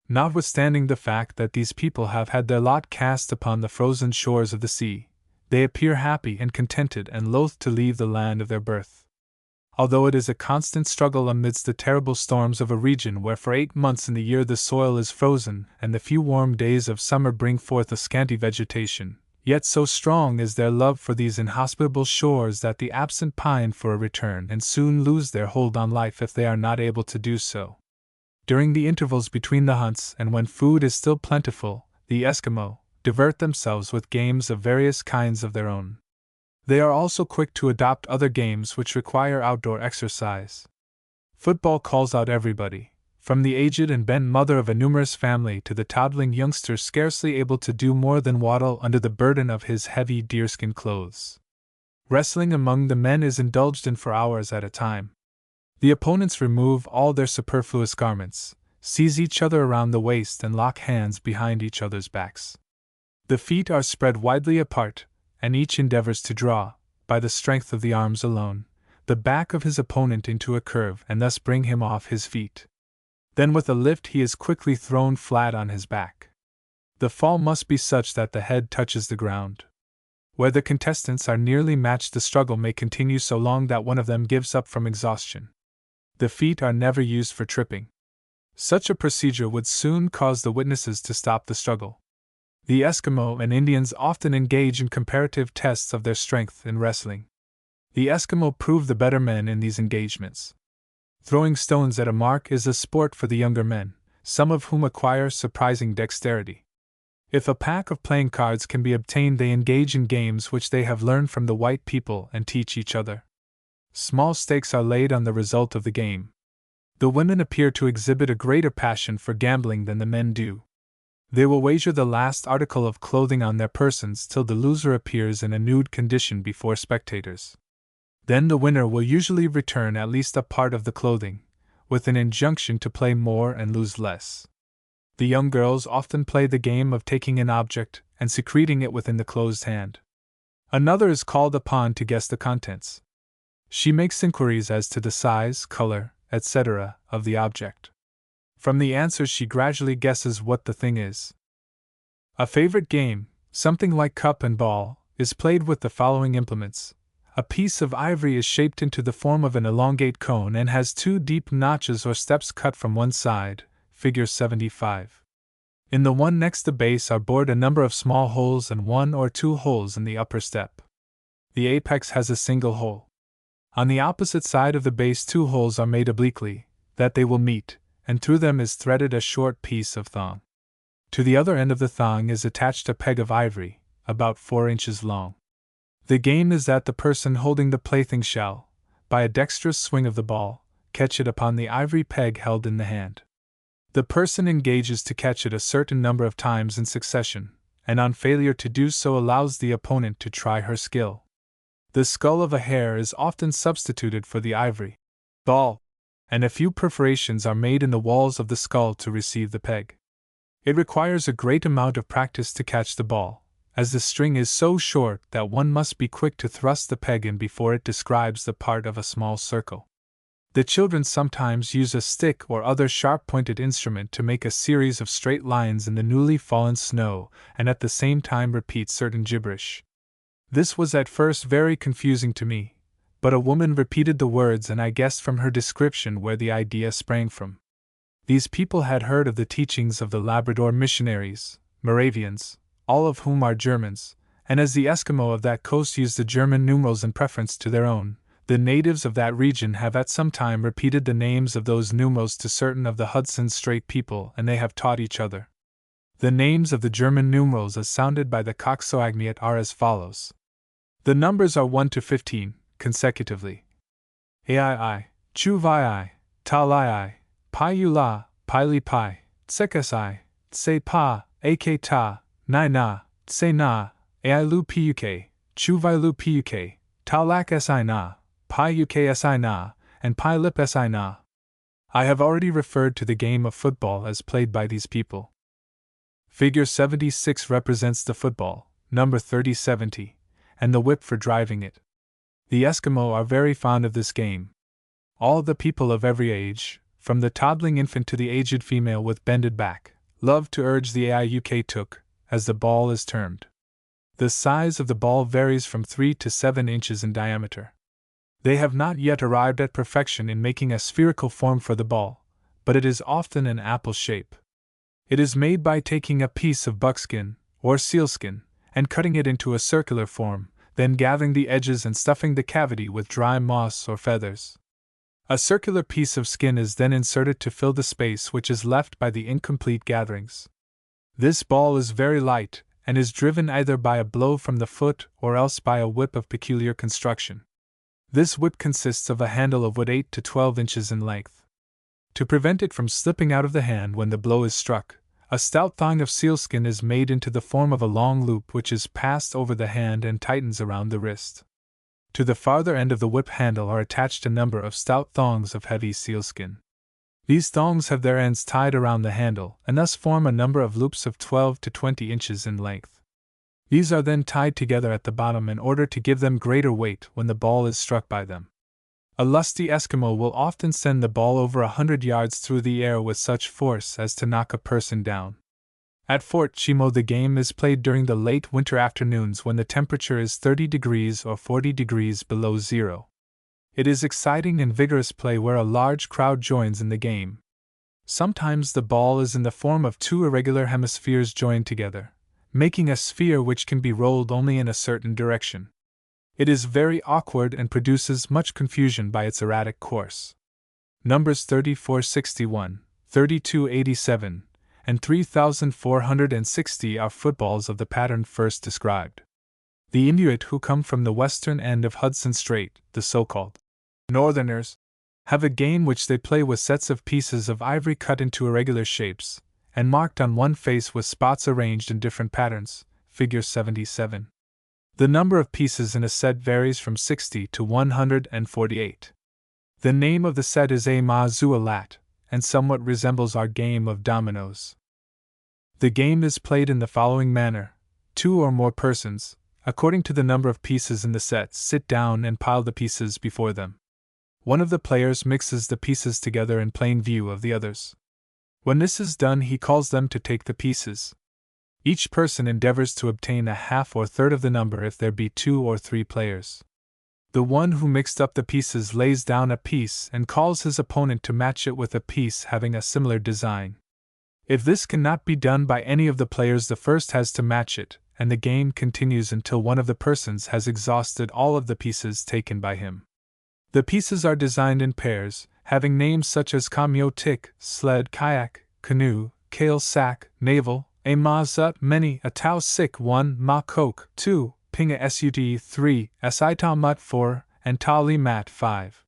Notwithstanding the fact that these people have had their lot cast upon the frozen shores of the sea, they appear happy and contented and loath to leave the land of their birth. Although it is a constant struggle amidst the terrible storms of a region where for 8 months in the year the soil is frozen and the few warm days of summer bring forth a scanty vegetation, yet so strong is their love for these inhospitable shores that the absent pine for a return and soon lose their hold on life if they are not able to do so. During the intervals between the hunts and when food is still plentiful, the Eskimo divert themselves with games of various kinds of their own. They are also quick to adopt other games which require outdoor exercise. Football calls out everybody, from the aged and bent mother of a numerous family to the toddling youngster scarcely able to do more than waddle under the burden of his heavy deerskin clothes. Wrestling among the men is indulged in for hours at a time. The opponents remove all their superfluous garments, seize each other around the waist and lock hands behind each other's backs. The feet are spread widely apart, and each endeavors to draw, by the strength of the arms alone, the back of his opponent into a curve and thus bring him off his feet. Then with a lift he is quickly thrown flat on his back. The fall must be such that the head touches the ground. Where the contestants are nearly matched, the struggle may continue so long that one of them gives up from exhaustion. The feet are never used for tripping. Such a procedure would soon cause the witnesses to stop the struggle. The Eskimo and Indians often engage in comparative tests of their strength in wrestling. The Eskimo prove the better men in these engagements. Throwing stones at a mark is a sport for the younger men, some of whom acquire surprising dexterity. If a pack of playing cards can be obtained, they engage in games which they have learned from the white people and teach each other. Small stakes are laid on the result of the game. The women appear to exhibit a greater passion for gambling than the men do. They will wager the last article of clothing on their persons till the loser appears in a nude condition before spectators. Then the winner will usually return at least a part of the clothing, with an injunction to play more and lose less. The young girls often play the game of taking an object and secreting it within the closed hand. Another is called upon to guess the contents. She makes inquiries as to the size, color, etc., of the object. From the answers she gradually guesses what the thing is. A favorite game, something like cup and ball, is played with the following implements. A piece of ivory is shaped into the form of an elongate cone and has 2 deep notches or steps cut from one side, figure 75. In the one next the base are bored a number of small holes and 1 or 2 holes in the upper step. The apex has a single hole. On the opposite side of the base 2 holes are made obliquely, that they will meet, and through them is threaded a short piece of thong. To the other end of the thong is attached a peg of ivory, about 4 inches long. The game is that the person holding the plaything shall, by a dexterous swing of the ball, catch it upon the ivory peg held in the hand. The person engages to catch it a certain number of times in succession, and on failure to do so allows the opponent to try her skill. The skull of a hare is often substituted for the ivory ball, and a few perforations are made in the walls of the skull to receive the peg. It requires a great amount of practice to catch the ball, as the string is so short that one must be quick to thrust the peg in before it describes the part of a small circle. The children sometimes use a stick or other sharp-pointed instrument to make a series of straight lines in the newly fallen snow and at the same time repeat certain gibberish. This was at first very confusing to me, but a woman repeated the words and I guessed from her description where the idea sprang from. These people had heard of the teachings of the Labrador missionaries, Moravians, all of whom are Germans, and as the Eskimo of that coast use the German numerals in preference to their own, the natives of that region have at some time repeated the names of those numerals to certain of the Hudson Strait people, and they have taught each other. The names of the German numerals as sounded by the Coxswain are as follows. The numbers are 1 to 15, consecutively. Aii, Chuvii, Talii, Pi-ula, Pi-li Pi, Tsekasai, Tse Pa, Ak Ta, Nai Na, Tse Na, Ailu Puk, Chuvailu Puk, Talak Si Na, Pi Uk Si Na, and Pi Lip Si Na. I have already referred to the game of football as played by these people. Figure 76 represents the football, number 3070, and the whip for driving it. The Eskimo are very fond of this game. All the people of every age, from the toddling infant to the aged female with bended back, love to urge the Aiuk tuk, as the ball is termed. The size of the ball varies from 3 to 7 inches in diameter. They have not yet arrived at perfection in making a spherical form for the ball, but it is often an apple shape. It is made by taking a piece of buckskin, or sealskin, and cutting it into a circular form, then gathering the edges and stuffing the cavity with dry moss or feathers. A circular piece of skin is then inserted to fill the space which is left by the incomplete gatherings. This ball is very light, and is driven either by a blow from the foot or else by a whip of peculiar construction. This whip consists of a handle of wood 8 to 12 inches in length. To prevent it from slipping out of the hand when the blow is struck, a stout thong of sealskin is made into the form of a long loop which is passed over the hand and tightens around the wrist. To the farther end of the whip handle are attached a number of stout thongs of heavy sealskin. These thongs have their ends tied around the handle and thus form a number of loops of 12 to 20 inches in length. These are then tied together at the bottom in order to give them greater weight when the ball is struck by them. A lusty Eskimo will often send the ball over 100 yards through the air with such force as to knock a person down. At Fort Chimo the game is played during the late winter afternoons when the temperature is 30 degrees or 40 degrees below zero. It is exciting and vigorous play where a large crowd joins in the game. Sometimes the ball is in the form of two irregular hemispheres joined together, making a sphere which can be rolled only in a certain direction. It is very awkward and produces much confusion by its erratic course. Numbers 3461, 3287, and 3460 are footballs of the pattern first described. The Inuit who come from the western end of Hudson Strait, the so-called Northerners, have a game which they play with sets of pieces of ivory cut into irregular shapes, and marked on one face with spots arranged in different patterns, figure 77. The number of pieces in a set varies from 60 to 148. The name of the set is a Mazualat, and somewhat resembles our game of dominoes. The game is played in the following manner: 2 or more persons, according to the number of pieces in the set, sit down and pile the pieces before them. One of the players mixes the pieces together in plain view of the others. When this is done, he calls them to take the pieces. Each person endeavors to obtain a half or third of the number if there be 2 or 3 players. The one who mixed up the pieces lays down a piece and calls his opponent to match it with a piece having a similar design. If this cannot be done by any of the players, the first has to match it, and the game continues until one of the persons has exhausted all of the pieces taken by him. The pieces are designed in pairs, having names such as kamyo tik, sled, kayak, canoe, kale sack, navel, a ma zut, many, a tau sik 1, ma kok 2, pinga sut 3, sita mut 4, and ta li mat 5.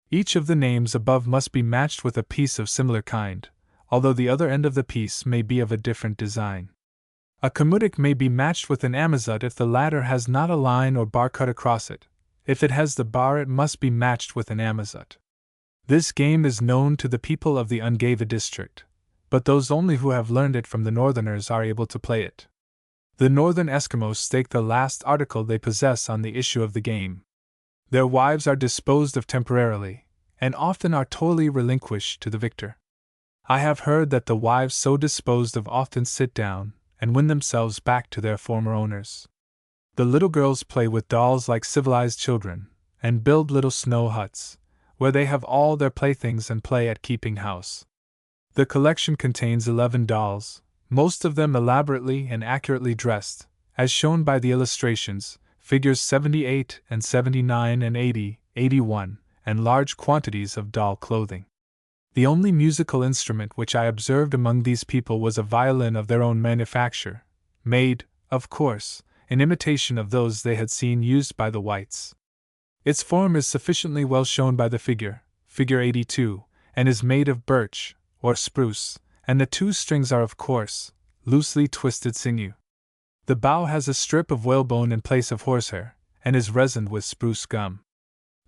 Each of the names above must be matched with a piece of similar kind, although the other end of the piece may be of a different design. A kamudik may be matched with an amazut if the latter has not a line or bar cut across it, If it has the bar, it must be matched with an amazut. This game is known to the people of the Ungava district, but those only who have learned it from the northerners are able to play it. The northern Eskimos stake the last article they possess on the issue of the game. Their wives are disposed of temporarily, and often are totally relinquished to the victor. I have heard that the wives so disposed of often sit down and win themselves back to their former owners. The little girls play with dolls like civilized children, and build little snow huts, where they have all their playthings and play at keeping house. The collection contains 11 dolls, most of them elaborately and accurately dressed, as shown by the illustrations, figures 78 and 79 and 80, 81, and large quantities of doll clothing. The only musical instrument which I observed among these people was a violin of their own manufacture, made, of course, in imitation of those they had seen used by the whites. Its form is sufficiently well shown by the figure 82, and is made of birch, or spruce, and the two strings are of coarse, loosely twisted sinew. The bow has a strip of whalebone in place of horsehair, and is resined with spruce gum.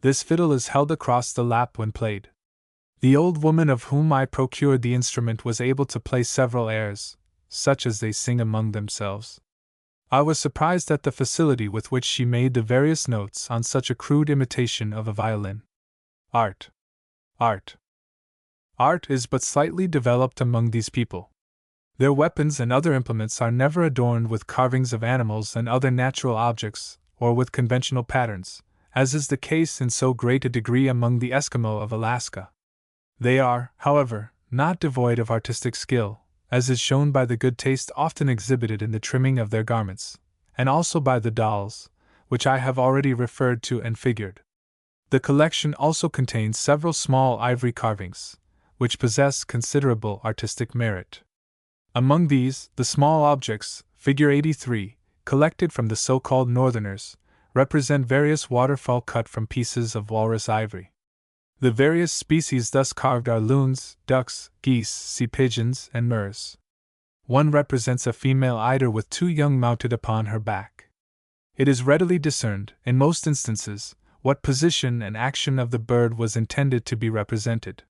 This fiddle is held across the lap when played. The old woman of whom I procured the instrument was able to play several airs, such as they sing among themselves. I was surprised at the facility with which she made the various notes on such a crude imitation of a violin. Art is but slightly developed among these people. Their weapons and other implements are never adorned with carvings of animals and other natural objects, or with conventional patterns, as is the case in so great a degree among the Eskimo of Alaska. They are, however, not devoid of artistic skill, as is shown by the good taste often exhibited in the trimming of their garments, and also by the dolls, which I have already referred to and figured. The collection also contains several small ivory carvings, which possess considerable artistic merit. Among these, the small objects, figure 83, collected from the so-called northerners, represent various waterfowl cut from pieces of walrus ivory. The various species thus carved are loons, ducks, geese, sea pigeons, and murres. One represents a female eider with two young mounted upon her back. It is readily discerned, in most instances, what position and action of the bird was intended to be represented.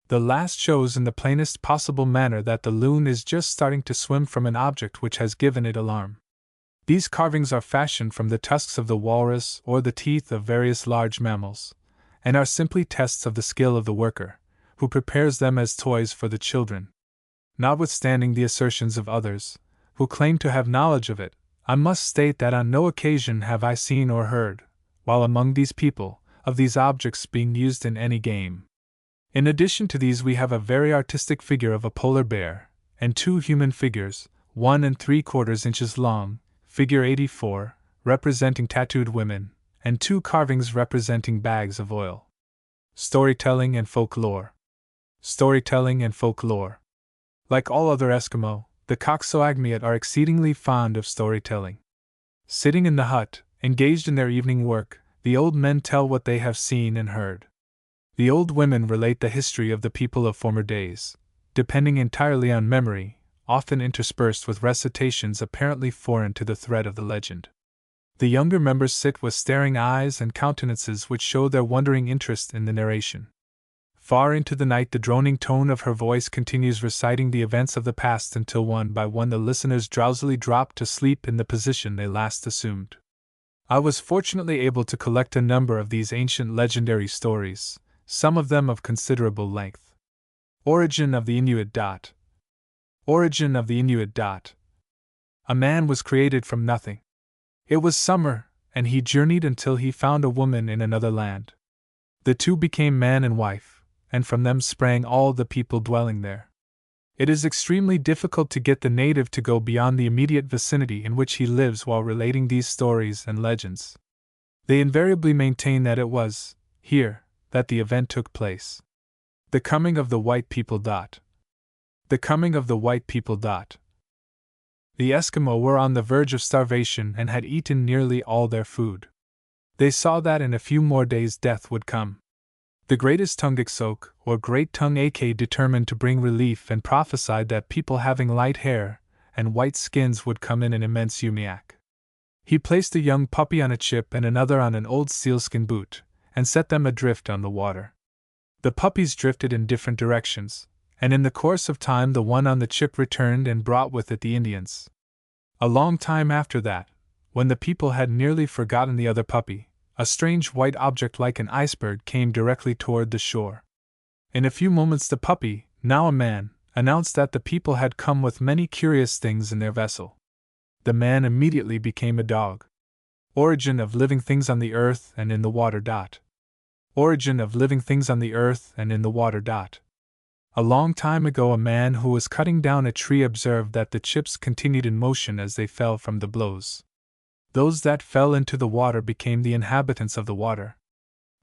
The last shows in the plainest possible manner that the loon is just starting to swim from an object which has given it alarm. These carvings are fashioned from the tusks of the walrus or the teeth of various large mammals, and are simply tests of the skill of the worker, who prepares them as toys for the children. Notwithstanding the assertions of others, who claim to have knowledge of it, I must state that on no occasion have I seen or heard, while among these people, of these objects being used in any game. In addition to these we have a very artistic figure of a polar bear, and two human figures, 1 3/4 inches long, figure 84, representing tattooed women, and two carvings representing bags of oil. Storytelling and folklore. Storytelling and folklore. Like all other Eskimo, the Coxswaagmiut are exceedingly fond of storytelling. Sitting in the hut, engaged in their evening work, the old men tell what they have seen and heard. The old women relate the history of the people of former days, depending entirely on memory, often interspersed with recitations apparently foreign to the thread of the legend. The younger members sit with staring eyes and countenances which show their wondering interest in the narration. Far into the night the droning tone of her voice continues reciting the events of the past until one by one the listeners drowsily drop to sleep in the position they last assumed. I was fortunately able to collect a number of these ancient legendary stories, some of them of considerable length. Origin of the Inuit. Origin of the Inuit. A man was created from nothing. It was summer, and he journeyed until he found a woman in another land. The two became man and wife, and from them sprang all the people dwelling there. It is extremely difficult to get the native to go beyond the immediate vicinity in which he lives while relating these stories and legends. They invariably maintain that it was here that the event took place. The coming of the white people. The coming of the white people. The Eskimo were on the verge of starvation and had eaten nearly all their food. They saw that in a few more days death would come. The greatest Tungiksok, or Great Tongue Ak, determined to bring relief and prophesied that people having light hair and white skins would come in an immense umiak. He placed a young puppy on a chip and another on an old sealskin boot, and set them adrift on the water. The puppies drifted in different directions, and in the course of time the one on the chip returned and brought with it the Indians. A long time after that, when the people had nearly forgotten the other puppy, a strange white object like an iceberg came directly toward the shore. In a few moments the puppy, now a man, announced that the people had come with many curious things in their vessel. The man immediately became a dog. Origin of living things on the earth and in the water. Origin of living things on the earth and in the water. A long time ago a man who was cutting down a tree observed that the chips continued in motion as they fell from the blows. Those that fell into the water became the inhabitants of the water.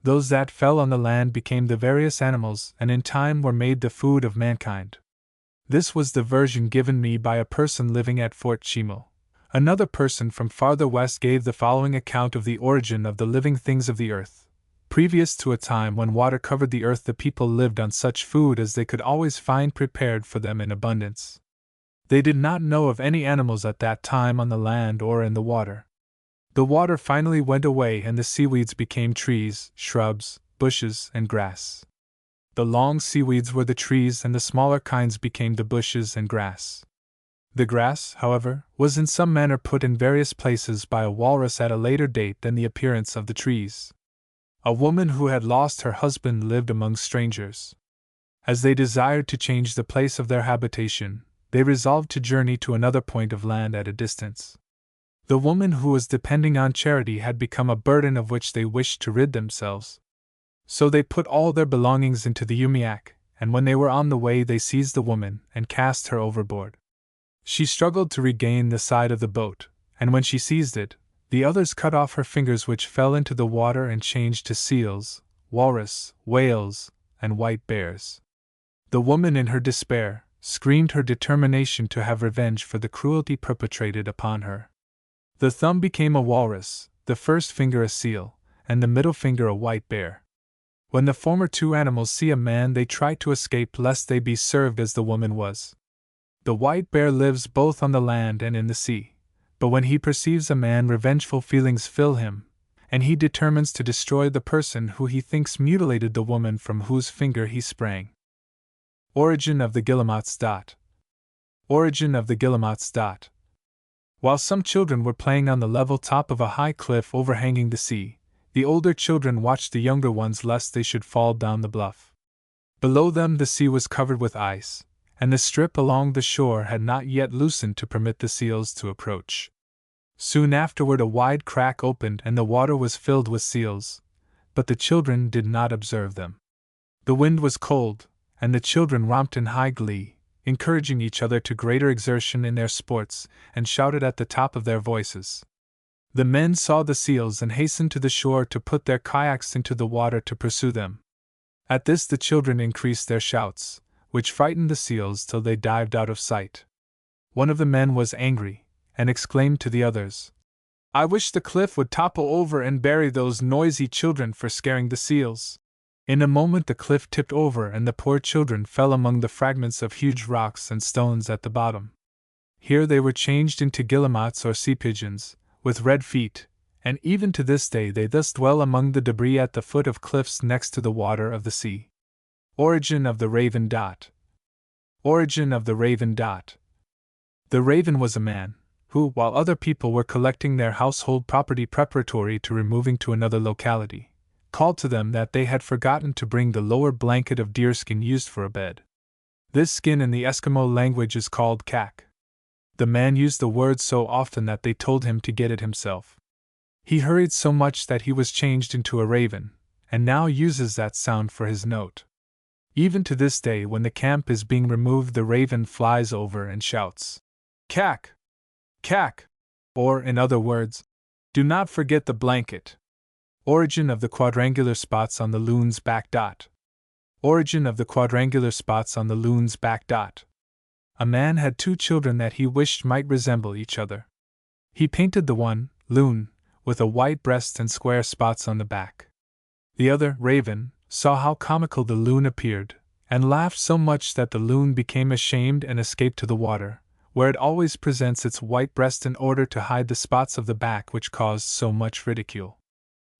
Those that fell on the land became the various animals and in time were made the food of mankind. This was the version given me by a person living at Fort Chimo. Another person from farther west gave the following account of the origin of the living things of the earth. Previous to a time when water covered the earth, the people lived on such food as they could always find prepared for them in abundance. They did not know of any animals at that time on the land or in the water. The water finally went away and the seaweeds became trees, shrubs, bushes, and grass. The long seaweeds were the trees and the smaller kinds became the bushes and grass. The grass, however, was in some manner put in various places by a walrus at a later date than the appearance of the trees. A woman who had lost her husband lived among strangers. As they desired to change the place of their habitation, they resolved to journey to another point of land at a distance. The woman who was depending on charity had become a burden of which they wished to rid themselves. So they put all their belongings into the umiak, and when they were on the way they seized the woman and cast her overboard. She struggled to regain the side of the boat, and when she seized it, the others cut off her fingers which fell into the water and changed to seals, walrus, whales, and white bears. The woman in her despair screamed her determination to have revenge for the cruelty perpetrated upon her. The thumb became a walrus, the first finger a seal, and the middle finger a white bear. When the former two animals see a man they try to escape lest they be served as the woman was. The white bear lives both on the land and in the sea, but when he perceives a man revengeful feelings fill him, and he determines to destroy the person who he thinks mutilated the woman from whose finger he sprang. Origin of the Guillemots. Origin of the Guillemots. While some children were playing on the level top of a high cliff overhanging the sea, the older children watched the younger ones lest they should fall down the bluff. Below them the sea was covered with ice, and the strip along the shore had not yet loosened to permit the seals to approach. Soon afterward a wide crack opened and the water was filled with seals, but the children did not observe them. The wind was cold, and the children romped in high glee, encouraging each other to greater exertion in their sports, and shouted at the top of their voices. The men saw the seals and hastened to the shore to put their kayaks into the water to pursue them. At this the children increased their shouts, which frightened the seals till they dived out of sight. One of the men was angry, and exclaimed to the others, "I wish the cliff would topple over and bury those noisy children for scaring the seals." In a moment the cliff tipped over and the poor children fell among the fragments of huge rocks and stones at the bottom. Here they were changed into guillemots or sea pigeons, with red feet, and even to this day they thus dwell among the debris at the foot of cliffs next to the water of the sea. Origin of the raven. Origin of the raven. The raven was a man, who, while other people were collecting their household property preparatory to removing to another locality, called to them that they had forgotten to bring the lower blanket of deerskin used for a bed. This skin in the Eskimo language is called kak. The man used the word so often that they told him to get it himself. He hurried so much that he was changed into a raven, and now uses that sound for his note. Even to this day, when the camp is being removed, the raven flies over and shouts, "Kak! Kak!" Or, in other words, "Do not forget the blanket." Origin of the quadrangular spots on the loon's back. Origin of the quadrangular spots on the loon's back. A man had two children that he wished might resemble each other. He painted the one, loon, with a white breast and square spots on the back. The other, raven, saw how comical the loon appeared, and laughed so much that the loon became ashamed and escaped to the water, where it always presents its white breast in order to hide the spots of the back which caused so much ridicule.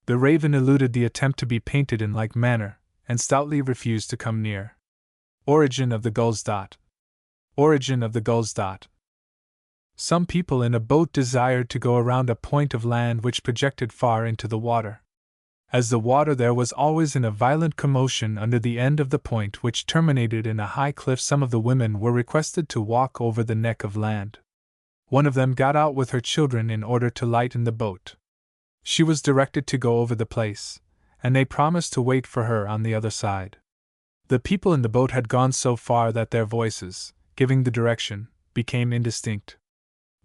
The raven eluded the attempt to be painted in like manner, and stoutly refused to come near. Origin of the gulls. Origin of the gulls. Some people in a boat desired to go around a point of land which projected far into the water. As the water there was always in a violent commotion under the end of the point which terminated in a high cliff, some of the women were requested to walk over the neck of land. One of them got out with her children in order to lighten the boat. She was directed to go over the place, and they promised to wait for her on the other side. The people in the boat had gone so far that their voices, giving the direction, became indistinct.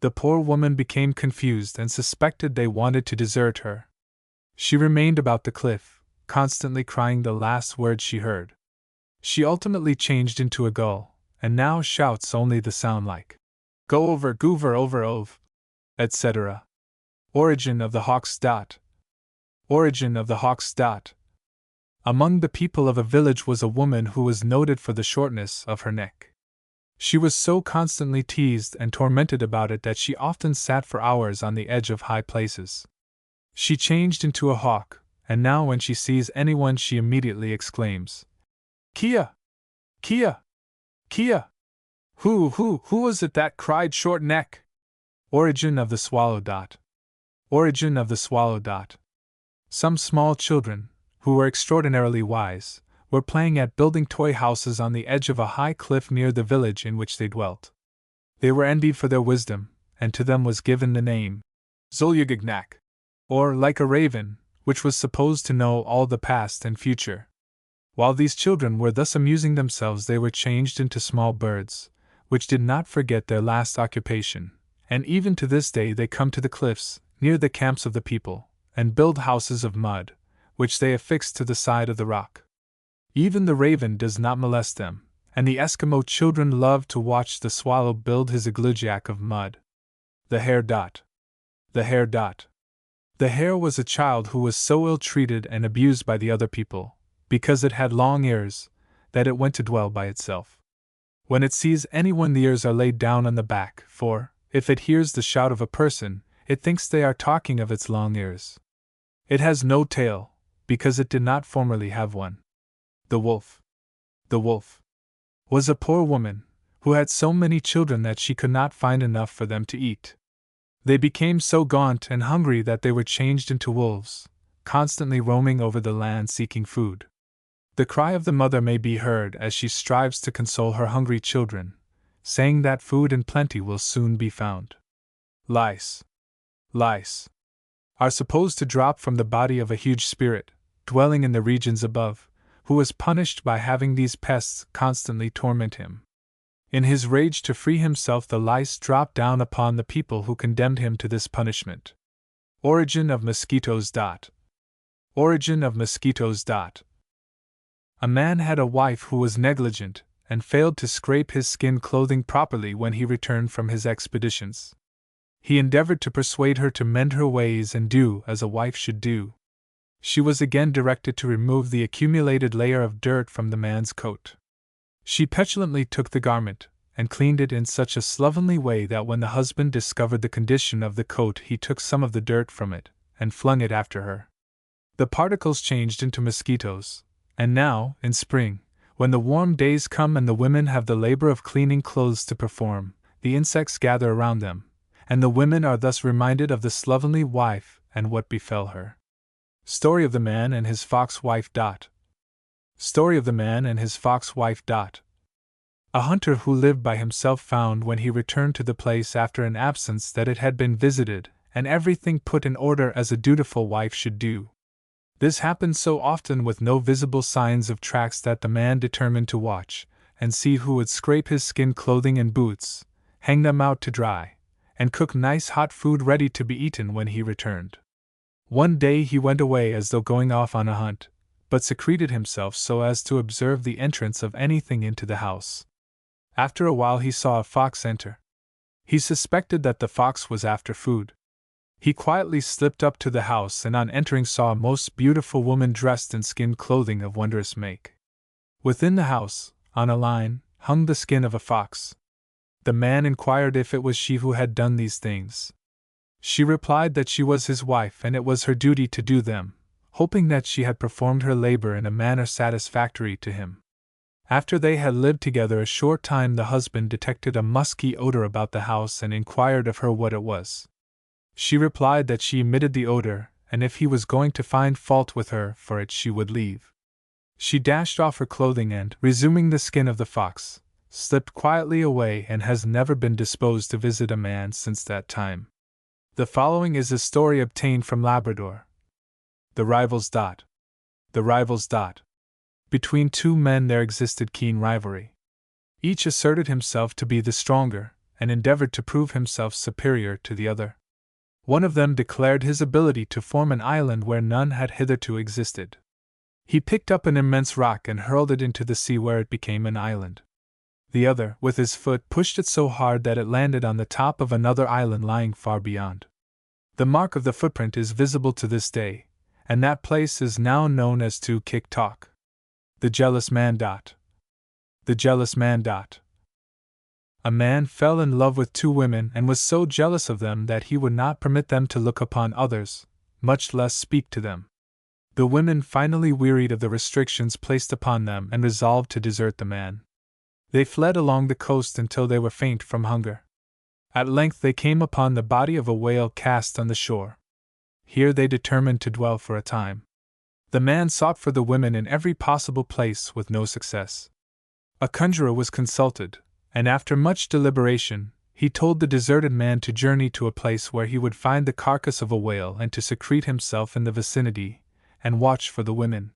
The poor woman became confused and suspected they wanted to desert her. She remained about the cliff, constantly crying the last words she heard. She ultimately changed into a gull, and now shouts only the sound like "Go over, goover over ove," etc. Origin of the hawk's. Origin of the hawk's. Among the people of a village was a woman who was noted for the shortness of her neck. She was so constantly teased and tormented about it that she often sat for hours on the edge of high places. She changed into a hawk, and now when she sees anyone she immediately exclaims, "Kia! Kia! Kia! Who was it that cried short neck?" Origin of the swallow. Origin of the swallow. Some small children, who were extraordinarily wise, were playing at building toy houses on the edge of a high cliff near the village in which they dwelt. They were envied for their wisdom, and to them was given the name Zulyagagnak, or like a raven, which was supposed to know all the past and future. While these children were thus amusing themselves, they were changed into small birds, which did not forget their last occupation, and even to this day they come to the cliffs, near the camps of the people, and build houses of mud, which they affix to the side of the rock. Even the raven does not molest them, and the Eskimo children love to watch the swallow build his iglugiak of mud. The hare. The hare. The hare was a child who was so ill-treated and abused by the other people, because it had long ears, that it went to dwell by itself. When it sees anyone, the ears are laid down on the back, for, if it hears the shout of a person, it thinks they are talking of its long ears. It has no tail, because it did not formerly have one. The wolf. The wolf was a poor woman, who had so many children that she could not find enough for them to eat. They became so gaunt and hungry that they were changed into wolves, constantly roaming over the land seeking food. The cry of the mother may be heard as she strives to console her hungry children, saying that food in plenty will soon be found. Lice. Lice are supposed to drop from the body of a huge spirit, dwelling in the regions above, who was punished by having these pests constantly torment him. In his rage to free himself, the lice dropped down upon the people who condemned him to this punishment. Origin of mosquitoes. Origin of mosquitoes. A man had a wife who was negligent, and failed to scrape his skin clothing properly when he returned from his expeditions. He endeavored to persuade her to mend her ways and do as a wife should do. She was again directed to remove the accumulated layer of dirt from the man's coat. She petulantly took the garment, and cleaned it in such a slovenly way that when the husband discovered the condition of the coat, he took some of the dirt from it, and flung it after her. The particles changed into mosquitoes, and now, in spring, when the warm days come and the women have the labor of cleaning clothes to perform, the insects gather around them, and the women are thus reminded of the slovenly wife and what befell her. Story of the Man and His Fox Wife. Story of the Man and His Fox Wife. A hunter who lived by himself found when he returned to the place after an absence that it had been visited, and everything put in order as a dutiful wife should do. This happened so often with no visible signs of tracks that the man determined to watch, and see who would scrape his skin clothing and boots, hang them out to dry, and cook nice hot food ready to be eaten when he returned. One day he went away as though going off on a hunt, but secreted himself so as to observe the entrance of anything into the house. After a while he saw a fox enter. He suspected that the fox was after food. He quietly slipped up to the house and on entering saw a most beautiful woman dressed in skin clothing of wondrous make. Within the house, on a line, hung the skin of a fox. The man inquired if it was she who had done these things. She replied that she was his wife and it was her duty to do them, hoping that she had performed her labor in a manner satisfactory to him. After they had lived together a short time, the husband detected a musky odor about the house and inquired of her what it was. She replied that she emitted the odor, and if he was going to find fault with her for it, she would leave. She dashed off her clothing and, resuming the skin of the fox, slipped quietly away and has never been disposed to visit a man since that time. The following is a story obtained from Labrador. The Rivals. The Rivals. Between two men there existed keen rivalry. Each asserted himself to be the stronger, and endeavored to prove himself superior to the other. One of them declared his ability to form an island where none had hitherto existed. He picked up an immense rock and hurled it into the sea where it became an island. The other, with his foot, pushed it so hard that it landed on the top of another island lying far beyond. The mark of the footprint is visible to this day, and that place is now known as To Kick Talk. The Jealous Man. The Jealous Man. A man fell in love with two women and was so jealous of them that he would not permit them to look upon others, much less speak to them. The women finally wearied of the restrictions placed upon them and resolved to desert the man. They fled along the coast until they were faint from hunger. At length they came upon the body of a whale cast on the shore. Here they determined to dwell for a time. The man sought for the women in every possible place with no success. A conjurer was consulted, and after much deliberation, he told the deserted man to journey to a place where he would find the carcass of a whale and to secrete himself in the vicinity, and watch for the women.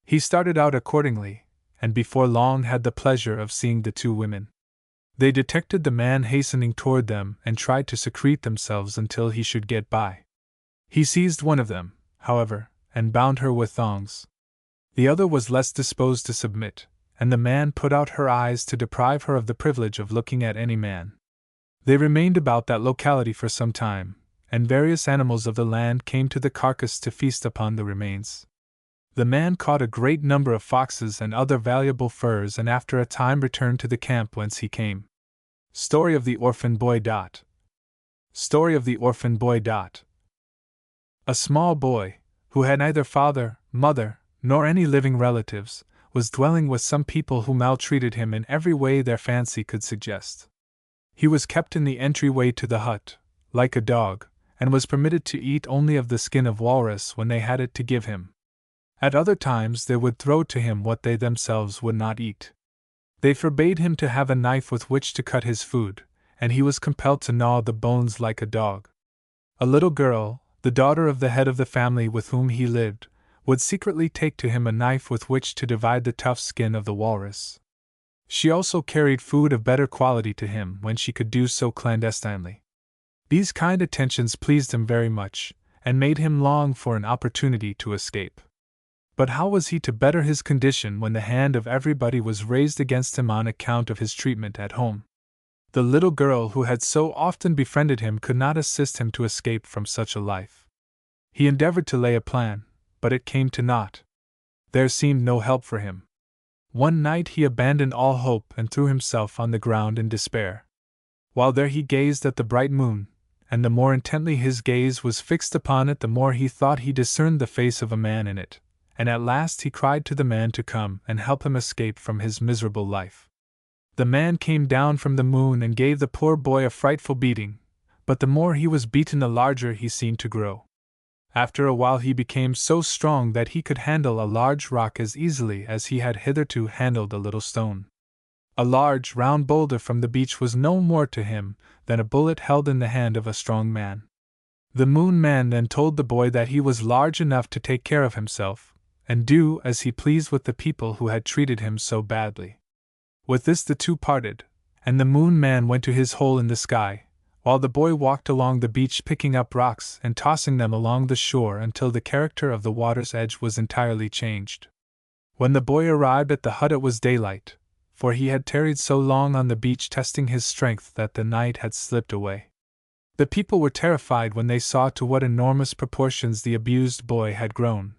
He started out accordingly, and before long had the pleasure of seeing the two women. They detected the man hastening toward them and tried to secrete themselves until he should get by. He seized one of them, however, and bound her with thongs. The other was less disposed to submit, and the man put out her eyes to deprive her of the privilege of looking at any man. They remained about that locality for some time, and various animals of the land came to the carcass to feast upon the remains. The man caught a great number of foxes and other valuable furs and after a time returned to the camp whence he came. Story of the Orphan Boy. Story of the Orphan Boy. A small boy, who had neither father, mother, nor any living relatives, was dwelling with some people who maltreated him in every way their fancy could suggest. He was kept in the entryway to the hut, like a dog, and was permitted to eat only of the skin of walrus when they had it to give him. At other times they would throw to him what they themselves would not eat. They forbade him to have a knife with which to cut his food, and he was compelled to gnaw the bones like a dog. A little girl, the daughter of the head of the family with whom he lived, would secretly take to him a knife with which to divide the tough skin of the walrus. She also carried food of better quality to him when she could do so clandestinely. These kind attentions pleased him very much, and made him long for an opportunity to escape. But how was he to better his condition when the hand of everybody was raised against him on account of his treatment at home? The little girl who had so often befriended him could not assist him to escape from such a life. He endeavored to lay a plan, but it came to naught. There seemed no help for him. One night he abandoned all hope and threw himself on the ground in despair. While there he gazed at the bright moon, and the more intently his gaze was fixed upon it the more he thought he discerned the face of a man in it, and at last he cried to the man to come and help him escape from his miserable life. The man came down from the moon and gave the poor boy a frightful beating, but the more he was beaten the larger he seemed to grow. After a while he became so strong that he could handle a large rock as easily as he had hitherto handled a little stone. A large, round boulder from the beach was no more to him than a bullet held in the hand of a strong man. The Moon Man then told the boy that he was large enough to take care of himself, and do as he pleased with the people who had treated him so badly. With this the two parted, and the Moon Man went to his hole in the sky, while the boy walked along the beach picking up rocks and tossing them along the shore until the character of the water's edge was entirely changed. When the boy arrived at the hut it was daylight, for he had tarried so long on the beach testing his strength that the night had slipped away. The people were terrified when they saw to what enormous proportions the abused boy had grown.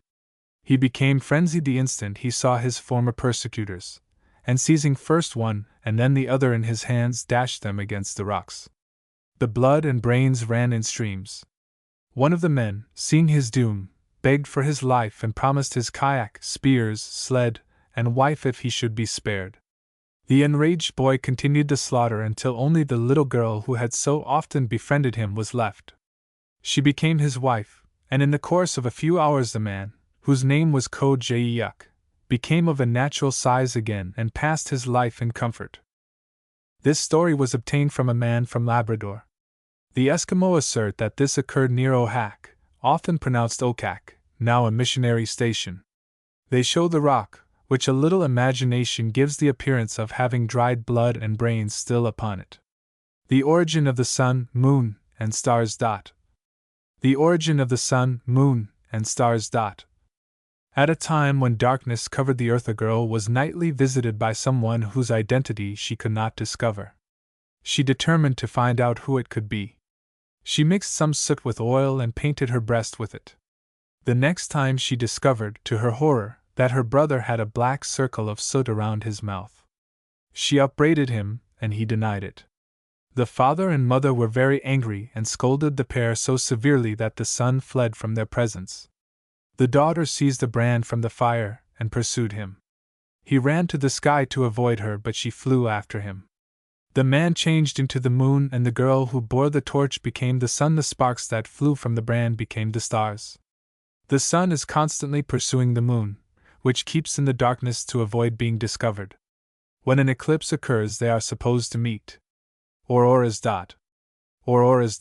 He became frenzied the instant he saw his former persecutors, and seizing first one and then the other in his hands dashed them against the rocks. The blood and brains ran in streams. One of the men, seeing his doom, begged for his life and promised his kayak, spears, sled, and wife if he should be spared. The enraged boy continued the slaughter until only the little girl who had so often befriended him was left. She became his wife, and in the course of a few hours the man, whose name was Kojeyuk, became of a natural size again and passed his life in comfort. This story was obtained from a man from Labrador. The Eskimo assert that this occurred near Ohak, often pronounced Okak, now a missionary station. They show the rock, which a little imagination gives the appearance of having dried blood and brains still upon it. The origin of the sun, moon, and stars. The origin of the sun, moon, and stars. At a time when darkness covered the earth, a girl was nightly visited by someone whose identity she could not discover. She determined to find out who it could be. She mixed some soot with oil and painted her breast with it. The next time she discovered, to her horror, that her brother had a black circle of soot around his mouth. She upbraided him, and he denied it. The father and mother were very angry and scolded the pair so severely that the son fled from their presence. The daughter seized a brand from the fire and pursued him. He ran to the sky to avoid her, but she flew after him. The man changed into the moon, and the girl who bore the torch became the sun. The sparks that flew from the brand became the stars. The sun is constantly pursuing the moon, which keeps in the darkness to avoid being discovered. When an eclipse occurs, they are supposed to meet. Auroras. Auroras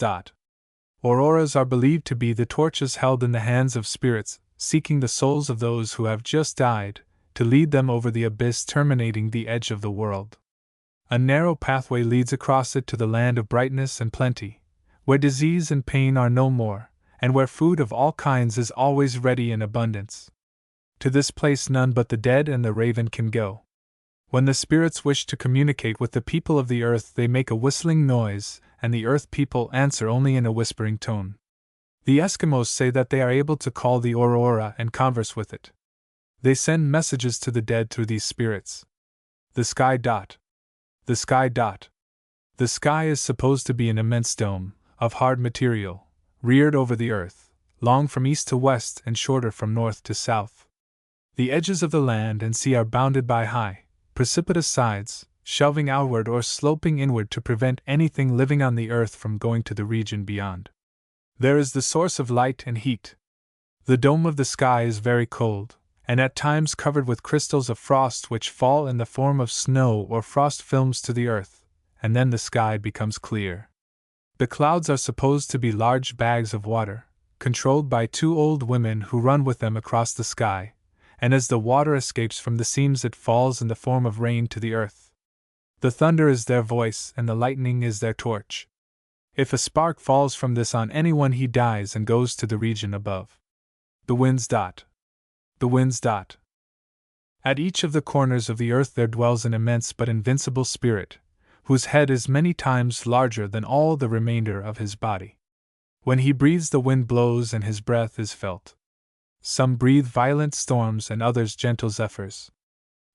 are believed to be the torches held in the hands of spirits, seeking the souls of those who have just died, to lead them over the abyss terminating the edge of the world. A narrow pathway leads across it to the land of brightness and plenty, where disease and pain are no more, and where food of all kinds is always ready in abundance. To this place none but the dead and the raven can go. When the spirits wish to communicate with the people of the earth, they make a whistling noise, and the earth people answer only in a whispering tone. The Eskimos say that they are able to call the aurora and converse with it. They send messages to the dead through these spirits. The sky. The sky. The sky is supposed to be an immense dome, of hard material, reared over the earth, long from east to west and shorter from north to south. The edges of the land and sea are bounded by high, precipitous sides, shelving outward or sloping inward to prevent anything living on the earth from going to the region beyond. There is the source of light and heat. The dome of the sky is very cold, and at times covered with crystals of frost which fall in the form of snow or frost films to the earth, and then the sky becomes clear. The clouds are supposed to be large bags of water, controlled by two old women who run with them across the sky, and as the water escapes from the seams it falls in the form of rain to the earth. The thunder is their voice and the lightning is their torch. If a spark falls from this on anyone, he dies and goes to the region above. The winds. The winds. At each of the corners of the earth there dwells an immense but invincible spirit, whose head is many times larger than all the remainder of his body. When he breathes, the wind blows and his breath is felt. Some breathe violent storms and others gentle zephyrs.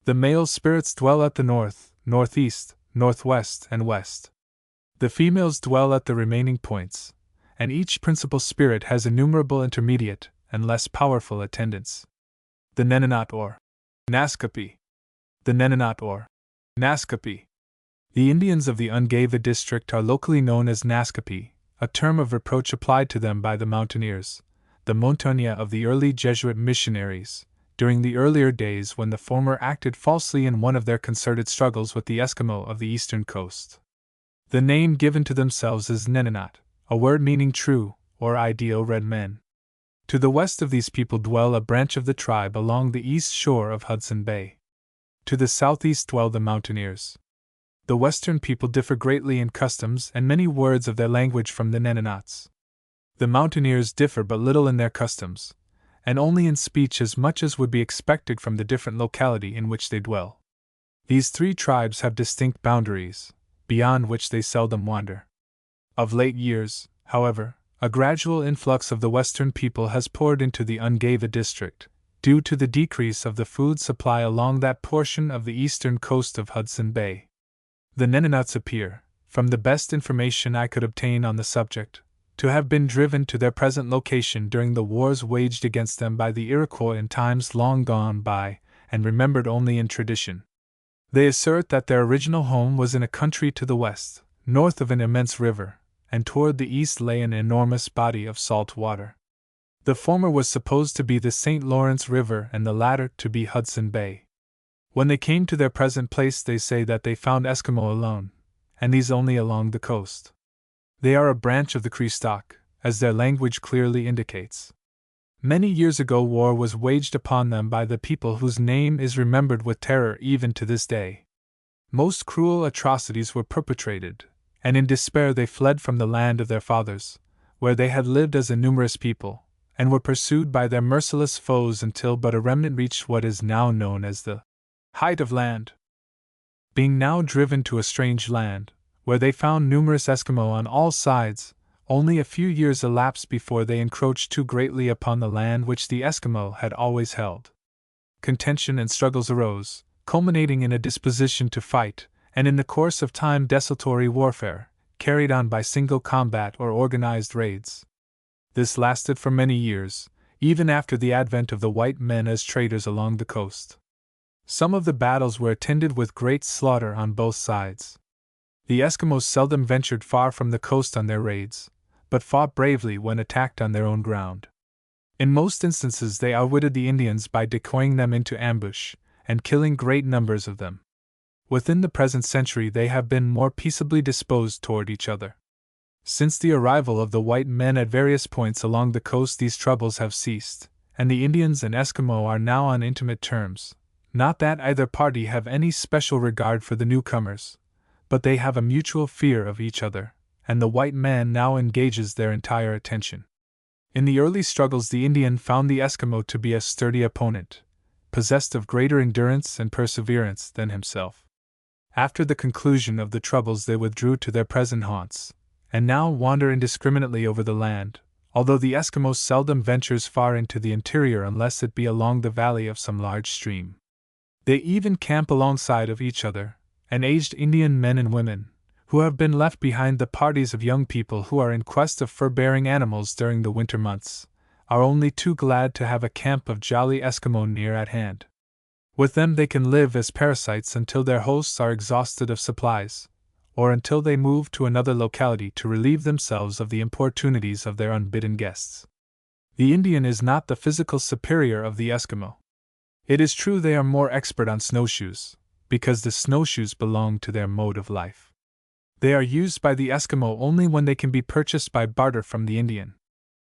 The male spirits dwell at the north, northeast, northwest, and west. The females dwell at the remaining points, and each principal spirit has innumerable intermediate and less powerful attendants. The Nenanot or Naskapi. The Nenanot or Naskapi. The Indians of the Ungava district are locally known as Naskapi, a term of reproach applied to them by the mountaineers, the Montaña of the early Jesuit missionaries, during the earlier days when the former acted falsely in one of their concerted struggles with the Eskimo of the eastern coast. The name given to themselves is Nenanot, a word meaning true, or ideal red men. To the west of these people dwell a branch of the tribe along the east shore of Hudson Bay. To the southeast dwell the mountaineers. The western people differ greatly in customs and many words of their language from the Nenanots. The mountaineers differ but little in their customs, and only in speech as much as would be expected from the different locality in which they dwell. These three tribes have distinct boundaries, beyond which they seldom wander. Of late years, however, a gradual influx of the western people has poured into the Ungava district, due to the decrease of the food supply along that portion of the eastern coast of Hudson Bay. The Nenonuts appear, from the best information I could obtain on the subject, to have been driven to their present location during the wars waged against them by the Iroquois in times long gone by, and remembered only in tradition. They assert that their original home was in a country to the west, north of an immense river, and toward the east lay an enormous body of salt water. The former was supposed to be the St. Lawrence River and the latter to be Hudson Bay. When they came to their present place, they say that they found Eskimo alone, and these only along the coast. They are a branch of the Cree stock, as their language clearly indicates. Many years ago war was waged upon them by the people whose name is remembered with terror even to this day. Most cruel atrocities were perpetrated, and in despair they fled from the land of their fathers, where they had lived as a numerous people, and were pursued by their merciless foes until but a remnant reached what is now known as the height of land. Being now driven to a strange land, where they found numerous Eskimo on all sides, only a few years elapsed before they encroached too greatly upon the land which the Eskimo had always held. Contention and struggles arose, culminating in a disposition to fight, and in the course of time desultory warfare, carried on by single combat or organized raids. This lasted for many years, even after the advent of the white men as traders along the coast. Some of the battles were attended with great slaughter on both sides. The Eskimos seldom ventured far from the coast on their raids, but fought bravely when attacked on their own ground. In most instances they outwitted the Indians by decoying them into ambush, and killing great numbers of them. Within the present century they have been more peaceably disposed toward each other. Since the arrival of the white men at various points along the coast these troubles have ceased, and the Indians and Eskimo are now on intimate terms. Not that either party have any special regard for the newcomers, but they have a mutual fear of each other, and the white man now engages their entire attention. In the early struggles the Indian found the Eskimo to be a sturdy opponent, possessed of greater endurance and perseverance than himself. After the conclusion of the troubles they withdrew to their present haunts, and now wander indiscriminately over the land, although the Eskimo seldom ventures far into the interior unless it be along the valley of some large stream. They even camp alongside of each other, and aged Indian men and women, who have been left behind the parties of young people who are in quest of fur-bearing animals during the winter months, are only too glad to have a camp of jolly Eskimo near at hand. With them they can live as parasites until their hosts are exhausted of supplies, or until they move to another locality to relieve themselves of the importunities of their unbidden guests. The Indian is not the physical superior of the Eskimo. It is true they are more expert on snowshoes, because the snowshoes belong to their mode of life. They are used by the Eskimo only when they can be purchased by barter from the Indian.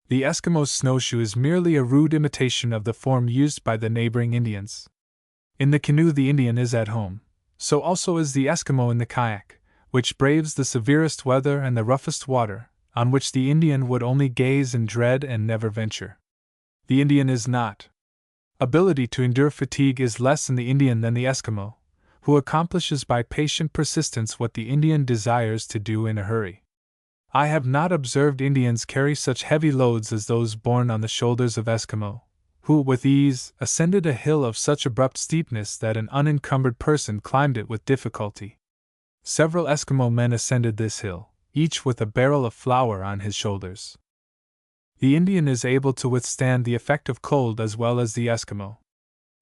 The Eskimo's snowshoe is merely a rude imitation of the form used by the neighboring Indians. In the canoe the Indian is at home, so also is the Eskimo in the kayak, which braves the severest weather and the roughest water, on which the Indian would only gaze in dread and never venture. The Indian is not. Ability to endure fatigue is less in the Indian than the Eskimo, who accomplishes by patient persistence what the Indian desires to do in a hurry. I have not observed Indians carry such heavy loads as those borne on the shoulders of Eskimo, who, with ease, ascended a hill of such abrupt steepness that an unencumbered person climbed it with difficulty. Several Eskimo men ascended this hill, each with a barrel of flour on his shoulders. The Indian is able to withstand the effect of cold as well as the Eskimo.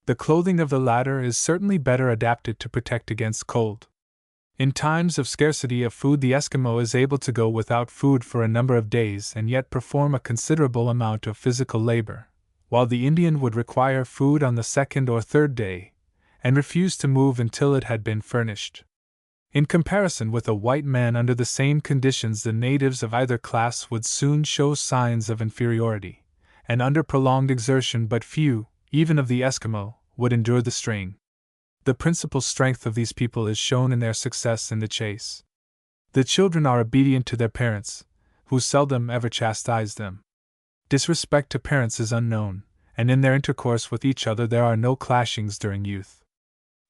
The clothing of the latter is certainly better adapted to protect against cold. In times of scarcity of food the Eskimo is able to go without food for a number of days and yet perform a considerable amount of physical labor, while the Indian would require food on the second or third day, and refuse to move until it had been furnished. In comparison with a white man under the same conditions the natives of either class would soon show signs of inferiority, and under prolonged exertion but few, even of the Eskimo, would endure the strain. The principal strength of these people is shown in their success in the chase. The children are obedient to their parents, who seldom ever chastise them. Disrespect to parents is unknown, and in their intercourse with each other there are no clashings during youth.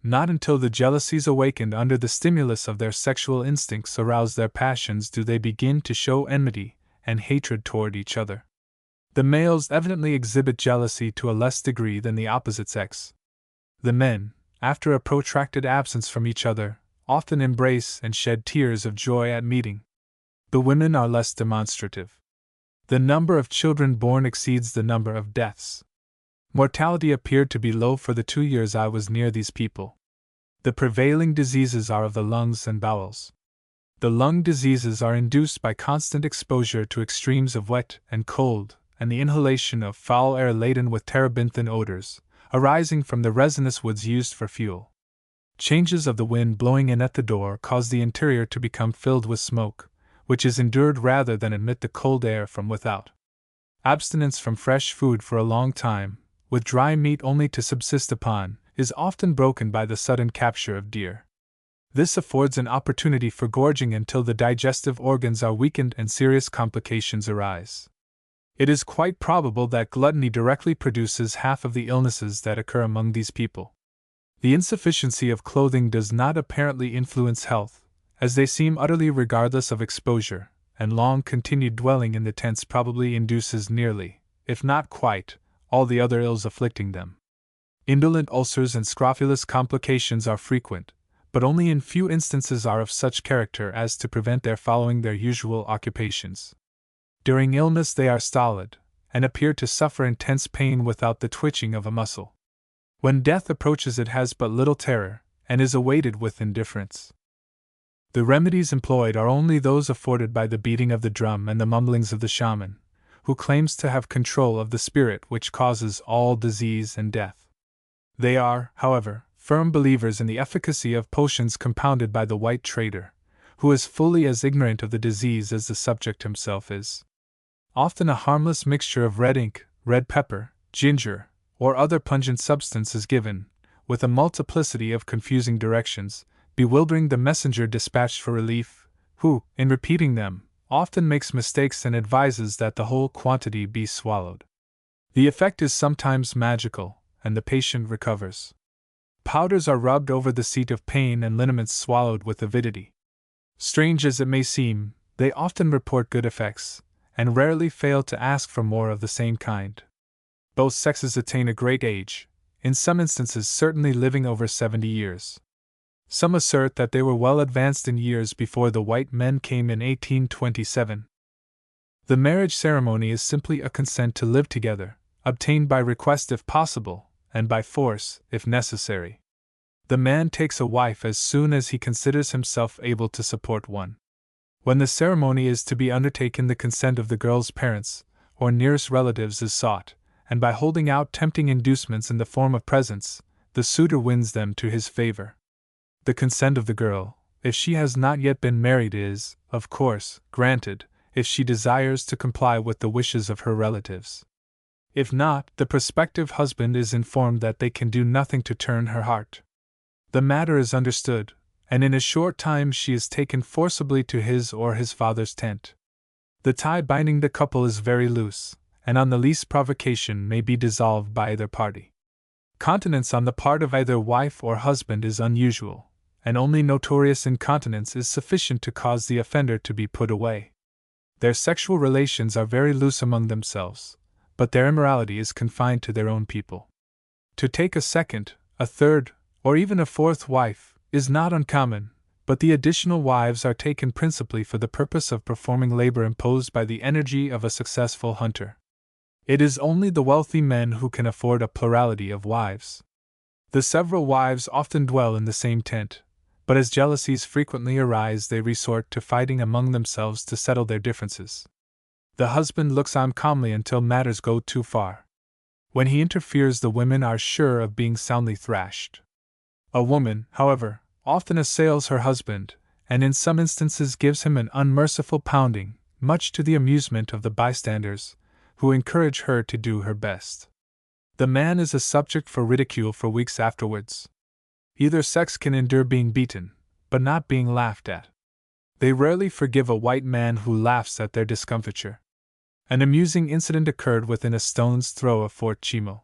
Not until the jealousies awakened under the stimulus of their sexual instincts arouse their passions do they begin to show enmity and hatred toward each other. The males evidently exhibit jealousy to a less degree than the opposite sex. The men, after a protracted absence from each other, often embrace and shed tears of joy at meeting. The women are less demonstrative. The number of children born exceeds the number of deaths. Mortality appeared to be low for the 2 years I was near these people. The prevailing diseases are of the lungs and bowels. The lung diseases are induced by constant exposure to extremes of wet and cold, and the inhalation of foul air laden with terebinthine odors, arising from the resinous woods used for fuel. Changes of the wind blowing in at the door cause the interior to become filled with smoke, which is endured rather than admit the cold air from without. Abstinence from fresh food for a long time, with dry meat only to subsist upon, is often broken by the sudden capture of deer. This affords an opportunity for gorging until the digestive organs are weakened and serious complications arise. It is quite probable that gluttony directly produces half of the illnesses that occur among these people. The insufficiency of clothing does not apparently influence health, as they seem utterly regardless of exposure, and long-continued dwelling in the tents probably induces nearly, if not quite, all the other ills afflicting them. Indolent ulcers and scrofulous complications are frequent, but only in few instances are of such character as to prevent their following their usual occupations. During illness they are stolid, and appear to suffer intense pain without the twitching of a muscle. When death approaches it has but little terror, and is awaited with indifference. The remedies employed are only those afforded by the beating of the drum and the mumblings of the shaman, who claims to have control of the spirit which causes all disease and death. They are, however, firm believers in the efficacy of potions compounded by the white trader, who is fully as ignorant of the disease as the subject himself is. Often a harmless mixture of red ink, red pepper, ginger, or other pungent substance is given, with a multiplicity of confusing directions, bewildering the messenger dispatched for relief, who, in repeating them, often makes mistakes and advises that the whole quantity be swallowed. The effect is sometimes magical, and the patient recovers. Powders are rubbed over the seat of pain and liniments swallowed with avidity. Strange as it may seem, they often report good effects, and rarely fail to ask for more of the same kind. Both sexes attain a great age, in some instances certainly living over 70 years. Some assert that they were well advanced in years before the white men came in 1827. The marriage ceremony is simply a consent to live together, obtained by request if possible, and by force if necessary. The man takes a wife as soon as he considers himself able to support one. When the ceremony is to be undertaken, the consent of the girl's parents, or nearest relatives, is sought, and by holding out tempting inducements in the form of presents, the suitor wins them to his favor. The consent of the girl, if she has not yet been married, is, of course, granted, if she desires to comply with the wishes of her relatives. If not, the prospective husband is informed that they can do nothing to turn her heart. The matter is understood, and in a short time she is taken forcibly to his or his father's tent. The tie binding the couple is very loose, and on the least provocation may be dissolved by either party. Continence on the part of either wife or husband is unusual, and only notorious incontinence is sufficient to cause the offender to be put away. Their sexual relations are very loose among themselves, but their immorality is confined to their own people. To take a second, a third, or even a fourth wife is not uncommon, but the additional wives are taken principally for the purpose of performing labor imposed by the energy of a successful hunter. It is only the wealthy men who can afford a plurality of wives. The several wives often dwell in the same tent, but as jealousies frequently arise, they resort to fighting among themselves to settle their differences. The husband looks on calmly until matters go too far. When he interferes, the women are sure of being soundly thrashed. A woman, however, often assails her husband, and in some instances gives him an unmerciful pounding, much to the amusement of the bystanders, who encourage her to do her best. The man is a subject for ridicule for weeks afterwards. Either sex can endure being beaten, but not being laughed at. They rarely forgive a white man who laughs at their discomfiture. An amusing incident occurred within a stone's throw of Fort Chimo.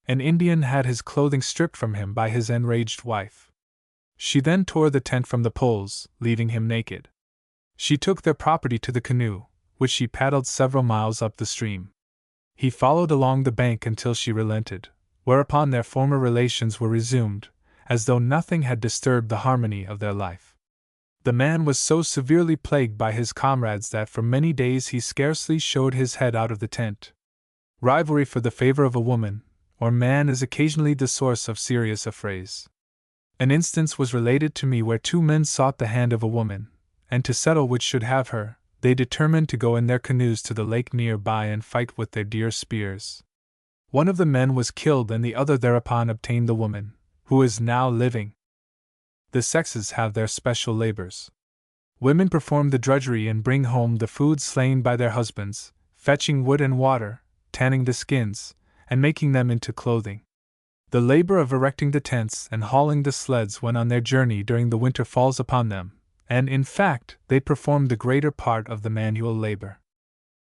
An Indian had his clothing stripped from him by his enraged wife. She then tore the tent from the poles, leaving him naked. She took their property to the canoe, which she paddled several miles up the stream. He followed along the bank until she relented, whereupon their former relations were resumed, as though nothing had disturbed the harmony of their life. The man was so severely plagued by his comrades that for many days he scarcely showed his head out of the tent. Rivalry for the favor of a woman, or man, is occasionally the source of serious affrays. An instance was related to me where two men sought the hand of a woman, and to settle which should have her, they determined to go in their canoes to the lake near by and fight with their dear spears. One of the men was killed and the other thereupon obtained the woman, who is now living. The sexes have their special labors. Women perform the drudgery and bring home the food slain by their husbands, fetching wood and water, tanning the skins, and making them into clothing. The labor of erecting the tents and hauling the sleds when on their journey during the winter falls upon them, and in fact, they perform the greater part of the manual labor.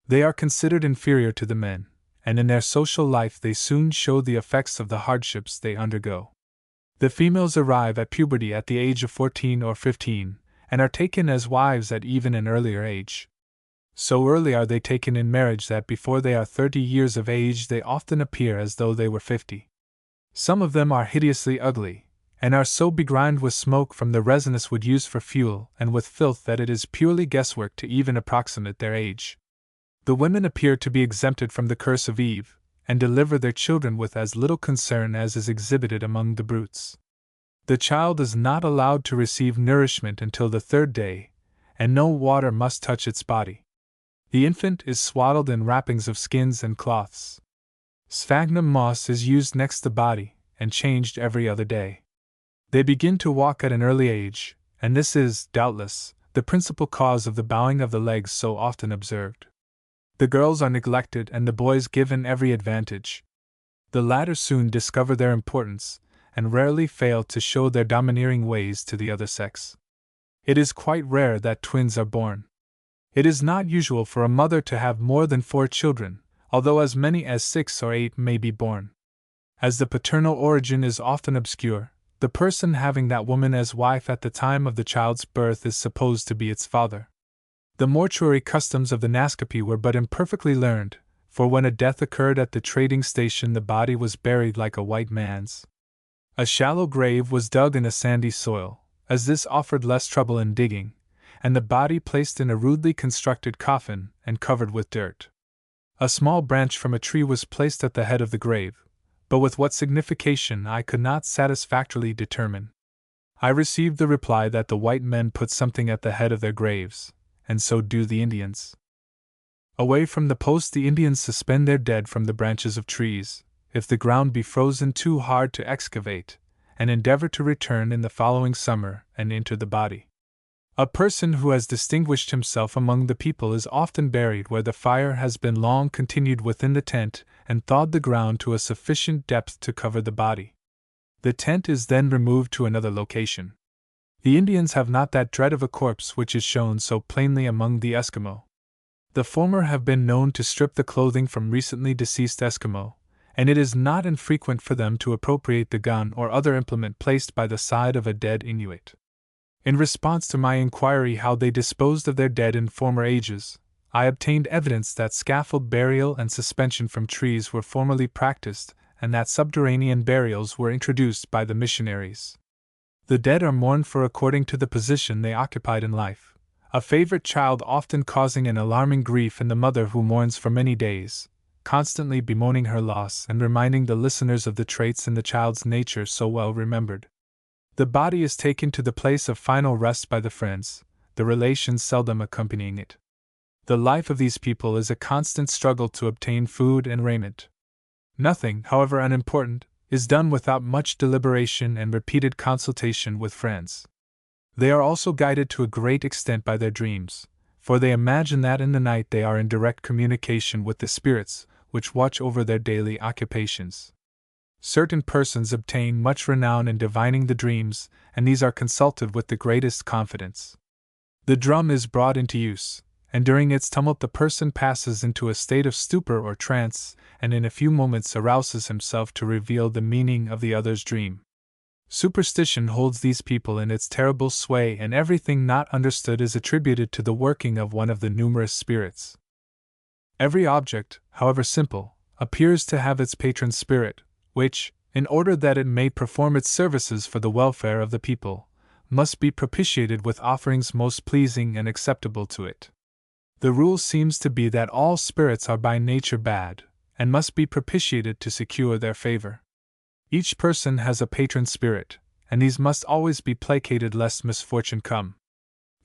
They are considered inferior to the men, and in their social life they soon show the effects of the hardships they undergo. The females arrive at puberty at the age of 14 or 15, and are taken as wives at even an earlier age. So early are they taken in marriage that before they are 30 years of age they often appear as though they were 50. Some of them are hideously ugly, and are so begrimed with smoke from the resinous wood used for fuel and with filth that it is purely guesswork to even approximate their age. The women appear to be exempted from the curse of Eve, and deliver their children with as little concern as is exhibited among the brutes. The child is not allowed to receive nourishment until the 3rd day, and no water must touch its body. The infant is swaddled in wrappings of skins and cloths. Sphagnum moss is used next the body, and changed every other day. They begin to walk at an early age, and this is, doubtless, the principal cause of the bowing of the legs so often observed. The girls are neglected and the boys given every advantage. The latter soon discover their importance, and rarely fail to show their domineering ways to the other sex. It is quite rare that twins are born. It is not usual for a mother to have more than 4 children, although as many as 6 or 8 may be born. As the paternal origin is often obscure, the person having that woman as wife at the time of the child's birth is supposed to be its father. The mortuary customs of the Naskapi were but imperfectly learned, for when a death occurred at the trading station the body was buried like a white man's. A shallow grave was dug in a sandy soil, as this offered less trouble in digging, and the body placed in a rudely constructed coffin and covered with dirt. A small branch from a tree was placed at the head of the grave, but with what signification I could not satisfactorily determine. I received the reply that the white men put something at the head of their graves, and so do the Indians. Away from the post the Indians suspend their dead from the branches of trees, if the ground be frozen too hard to excavate, and endeavor to return in the following summer and enter the body. A person who has distinguished himself among the people is often buried where the fire has been long continued within the tent and thawed the ground to a sufficient depth to cover the body. The tent is then removed to another location. The Indians have not that dread of a corpse which is shown so plainly among the Eskimo. The former have been known to strip the clothing from recently deceased Eskimo, and it is not infrequent for them to appropriate the gun or other implement placed by the side of a dead Inuit. In response to my inquiry how they disposed of their dead in former ages, I obtained evidence that scaffold burial and suspension from trees were formerly practiced, and that subterranean burials were introduced by the missionaries. The dead are mourned for according to the position they occupied in life, a favorite child often causing an alarming grief in the mother who mourns for many days, constantly bemoaning her loss and reminding the listeners of the traits in the child's nature so well remembered. The body is taken to the place of final rest by the friends, the relations seldom accompanying it. The life of these people is a constant struggle to obtain food and raiment. Nothing, however unimportant, is done without much deliberation and repeated consultation with friends. They are also guided to a great extent by their dreams, for they imagine that in the night they are in direct communication with the spirits which watch over their daily occupations. Certain persons obtain much renown in divining the dreams, and these are consulted with the greatest confidence. The drum is brought into use, and during its tumult the person passes into a state of stupor or trance, and in a few moments arouses himself to reveal the meaning of the other's dream. Superstition holds these people in its terrible sway, and everything not understood is attributed to the working of one of the numerous spirits. Every object, however simple, appears to have its patron spirit, which, in order that it may perform its services for the welfare of the people, must be propitiated with offerings most pleasing and acceptable to it. The rule seems to be that all spirits are by nature bad, and must be propitiated to secure their favor. Each person has a patron spirit, and these must always be placated lest misfortune come.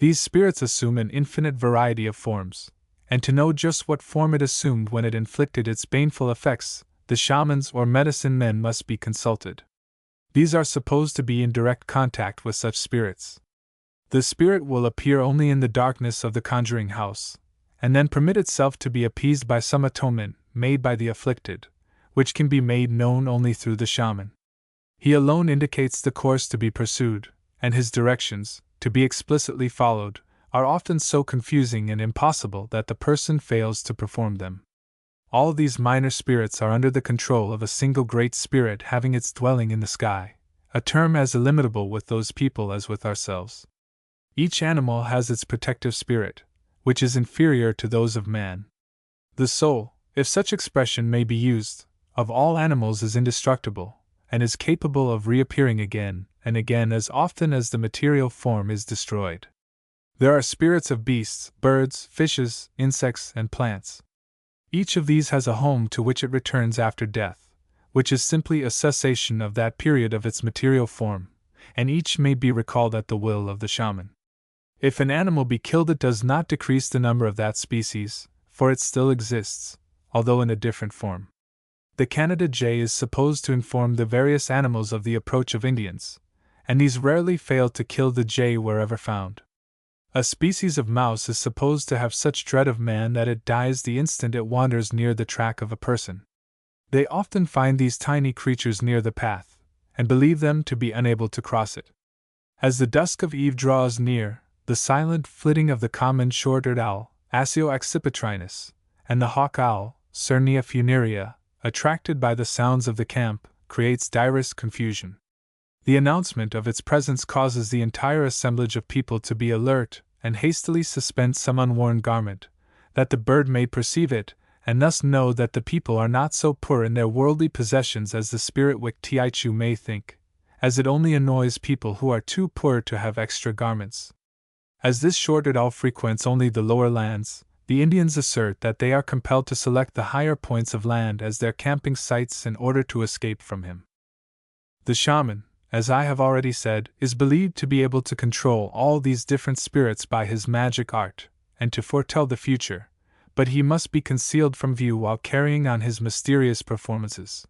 These spirits assume an infinite variety of forms, and to know just what form it assumed when it inflicted its baneful effects, the shamans or medicine men must be consulted. These are supposed to be in direct contact with such spirits. The spirit will appear only in the darkness of the conjuring house, and then permit itself to be appeased by some atonement made by the afflicted, which can be made known only through the shaman. He alone indicates the course to be pursued, and his directions, to be explicitly followed, are often so confusing and impossible that the person fails to perform them. All these minor spirits are under the control of a single great spirit having its dwelling in the sky, a term as illimitable with those people as with ourselves. Each animal has its protective spirit, which is inferior to those of man. The soul, if such expression may be used, of all animals is indestructible, and is capable of reappearing again and again as often as the material form is destroyed. There are spirits of beasts, birds, fishes, insects, and plants. Each of these has a home to which it returns after death, which is simply a cessation of that period of its material form, and each may be recalled at the will of the shaman. If an animal be killed, it does not decrease the number of that species, for it still exists, although in a different form. The Canada jay is supposed to inform the various animals of the approach of Indians, and these rarely fail to kill the jay wherever found. A species of mouse is supposed to have such dread of man that it dies the instant it wanders near the track of a person. They often find these tiny creatures near the path, and believe them to be unable to cross it. As the dusk of eve draws near, the silent flitting of the common short-eared owl, Asio accipitrinus, and the hawk owl, Cernia funerea, attracted by the sounds of the camp, creates direst confusion. The announcement of its presence causes the entire assemblage of people to be alert and hastily suspend some unworn garment, that the bird may perceive it, and thus know that the people are not so poor in their worldly possessions as the spirit Wik Tiaichu may think, as it only annoys people who are too poor to have extra garments. As this short-eared owl frequents only the lower lands, the Indians assert that they are compelled to select the higher points of land as their camping sites in order to escape from him. The shaman, as I have already said, is believed to be able to control all these different spirits by his magic art, and to foretell the future, but he must be concealed from view while carrying on his mysterious performances.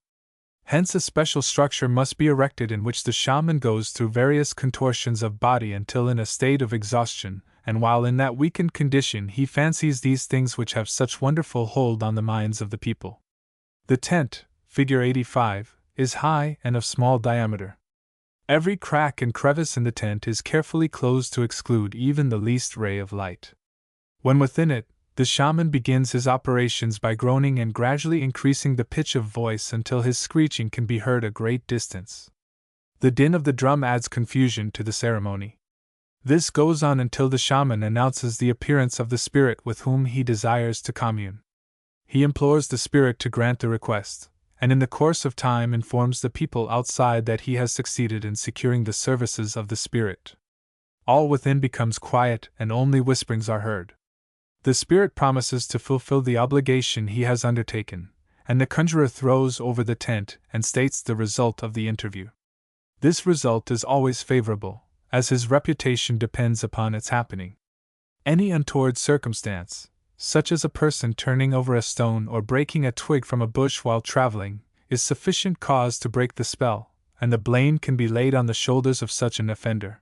Hence a special structure must be erected in which the shaman goes through various contortions of body until in a state of exhaustion, and while in that weakened condition he fancies these things which have such wonderful hold on the minds of the people. The tent, figure 85, is high and of small diameter. Every crack and crevice in the tent is carefully closed to exclude even the least ray of light. When within it, the shaman begins his operations by groaning and gradually increasing the pitch of voice until his screeching can be heard a great distance. The din of the drum adds confusion to the ceremony. This goes on until the shaman announces the appearance of the spirit with whom he desires to commune. He implores the spirit to grant the request, and in the course of time informs the people outside that he has succeeded in securing the services of the spirit. All within becomes quiet and only whisperings are heard. The spirit promises to fulfill the obligation he has undertaken, and the conjurer throws over the tent and states the result of the interview. This result is always favorable, as his reputation depends upon its happening. Any untoward circumstance, such as a person turning over a stone or breaking a twig from a bush while traveling, is sufficient cause to break the spell, and the blame can be laid on the shoulders of such an offender.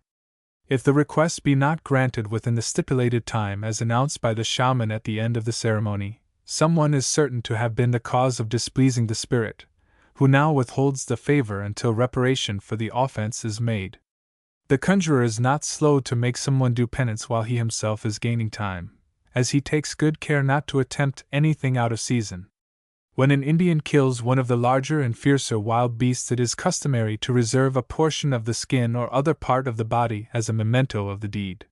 If the request be not granted within the stipulated time as announced by the shaman at the end of the ceremony, someone is certain to have been the cause of displeasing the spirit, who now withholds the favor until reparation for the offense is made. The conjurer is not slow to make someone do penance while he himself is gaining time, as he takes good care not to attempt anything out of season. When an Indian kills one of the larger and fiercer wild beasts, it is customary to reserve a portion of the skin or other part of the body as a memento of the deed.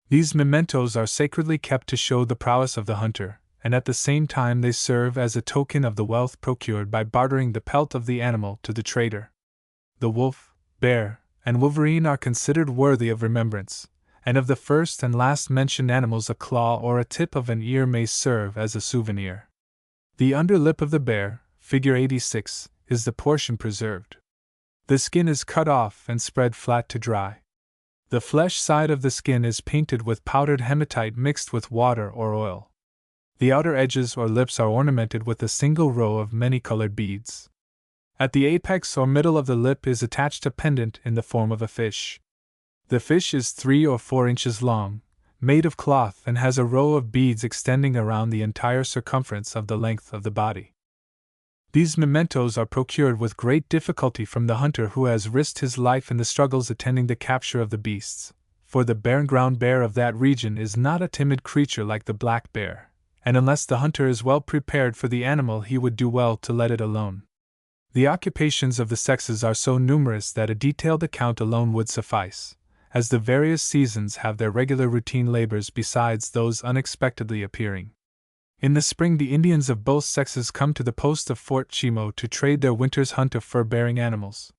These mementos are sacredly kept to show the prowess of the hunter, and at the same time they serve as a token of the wealth procured by bartering the pelt of the animal to the trader. The wolf, bear, and wolverine are considered worthy of remembrance, and of the first and last mentioned animals a claw or a tip of an ear may serve as a souvenir. The under lip of the bear, figure 86, is the portion preserved. The skin is cut off and spread flat to dry. The flesh side of the skin is painted with powdered hematite mixed with water or oil. The outer edges or lips are ornamented with a single row of many-colored beads. At the apex or middle of the lip is attached a pendant in the form of a fish. The fish is 3 or 4 inches long, made of cloth, and has a row of beads extending around the entire circumference of the length of the body. These mementos are procured with great difficulty from the hunter who has risked his life in the struggles attending the capture of the beasts, for the barren-ground bear of that region is not a timid creature like the black bear, and unless the hunter is well prepared for the animal he would do well to let it alone. The occupations of the sexes are so numerous that a detailed account alone would suffice, as the various seasons have their regular routine labors besides those unexpectedly appearing. In the spring the Indians of both sexes come to the post of Fort Chimo to trade their winter's hunt of fur-bearing animals.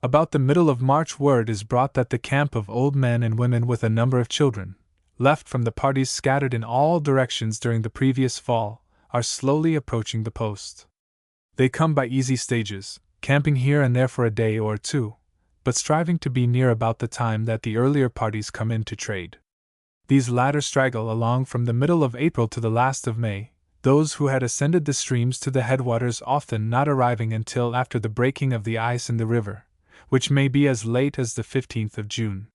About the middle of March word is brought that the camp of old men and women with a number of children, left from the parties scattered in all directions during the previous fall, are slowly approaching the post. They come by easy stages, camping here and there for a day or two, but striving to be near about the time that the earlier parties come in to trade. These latter straggle along from the middle of April to the last of May, those who had ascended the streams to the headwaters often not arriving until after the breaking of the ice in the river, which may be as late as the 15th of June.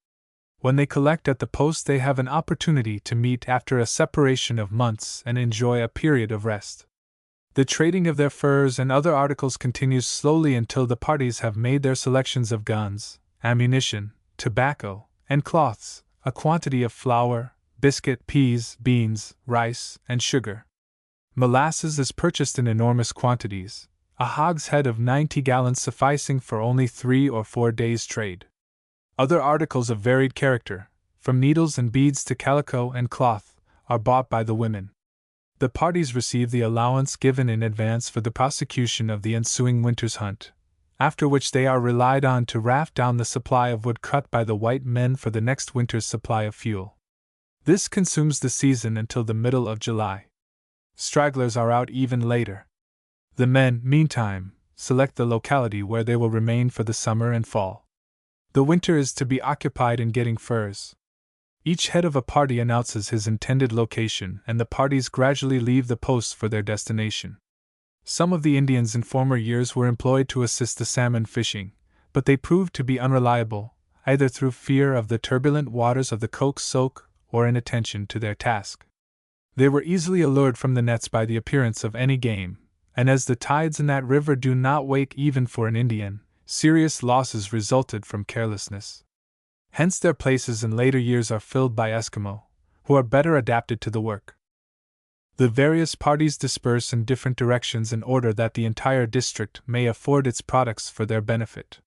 When they collect at the post they have an opportunity to meet after a separation of months and enjoy a period of rest. The trading of their furs and other articles continues slowly until the parties have made their selections of guns, ammunition, tobacco, and cloths, a quantity of flour, biscuit, peas, beans, rice, and sugar. Molasses is purchased in enormous quantities, a hogshead of 90 gallons sufficing for only 3 or 4 days' trade. Other articles of varied character, from needles and beads to calico and cloth, are bought by the women. The parties receive the allowance given in advance for the prosecution of the ensuing winter's hunt, after which they are relied on to raft down the supply of wood cut by the white men for the next winter's supply of fuel. This consumes the season until the middle of July. Stragglers are out even later. The men, meantime, select the locality where they will remain for the summer and fall. The winter is to be occupied in getting furs. Each head of a party announces his intended location, and the parties gradually leave the posts for their destination. Some of the Indians in former years were employed to assist the salmon fishing, but they proved to be unreliable, either through fear of the turbulent waters of the Coke-Soak or inattention to their task. They were easily allured from the nets by the appearance of any game, and as the tides in that river do not wait even for an Indian, serious losses resulted from carelessness. Hence their places in later years are filled by Eskimo, who are better adapted to the work. The various parties disperse in different directions in order that the entire district may afford its products for their benefit.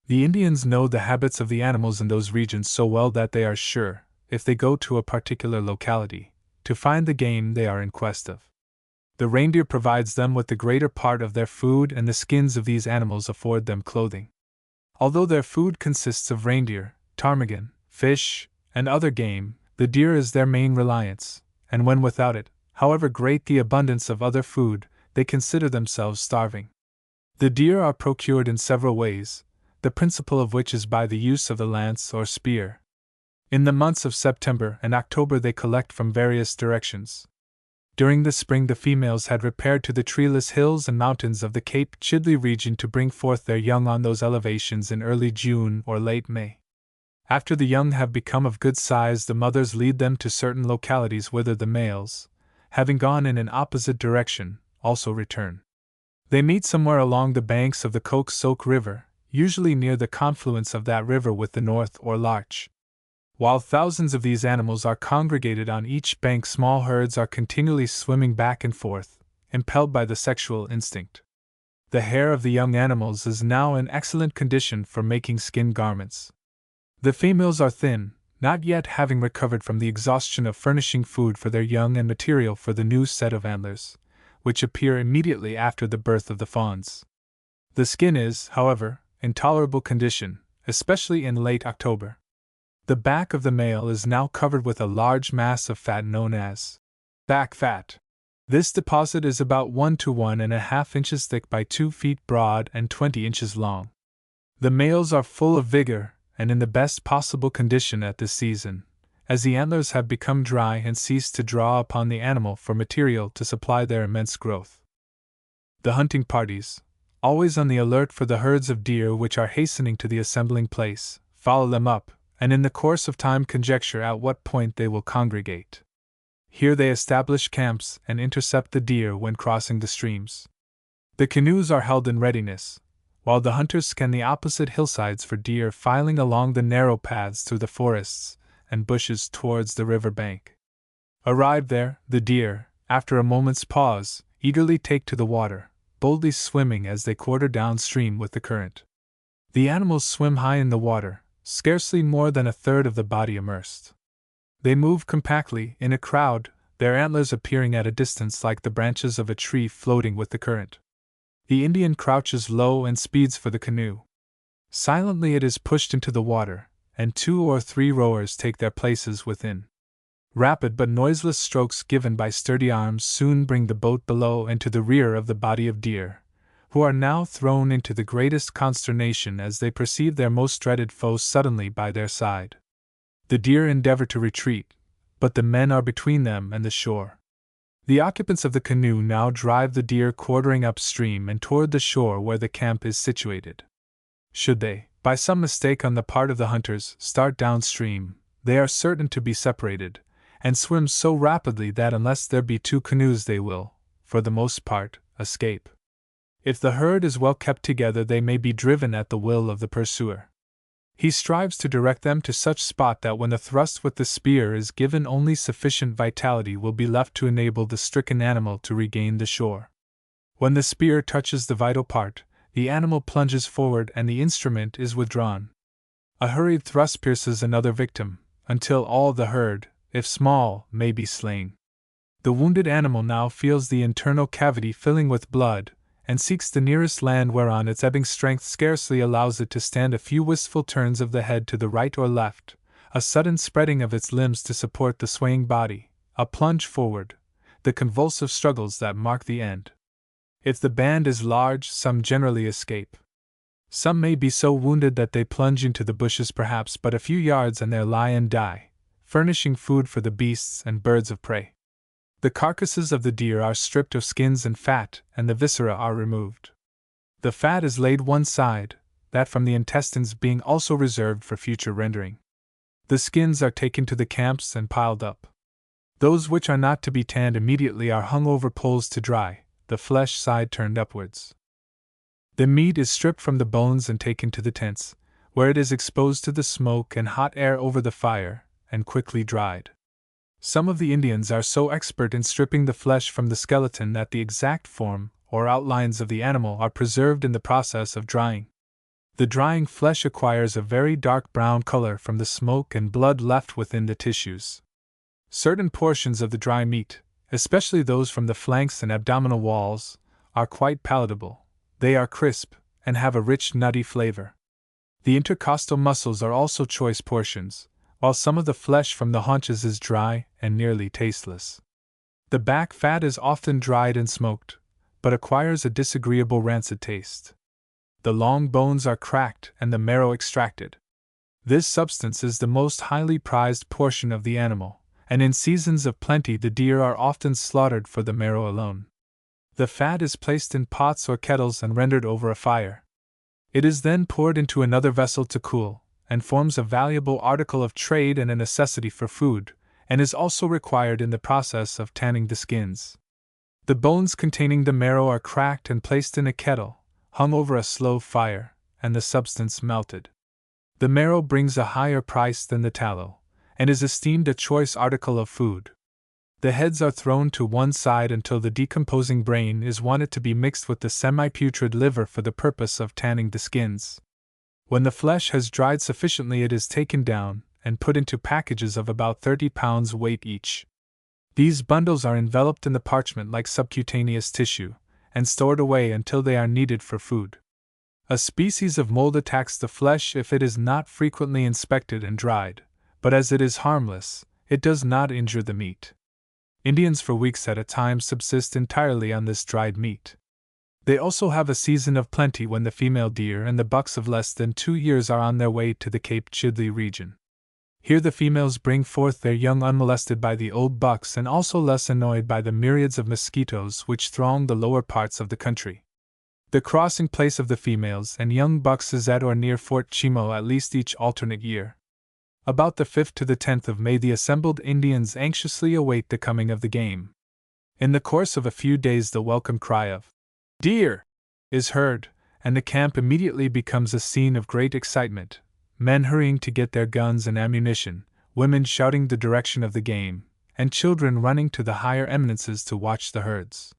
The Indians know the habits of the animals in those regions so well that they are sure, if they go to a particular locality, to find the game they are in quest of. The reindeer provides them with the greater part of their food, and the skins of these animals afford them clothing. Although their food consists of reindeer, ptarmigan, fish, and other game, the deer is their main reliance, and when without it, however great the abundance of other food, they consider themselves starving. The deer are procured in several ways, the principal of which is by the use of the lance or spear. In the months of September and October they collect from various directions. During the spring the females had repaired to the treeless hills and mountains of the Cape Chidley region to bring forth their young on those elevations in early June or late May. After the young have become of good size, the mothers lead them to certain localities whither the males, having gone in an opposite direction, also return. They meet somewhere along the banks of the Coke-Soak River, usually near the confluence of that river with the North or Larch. While thousands of these animals are congregated on each bank, small herds are continually swimming back and forth, impelled by the sexual instinct. The hair of the young animals is now in excellent condition for making skin garments. The females are thin, not yet having recovered from the exhaustion of furnishing food for their young and material for the new set of antlers, which appear immediately after the birth of the fawns. The skin is, however, in tolerable condition, especially in late October. The back of the male is now covered with a large mass of fat known as back fat. This deposit is about 1 to 1.5 inches thick by 2 feet broad and 20 inches long. The males are full of vigor and in the best possible condition at this season, as the antlers have become dry and ceased to draw upon the animal for material to supply their immense growth. The hunting parties, always on the alert for the herds of deer which are hastening to the assembling place, follow them up, and in the course of time conjecture at what point they will congregate. Here they establish camps and intercept the deer when crossing the streams. The canoes are held in readiness, while the hunters scan the opposite hillsides for deer filing along the narrow paths through the forests and bushes towards the river bank. Arrived there, the deer, after a moment's pause, eagerly take to the water, boldly swimming as they quarter downstream with the current. The animals swim high in the water, scarcely more than a third of the body immersed. They move compactly, in a crowd, their antlers appearing at a distance like the branches of a tree floating with the current. The Indian crouches low and speeds for the canoe. Silently it is pushed into the water, and 2 or 3 rowers take their places within. Rapid but noiseless strokes given by sturdy arms soon bring the boat below and to the rear of the body of deer, who are now thrown into the greatest consternation as they perceive their most dreaded foe suddenly by their side. The deer endeavor to retreat, but the men are between them and the shore. The occupants of the canoe now drive the deer quartering upstream and toward the shore where the camp is situated. Should they, by some mistake on the part of the hunters, start downstream, they are certain to be separated, and swim so rapidly that unless there be 2 canoes they will, for the most part, escape. If the herd is well kept together they may be driven at the will of the pursuer. He strives to direct them to such spot that when the thrust with the spear is given only sufficient vitality will be left to enable the stricken animal to regain the shore. When the spear touches the vital part, the animal plunges forward and the instrument is withdrawn. A hurried thrust pierces another victim, until all the herd, if small, may be slain. The wounded animal now feels the internal cavity filling with blood, and seeks the nearest land whereon its ebbing strength scarcely allows it to stand a few wistful turns of the head to the right or left, a sudden spreading of its limbs to support the swaying body, a plunge forward, the convulsive struggles that mark the end. If the band is large, some generally escape. Some may be so wounded that they plunge into the bushes perhaps but a few yards and there lie and die, furnishing food for the beasts and birds of prey. The carcasses of the deer are stripped of skins and fat, and the viscera are removed. The fat is laid one side, that from the intestines being also reserved for future rendering. The skins are taken to the camps and piled up. Those which are not to be tanned immediately are hung over poles to dry, the flesh side turned upwards. The meat is stripped from the bones and taken to the tents, where it is exposed to the smoke and hot air over the fire, and quickly dried. Some of the Indians are so expert in stripping the flesh from the skeleton that the exact form or outlines of the animal are preserved in the process of drying. The drying flesh acquires a very dark brown color from the smoke and blood left within the tissues. Certain portions of the dry meat, especially those from the flanks and abdominal walls, are quite palatable. They are crisp and have a rich nutty flavor. The intercostal muscles are also choice portions, while some of the flesh from the haunches is dry and nearly tasteless. The back fat is often dried and smoked, but acquires a disagreeable rancid taste. The long bones are cracked and the marrow extracted. This substance is the most highly prized portion of the animal, and in seasons of plenty the deer are often slaughtered for the marrow alone. The fat is placed in pots or kettles and rendered over a fire. It is then poured into another vessel to cool, and forms a valuable article of trade and a necessity for food, and is also required in the process of tanning the skins. The bones containing the marrow are cracked and placed in a kettle, hung over a slow fire, and the substance melted. The marrow brings a higher price than the tallow, and is esteemed a choice article of food. The heads are thrown to one side until the decomposing brain is wanted to be mixed with the semi-putrid liver for the purpose of tanning the skins. When the flesh has dried sufficiently it is taken down, and put into packages of about 30 pounds weight each. These bundles are enveloped in the parchment like subcutaneous tissue, and stored away until they are needed for food. A species of mold attacks the flesh if it is not frequently inspected and dried, but as it is harmless, it does not injure the meat. Indians for weeks at a time subsist entirely on this dried meat. They also have a season of plenty when the female deer and the bucks of less than 2 years are on their way to the Cape Chidley region. Here the females bring forth their young unmolested by the old bucks and also less annoyed by the myriads of mosquitoes which throng the lower parts of the country. The crossing place of the females and young bucks is at or near Fort Chimo at least each alternate year. About the 5th to the 10th of May the assembled Indians anxiously await the coming of the game. In the course of a few days the welcome cry of "Deer!" is heard, and the camp immediately becomes a scene of great excitement, men hurrying to get their guns and ammunition, women shouting the direction of the game, and children running to the higher eminences to watch the herds.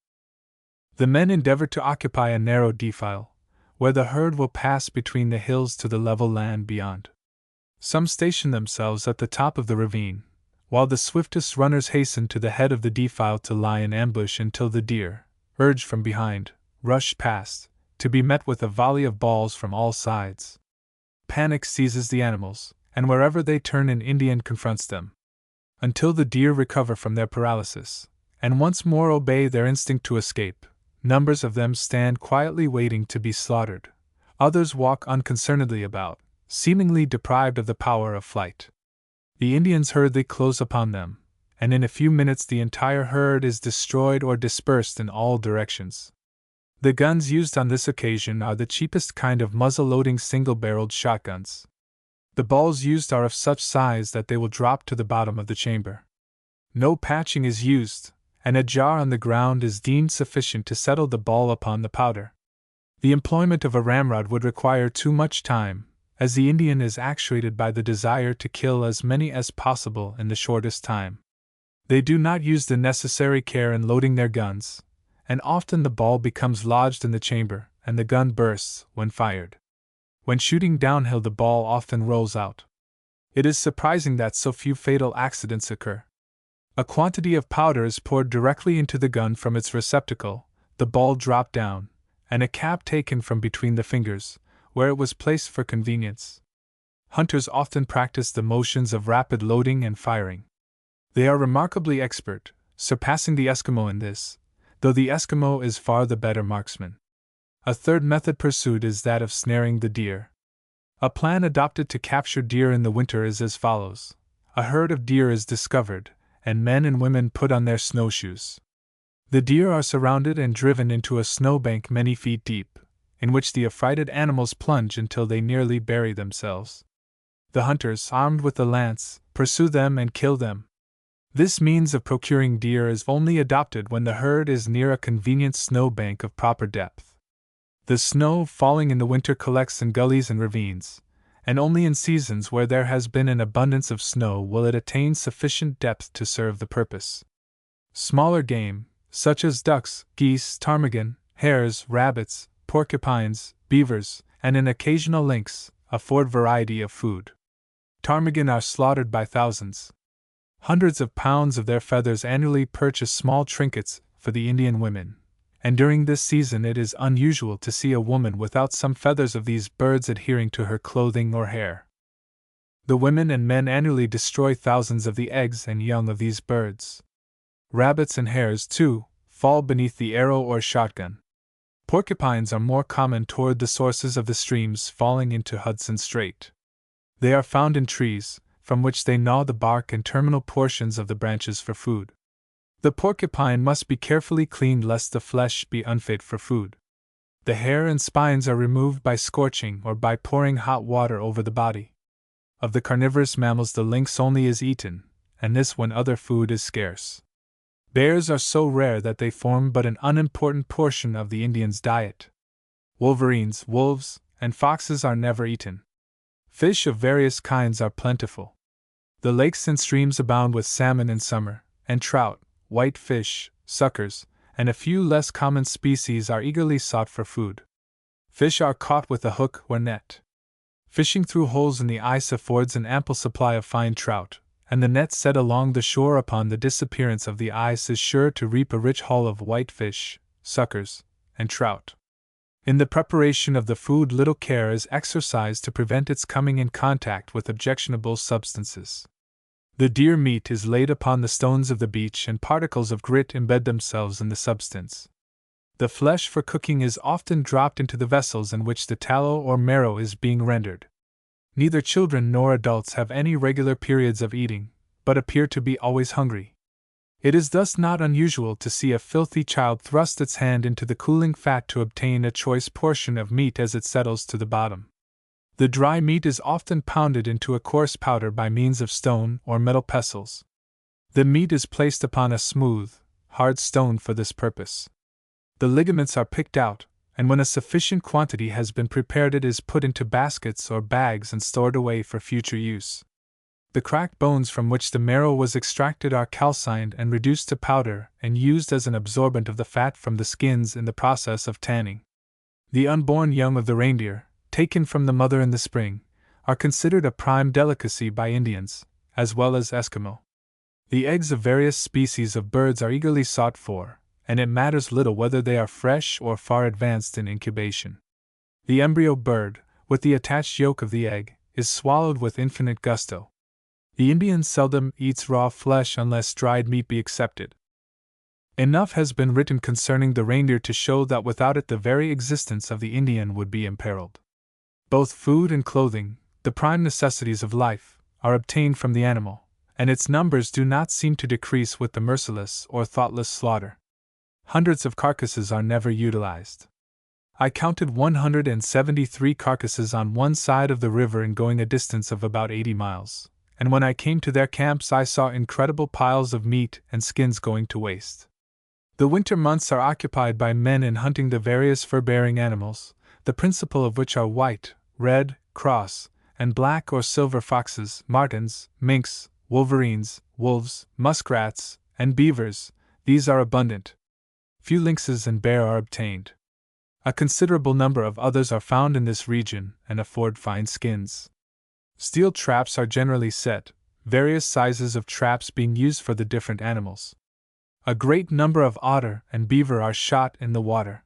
The men endeavor to occupy a narrow defile, where the herd will pass between the hills to the level land beyond. Some station themselves at the top of the ravine, while the swiftest runners hasten to the head of the defile to lie in ambush until the deer, urged from behind, rush past, to be met with a volley of balls from all sides. Panic seizes the animals, and wherever they turn an Indian confronts them. Until the deer recover from their paralysis, and once more obey their instinct to escape, numbers of them stand quietly waiting to be slaughtered. Others walk unconcernedly about, seemingly deprived of the power of flight. The Indians hurriedly close upon them, and in a few minutes the entire herd is destroyed or dispersed in all directions. The guns used on this occasion are the cheapest kind of muzzle-loading single-barreled shotguns. The balls used are of such size that they will drop to the bottom of the chamber. No patching is used, and a jar on the ground is deemed sufficient to settle the ball upon the powder. The employment of a ramrod would require too much time, as the Indian is actuated by the desire to kill as many as possible in the shortest time. They do not use the necessary care in loading their guns, and often the ball becomes lodged in the chamber, and the gun bursts when fired. When shooting downhill, the ball often rolls out. It is surprising that so few fatal accidents occur. A quantity of powder is poured directly into the gun from its receptacle, the ball dropped down, and a cap taken from between the fingers, where it was placed for convenience. Hunters often practice the motions of rapid loading and firing. They are remarkably expert, surpassing the Eskimo in this, though the Eskimo is far the better marksman. A third method pursued is that of snaring the deer. A plan adopted to capture deer in the winter is as follows. A herd of deer is discovered, and men and women put on their snowshoes. The deer are surrounded and driven into a snowbank many feet deep, in which the affrighted animals plunge until they nearly bury themselves. The hunters, armed with the lance, pursue them and kill them. This means of procuring deer is only adopted when the herd is near a convenient snowbank of proper depth. The snow falling in the winter collects in gullies and ravines, and only in seasons where there has been an abundance of snow will it attain sufficient depth to serve the purpose. Smaller game, such as ducks, geese, ptarmigan, hares, rabbits, porcupines, beavers, and an occasional lynx, afford variety of food. Ptarmigan are slaughtered by thousands. Hundreds of pounds of their feathers annually purchase small trinkets for the Indian women, and during this season it is unusual to see a woman without some feathers of these birds adhering to her clothing or hair. The women and men annually destroy thousands of the eggs and young of these birds. Rabbits and hares, too, fall beneath the arrow or shotgun. Porcupines are more common toward the sources of the streams falling into Hudson Strait. They are found in trees, from which they gnaw the bark and terminal portions of the branches for food. The porcupine must be carefully cleaned lest the flesh be unfit for food. The hair and spines are removed by scorching or by pouring hot water over the body. Of the carnivorous mammals the lynx only is eaten, and this when other food is scarce. Bears are so rare that they form but an unimportant portion of the Indian's diet. Wolverines, wolves, and foxes are never eaten. Fish of various kinds are plentiful. The lakes and streams abound with salmon in summer, and trout, white fish, suckers, and a few less common species are eagerly sought for food. Fish are caught with a hook or net. Fishing through holes in the ice affords an ample supply of fine trout, and the net set along the shore upon the disappearance of the ice is sure to reap a rich haul of whitefish, suckers, and trout. In the preparation of the food, little care is exercised to prevent its coming in contact with objectionable substances. The deer meat is laid upon the stones of the beach, and particles of grit embed themselves in the substance. The flesh for cooking is often dropped into the vessels in which the tallow or marrow is being rendered. Neither children nor adults have any regular periods of eating, but appear to be always hungry. It is thus not unusual to see a filthy child thrust its hand into the cooling fat to obtain a choice portion of meat as it settles to the bottom. The dry meat is often pounded into a coarse powder by means of stone or metal pestles. The meat is placed upon a smooth, hard stone for this purpose. The ligaments are picked out, and when a sufficient quantity has been prepared, it is put into baskets or bags and stored away for future use. The cracked bones from which the marrow was extracted are calcined and reduced to powder and used as an absorbent of the fat from the skins in the process of tanning. The unborn young of the reindeer, taken from the mother in the spring, are considered a prime delicacy by Indians, as well as Eskimo. The eggs of various species of birds are eagerly sought for, and it matters little whether they are fresh or far advanced in incubation. The embryo bird, with the attached yolk of the egg, is swallowed with infinite gusto. The Indian seldom eats raw flesh unless dried meat be excepted. Enough has been written concerning the reindeer to show that without it the very existence of the Indian would be imperiled. Both food and clothing, the prime necessities of life, are obtained from the animal, and its numbers do not seem to decrease with the merciless or thoughtless slaughter. Hundreds of carcasses are never utilized. I counted 173 carcasses on one side of the river in going a distance of about 80 miles. And when I came to their camps, I saw incredible piles of meat and skins going to waste. The winter months are occupied by men in hunting the various fur-bearing animals, the principal of which are white, red, cross, and black or silver foxes, martens, minks, wolverines, wolves, muskrats, and beavers. These are abundant. Few lynxes and bear are obtained. A considerable number of others are found in this region and afford fine skins. Steel traps are generally set, various sizes of traps being used for the different animals. A great number of otter and beaver are shot in the water.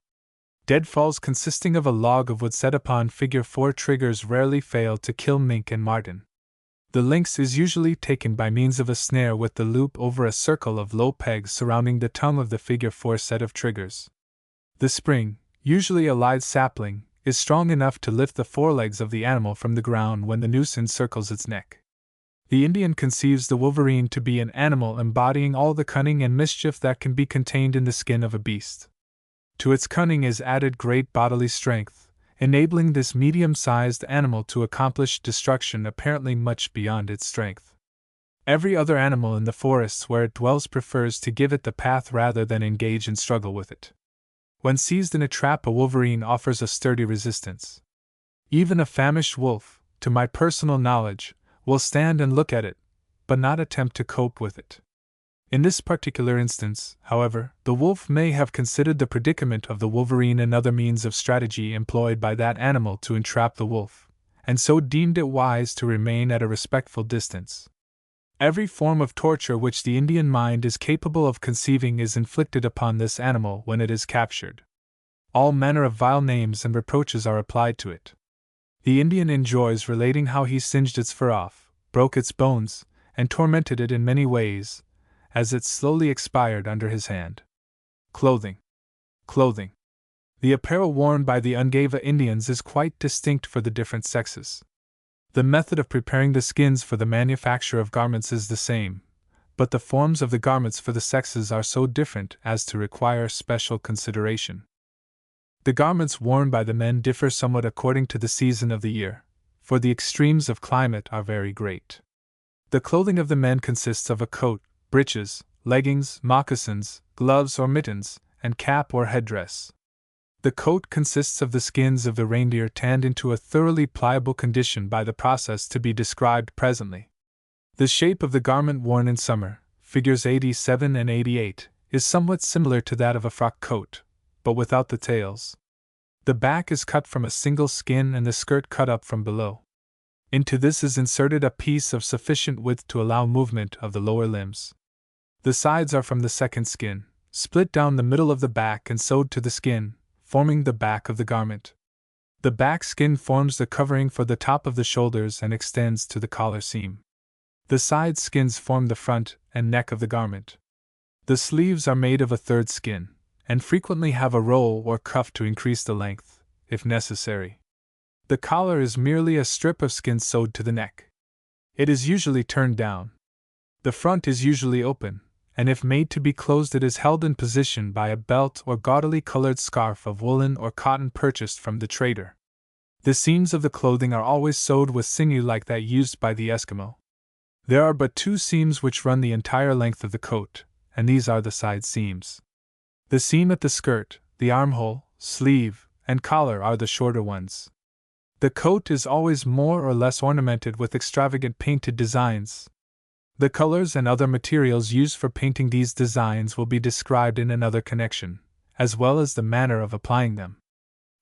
Deadfalls consisting of a log of wood set upon figure 4 triggers rarely fail to kill mink and marten. The lynx is usually taken by means of a snare with the loop over a circle of low pegs surrounding the tongue of the figure 4 set of triggers. The spring, usually a live sapling, is strong enough to lift the forelegs of the animal from the ground when the noose encircles its neck. The Indian conceives the wolverine to be an animal embodying all the cunning and mischief that can be contained in the skin of a beast. To its cunning is added great bodily strength, enabling this medium-sized animal to accomplish destruction apparently much beyond its strength. Every other animal in the forests where it dwells prefers to give it the path rather than engage in struggle with it. When seized in a trap, a wolverine offers a sturdy resistance. Even a famished wolf, to my personal knowledge, will stand and look at it, but not attempt to cope with it. In this particular instance, however, the wolf may have considered the predicament of the wolverine another means of strategy employed by that animal to entrap the wolf, and so deemed it wise to remain at a respectful distance. Every form of torture which the Indian mind is capable of conceiving is inflicted upon this animal when it is captured. All manner of vile names and reproaches are applied to it. The Indian enjoys relating how he singed its fur off, broke its bones, and tormented it in many ways, as it slowly expired under his hand. Clothing. The apparel worn by the Ungava Indians is quite distinct for the different sexes. The method of preparing the skins for the manufacture of garments is the same, but the forms of the garments for the sexes are so different as to require special consideration. The garments worn by the men differ somewhat according to the season of the year, for the extremes of climate are very great. The clothing of the men consists of a coat, breeches, leggings, moccasins, gloves or mittens, and cap or headdress. The coat consists of the skins of the reindeer tanned into a thoroughly pliable condition by the process to be described presently. The shape of the garment worn in summer, figures 87 and 88, is somewhat similar to that of a frock coat, but without the tails. The back is cut from a single skin and the skirt cut up from below. Into this is inserted a piece of sufficient width to allow movement of the lower limbs. The sides are from the second skin, split down the middle of the back and sewed to the skin, forming the back of the garment. The back skin forms the covering for the top of the shoulders and extends to the collar seam. The side skins form the front and neck of the garment. The sleeves are made of a third skin, and frequently have a roll or cuff to increase the length, if necessary. The collar is merely a strip of skin sewed to the neck. It is usually turned down. The front is usually open, and if made to be closed, it is held in position by a belt or gaudily colored scarf of woolen or cotton purchased from the trader. The seams of the clothing are always sewed with sinew like that used by the Eskimo. There are but two seams which run the entire length of the coat, and these are the side seams. The seam at the skirt, the armhole, sleeve, and collar are the shorter ones. The coat is always more or less ornamented with extravagant painted designs. The colors and other materials used for painting these designs will be described in another connection, as well as the manner of applying them.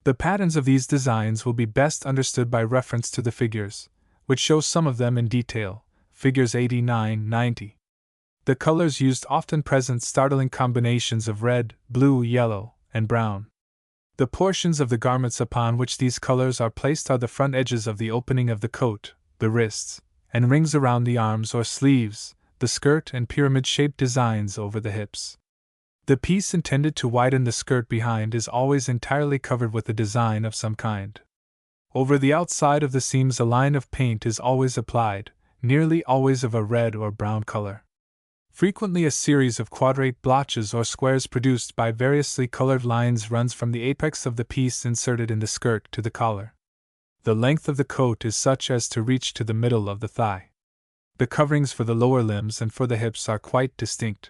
The patterns of these designs will be best understood by reference to the figures, which show some of them in detail, figures 89-90. The colors used often present startling combinations of red, blue, yellow, and brown. The portions of the garments upon which these colors are placed are the front edges of the opening of the coat, the wrists, and rings around the arms or sleeves, the skirt, and pyramid-shaped designs over the hips. The piece intended to widen the skirt behind is always entirely covered with a design of some kind. Over the outside of the seams a line of paint is always applied, nearly always of a red or brown color. Frequently a series of quadrate blotches or squares produced by variously colored lines runs from the apex of the piece inserted in the skirt to the collar. The length of the coat is such as to reach to the middle of the thigh. The coverings for the lower limbs and for the hips are quite distinct.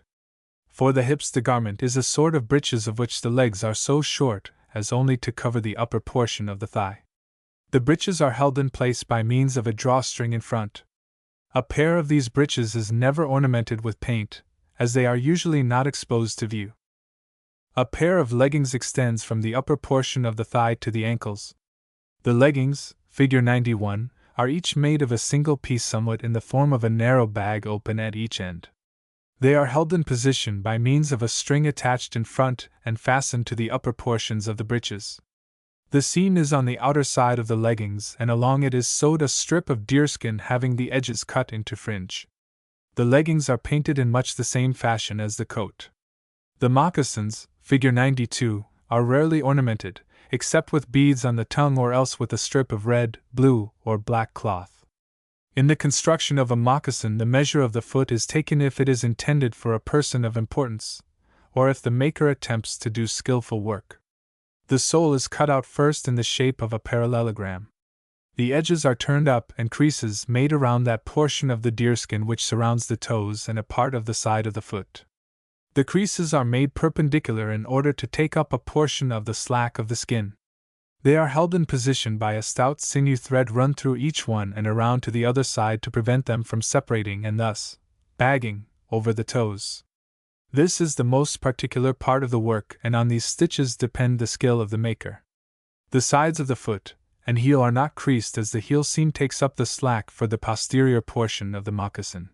For the hips the garment is a sort of breeches of which the legs are so short as only to cover the upper portion of the thigh. The breeches are held in place by means of a drawstring in front. A pair of these breeches is never ornamented with paint, as they are usually not exposed to view. A pair of leggings extends from the upper portion of the thigh to the ankles. The leggings, figure 91, are each made of a single piece somewhat in the form of a narrow bag open at each end. They are held in position by means of a string attached in front and fastened to the upper portions of the breeches. The seam is on the outer side of the leggings, and along it is sewed a strip of deerskin having the edges cut into fringe. The leggings are painted in much the same fashion as the coat. The moccasins, figure 92, are rarely ornamented, except with beads on the tongue or else with a strip of red, blue, or black cloth. In the construction of a moccasin, the measure of the foot is taken if it is intended for a person of importance, or if the maker attempts to do skillful work. The sole is cut out first in the shape of a parallelogram. The edges are turned up and creases made around that portion of the deerskin which surrounds the toes and a part of the side of the foot. The creases are made perpendicular in order to take up a portion of the slack of the skin. They are held in position by a stout sinew thread run through each one and around to the other side to prevent them from separating and thus bagging over the toes. This is the most particular part of the work, and on these stitches depend the skill of the maker. The sides of the foot and heel are not creased, as the heel seam takes up the slack for the posterior portion of the moccasin.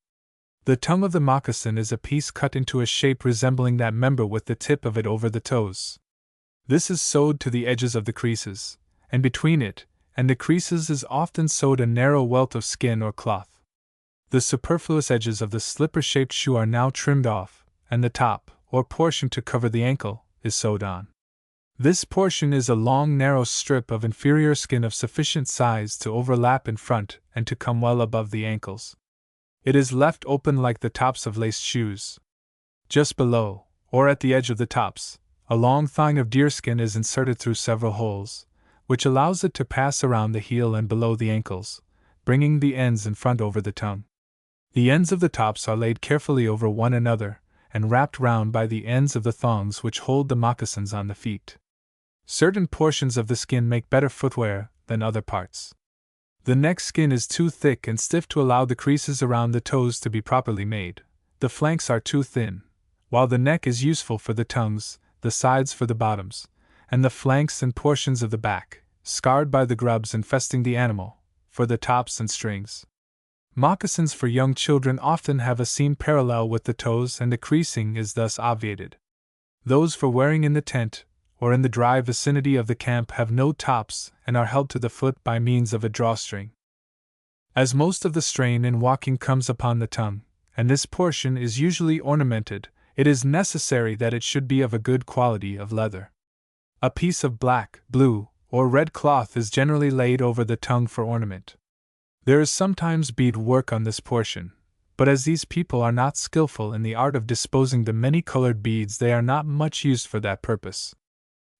The tongue of the moccasin is a piece cut into a shape resembling that member with the tip of it over the toes. This is sewed to the edges of the creases, and between it and the creases is often sewed a narrow welt of skin or cloth. The superfluous edges of the slipper-shaped shoe are now trimmed off, and the top, or portion to cover the ankle, is sewed on. This portion is a long narrow strip of inferior skin of sufficient size to overlap in front and to come well above the ankles. It is left open like the tops of laced shoes. Just below, or at the edge of the tops, a long thong of deerskin is inserted through several holes, which allows it to pass around the heel and below the ankles, bringing the ends in front over the tongue. The ends of the tops are laid carefully over one another, and wrapped round by the ends of the thongs which hold the moccasins on the feet. Certain portions of the skin make better footwear than other parts. The neck skin is too thick and stiff to allow the creases around the toes to be properly made. The flanks are too thin, while the neck is useful for the tongues, the sides for the bottoms, and the flanks and portions of the back, scarred by the grubs infesting the animal, for the tops and strings. Moccasins for young children often have a seam parallel with the toes, and the creasing is thus obviated. Those for wearing in the tent, or in the dry vicinity of the camp, have no tops and are held to the foot by means of a drawstring. As most of the strain in walking comes upon the tongue, and this portion is usually ornamented, it is necessary that it should be of a good quality of leather. A piece of black, blue, or red cloth is generally laid over the tongue for ornament. There is sometimes bead work on this portion, but as these people are not skillful in the art of disposing the many-colored beads, they are not much used for that purpose.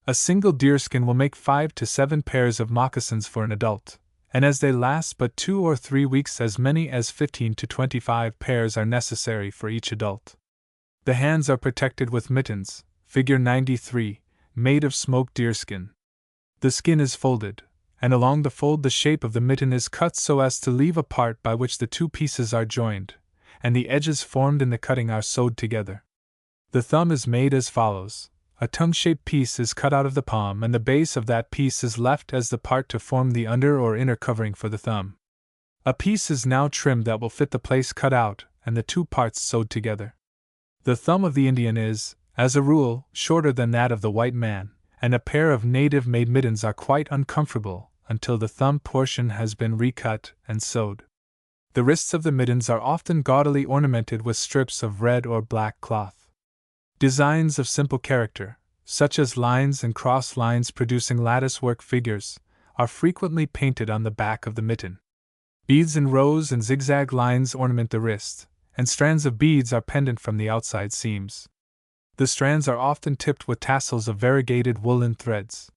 A single deerskin will make 5 to 7 pairs of moccasins for an adult, and as they last but 2 or 3 weeks, as many as 15 to 25 pairs are necessary for each adult. The hands are protected with mittens, figure 93, made of smoked deerskin. The skin is folded, and along the fold the shape of the mitten is cut so as to leave a part by which the two pieces are joined, and the edges formed in the cutting are sewed together. The thumb is made as follows. A tongue-shaped piece is cut out of the palm, and the base of that piece is left as the part to form the under or inner covering for the thumb. A piece is now trimmed that will fit the place cut out, and the two parts sewed together. The thumb of the Indian is, as a rule, shorter than that of the white man, and a pair of native-made mittens are quite uncomfortable until the thumb portion has been recut and sewed. The wrists of the mittens are often gaudily ornamented with strips of red or black cloth. Designs of simple character, such as lines and cross lines producing lattice-work figures, are frequently painted on the back of the mitten. Beads in rows and zigzag lines ornament the wrist, and strands of beads are pendant from the outside seams. The strands are often tipped with tassels of variegated woolen threads.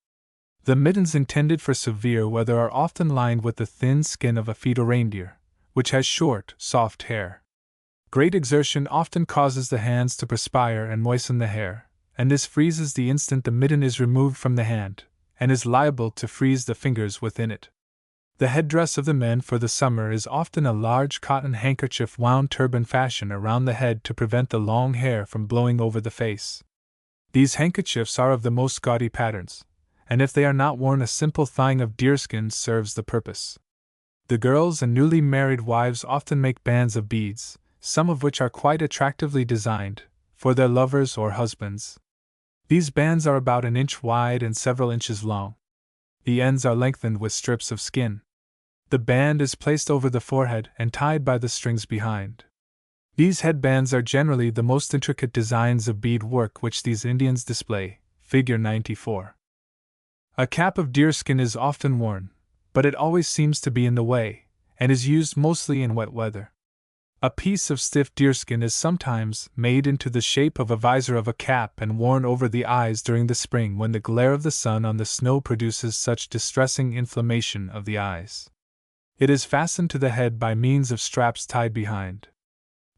The mittens intended for severe weather are often lined with the thin skin of a fetal reindeer, which has short, soft hair. Great exertion often causes the hands to perspire and moisten the hair, and this freezes the instant the mitten is removed from the hand, and is liable to freeze the fingers within it. The headdress of the men for the summer is often a large cotton handkerchief wound turban fashion around the head to prevent the long hair from blowing over the face. These handkerchiefs are of the most gaudy patterns, and if they are not worn, a simple thong of deerskin serves the purpose. The girls and newly married wives often make bands of beads, some of which are quite attractively designed, for their lovers or husbands. These bands are about an inch wide and several inches long. The ends are lengthened with strips of skin. The band is placed over the forehead and tied by the strings behind. These headbands are generally the most intricate designs of bead work which these Indians display, figure 94. A cap of deerskin is often worn, but it always seems to be in the way, and is used mostly in wet weather. A piece of stiff deerskin is sometimes made into the shape of a visor of a cap and worn over the eyes during the spring when the glare of the sun on the snow produces such distressing inflammation of the eyes. It is fastened to the head by means of straps tied behind.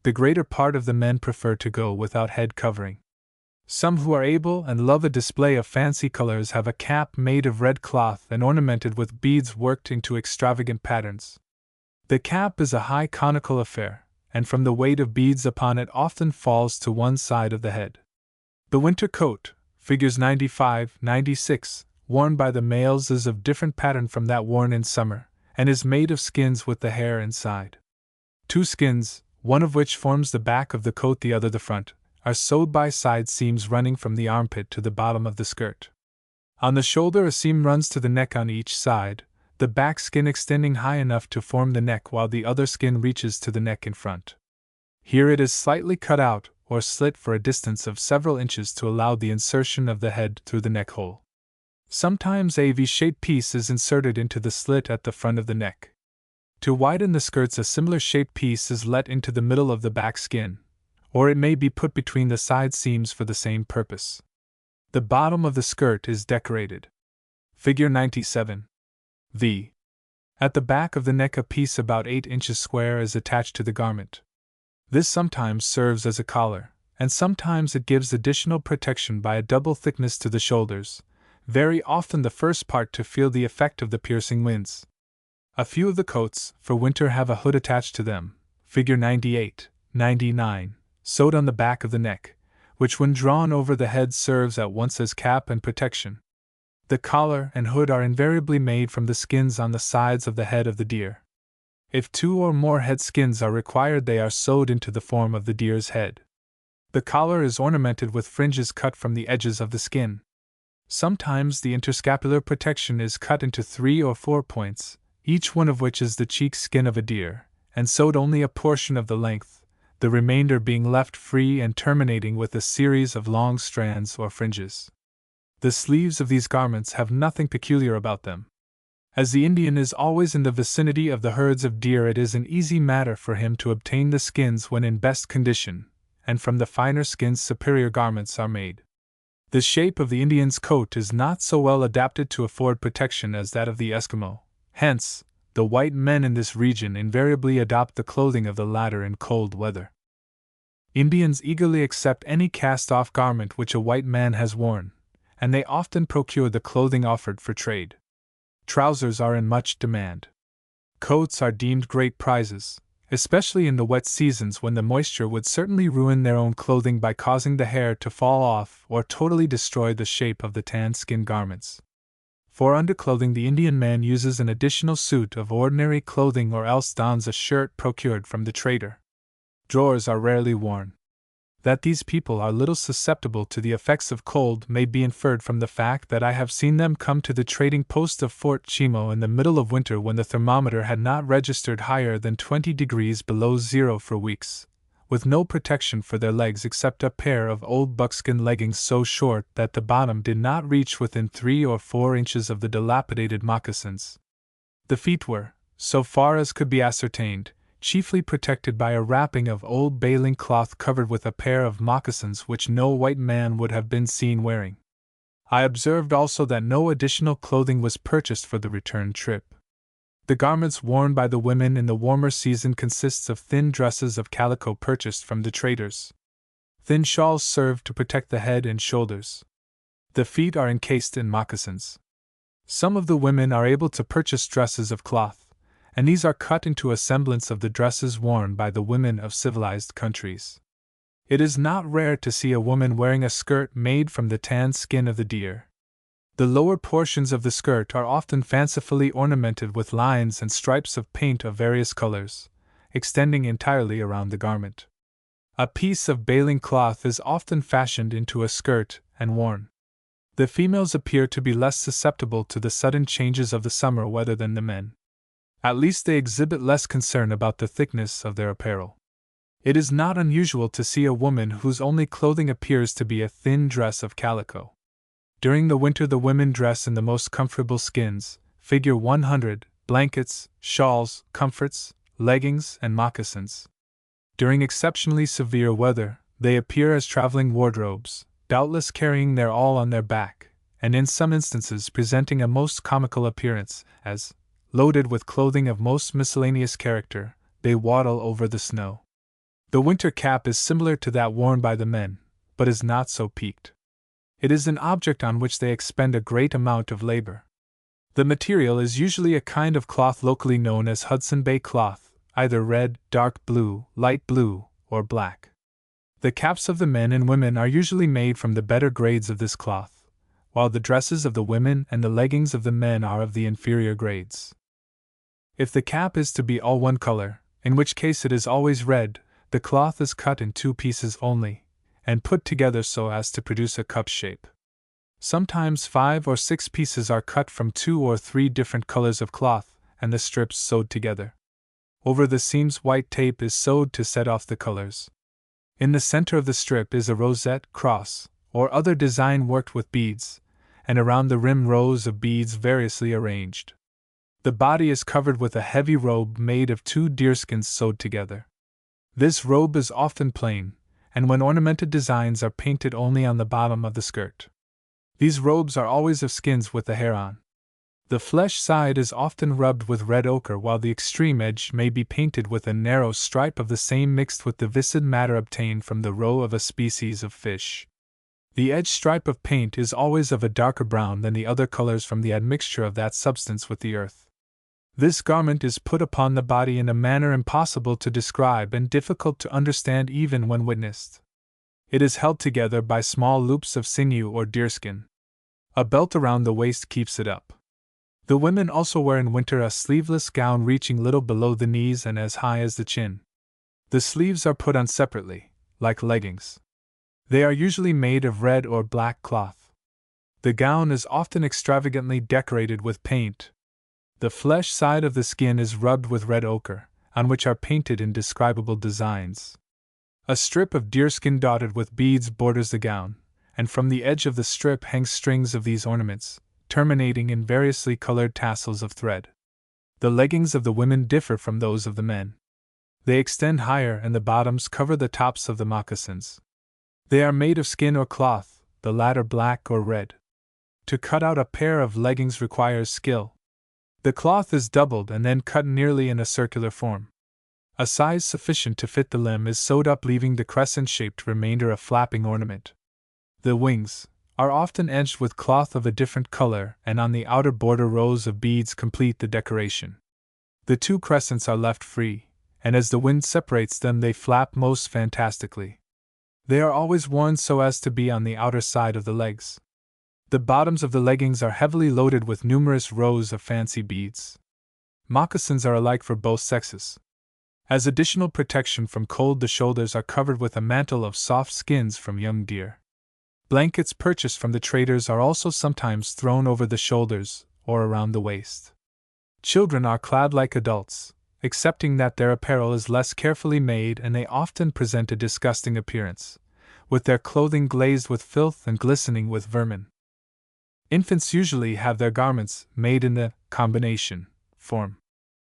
The greater part of the men prefer to go without head covering. Some who are able and love a display of fancy colors have a cap made of red cloth and ornamented with beads worked into extravagant patterns. The cap is a high conical affair, and from the weight of beads upon it often falls to one side of the head. The winter coat, figures 95, 96, worn by the males is of different pattern from that worn in summer, and is made of skins with the hair inside. 2 skins, one of which forms the back of the coat, the other the front, are sewed by side seams running from the armpit to the bottom of the skirt. On the shoulder a seam runs to the neck on each side, the back skin extending high enough to form the neck while the other skin reaches to the neck in front. Here it is slightly cut out or slit for a distance of several inches to allow the insertion of the head through the neck hole. Sometimes a V-shaped piece is inserted into the slit at the front of the neck. To widen the skirts, a similar shaped piece is let into the middle of the back skin, or it may be put between the side seams for the same purpose. The bottom of the skirt is decorated. Figure 97. V. At the back of the neck a piece about 8 inches square is attached to the garment. This sometimes serves as a collar, and sometimes it gives additional protection by a double thickness to the shoulders, very often the first part to feel the effect of the piercing winds. A few of the coats for winter have a hood attached to them, figure 98, 99, sewed on the back of the neck, which when drawn over the head serves at once as cap and protection. The collar and hood are invariably made from the skins on the sides of the head of the deer. If 2 or more head skins are required, they are sewed into the form of the deer's head. The collar is ornamented with fringes cut from the edges of the skin. Sometimes the interscapular protection is cut into 3 or 4 points, each one of which is the cheek skin of a deer, and sewed only a portion of the length, the remainder being left free and terminating with a series of long strands or fringes. The sleeves of these garments have nothing peculiar about them. As the Indian is always in the vicinity of the herds of deer, it is an easy matter for him to obtain the skins when in best condition, and from the finer skins superior garments are made. The shape of the Indian's coat is not so well adapted to afford protection as that of the Eskimo, hence, the white men in this region invariably adopt the clothing of the latter in cold weather. Indians eagerly accept any cast-off garment which a white man has worn, and they often procure the clothing offered for trade. Trousers are in much demand. Coats are deemed great prizes, especially in the wet seasons when the moisture would certainly ruin their own clothing by causing the hair to fall off or totally destroy the shape of the tanned skin garments. For underclothing, the Indian man uses an additional suit of ordinary clothing or else dons a shirt procured from the trader. Drawers are rarely worn. That these people are little susceptible to the effects of cold may be inferred from the fact that I have seen them come to the trading post of Fort Chimo in the middle of winter when the thermometer had not registered higher than 20 degrees below zero for weeks, with no protection for their legs except a pair of old buckskin leggings so short that the bottom did not reach within 3 or 4 inches of the dilapidated moccasins. The feet were, so far as could be ascertained, chiefly protected by a wrapping of old baling cloth covered with a pair of moccasins which no white man would have been seen wearing. I observed also that no additional clothing was purchased for the return trip. The garments worn by the women in the warmer season consists of thin dresses of calico purchased from the traders. Thin shawls serve to protect the head and shoulders. The feet are encased in moccasins. Some of the women are able to purchase dresses of cloth, and these are cut into a semblance of the dresses worn by the women of civilized countries. It is not rare to see a woman wearing a skirt made from the tanned skin of the deer. The lower portions of the skirt are often fancifully ornamented with lines and stripes of paint of various colors, extending entirely around the garment. A piece of baling cloth is often fashioned into a skirt and worn. The females appear to be less susceptible to the sudden changes of the summer weather than the men. At least they exhibit less concern about the thickness of their apparel. It is not unusual to see a woman whose only clothing appears to be a thin dress of calico. During the winter the women dress in the most comfortable skins, figure 100, blankets, shawls, comforts, leggings, and moccasins. During exceptionally severe weather, they appear as traveling wardrobes, doubtless carrying their all on their back, and in some instances presenting a most comical appearance, as, loaded with clothing of most miscellaneous character, they waddle over the snow. The winter cap is similar to that worn by the men, but is not so peaked. It is an object on which they expend a great amount of labor. The material is usually a kind of cloth locally known as Hudson Bay cloth, either red, dark blue, light blue, or black. The caps of the men and women are usually made from the better grades of this cloth, while the dresses of the women and the leggings of the men are of the inferior grades. If the cap is to be all one color, in which case it is always red, the cloth is cut in 2 pieces only, and put together so as to produce a cup shape. Sometimes 5 or 6 pieces are cut from 2 or 3 different colors of cloth, and the strips sewed together. Over the seams white tape is sewed to set off the colors. In the center of the strip is a rosette, cross, or other design worked with beads, and around the rim rows of beads variously arranged. The body is covered with a heavy robe made of 2 deerskins sewed together. This robe is often plain, and when ornamented designs are painted only on the bottom of the skirt. These robes are always of skins with the hair on. The flesh side is often rubbed with red ochre, while the extreme edge may be painted with a narrow stripe of the same mixed with the viscid matter obtained from the roe of a species of fish. The edge stripe of paint is always of a darker brown than the other colors from the admixture of that substance with the earth. This garment is put upon the body in a manner impossible to describe and difficult to understand even when witnessed. It is held together by small loops of sinew or deerskin. A belt around the waist keeps it up. The women also wear in winter a sleeveless gown reaching little below the knees and as high as the chin. The sleeves are put on separately, like leggings. They are usually made of red or black cloth. The gown is often extravagantly decorated with paint. The flesh side of the skin is rubbed with red ochre, on which are painted indescribable designs. A strip of deerskin dotted with beads borders the gown, and from the edge of the strip hang strings of these ornaments, terminating in variously colored tassels of thread. The leggings of the women differ from those of the men. They extend higher and the bottoms cover the tops of the moccasins. They are made of skin or cloth, the latter black or red. To cut out a pair of leggings requires skill. The cloth is doubled and then cut nearly in a circular form. A size sufficient to fit the limb is sewed up, leaving the crescent-shaped remainder a flapping ornament. The wings are often edged with cloth of a different color, and on the outer border rows of beads complete the decoration. The two crescents are left free, and as the wind separates them they flap most fantastically. They are always worn so as to be on the outer side of the legs. The bottoms of the leggings are heavily loaded with numerous rows of fancy beads. Moccasins are alike for both sexes. As additional protection from cold, the shoulders are covered with a mantle of soft skins from young deer. Blankets purchased from the traders are also sometimes thrown over the shoulders or around the waist. Children are clad like adults, excepting that their apparel is less carefully made and they often present a disgusting appearance, with their clothing glazed with filth and glistening with vermin. Infants usually have their garments made in the combination form.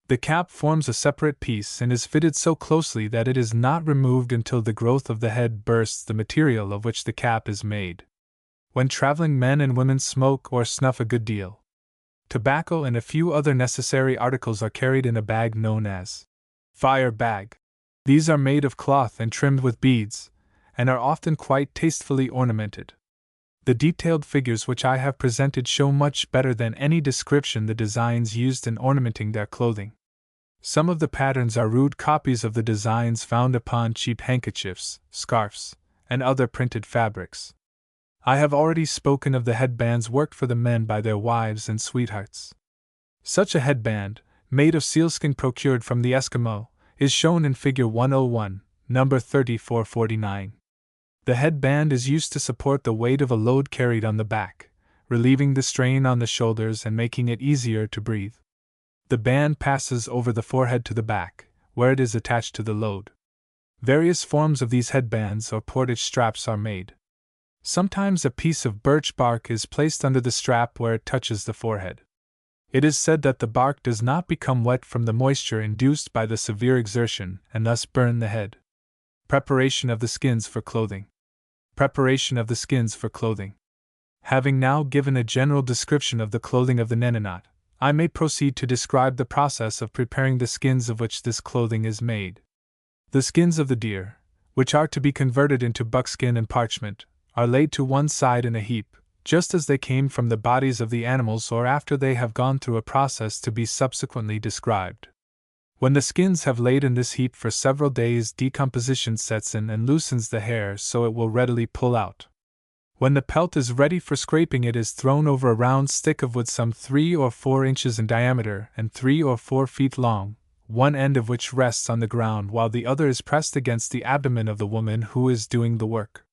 The cap forms a separate piece and is fitted so closely that it is not removed until the growth of the head bursts the material of which the cap is made. When traveling, men and women smoke or snuff a good deal. Tobacco and a few other necessary articles are carried in a bag known as fire bag. These are made of cloth and trimmed with beads, and are often quite tastefully ornamented. The detailed figures which I have presented show much better than any description the designs used in ornamenting their clothing. Some of the patterns are rude copies of the designs found upon cheap handkerchiefs, scarfs, and other printed fabrics. I have already spoken of the headbands worked for the men by their wives and sweethearts. Such a headband, made of sealskin procured from the Eskimo, is shown in Figure 101, number 3449. The headband is used to support the weight of a load carried on the back, relieving the strain on the shoulders and making it easier to breathe. The band passes over the forehead to the back, where it is attached to the load. Various forms of these headbands or portage straps are made. Sometimes a piece of birch bark is placed under the strap where it touches the forehead. It is said that the bark does not become wet from the moisture induced by the severe exertion and thus burn the head. Preparation of the skins for clothing. Preparation of the skins for clothing. Having now given a general description of the clothing of the Nenonot, I may proceed to describe the process of preparing the skins of which this clothing is made. The skins of the deer, which are to be converted into buckskin and parchment, are laid to one side in a heap, just as they came from the bodies of the animals or after they have gone through a process to be subsequently described. When the skins have laid in this heap for several days, decomposition sets in and loosens the hair so it will readily pull out. When the pelt is ready for scraping, it is thrown over a round stick of wood some 3 or 4 inches in diameter and 3 or 4 feet long, one end of which rests on the ground while the other is pressed against the abdomen of the woman who is doing the work.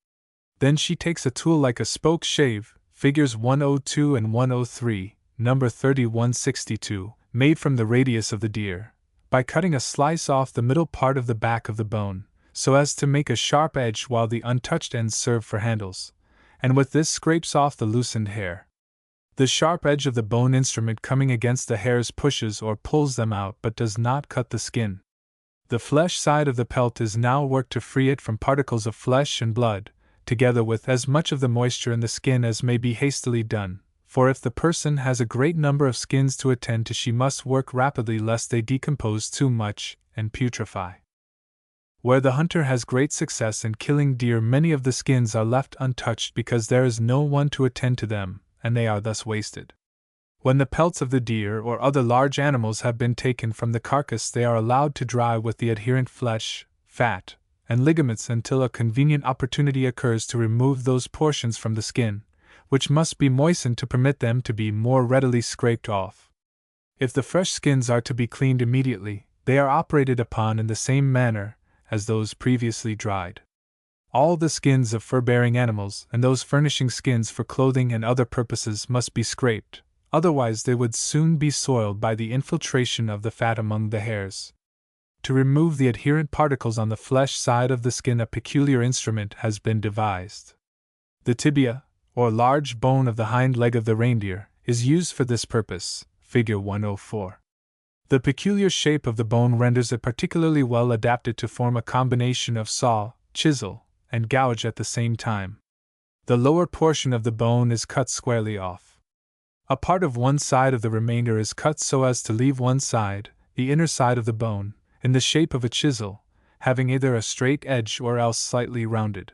Then she takes a tool like a spoke shave, figures 102 and 103, number 3162, made from the radius of the deer, by cutting a slice off the middle part of the back of the bone, so as to make a sharp edge while the untouched ends serve for handles, and with this scrapes off the loosened hair. The sharp edge of the bone instrument coming against the hairs pushes or pulls them out but does not cut the skin. The flesh side of the pelt is now worked to free it from particles of flesh and blood, together with as much of the moisture in the skin as may be hastily done, for if the person has a great number of skins to attend to, she must work rapidly lest they decompose too much and putrefy. Where the hunter has great success in killing deer, many of the skins are left untouched because there is no one to attend to them, and they are thus wasted. When the pelts of the deer or other large animals have been taken from the carcass, they are allowed to dry with the adherent flesh, fat, and ligaments until a convenient opportunity occurs to remove those portions from the skin, which must be moistened to permit them to be more readily scraped off. If the fresh skins are to be cleaned immediately, they are operated upon in the same manner as those previously dried. All the skins of fur-bearing animals and those furnishing skins for clothing and other purposes must be scraped, otherwise they would soon be soiled by the infiltration of the fat among the hairs. To remove the adherent particles on the flesh side of the skin, a peculiar instrument has been devised. The tibia, or large bone of the hind leg of the reindeer, is used for this purpose, Figure 104. The peculiar shape of the bone renders it particularly well adapted to form a combination of saw, chisel, and gouge at the same time. The lower portion of the bone is cut squarely off. A part of one side of the remainder is cut so as to leave one side, the inner side of the bone, in the shape of a chisel, having either a straight edge or else slightly rounded.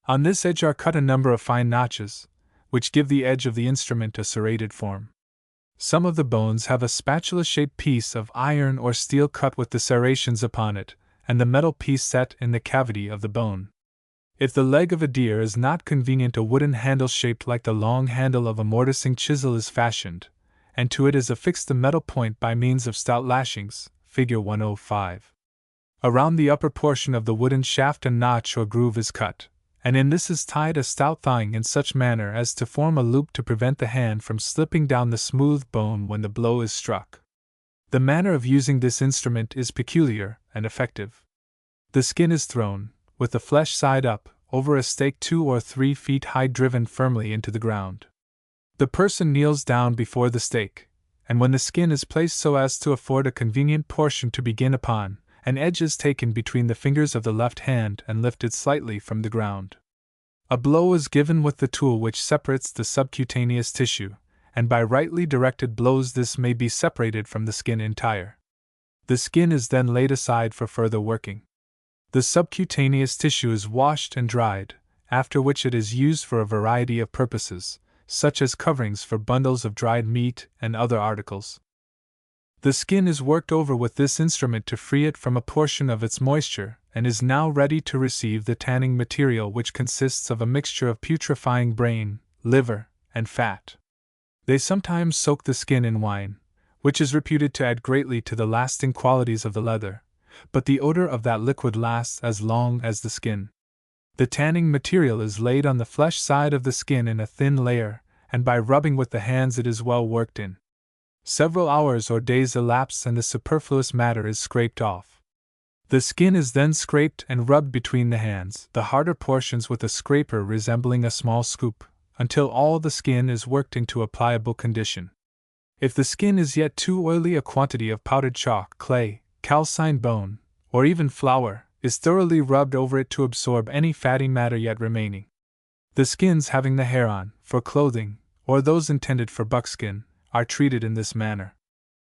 On this edge are cut a number of fine notches, which give the edge of the instrument a serrated form. Some of the bones have a spatula-shaped piece of iron or steel cut with the serrations upon it, and the metal piece set in the cavity of the bone. If the leg of a deer is not convenient, a wooden handle shaped like the long handle of a mortising chisel is fashioned, and to it is affixed the metal point by means of stout lashings, Figure 105. Around the upper portion of the wooden shaft a notch or groove is cut, and in this is tied a stout thong in such manner as to form a loop to prevent the hand from slipping down the smooth bone when the blow is struck. The manner of using this instrument is peculiar and effective. The skin is thrown, with the flesh side up, over a stake 2 or 3 feet high driven firmly into the ground. The person kneels down before the stake, and when the skin is placed so as to afford a convenient portion to begin upon, an edge is taken between the fingers of the left hand and lifted slightly from the ground. A blow is given with the tool which separates the subcutaneous tissue, and by rightly directed blows this may be separated from the skin entire. The skin is then laid aside for further working. The subcutaneous tissue is washed and dried, after which it is used for a variety of purposes, such as coverings for bundles of dried meat and other articles. The skin is worked over with this instrument to free it from a portion of its moisture, and is now ready to receive the tanning material, which consists of a mixture of putrefying brain, liver, and fat. They sometimes soak the skin in wine, which is reputed to add greatly to the lasting qualities of the leather, but the odor of that liquid lasts as long as the skin. The tanning material is laid on the flesh side of the skin in a thin layer, and by rubbing with the hands it is well worked in. Several hours or days elapse and the superfluous matter is scraped off. The skin is then scraped and rubbed between the hands, the harder portions with a scraper resembling a small scoop, until all the skin is worked into a pliable condition. If the skin is yet too oily, a quantity of powdered chalk, clay, calcined bone, or even flour, is thoroughly rubbed over it to absorb any fatty matter yet remaining. The skins having the hair on, for clothing, or those intended for buckskin, are treated in this manner.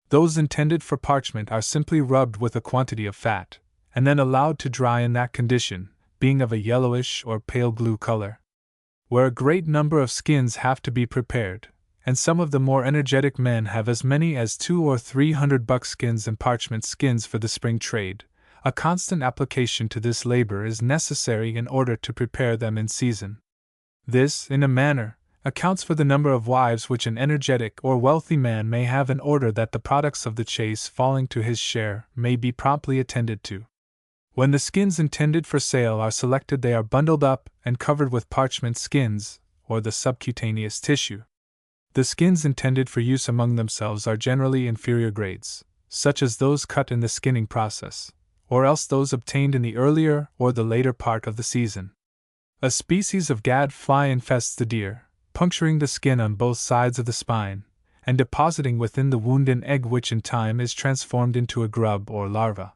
Those intended for parchment are simply rubbed with a quantity of fat, and then allowed to dry in that condition, being of a yellowish or pale blue color. Where a great number of skins have to be prepared, and some of the more energetic men have as many as 200 or 300 buckskins and parchment skins for the spring trade, a constant application to this labor is necessary in order to prepare them in season. This, in a manner, accounts for the number of wives which an energetic or wealthy man may have in order that the products of the chase falling to his share may be promptly attended to. When the skins intended for sale are selected, they are bundled up and covered with parchment skins, or the subcutaneous tissue. The skins intended for use among themselves are generally inferior grades, such as those cut in the skinning process, or else those obtained in the earlier or the later part of the season. A species of gadfly infests the deer, puncturing the skin on both sides of the spine, and depositing within the wound an egg which in time is transformed into a grub or larva.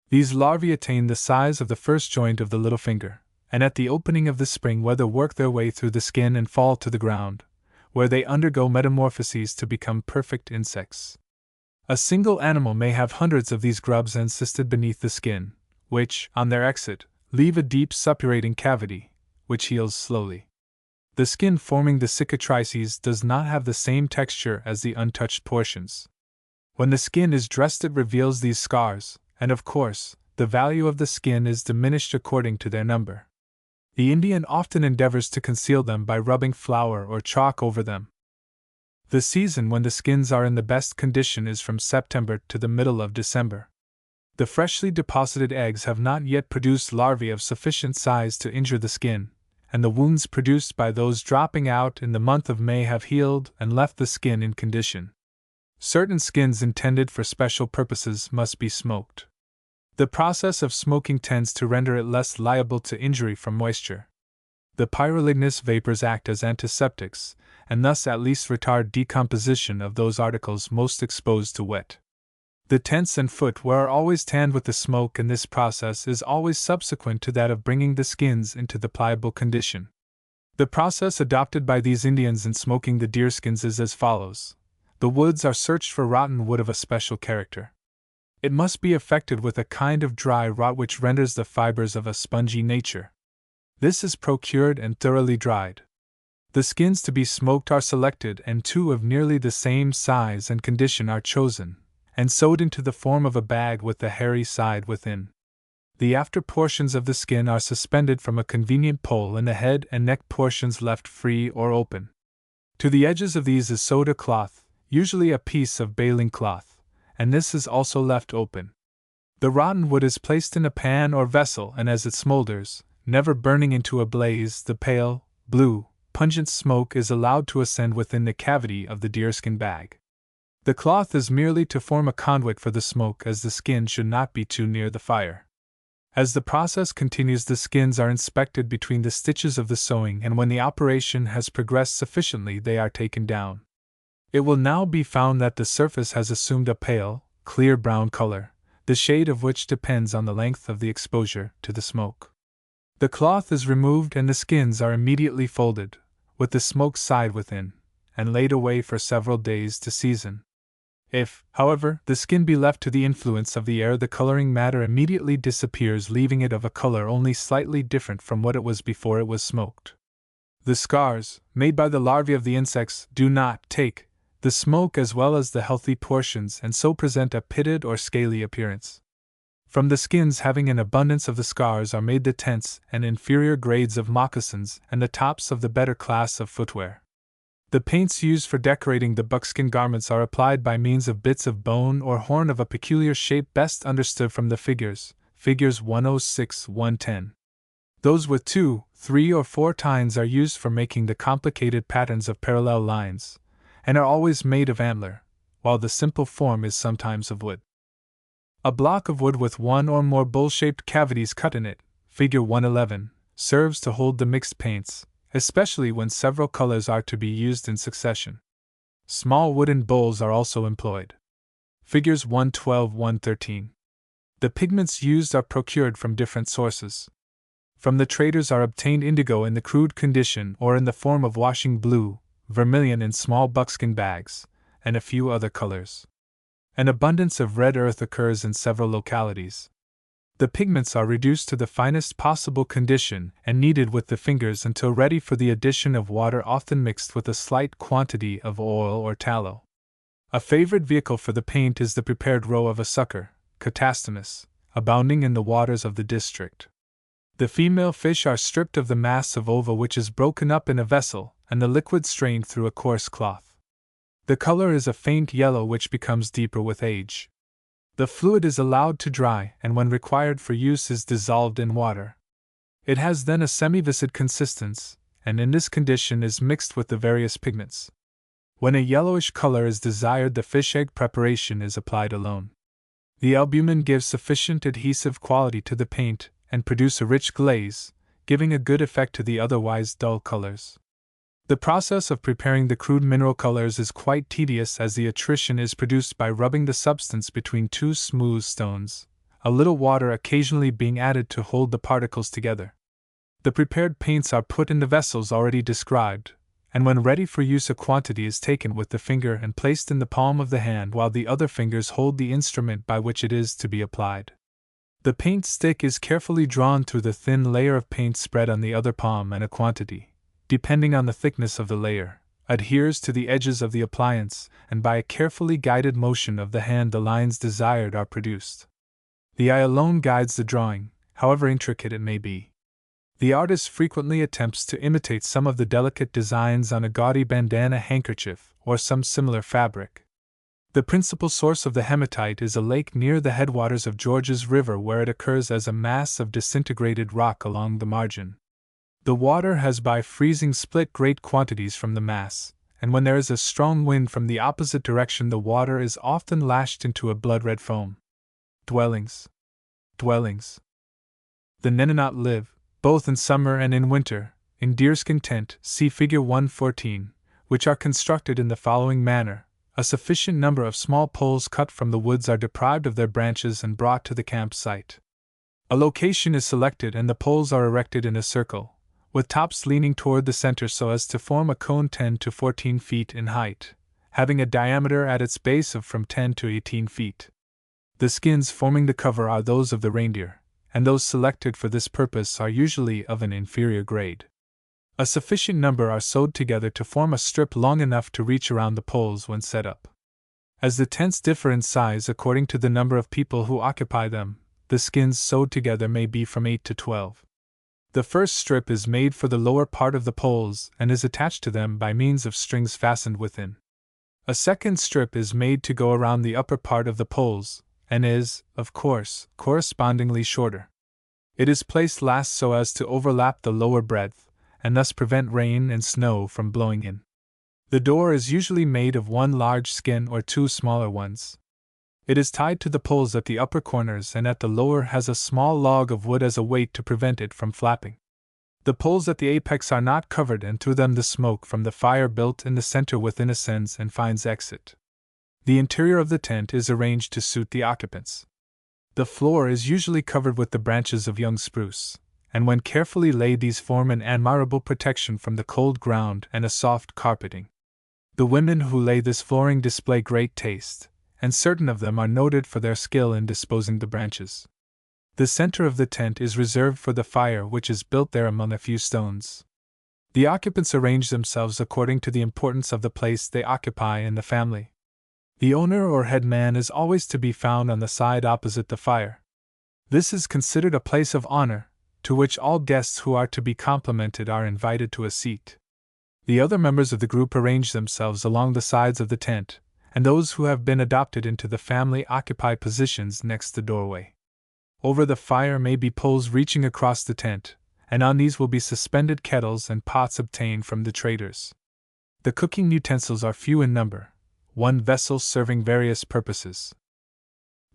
These larvae attain the size of the first joint of the little finger, and at the opening of the spring weather work their way through the skin and fall to the ground, where they undergo metamorphoses to become perfect insects. A single animal may have hundreds of these grubs encysted beneath the skin, which, on their exit, leave a deep suppurating cavity, which heals slowly. The skin forming the cicatrices does not have the same texture as the untouched portions. When the skin is dressed, it reveals these scars, and of course, the value of the skin is diminished according to their number. The Indian often endeavors to conceal them by rubbing flour or chalk over them. The season when the skins are in the best condition is from September to the middle of December. The freshly deposited eggs have not yet produced larvae of sufficient size to injure the skin, and the wounds produced by those dropping out in the month of May have healed and left the skin in condition. Certain skins intended for special purposes must be smoked. The process of smoking tends to render it less liable to injury from moisture. The pyrolignous vapors act as antiseptics, and thus at least retard decomposition of those articles most exposed to wet. The tents and footwear are always tanned with the smoke, and this process is always subsequent to that of bringing the skins into the pliable condition. The process adopted by these Indians in smoking the deerskins is as follows. The woods are searched for rotten wood of a special character. It must be effected with a kind of dry rot which renders the fibers of a spongy nature. This is procured and thoroughly dried. The skins to be smoked are selected, and two of nearly the same size and condition are chosen, and sewed into the form of a bag with the hairy side within. The after portions of the skin are suspended from a convenient pole, and the head and neck portions left free or open. To the edges of these is sewed a cloth, usually a piece of baling cloth, and this is also left open. The rotten wood is placed in a pan or vessel, and as it smolders, never burning into a blaze, the pale, blue, pungent smoke is allowed to ascend within the cavity of the deerskin bag. The cloth is merely to form a conduit for the smoke, as the skin should not be too near the fire. As the process continues, the skins are inspected between the stitches of the sewing, and when the operation has progressed sufficiently, they are taken down. It will now be found that the surface has assumed a pale, clear brown color, the shade of which depends on the length of the exposure to the smoke. The cloth is removed and the skins are immediately folded, with the smoke side within, and laid away for several days to season. If, however, the skin be left to the influence of the air, the coloring matter immediately disappears, leaving it of a color only slightly different from what it was before it was smoked. The scars, made by the larvae of the insects, do not take the smoke as well as the healthy portions, and so present a pitted or scaly appearance. From the skins having an abundance of the scars are made the tents and inferior grades of moccasins and the tops of the better class of footwear. The paints used for decorating the buckskin garments are applied by means of bits of bone or horn of a peculiar shape best understood from the figures 106-110. Those with 2, 3, or 4 tines are used for making the complicated patterns of parallel lines, and are always made of antler, while the simple form is sometimes of wood. A block of wood with one or more bowl-shaped cavities cut in it, figure 111, serves to hold the mixed paints, especially when several colors are to be used in succession. Small wooden bowls are also employed. Figures 112-113. The pigments used are procured from different sources. From the traders are obtained indigo in the crude condition or in the form of washing blue, vermilion in small buckskin bags, and a few other colors. An abundance of red earth occurs in several localities. The pigments are reduced to the finest possible condition and kneaded with the fingers until ready for the addition of water, often mixed with a slight quantity of oil or tallow. A favorite vehicle for the paint is the prepared roe of a sucker, Catastomus, abounding in the waters of the district. The female fish are stripped of the mass of ova, which is broken up in a vessel, and the liquid strained through a coarse cloth. The color is a faint yellow which becomes deeper with age. The fluid is allowed to dry, and when required for use is dissolved in water. It has then a semi-viscid consistence, and in this condition is mixed with the various pigments. When a yellowish color is desired, the fish egg preparation is applied alone. The albumin gives sufficient adhesive quality to the paint and produce a rich glaze, giving a good effect to the otherwise dull colors. The process of preparing the crude mineral colors is quite tedious, as the attrition is produced by rubbing the substance between two smooth stones, a little water occasionally being added to hold the particles together. The prepared paints are put in the vessels already described, and when ready for use a quantity is taken with the finger and placed in the palm of the hand, while the other fingers hold the instrument by which it is to be applied. The paint stick is carefully drawn through the thin layer of paint spread on the other palm, and a quantity, depending on the thickness of the layer, adheres to the edges of the appliance, and by a carefully guided motion of the hand the lines desired are produced. The eye alone guides the drawing, however intricate it may be. The artist frequently attempts to imitate some of the delicate designs on a gaudy bandana handkerchief or some similar fabric. The principal source of the hematite is a lake near the headwaters of George's River, where it occurs as a mass of disintegrated rock along the margin. The water has by freezing split great quantities from the mass, and when there is a strong wind from the opposite direction, the water is often lashed into a blood-red foam. Dwellings. The Nenonot live, both in summer and in winter, in deerskin tent, see Figure 114, which are constructed in the following manner. A sufficient number of small poles cut from the woods are deprived of their branches and brought to the camp site. A location is selected and the poles are erected in a circle, with tops leaning toward the center so as to form a cone 10 to 14 feet in height, having a diameter at its base of from 10 to 18 feet. The skins forming the cover are those of the reindeer, and those selected for this purpose are usually of an inferior grade. A sufficient number are sewed together to form a strip long enough to reach around the poles when set up. As the tents differ in size according to the number of people who occupy them, the skins sewed together may be from 8 to 12. The first strip is made for the lower part of the poles and is attached to them by means of strings fastened within. A second strip is made to go around the upper part of the poles, and is, of course, correspondingly shorter. It is placed last so as to overlap the lower breadth, and thus prevent rain and snow from blowing in. The door is usually made of one large skin or two smaller ones. It is tied to the poles at the upper corners and at the lower has a small log of wood as a weight to prevent it from flapping. The poles at the apex are not covered and through them the smoke from the fire built in the center within ascends and finds exit. The interior of the tent is arranged to suit the occupants. The floor is usually covered with the branches of young spruce, and when carefully laid these form an admirable protection from the cold ground and a soft carpeting. The women who lay this flooring display great taste, and certain of them are noted for their skill in disposing the branches. The center of the tent is reserved for the fire, which is built there among a few stones. The occupants arrange themselves according to the importance of the place they occupy in the family. The owner or head man is always to be found on the side opposite the fire. This is considered a place of honor, to which all guests who are to be complimented are invited to a seat. The other members of the group arrange themselves along the sides of the tent, and those who have been adopted into the family occupy positions next the doorway. Over the fire may be poles reaching across the tent, and on these will be suspended kettles and pots obtained from the traders. The cooking utensils are few in number, one vessel serving various purposes.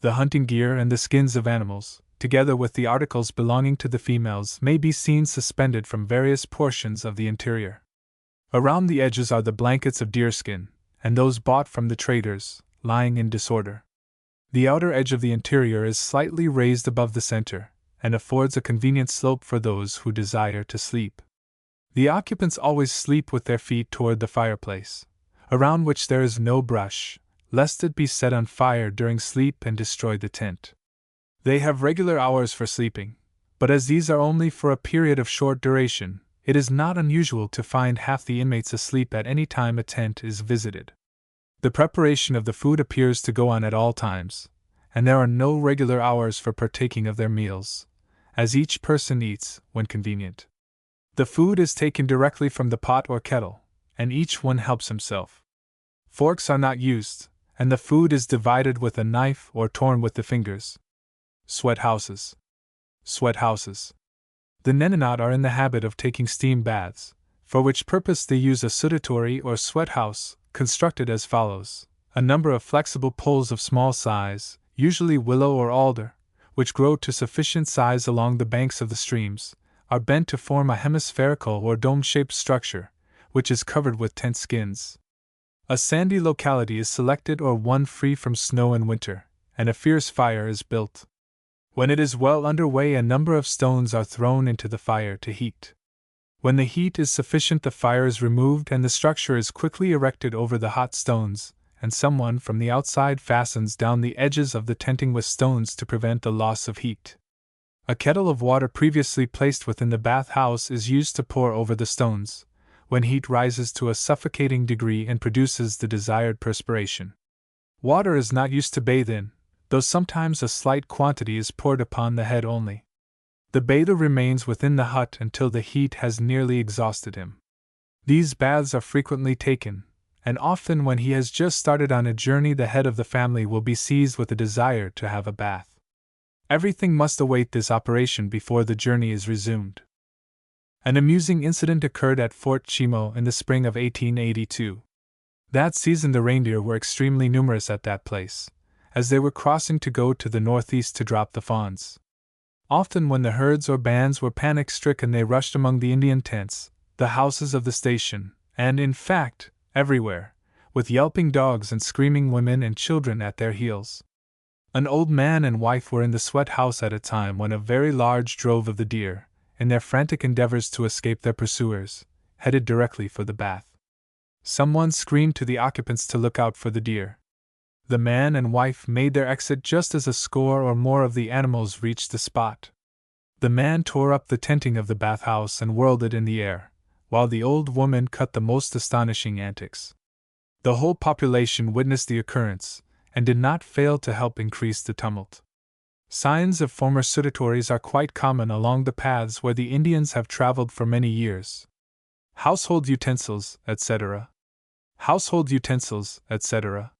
The hunting gear and the skins of animals, together with the articles belonging to the females, may be seen suspended from various portions of the interior. Around the edges are the blankets of deerskin, and those bought from the traders, lying in disorder. The outer edge of the interior is slightly raised above the center, and affords a convenient slope for those who desire to sleep. The occupants always sleep with their feet toward the fireplace, around which there is no brush, lest it be set on fire during sleep and destroy the tent. They have regular hours for sleeping, but as these are only for a period of short duration, it is not unusual to find half the inmates asleep at any time a tent is visited. The preparation of the food appears to go on at all times, and there are no regular hours for partaking of their meals, as each person eats when convenient. The food is taken directly from the pot or kettle, and each one helps himself. Forks are not used, and the food is divided with a knife or torn with the fingers. Sweat houses. The Nenonot are in the habit of taking steam baths, for which purpose they use a sudatory or sweat house, constructed as follows: a number of flexible poles of small size, usually willow or alder, which grow to sufficient size along the banks of the streams, are bent to form a hemispherical or dome-shaped structure, which is covered with tent skins. A sandy locality is selected or one free from snow in winter, and a fierce fire is built. When it is well under way, a number of stones are thrown into the fire to heat. When the heat is sufficient, the fire is removed and the structure is quickly erected over the hot stones, and someone from the outside fastens down the edges of the tenting with stones to prevent the loss of heat. A kettle of water previously placed within the bath house is used to pour over the stones, when heat rises to a suffocating degree and produces the desired perspiration. Water is not used to bathe in, though sometimes a slight quantity is poured upon the head only. The bather remains within the hut until the heat has nearly exhausted him. These baths are frequently taken, and often when he has just started on a journey the head of the family will be seized with a desire to have a bath. Everything must await this operation before the journey is resumed. An amusing incident occurred at Fort Chimo in the spring of 1882. That season the reindeer were extremely numerous at that place, as they were crossing to go to the northeast to drop the fawns. Often when the herds or bands were panic-stricken they rushed among the Indian tents, the houses of the station, and, in fact, everywhere, with yelping dogs and screaming women and children at their heels. An old man and wife were in the sweat house at a time when a very large drove of the deer, in their frantic endeavors to escape their pursuers, headed directly for the bath. Someone screamed to the occupants to look out for the deer. The man and wife made their exit just as a score or more of the animals reached the spot. The man tore up the tenting of the bathhouse and whirled it in the air, while the old woman cut the most astonishing antics. The whole population witnessed the occurrence, and did not fail to help increase the tumult. Signs of former suitatories are quite common along the paths where the Indians have traveled for many years. Household utensils, etc. Household utensils, etc.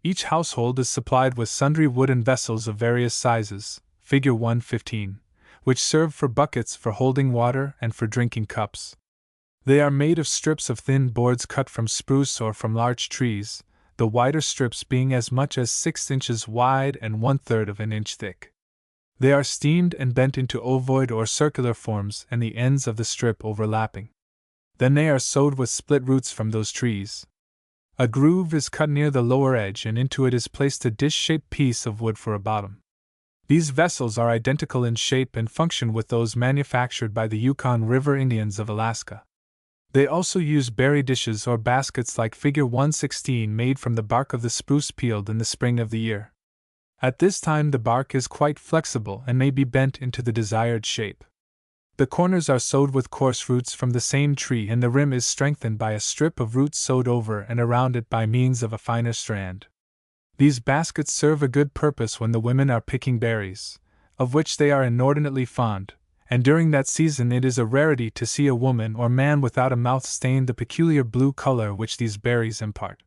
Each household is supplied with sundry wooden vessels of various sizes, figure 115, which serve for buckets for holding water and for drinking cups. They are made of strips of thin boards cut from spruce or from large trees, the wider strips being as much as 6 inches wide and 1/3 of an inch thick. They are steamed and bent into ovoid or circular forms and the ends of the strip overlapping. Then they are sewed with split roots from those trees. A groove is cut near the lower edge and into it is placed a dish-shaped piece of wood for a bottom. These vessels are identical in shape and function with those manufactured by the Yukon River Indians of Alaska. They also use berry dishes or baskets like figure 116 made from the bark of the spruce peeled in the spring of the year. At this time the bark is quite flexible and may be bent into the desired shape. The corners are sewed with coarse roots from the same tree and the rim is strengthened by a strip of roots sewed over and around it by means of a finer strand. These baskets serve a good purpose when the women are picking berries, of which they are inordinately fond, and during that season it is a rarity to see a woman or man without a mouth stained the peculiar blue color which these berries impart.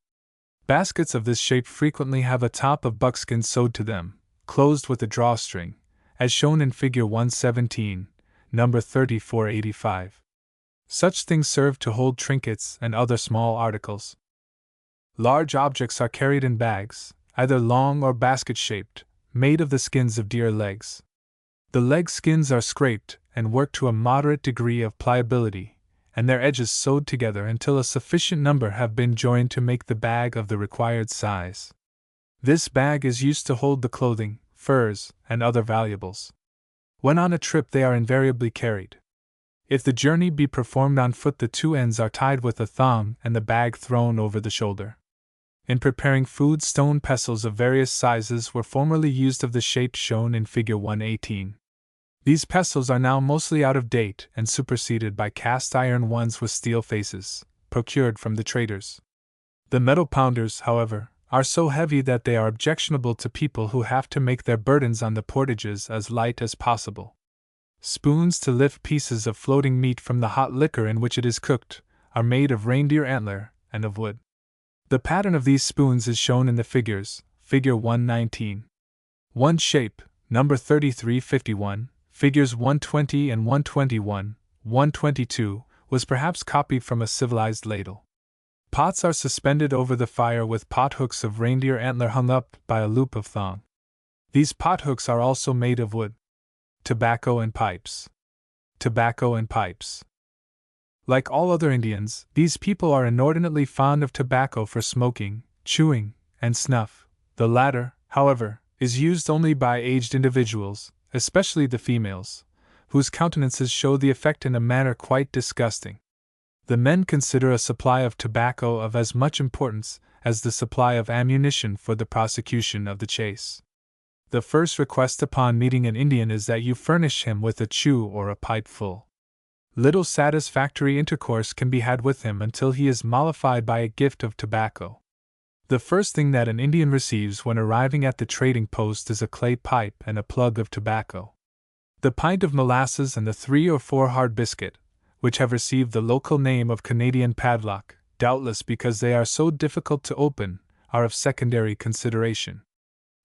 Baskets of this shape frequently have a top of buckskin sewed to them, closed with a drawstring, as shown in figure 117, number 3485. Such things serve to hold trinkets and other small articles. Large objects are carried in bags, either long or basket-shaped, made of the skins of deer legs. The leg skins are scraped and worked to a moderate degree of pliability, and their edges sewed together until a sufficient number have been joined to make the bag of the required size. This bag is used to hold the clothing, furs, and other valuables. When on a trip they are invariably carried. If the journey be performed on foot the two ends are tied with a thong and the bag thrown over the shoulder. In preparing food stone pestles of various sizes were formerly used of the shape shown in figure 118. These pestles are now mostly out of date and superseded by cast iron ones with steel faces, procured from the traders. The metal pounders, however, are so heavy that they are objectionable to people who have to make their burdens on the portages as light as possible. Spoons to lift pieces of floating meat from the hot liquor in which it is cooked are made of reindeer antler and of wood. The pattern of these spoons is shown in the figures, figure 119. One shape, number 3351, figures 120 and 121, 122, was perhaps copied from a civilized ladle. Pots are suspended over the fire with pothooks of reindeer antler hung up by a loop of thong. These pothooks are also made of wood. Tobacco and pipes. Tobacco and pipes. Like all other Indians, these people are inordinately fond of tobacco for smoking, chewing, and snuff. The latter, however, is used only by aged individuals, especially the females, whose countenances show the effect in a manner quite disgusting. The men consider a supply of tobacco of as much importance as the supply of ammunition for the prosecution of the chase. The first request upon meeting an Indian is that you furnish him with a chew or a pipe full. Little satisfactory intercourse can be had with him until he is mollified by a gift of tobacco. The first thing that an Indian receives when arriving at the trading post is a clay pipe and a plug of tobacco. The pint of molasses and the 3 or 4 hard biscuit, which have received the local name of Canadian padlock, doubtless because they are so difficult to open, are of secondary consideration.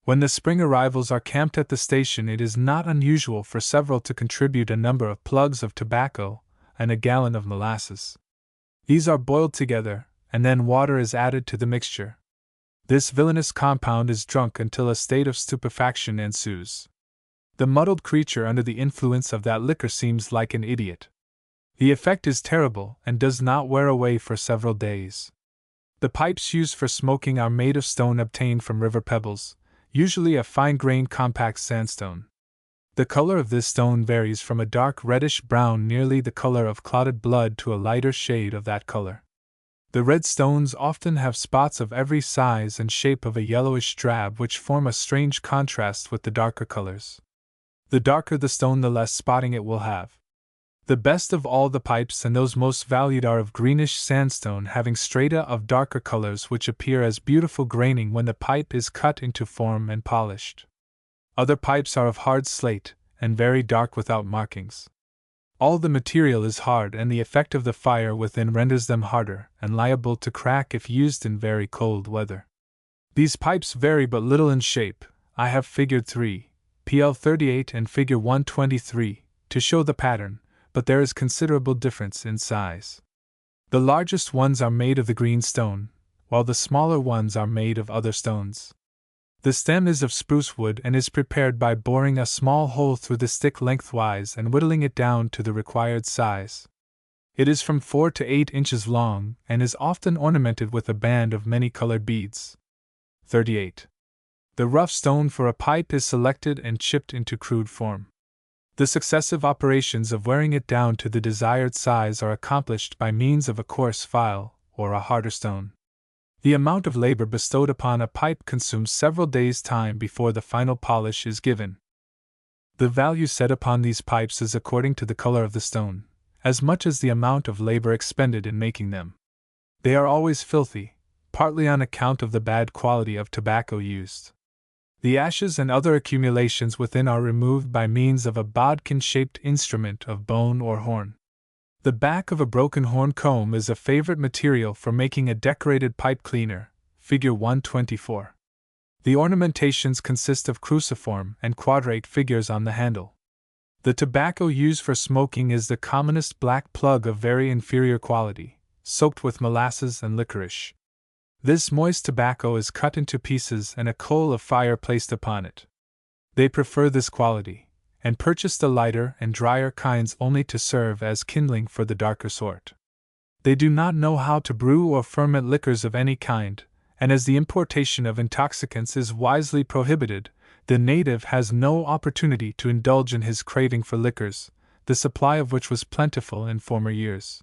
When the spring arrivals are camped at the station, it is not unusual for several to contribute a number of plugs of tobacco and a gallon of molasses. These are boiled together, and then water is added to the mixture. This villainous compound is drunk until a state of stupefaction ensues. The muddled creature under the influence of that liquor seems like an idiot. The effect is terrible and does not wear away for several days. The pipes used for smoking are made of stone obtained from river pebbles, usually a fine-grained compact sandstone. The color of this stone varies from a dark reddish-brown nearly the color of clotted blood to a lighter shade of that color. The red stones often have spots of every size and shape of a yellowish drab which form a strange contrast with the darker colors. The darker the stone, the less spotting it will have. The best of all the pipes and those most valued are of greenish sandstone having strata of darker colors which appear as beautiful graining when the pipe is cut into form and polished. Other pipes are of hard slate and very dark without markings. All the material is hard, and the effect of the fire within renders them harder and liable to crack if used in very cold weather. These pipes vary but little in shape. I have Figure 3, PL 38 and Figure 123 to show the pattern, but there is considerable difference in size. The largest ones are made of the green stone, while the smaller ones are made of other stones. The stem is of spruce wood and is prepared by boring a small hole through the stick lengthwise and whittling it down to the required size. It is from 4 to 8 inches long and is often ornamented with a band of many-colored beads. 38. The rough stone for a pipe is selected and chipped into crude form. The successive operations of wearing it down to the desired size are accomplished by means of a coarse file or a harder stone. The amount of labor bestowed upon a pipe consumes several days' time before the final polish is given. The value set upon these pipes is according to the color of the stone, as much as the amount of labor expended in making them. They are always filthy, partly on account of the bad quality of tobacco used. The ashes and other accumulations within are removed by means of a bodkin-shaped instrument of bone or horn. The back of a broken horn comb is a favorite material for making a decorated pipe cleaner, Figure 124. The ornamentations consist of cruciform and quadrate figures on the handle. The tobacco used for smoking is the commonest black plug of very inferior quality, soaked with molasses and licorice. This moist tobacco is cut into pieces and a coal of fire placed upon it. They prefer this quality, and purchase the lighter and drier kinds only to serve as kindling for the darker sort. They do not know how to brew or ferment liquors of any kind, and as the importation of intoxicants is wisely prohibited, the native has no opportunity to indulge in his craving for liquors, the supply of which was plentiful in former years.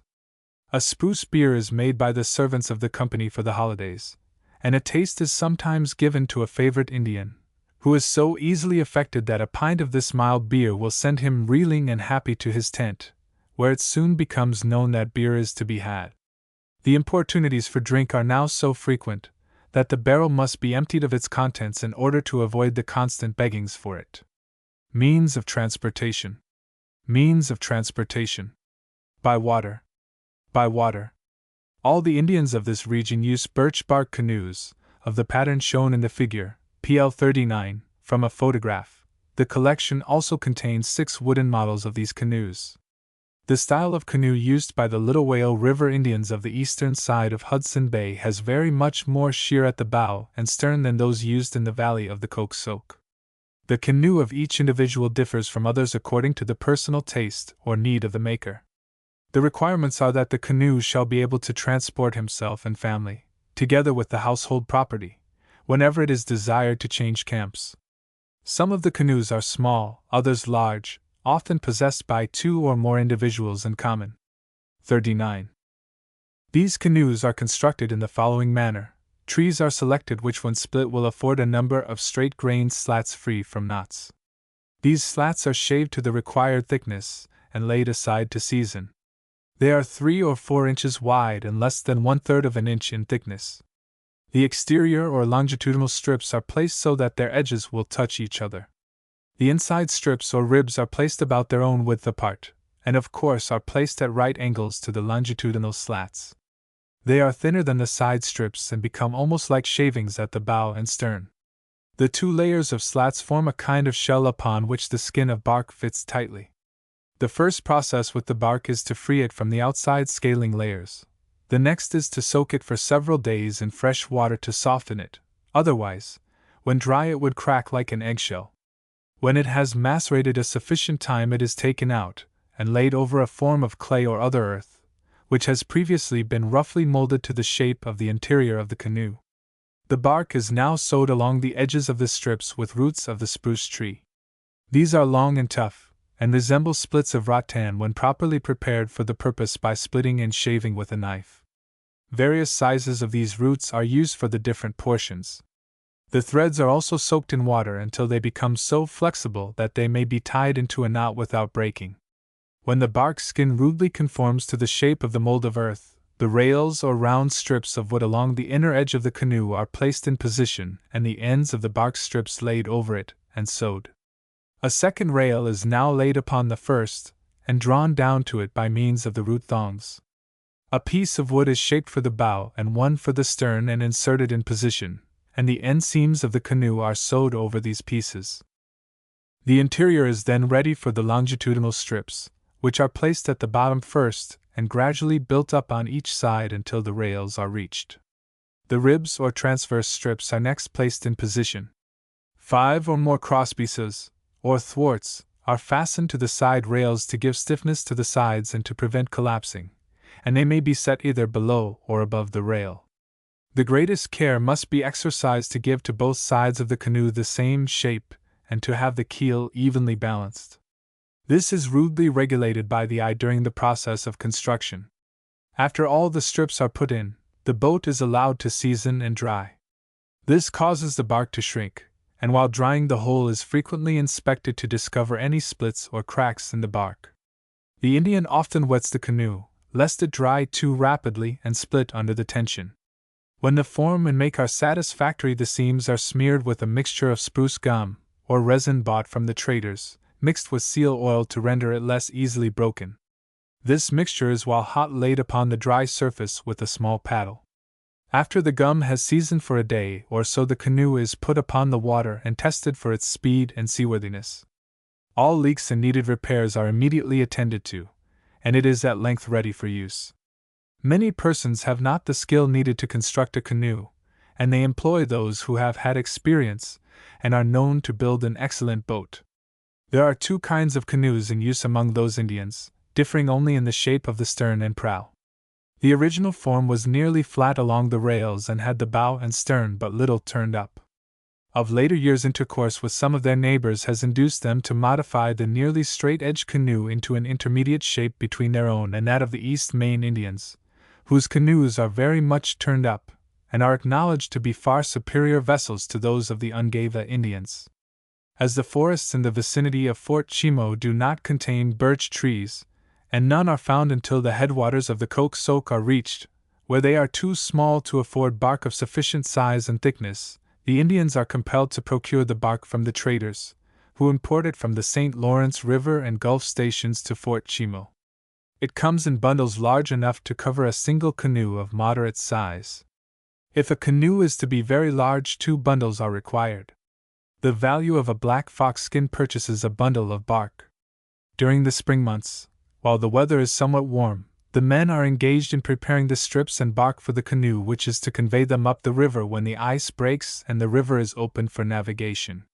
A spruce beer is made by the servants of the company for the holidays, and a taste is sometimes given to a favorite Indian, who is so easily affected that a pint of this mild beer will send him reeling and happy to his tent, where it soon becomes known that beer is to be had. The importunities for drink are now so frequent that the barrel must be emptied of its contents in order to avoid the constant beggings for it. Means of transportation. Means of transportation. By water. By water. All the Indians of this region use birch bark canoes, of the pattern shown in the figure, PL 39, from a photograph. The collection also contains 6 wooden models of these canoes. The style of canoe used by the Little Whale River Indians of the eastern side of Hudson Bay has very much more sheer at the bow and stern than those used in the valley of the Coxsackie. The canoe of each individual differs from others according to the personal taste or need of the maker. The requirements are that the canoe shall be able to transport himself and family, together with the household property, whenever it is desired to change camps. Some of the canoes are small, others large, often possessed by 2 or more individuals in common. 39. These canoes are constructed in the following manner. Trees are selected which when split will afford a number of straight-grained slats free from knots. These slats are shaved to the required thickness and laid aside to season. They are 3 or 4 inches wide and less than 1/3 of an inch in thickness. The exterior or longitudinal strips are placed so that their edges will touch each other. The inside strips or ribs are placed about their own width apart, and of course are placed at right angles to the longitudinal slats. They are thinner than the side strips and become almost like shavings at the bow and stern. The two layers of slats form a kind of shell upon which the skin of bark fits tightly. The first process with the bark is to free it from the outside scaling layers. The next is to soak it for several days in fresh water to soften it, otherwise, when dry it would crack like an eggshell. When it has macerated a sufficient time, it is taken out and laid over a form of clay or other earth, which has previously been roughly molded to the shape of the interior of the canoe. The bark is now sewed along the edges of the strips with roots of the spruce tree. These are long and tough, and resemble splits of rattan when properly prepared for the purpose by splitting and shaving with a knife. Various sizes of these roots are used for the different portions. The threads are also soaked in water until they become so flexible that they may be tied into a knot without breaking. When the bark skin rudely conforms to the shape of the mold of earth, the rails or round strips of wood along the inner edge of the canoe are placed in position and the ends of the bark strips laid over it and sewed. A second rail is now laid upon the first and drawn down to it by means of the root thongs. A piece of wood is shaped for the bow and one for the stern and inserted in position, and the end seams of the canoe are sewed over these pieces. The interior is then ready for the longitudinal strips, which are placed at the bottom first and gradually built up on each side until the rails are reached. The ribs or transverse strips are next placed in position. 5 or more crosspieces, or thwarts, are fastened to the side rails to give stiffness to the sides and to prevent collapsing, and they may be set either below or above the rail. The greatest care must be exercised to give to both sides of the canoe the same shape and to have the keel evenly balanced. This is rudely regulated by the eye during the process of construction. After all the strips are put in, the boat is allowed to season and dry. This causes the bark to shrink, and while drying the whole is frequently inspected to discover any splits or cracks in the bark. The Indian often wets the canoe, lest it dry too rapidly and split under the tension. When the form and make are satisfactory, the seams are smeared with a mixture of spruce gum, or resin bought from the traders, mixed with seal oil to render it less easily broken. This mixture is while hot laid upon the dry surface with a small paddle. After the gum has seasoned for a day or so, the canoe is put upon the water and tested for its speed and seaworthiness. All leaks and needed repairs are immediately attended to, and it is at length ready for use. Many persons have not the skill needed to construct a canoe, and they employ those who have had experience and are known to build an excellent boat. There are 2 kinds of canoes in use among those Indians, differing only in the shape of the stern and prow. The original form was nearly flat along the rails and had the bow and stern but little turned up. Of later years, intercourse with some of their neighbors has induced them to modify the nearly straight-edged canoe into an intermediate shape between their own and that of the East Main Indians, whose canoes are very much turned up, and are acknowledged to be far superior vessels to those of the Ungava Indians. As the forests in the vicinity of Fort Chimo do not contain birch trees, and none are found until the headwaters of the Koksoak are reached, where they are too small to afford bark of sufficient size and thickness, the Indians are compelled to procure the bark from the traders, who import it from the St. Lawrence River and Gulf stations to Fort Chimo. It comes in bundles large enough to cover a single canoe of moderate size. If a canoe is to be very large, 2 bundles are required. The value of a black fox skin purchases a bundle of bark. During the spring months, while the weather is somewhat warm, the men are engaged in preparing the strips and bark for the canoe, which is to convey them up the river when the ice breaks and the river is open for navigation.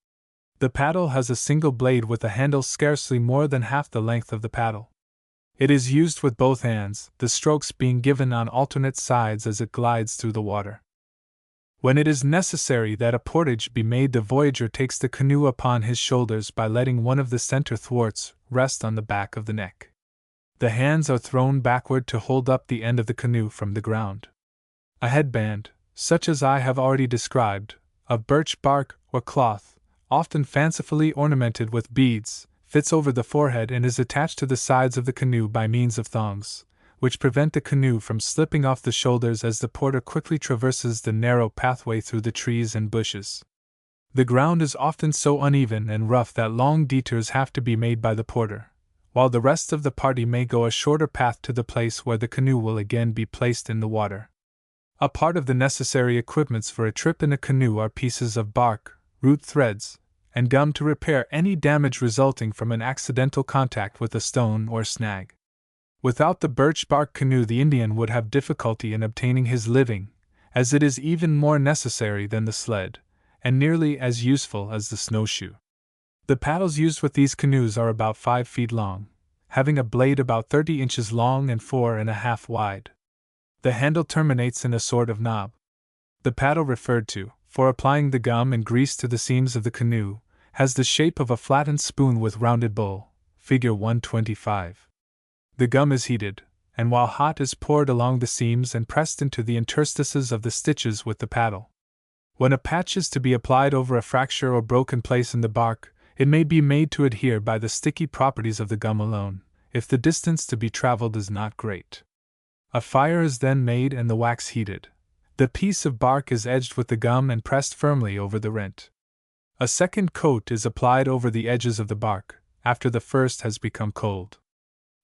The paddle has a single blade with a handle scarcely more than half the length of the paddle. It is used with both hands, the strokes being given on alternate sides as it glides through the water. When it is necessary that a portage be made, the voyager takes the canoe upon his shoulders by letting one of the center thwarts rest on the back of the neck. The hands are thrown backward to hold up the end of the canoe from the ground. A headband, such as I have already described, of birch bark or cloth, often fancifully ornamented with beads, fits over the forehead and is attached to the sides of the canoe by means of thongs, which prevent the canoe from slipping off the shoulders as the porter quickly traverses the narrow pathway through the trees and bushes. The ground is often so uneven and rough that long detours have to be made by the porter, while the rest of the party may go a shorter path to the place where the canoe will again be placed in the water. A part of the necessary equipments for a trip in a canoe are pieces of bark, root threads, and gum to repair any damage resulting from an accidental contact with a stone or snag. Without the birch bark canoe, the Indian would have difficulty in obtaining his living, as it is even more necessary than the sled, and nearly as useful as the snowshoe. The paddles used with these canoes are about 5 feet long, having a blade about 30 inches long and 4.5 wide. The handle terminates in a sort of knob. The paddle referred to, for applying the gum and grease to the seams of the canoe, has the shape of a flattened spoon with rounded bowl, figure 125. The gum is heated, and while hot is poured along the seams and pressed into the interstices of the stitches with the paddle. When a patch is to be applied over a fracture or broken place in the bark, it may be made to adhere by the sticky properties of the gum alone, if the distance to be traveled is not great. A fire is then made and the wax heated. The piece of bark is edged with the gum and pressed firmly over the rent. A second coat is applied over the edges of the bark, after the first has become cold.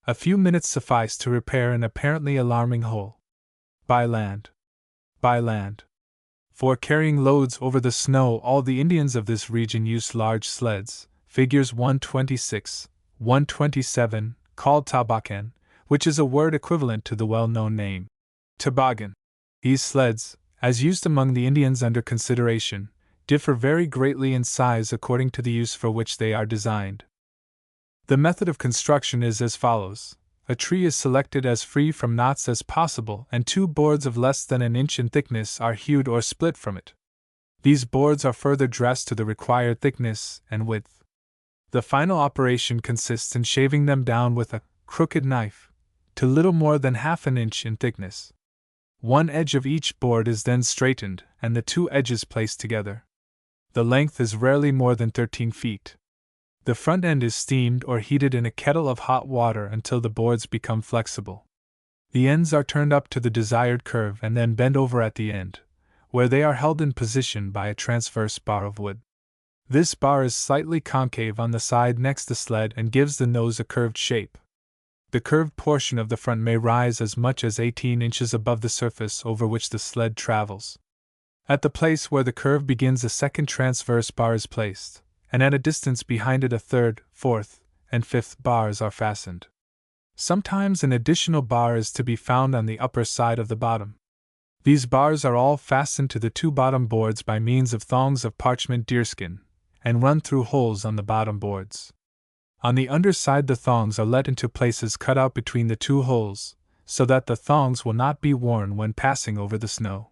A few minutes suffice to repair an apparently alarming hole. By land. By land. For carrying loads over the snow, all the Indians of this region use large sleds, figures 126, 127, called tabakan, which is a word equivalent to the well-known name toboggan. These sleds, as used among the Indians under consideration, differ very greatly in size according to the use for which they are designed. The method of construction is as follows. A tree is selected as free from knots as possible, and 2 boards of less than an inch in thickness are hewed or split from it. These boards are further dressed to the required thickness and width. The final operation consists in shaving them down with a crooked knife to little more than half an inch in thickness. One edge of each board is then straightened and the 2 edges placed together. The length is rarely more than 13 feet. The front end is steamed or heated in a kettle of hot water until the boards become flexible. The ends are turned up to the desired curve and then bent over at the end, where they are held in position by a transverse bar of wood. This bar is slightly concave on the side next the sled and gives the nose a curved shape. The curved portion of the front may rise as much as 18 inches above the surface over which the sled travels. At the place where the curve begins, a second transverse bar is placed, and at a distance behind it a third, fourth, and fifth bars are fastened. Sometimes an additional bar is to be found on the upper side of the bottom. These bars are all fastened to the 2 bottom boards by means of thongs of parchment deerskin, and run through holes on the bottom boards. On the underside the thongs are let into places cut out between the 2 holes, so that the thongs will not be worn when passing over the snow.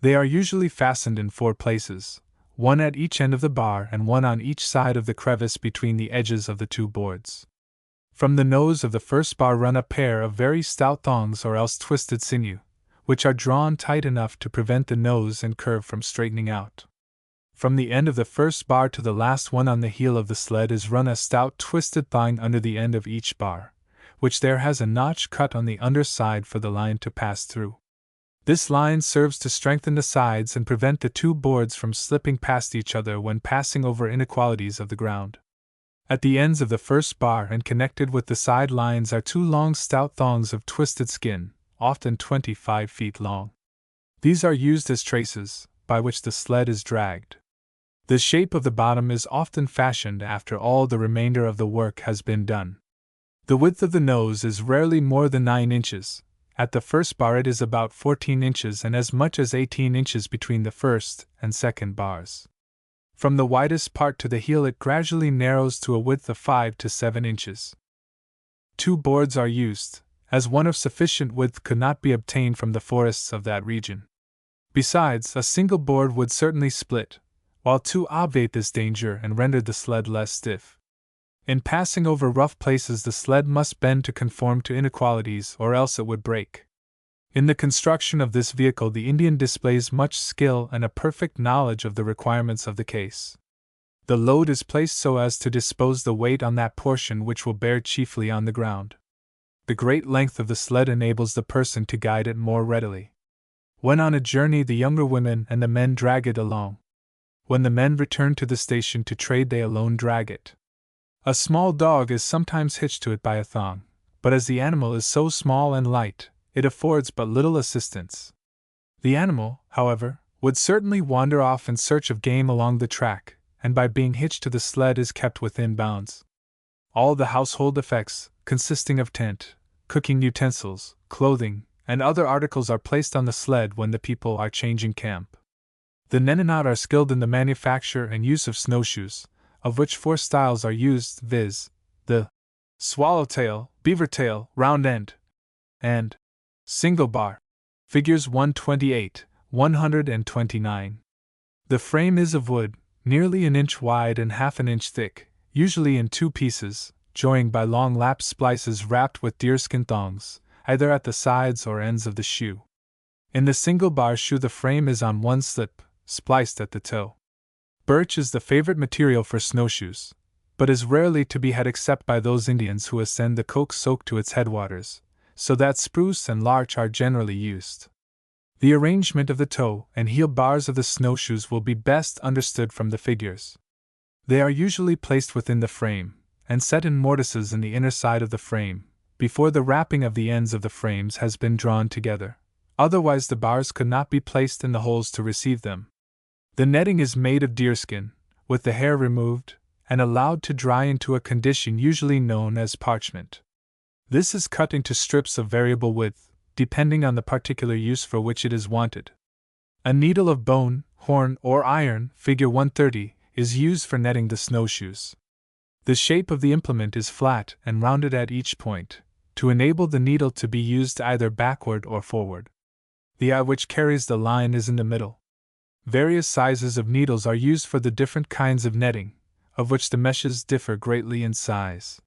They are usually fastened in 4 places, one at each end of the bar and one on each side of the crevice between the edges of the 2 boards. From the nose of the first bar run a pair of very stout thongs or else twisted sinew, which are drawn tight enough to prevent the nose and curve from straightening out. From the end of the first bar to the last one on the heel of the sled is run a stout twisted thong under the end of each bar, which there has a notch cut on the underside for the line to pass through. This line serves to strengthen the sides and prevent the 2 boards from slipping past each other when passing over inequalities of the ground. At the ends of the first bar and connected with the side lines are 2 long stout thongs of twisted skin, often 25 feet long. These are used as traces, by which the sled is dragged. The shape of the bottom is often fashioned after all the remainder of the work has been done. The width of the nose is rarely more than 9 inches. At the first bar it is about 14 inches and as much as 18 inches between the first and second bars. From the widest part to the heel it gradually narrows to a width of 5 to 7 inches. 2 boards are used, as one of sufficient width could not be obtained from the forests of that region. Besides, a single board would certainly split, while 2 obviate this danger and render the sled less stiff. In passing over rough places the sled must bend to conform to inequalities or else it would break. In the construction of this vehicle the Indian displays much skill and a perfect knowledge of the requirements of the case. The load is placed so as to dispose the weight on that portion which will bear chiefly on the ground. The great length of the sled enables the person to guide it more readily. When on a journey the younger women and the men drag it along. When the men return to the station to trade, they alone drag it. A small dog is sometimes hitched to it by a thong, but as the animal is so small and light, it affords but little assistance. The animal, however, would certainly wander off in search of game along the track, and by being hitched to the sled is kept within bounds. All the household effects, consisting of tent, cooking utensils, clothing, and other articles are placed on the sled when the people are changing camp. The Nenonot are skilled in the manufacture and use of snowshoes, of which 4 styles are used, viz., the swallowtail, beavertail, round end, and single bar. Figures 128, 129. The frame is of wood, nearly an inch wide and half an inch thick, usually in 2 pieces, joined by long lap splices wrapped with deerskin thongs, either at the sides or ends of the shoe. In the single bar shoe the frame is on one slip, spliced at the toe. Birch is the favorite material for snowshoes, but is rarely to be had except by those Indians who ascend the Coke-Soak to its headwaters, so that spruce and larch are generally used. The arrangement of the toe and heel bars of the snowshoes will be best understood from the figures. They are usually placed within the frame, and set in mortises in the inner side of the frame, before the wrapping of the ends of the frames has been drawn together. Otherwise the bars could not be placed in the holes to receive them. The netting is made of deerskin, with the hair removed, and allowed to dry into a condition usually known as parchment. This is cut into strips of variable width, depending on the particular use for which it is wanted. A needle of bone, horn, or iron, figure 130, is used for netting the snowshoes. The shape of the implement is flat and rounded at each point, to enable the needle to be used either backward or forward. The eye which carries the line is in the middle. Various sizes of needles are used for the different kinds of netting, of which the meshes differ greatly in size.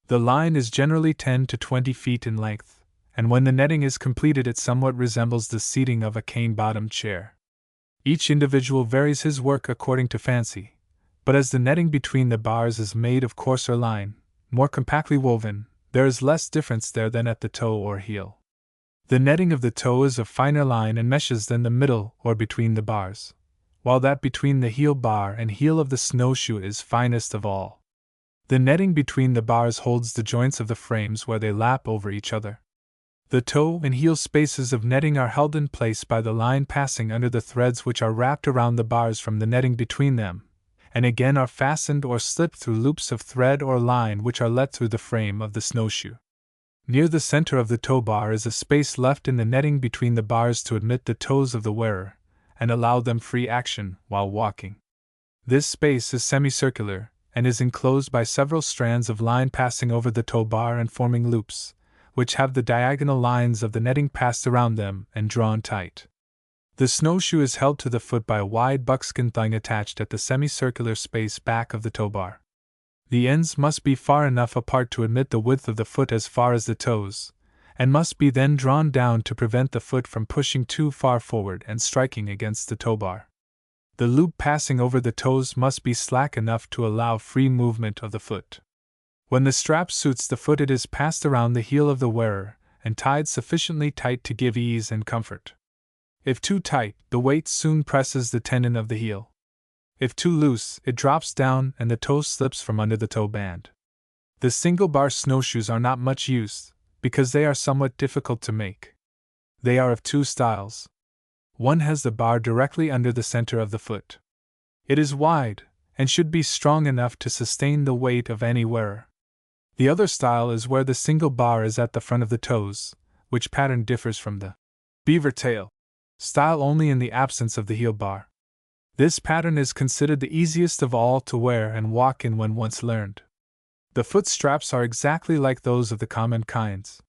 The line is generally 10 to 20 feet in length, and when the netting is completed it somewhat resembles the seating of a cane-bottomed chair. Each individual varies his work according to fancy, but as the netting between the bars is made of coarser line, more compactly woven, there is less difference there than at the toe or heel. The netting of the toe is of finer line and meshes than the middle or between the bars, while that between the heel bar and heel of the snowshoe is finest of all. The netting between the bars holds the joints of the frames where they lap over each other. The toe and heel spaces of netting are held in place by the line passing under the threads which are wrapped around the bars from the netting between them, and again are fastened or slipped through loops of thread or line which are let through the frame of the snowshoe. Near the center of the toe bar is a space left in the netting between the bars to admit the toes of the wearer, and allow them free action while walking. This space is semicircular, and is enclosed by several strands of line passing over the toe bar and forming loops, which have the diagonal lines of the netting passed around them and drawn tight. The snowshoe is held to the foot by a wide buckskin thong attached at the semicircular space back of the toe bar. The ends must be far enough apart to admit the width of the foot as far as the toes, and must be then drawn down to prevent the foot from pushing too far forward and striking against the toe bar. The loop passing over the toes must be slack enough to allow free movement of the foot. When the strap suits the foot, it is passed around the heel of the wearer and tied sufficiently tight to give ease and comfort. If too tight, the weight soon presses the tendon of the heel. If too loose, it drops down and the toe slips from under the toe band. The single-bar snowshoes are not much used, because they are somewhat difficult to make. They are of 2 styles. One has the bar directly under the center of the foot. It is wide, and should be strong enough to sustain the weight of any wearer. The other style is where the single bar is at the front of the toes, which pattern differs from the beaver tail style only in the absence of the heel bar. This pattern is considered the easiest of all to wear and walk in when once learned. The foot straps are exactly like those of the common kinds.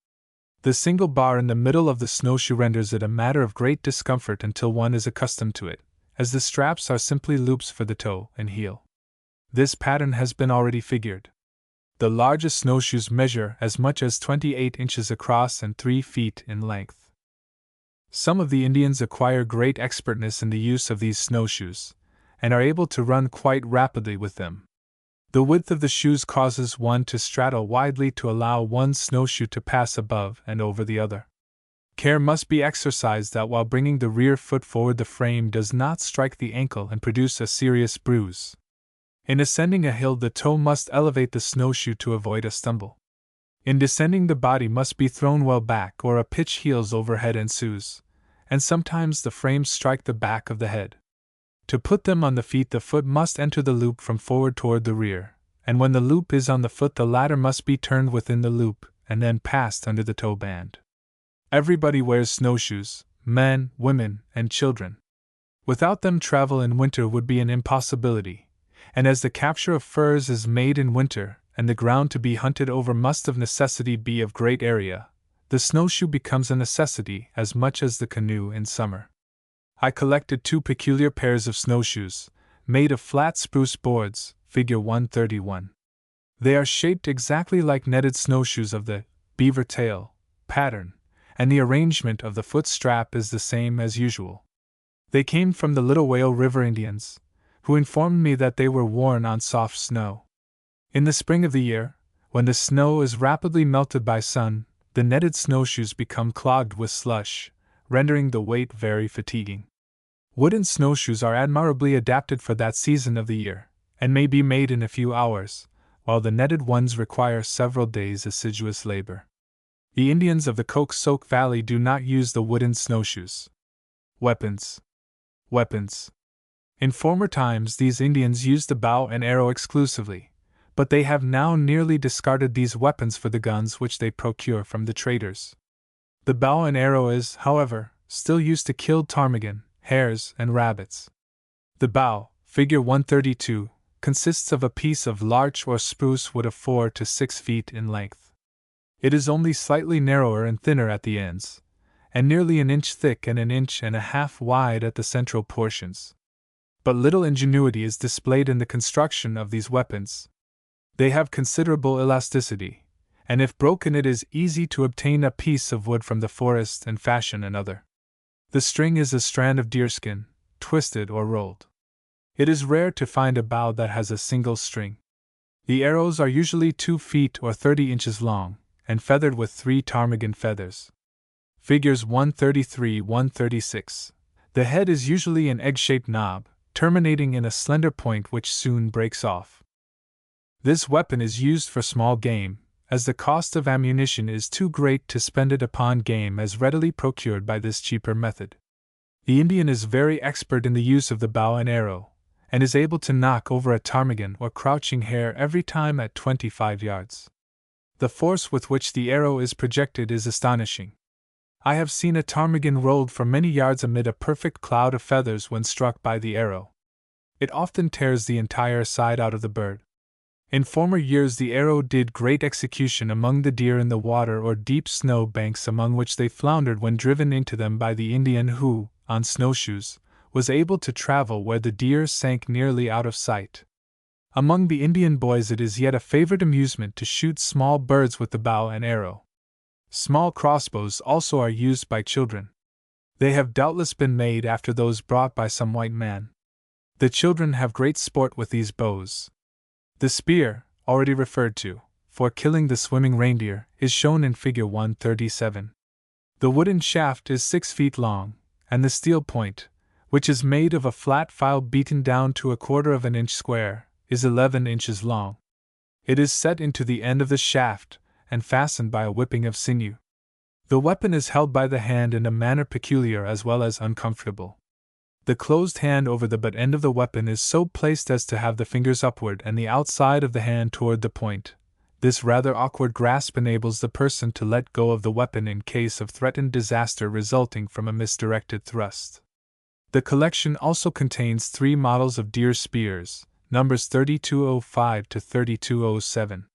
The single bar in the middle of the snowshoe renders it a matter of great discomfort until one is accustomed to it, as the straps are simply loops for the toe and heel. This pattern has been already figured. The largest snowshoes measure as much as 28 inches across and 3 feet in length. Some of the Indians acquire great expertness in the use of these snowshoes, and are able to run quite rapidly with them. The width of the shoes causes one to straddle widely to allow one snowshoe to pass above and over the other. Care must be exercised that while bringing the rear foot forward the frame does not strike the ankle and produce a serious bruise. In ascending a hill the toe must elevate the snowshoe to avoid a stumble. In descending the body must be thrown well back or a pitch heels overhead ensues, and sometimes the frames strike the back of the head. To put them on the feet the foot must enter the loop from forward toward the rear, and when the loop is on the foot the latter must be turned within the loop and then passed under the toe band. Everybody wears snowshoes, men, women, and children. Without them travel in winter would be an impossibility, and as the capture of furs is made in winter, and the ground to be hunted over must of necessity be of great area, the snowshoe becomes a necessity as much as the canoe in summer. I collected 2 peculiar pairs of snowshoes, made of flat spruce boards, figure 131. They are shaped exactly like netted snowshoes of the beaver tail pattern, and the arrangement of the foot strap is the same as usual. They came from the Little Whale River Indians, who informed me that they were worn on soft snow. In the spring of the year, when the snow is rapidly melted by sun, the netted snowshoes become clogged with slush, rendering the weight very fatiguing. Wooden snowshoes are admirably adapted for that season of the year, and may be made in a few hours, while the netted ones require several days' assiduous labor. The Indians of the Coke Valley do not use the wooden snowshoes. Weapons. In former times these Indians used the bow and arrow exclusively, but they have now nearly discarded these weapons for the guns which they procure from the traders. The bow and arrow is, however, still used to kill ptarmigan, hares, and rabbits. The bow, figure 132, consists of a piece of larch or spruce wood of 4 to 6 feet in length. It is only slightly narrower and thinner at the ends, and nearly an inch thick and an inch and a half wide at the central portions. But little ingenuity is displayed in the construction of these weapons. They have considerable elasticity, and if broken it is easy to obtain a piece of wood from the forest and fashion another. The string is a strand of deerskin, twisted or rolled. It is rare to find a bow that has a single string. The arrows are usually 2 feet or 30 inches long, and feathered with 3 ptarmigan feathers. Figures 133-136. The head is usually an egg-shaped knob, terminating in a slender point which soon breaks off. This weapon is used for small game, as the cost of ammunition is too great to spend it upon game as readily procured by this cheaper method. The Indian is very expert in the use of the bow and arrow, and is able to knock over a ptarmigan or crouching hare every time at 25 yards. The force with which the arrow is projected is astonishing. I have seen a ptarmigan rolled for many yards amid a perfect cloud of feathers when struck by the arrow. It often tears the entire side out of the bird. In former years the arrow did great execution among the deer in the water or deep snow banks among which they floundered when driven into them by the Indian who, on snowshoes, was able to travel where the deer sank nearly out of sight. Among the Indian boys it is yet a favorite amusement to shoot small birds with the bow and arrow. Small crossbows also are used by children. They have doubtless been made after those brought by some white man. The children have great sport with these bows. The spear, already referred to, for killing the swimming reindeer, is shown in figure 137. The wooden shaft is 6 feet long, and the steel point, which is made of a flat file beaten down to 1/4 of an inch square, is 11 inches long. It is set into the end of the shaft, and fastened by a whipping of sinew. The weapon is held by the hand in a manner peculiar as well as uncomfortable. The closed hand over the butt end of the weapon is so placed as to have the fingers upward and the outside of the hand toward the point. This rather awkward grasp enables the person to let go of the weapon in case of threatened disaster resulting from a misdirected thrust. The collection also contains 3 models of deer spears, numbers 3205 to 3207.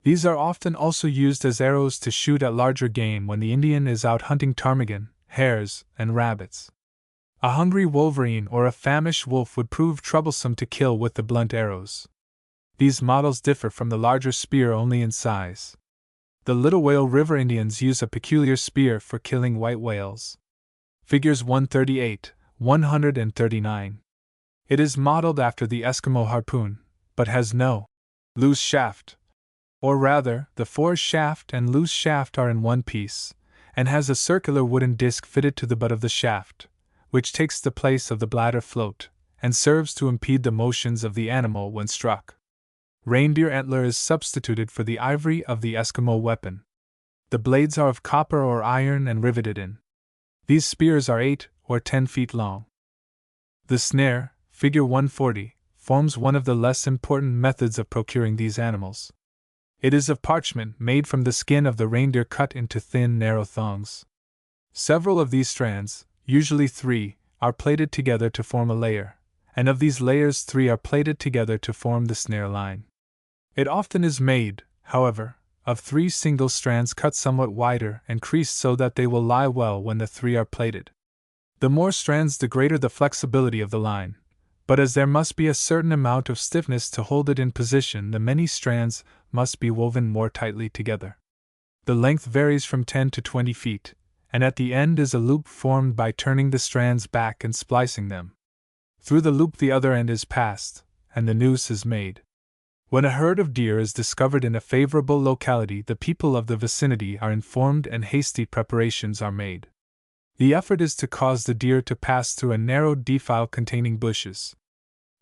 These are often also used as arrows to shoot at larger game when the Indian is out hunting ptarmigan, hares, and rabbits. A hungry wolverine or a famished wolf would prove troublesome to kill with the blunt arrows. These models differ from the larger spear only in size. The Little Whale River Indians use a peculiar spear for killing white whales. Figures 138, 139. It is modeled after the Eskimo harpoon, but has no loose shaft. Or rather, the fore shaft and loose shaft are in one piece, and has a circular wooden disc fitted to the butt of the shaft, which takes the place of the bladder float, and serves to impede the motions of the animal when struck. Reindeer antler is substituted for the ivory of the Eskimo weapon. The blades are of copper or iron and riveted in. These spears are 8 or 10 feet long. The snare, figure 140, forms one of the less important methods of procuring these animals. It is of parchment made from the skin of the reindeer cut into thin, narrow thongs. Several of these strands, usually 3, are plaited together to form a layer, and of these layers 3 are plaited together to form the snare line. It often is made, however, of 3 single strands cut somewhat wider and creased so that they will lie well when the 3 are plaited. The more strands, the greater the flexibility of the line, but as there must be a certain amount of stiffness to hold it in position, the many strands must be woven more tightly together. The length varies from 10 to 20 feet, and at the end is a loop formed by turning the strands back and splicing them. Through the loop the other end is passed, and the noose is made. When a herd of deer is discovered in a favorable locality, the people of the vicinity are informed and hasty preparations are made. The effort is to cause the deer to pass through a narrow defile containing bushes.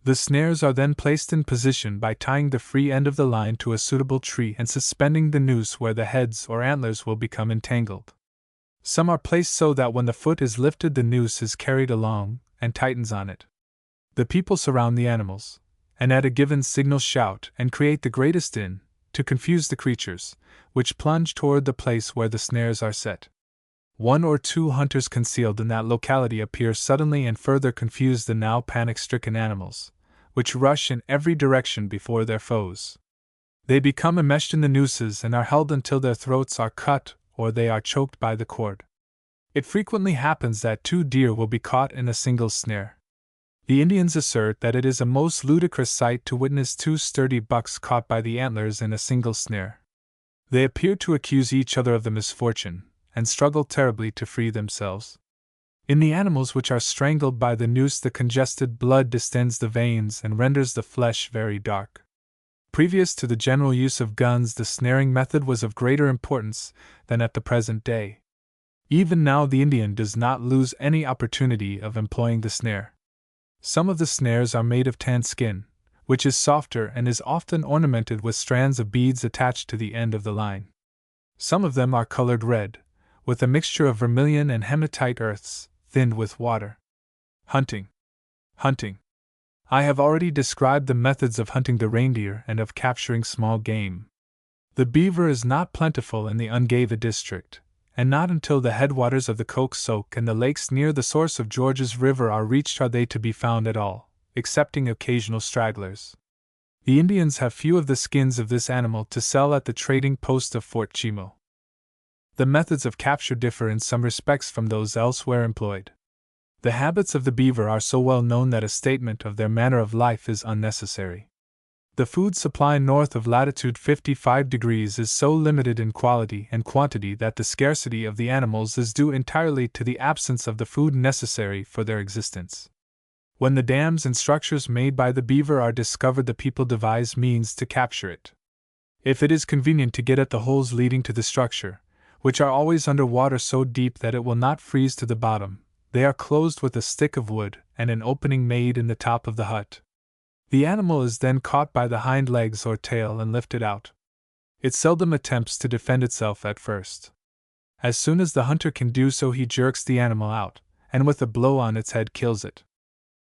The snares are then placed in position by tying the free end of the line to a suitable tree and suspending the noose where the heads or antlers will become entangled. Some are placed so that when the foot is lifted, the noose is carried along and tightens on it. The people surround the animals, and at a given signal shout and create the greatest din, to confuse the creatures, which plunge toward the place where the snares are set. 1 or 2 hunters concealed in that locality appear suddenly and further confuse the now panic-stricken animals, which rush in every direction before their foes. They become enmeshed in the nooses and are held until their throats are cut or they are choked by the cord. It frequently happens that 2 deer will be caught in a single snare. The Indians assert that it is a most ludicrous sight to witness 2 sturdy bucks caught by the antlers in a single snare. They appear to accuse each other of the misfortune, and struggle terribly to free themselves. In the animals which are strangled by the noose, the congested blood distends the veins and renders the flesh very dark. Previous to the general use of guns, the snaring method was of greater importance than at the present day. Even now the Indian does not lose any opportunity of employing the snare. Some of the snares are made of tanned skin, which is softer and is often ornamented with strands of beads attached to the end of the line. Some of them are colored red, with a mixture of vermilion and hematite earths, thinned with water. Hunting. I have already described the methods of hunting the reindeer and of capturing small game. The beaver is not plentiful in the Ungava district, and not until the headwaters of the Koksoak and the lakes near the source of George's River are reached are they to be found at all, excepting occasional stragglers. The Indians have few of the skins of this animal to sell at the trading post of Fort Chimo. The methods of capture differ in some respects from those elsewhere employed. The habits of the beaver are so well known that a statement of their manner of life is unnecessary. The food supply north of latitude 55 degrees is so limited in quality and quantity that the scarcity of the animals is due entirely to the absence of the food necessary for their existence. When the dams and structures made by the beaver are discovered, the people devise means to capture it. If it is convenient to get at the holes leading to the structure, which are always under water so deep that it will not freeze to the bottom, they are closed with a stick of wood and an opening made in the top of the hut. The animal is then caught by the hind legs or tail and lifted out. It seldom attempts to defend itself at first. As soon as the hunter can do so, he jerks the animal out, and with a blow on its head kills it.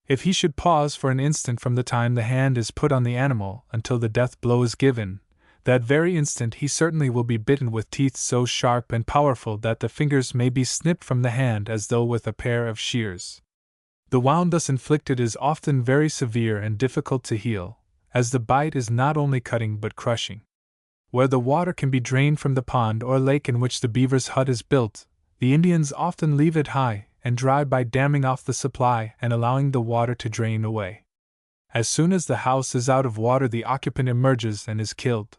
If he should pause for an instant from the time the hand is put on the animal until the death blow is given, that very instant he certainly will be bitten with teeth so sharp and powerful that the fingers may be snipped from the hand as though with a pair of shears. The wound thus inflicted is often very severe and difficult to heal, as the bite is not only cutting but crushing. Where the water can be drained from the pond or lake in which the beaver's hut is built, the Indians often leave it high and dry by damming off the supply and allowing the water to drain away. As soon as the house is out of water, the occupant emerges and is killed.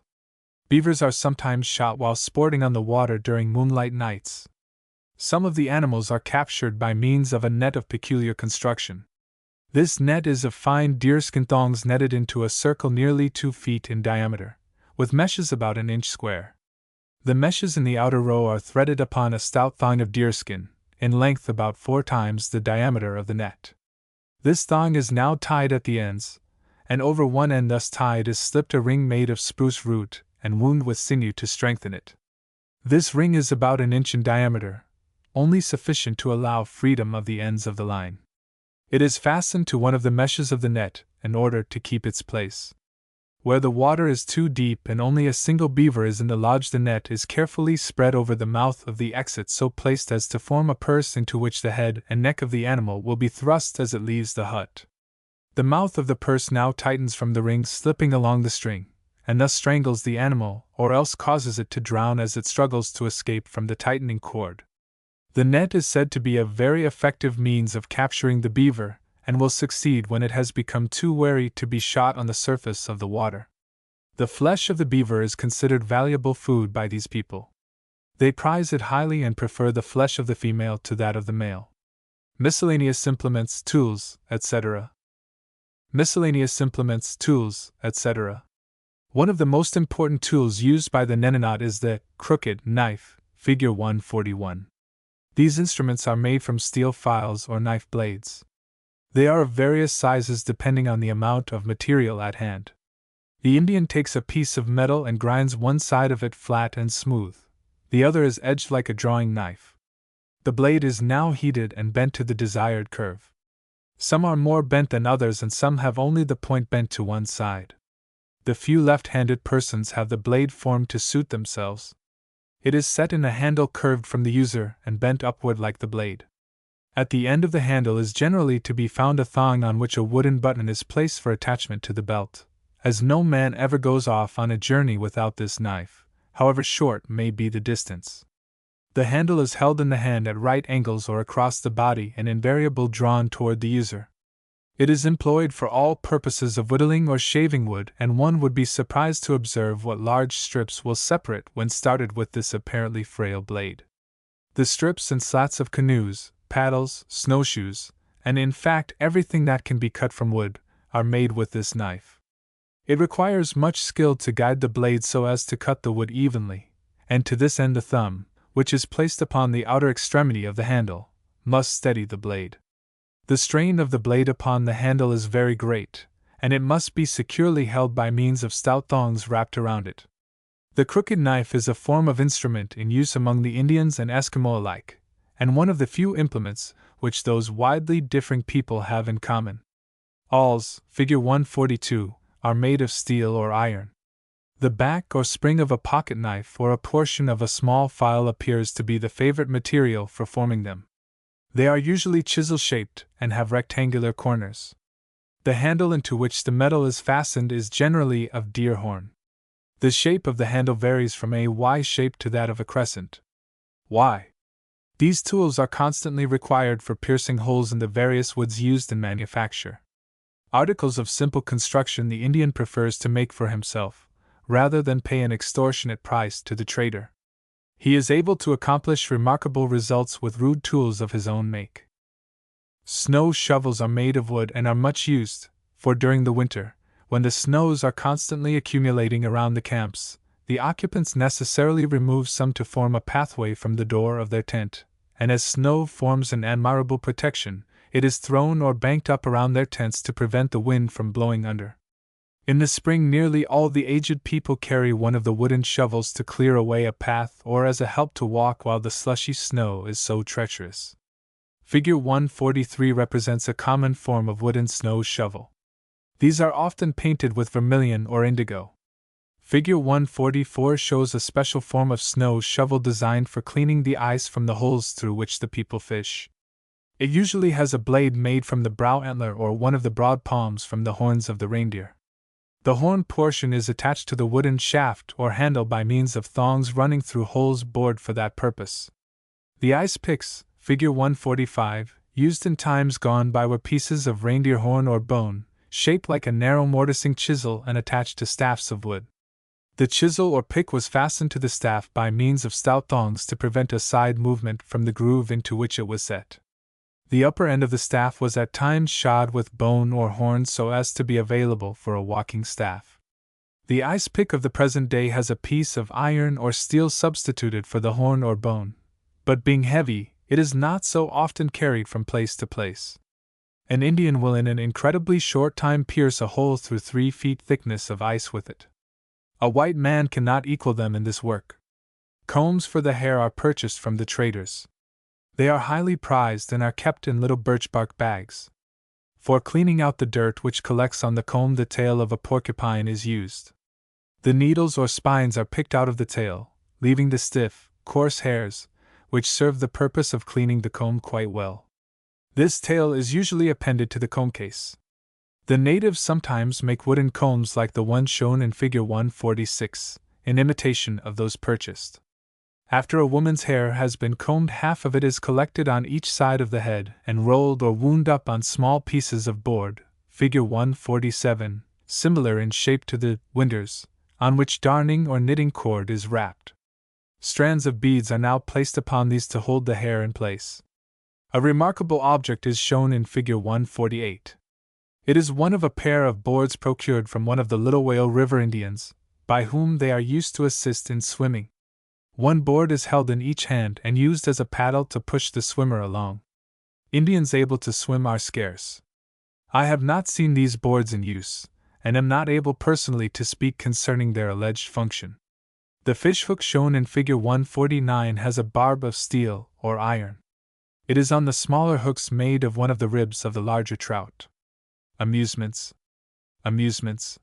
Beavers are sometimes shot while sporting on the water during moonlight nights. Some of the animals are captured by means of a net of peculiar construction. This net is of fine deerskin thongs netted into a circle nearly 2 feet in diameter, with meshes about an inch square. The meshes in the outer row are threaded upon a stout thong of deerskin, in length about 4 times the diameter of the net. This thong is now tied at the ends, and over one end thus tied is slipped a ring made of spruce root and wound with sinew to strengthen it. This ring is about an inch in diameter, only sufficient to allow freedom of the ends of the line. It is fastened to one of the meshes of the net in order to keep its place. Where the water is too deep and only a single beaver is in the lodge, the net is carefully spread over the mouth of the exit, so placed as to form a purse into which the head and neck of the animal will be thrust as it leaves the hut. The mouth of the purse now tightens from the ring slipping along the string, and thus strangles the animal or else causes it to drown as it struggles to escape from the tightening cord. The net is said to be a very effective means of capturing the beaver, and will succeed when it has become too wary to be shot on the surface of the water. The flesh of the beaver is considered valuable food by these people. They prize it highly and prefer the flesh of the female to that of the male. Miscellaneous implements, tools, etc. Miscellaneous implements, tools, etc. One of the most important tools used by the Nenonot is the crooked knife, figure 141. These instruments are made from steel files or knife blades. They are of various sizes depending on the amount of material at hand. The Indian takes a piece of metal and grinds one side of it flat and smooth. The other is edged like a drawing knife. The blade is now heated and bent to the desired curve. Some are more bent than others and some have only the point bent to one side. The few left-handed persons have the blade formed to suit themselves. It is set in a handle curved from the user and bent upward like the blade. At the end of the handle is generally to be found a thong on which a wooden button is placed for attachment to the belt, as no man ever goes off on a journey without this knife, however short may be the distance. The handle is held in the hand at right angles or across the body and invariably drawn toward the user. It is employed for all purposes of whittling or shaving wood, and one would be surprised to observe what large strips will separate when started with this apparently frail blade. The strips and slats of canoes, paddles, snowshoes, and in fact everything that can be cut from wood, are made with this knife. It requires much skill to guide the blade so as to cut the wood evenly, and to this end the thumb, which is placed upon the outer extremity of the handle, must steady the blade. The strain of the blade upon the handle is very great, and it must be securely held by means of stout thongs wrapped around it. The crooked knife is a form of instrument in use among the Indians and Eskimo alike, and one of the few implements which those widely differing people have in common. Awls, figure 142, are made of steel or iron. The back or spring of a pocket knife or a portion of a small file appears to be the favorite material for forming them. They are usually chisel-shaped and have rectangular corners. The handle into which the metal is fastened is generally of deer horn. The shape of the handle varies from a Y shape to that of a crescent. Y. These tools are constantly required for piercing holes in the various woods used in manufacture. Articles of simple construction the Indian prefers to make for himself, rather than pay an extortionate price to the trader. He is able to accomplish remarkable results with rude tools of his own make. Snow shovels are made of wood and are much used, for during the winter, when the snows are constantly accumulating around the camps, the occupants necessarily remove some to form a pathway from the door of their tent, and as snow forms an admirable protection, it is thrown or banked up around their tents to prevent the wind from blowing under. In the spring nearly all the aged people carry one of the wooden shovels to clear away a path or as a help to walk while the slushy snow is so treacherous. Figure 143 represents a common form of wooden snow shovel. These are often painted with vermilion or indigo. Figure 144 shows a special form of snow shovel designed for cleaning the ice from the holes through which the people fish. It usually has a blade made from the brow antler or one of the broad palms from the horns of the reindeer. The horn portion is attached to the wooden shaft or handle by means of thongs running through holes bored for that purpose. The ice picks, figure 145, used in times gone by were pieces of reindeer horn or bone, shaped like a narrow mortising chisel and attached to staffs of wood. The chisel or pick was fastened to the staff by means of stout thongs to prevent a side movement from the groove into which it was set. The upper end of the staff was at times shod with bone or horn so as to be available for a walking staff. The ice pick of the present day has a piece of iron or steel substituted for the horn or bone, but being heavy, it is not so often carried from place to place. An Indian will in an incredibly short time pierce a hole through 3 feet thickness of ice with it. A white man cannot equal them in this work. Combs for the hair are purchased from the traders. They are highly prized and are kept in little birchbark bags. For cleaning out the dirt which collects on the comb, the tail of a porcupine is used. The needles or spines are picked out of the tail, leaving the stiff, coarse hairs, which serve the purpose of cleaning the comb quite well. This tail is usually appended to the comb case. The natives sometimes make wooden combs like the one shown in Figure 146, in imitation of those purchased. After a woman's hair has been combed, half of it is collected on each side of the head and rolled or wound up on small pieces of board, Figure 147, similar in shape to the winders, on which darning or knitting cord is wrapped. Strands of beads are now placed upon these to hold the hair in place. A remarkable object is shown in Figure 148. It is one of a pair of boards procured from one of the Little Whale River Indians, by whom they are used to assist in swimming. One board is held in each hand and used as a paddle to push the swimmer along. Indians able to swim are scarce. I have not seen these boards in use, and am not able personally to speak concerning their alleged function. The fishhook shown in Figure 149 has a barb of steel or iron. It is on the smaller hooks made of one of the ribs of the larger trout. Amusements. Amusements.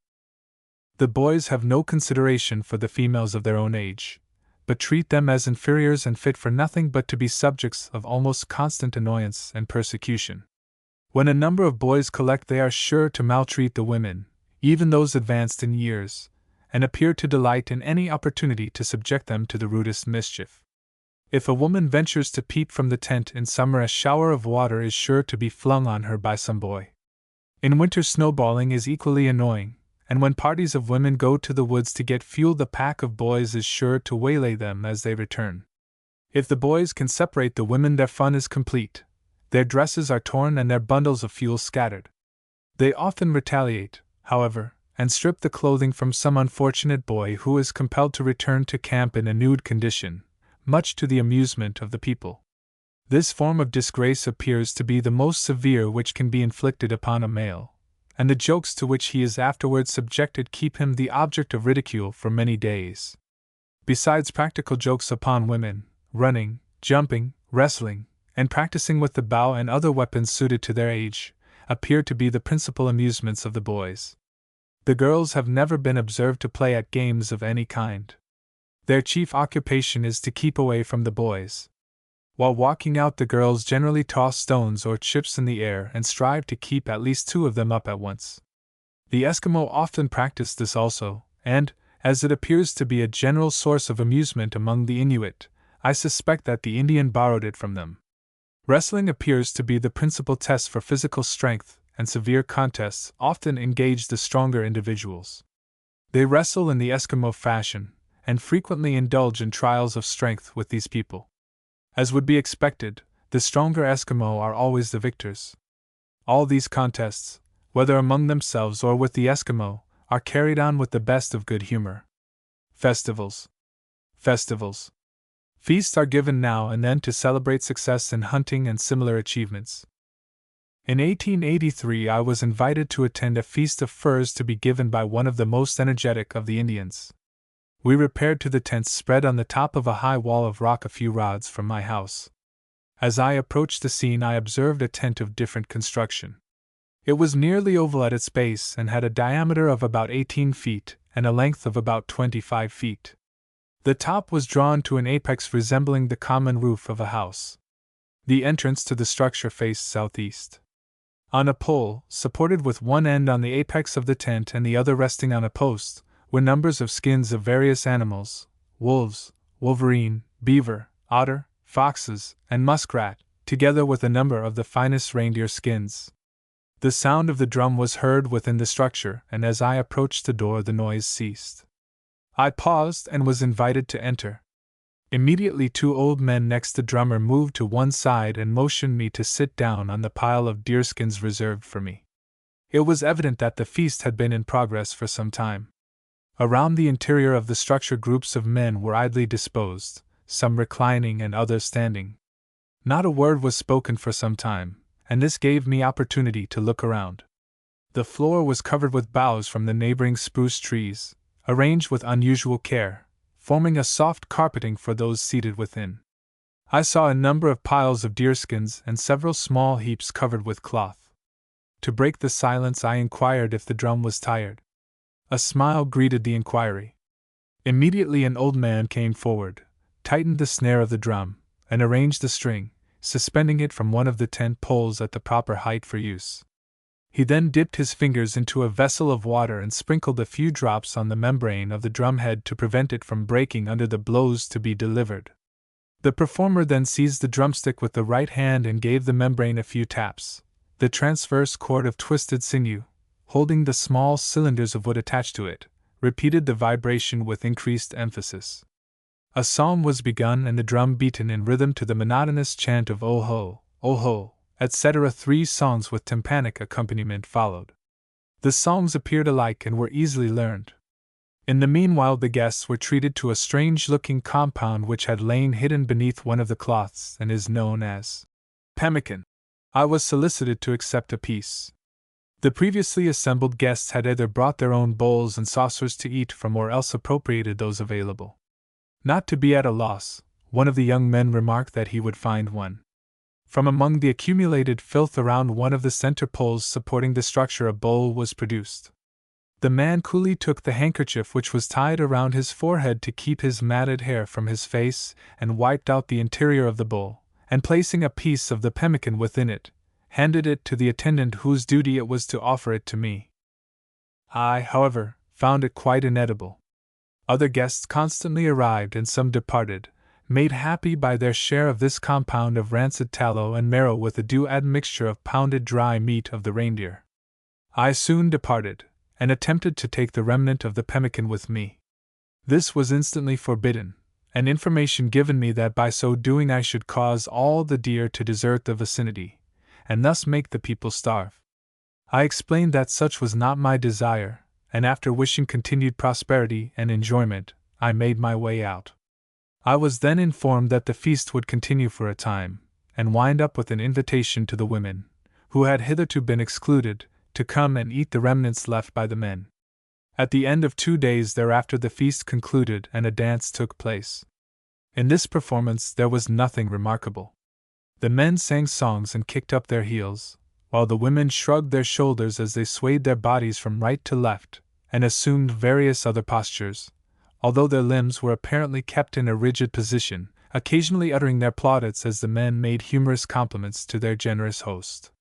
The boys have no consideration for the females of their own age, but treat them as inferiors and fit for nothing but to be subjects of almost constant annoyance and persecution. When a number of boys collect, they are sure to maltreat the women, even those advanced in years, and appear to delight in any opportunity to subject them to the rudest mischief. If a woman ventures to peep from the tent in summer, a shower of water is sure to be flung on her by some boy. In winter, snowballing is equally annoying, and when parties of women go to the woods to get fuel, the pack of boys is sure to waylay them as they return. If the boys can separate the women, their fun is complete. Their dresses are torn and their bundles of fuel scattered. They often retaliate, however, and strip the clothing from some unfortunate boy who is compelled to return to camp in a nude condition, much to the amusement of the people. This form of disgrace appears to be the most severe which can be inflicted upon a male, and the jokes to which he is afterwards subjected keep him the object of ridicule for many days. Besides practical jokes upon women, running, jumping, wrestling, and practicing with the bow and other weapons suited to their age, appear to be the principal amusements of the boys. The girls have never been observed to play at games of any kind. Their chief occupation is to keep away from the boys. While walking out, the girls generally toss stones or chips in the air and strive to keep at least 2 of them up at once. The Eskimo often practice this also, and, as it appears to be a general source of amusement among the Inuit, I suspect that the Indian borrowed it from them. Wrestling appears to be the principal test for physical strength, and severe contests often engage the stronger individuals. They wrestle in the Eskimo fashion, and frequently indulge in trials of strength with these people. As would be expected, the stronger Eskimo are always the victors. All these contests, whether among themselves or with the Eskimo, are carried on with the best of good humor. Festivals. Festivals. Feasts are given now and then to celebrate success in hunting and similar achievements. In 1883 I was invited to attend a feast of furs to be given by one of the most energetic of the Indians. We repaired to the tents spread on the top of a high wall of rock a few rods from my house. As I approached the scene, I observed a tent of different construction. It was nearly oval at its base and had a diameter of about 18 feet and a length of about 25 feet. The top was drawn to an apex resembling the common roof of a house. The entrance to the structure faced southeast. On a pole, supported with one end on the apex of the tent and the other resting on a post, were numbers of skins of various animals: wolves, wolverine, beaver, otter, foxes, and muskrat, together with a number of the finest reindeer skins. The sound of the drum was heard within the structure, and as I approached the door the noise ceased. I paused and was invited to enter. Immediately 2 old men next the drummer moved to one side and motioned me to sit down on the pile of deerskins reserved for me. It was evident that the feast had been in progress for some time. Around the interior of the structure groups of men were idly disposed, some reclining and others standing. Not a word was spoken for some time, and this gave me opportunity to look around. The floor was covered with boughs from the neighboring spruce trees, arranged with unusual care, forming a soft carpeting for those seated within. I saw a number of piles of deerskins and several small heaps covered with cloth. To break the silence, I inquired if the drum was tired. A smile greeted the inquiry. Immediately an old man came forward, tightened the snare of the drum, and arranged the string, suspending it from one of the tent poles at the proper height for use. He then dipped his fingers into a vessel of water and sprinkled a few drops on the membrane of the drumhead to prevent it from breaking under the blows to be delivered. The performer then seized the drumstick with the right hand and gave the membrane a few taps. The transverse cord of twisted sinew, holding the small cylinders of wood attached to it, repeated the vibration with increased emphasis. A psalm was begun and the drum beaten in rhythm to the monotonous chant of "Oh ho, oh ho," etc. 3 songs with tympanic accompaniment followed. The songs appeared alike and were easily learned. In the meanwhile the guests were treated to a strange-looking compound which had lain hidden beneath one of the cloths and is known as pemmican. I was solicited to accept a piece. The previously assembled guests had either brought their own bowls and saucers to eat from or else appropriated those available. Not to be at a loss, one of the young men remarked that he would find one. From among the accumulated filth around one of the center poles supporting the structure a bowl was produced. The man coolly took the handkerchief which was tied around his forehead to keep his matted hair from his face and wiped out the interior of the bowl, and placing a piece of the pemmican within it, handed it to the attendant whose duty it was to offer it to me. I, however, found it quite inedible. Other guests constantly arrived and some departed, made happy by their share of this compound of rancid tallow and marrow with a due admixture of pounded dry meat of the reindeer. I soon departed, and attempted to take the remnant of the pemmican with me. This was instantly forbidden, and information given me that by so doing I should cause all the deer to desert the vicinity, and thus make the people starve. I explained that such was not my desire, and after wishing continued prosperity and enjoyment, I made my way out. I was then informed that the feast would continue for a time, and wind up with an invitation to the women, who had hitherto been excluded, to come and eat the remnants left by the men. At the end of 2 days thereafter the feast concluded and a dance took place. In this performance there was nothing remarkable. The men sang songs and kicked up their heels, while the women shrugged their shoulders as they swayed their bodies from right to left, and assumed various other postures, although their limbs were apparently kept in a rigid position, occasionally uttering their plaudits as the men made humorous compliments to their generous host.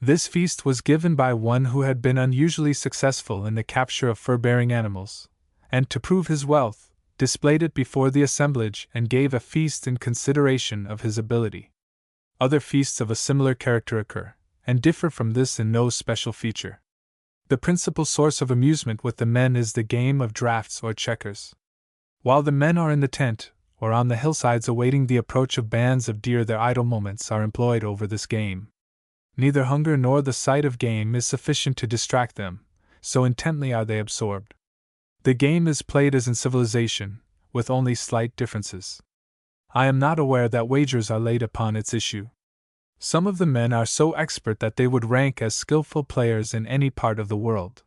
This feast was given by one who had been unusually successful in the capture of fur-bearing animals, and to prove his wealth, displayed it before the assemblage and gave a feast in consideration of his ability. Other feasts of a similar character occur, and differ from this in no special feature. The principal source of amusement with the men is the game of draughts or checkers. While the men are in the tent, or on the hillsides awaiting the approach of bands of deer, their idle moments are employed over this game. Neither hunger nor the sight of game is sufficient to distract them, so intently are they absorbed. The game is played as in civilization, with only slight differences. I am not aware that wagers are laid upon its issue. Some of the men are so expert that they would rank as skillful players in any part of the world.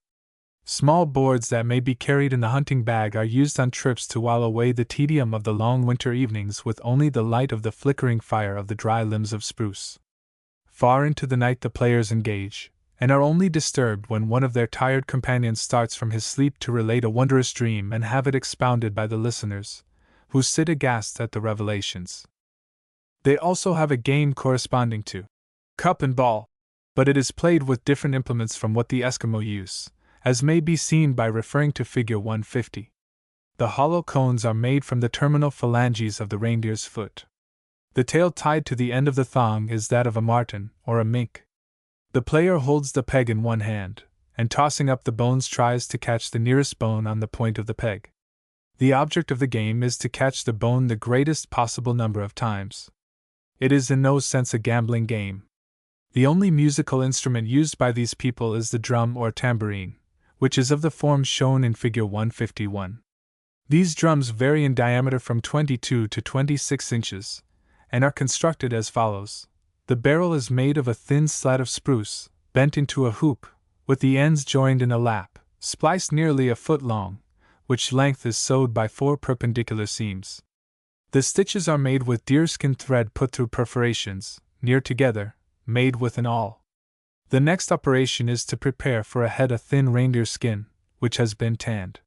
Small boards that may be carried in the hunting bag are used on trips to while away the tedium of the long winter evenings with only the light of the flickering fire of the dry limbs of spruce. Far into the night the players engage, and are only disturbed when one of their tired companions starts from his sleep to relate a wondrous dream and have it expounded by the listeners, who sit aghast at the revelations. They also have a game corresponding to cup and ball, but it is played with different implements from what the Eskimo use, as may be seen by referring to Figure 150. The hollow cones are made from the terminal phalanges of the reindeer's foot. The tail tied to the end of the thong is that of a marten or a mink. The player holds the peg in one hand, and tossing up the bones tries to catch the nearest bone on the point of the peg. The object of the game is to catch the bone the greatest possible number of times. It is in no sense a gambling game. The only musical instrument used by these people is the drum or tambourine, which is of the form shown in Figure 151. These drums vary in diameter from 22 to 26 inches, and are constructed as follows. The barrel is made of a thin slat of spruce, bent into a hoop, with the ends joined in a lap, spliced nearly a foot long, which length is sewed by 4 perpendicular seams. The stitches are made with deerskin thread put through perforations, near together, made with an awl. The next operation is to prepare for a head a thin reindeer skin, which has been tanned.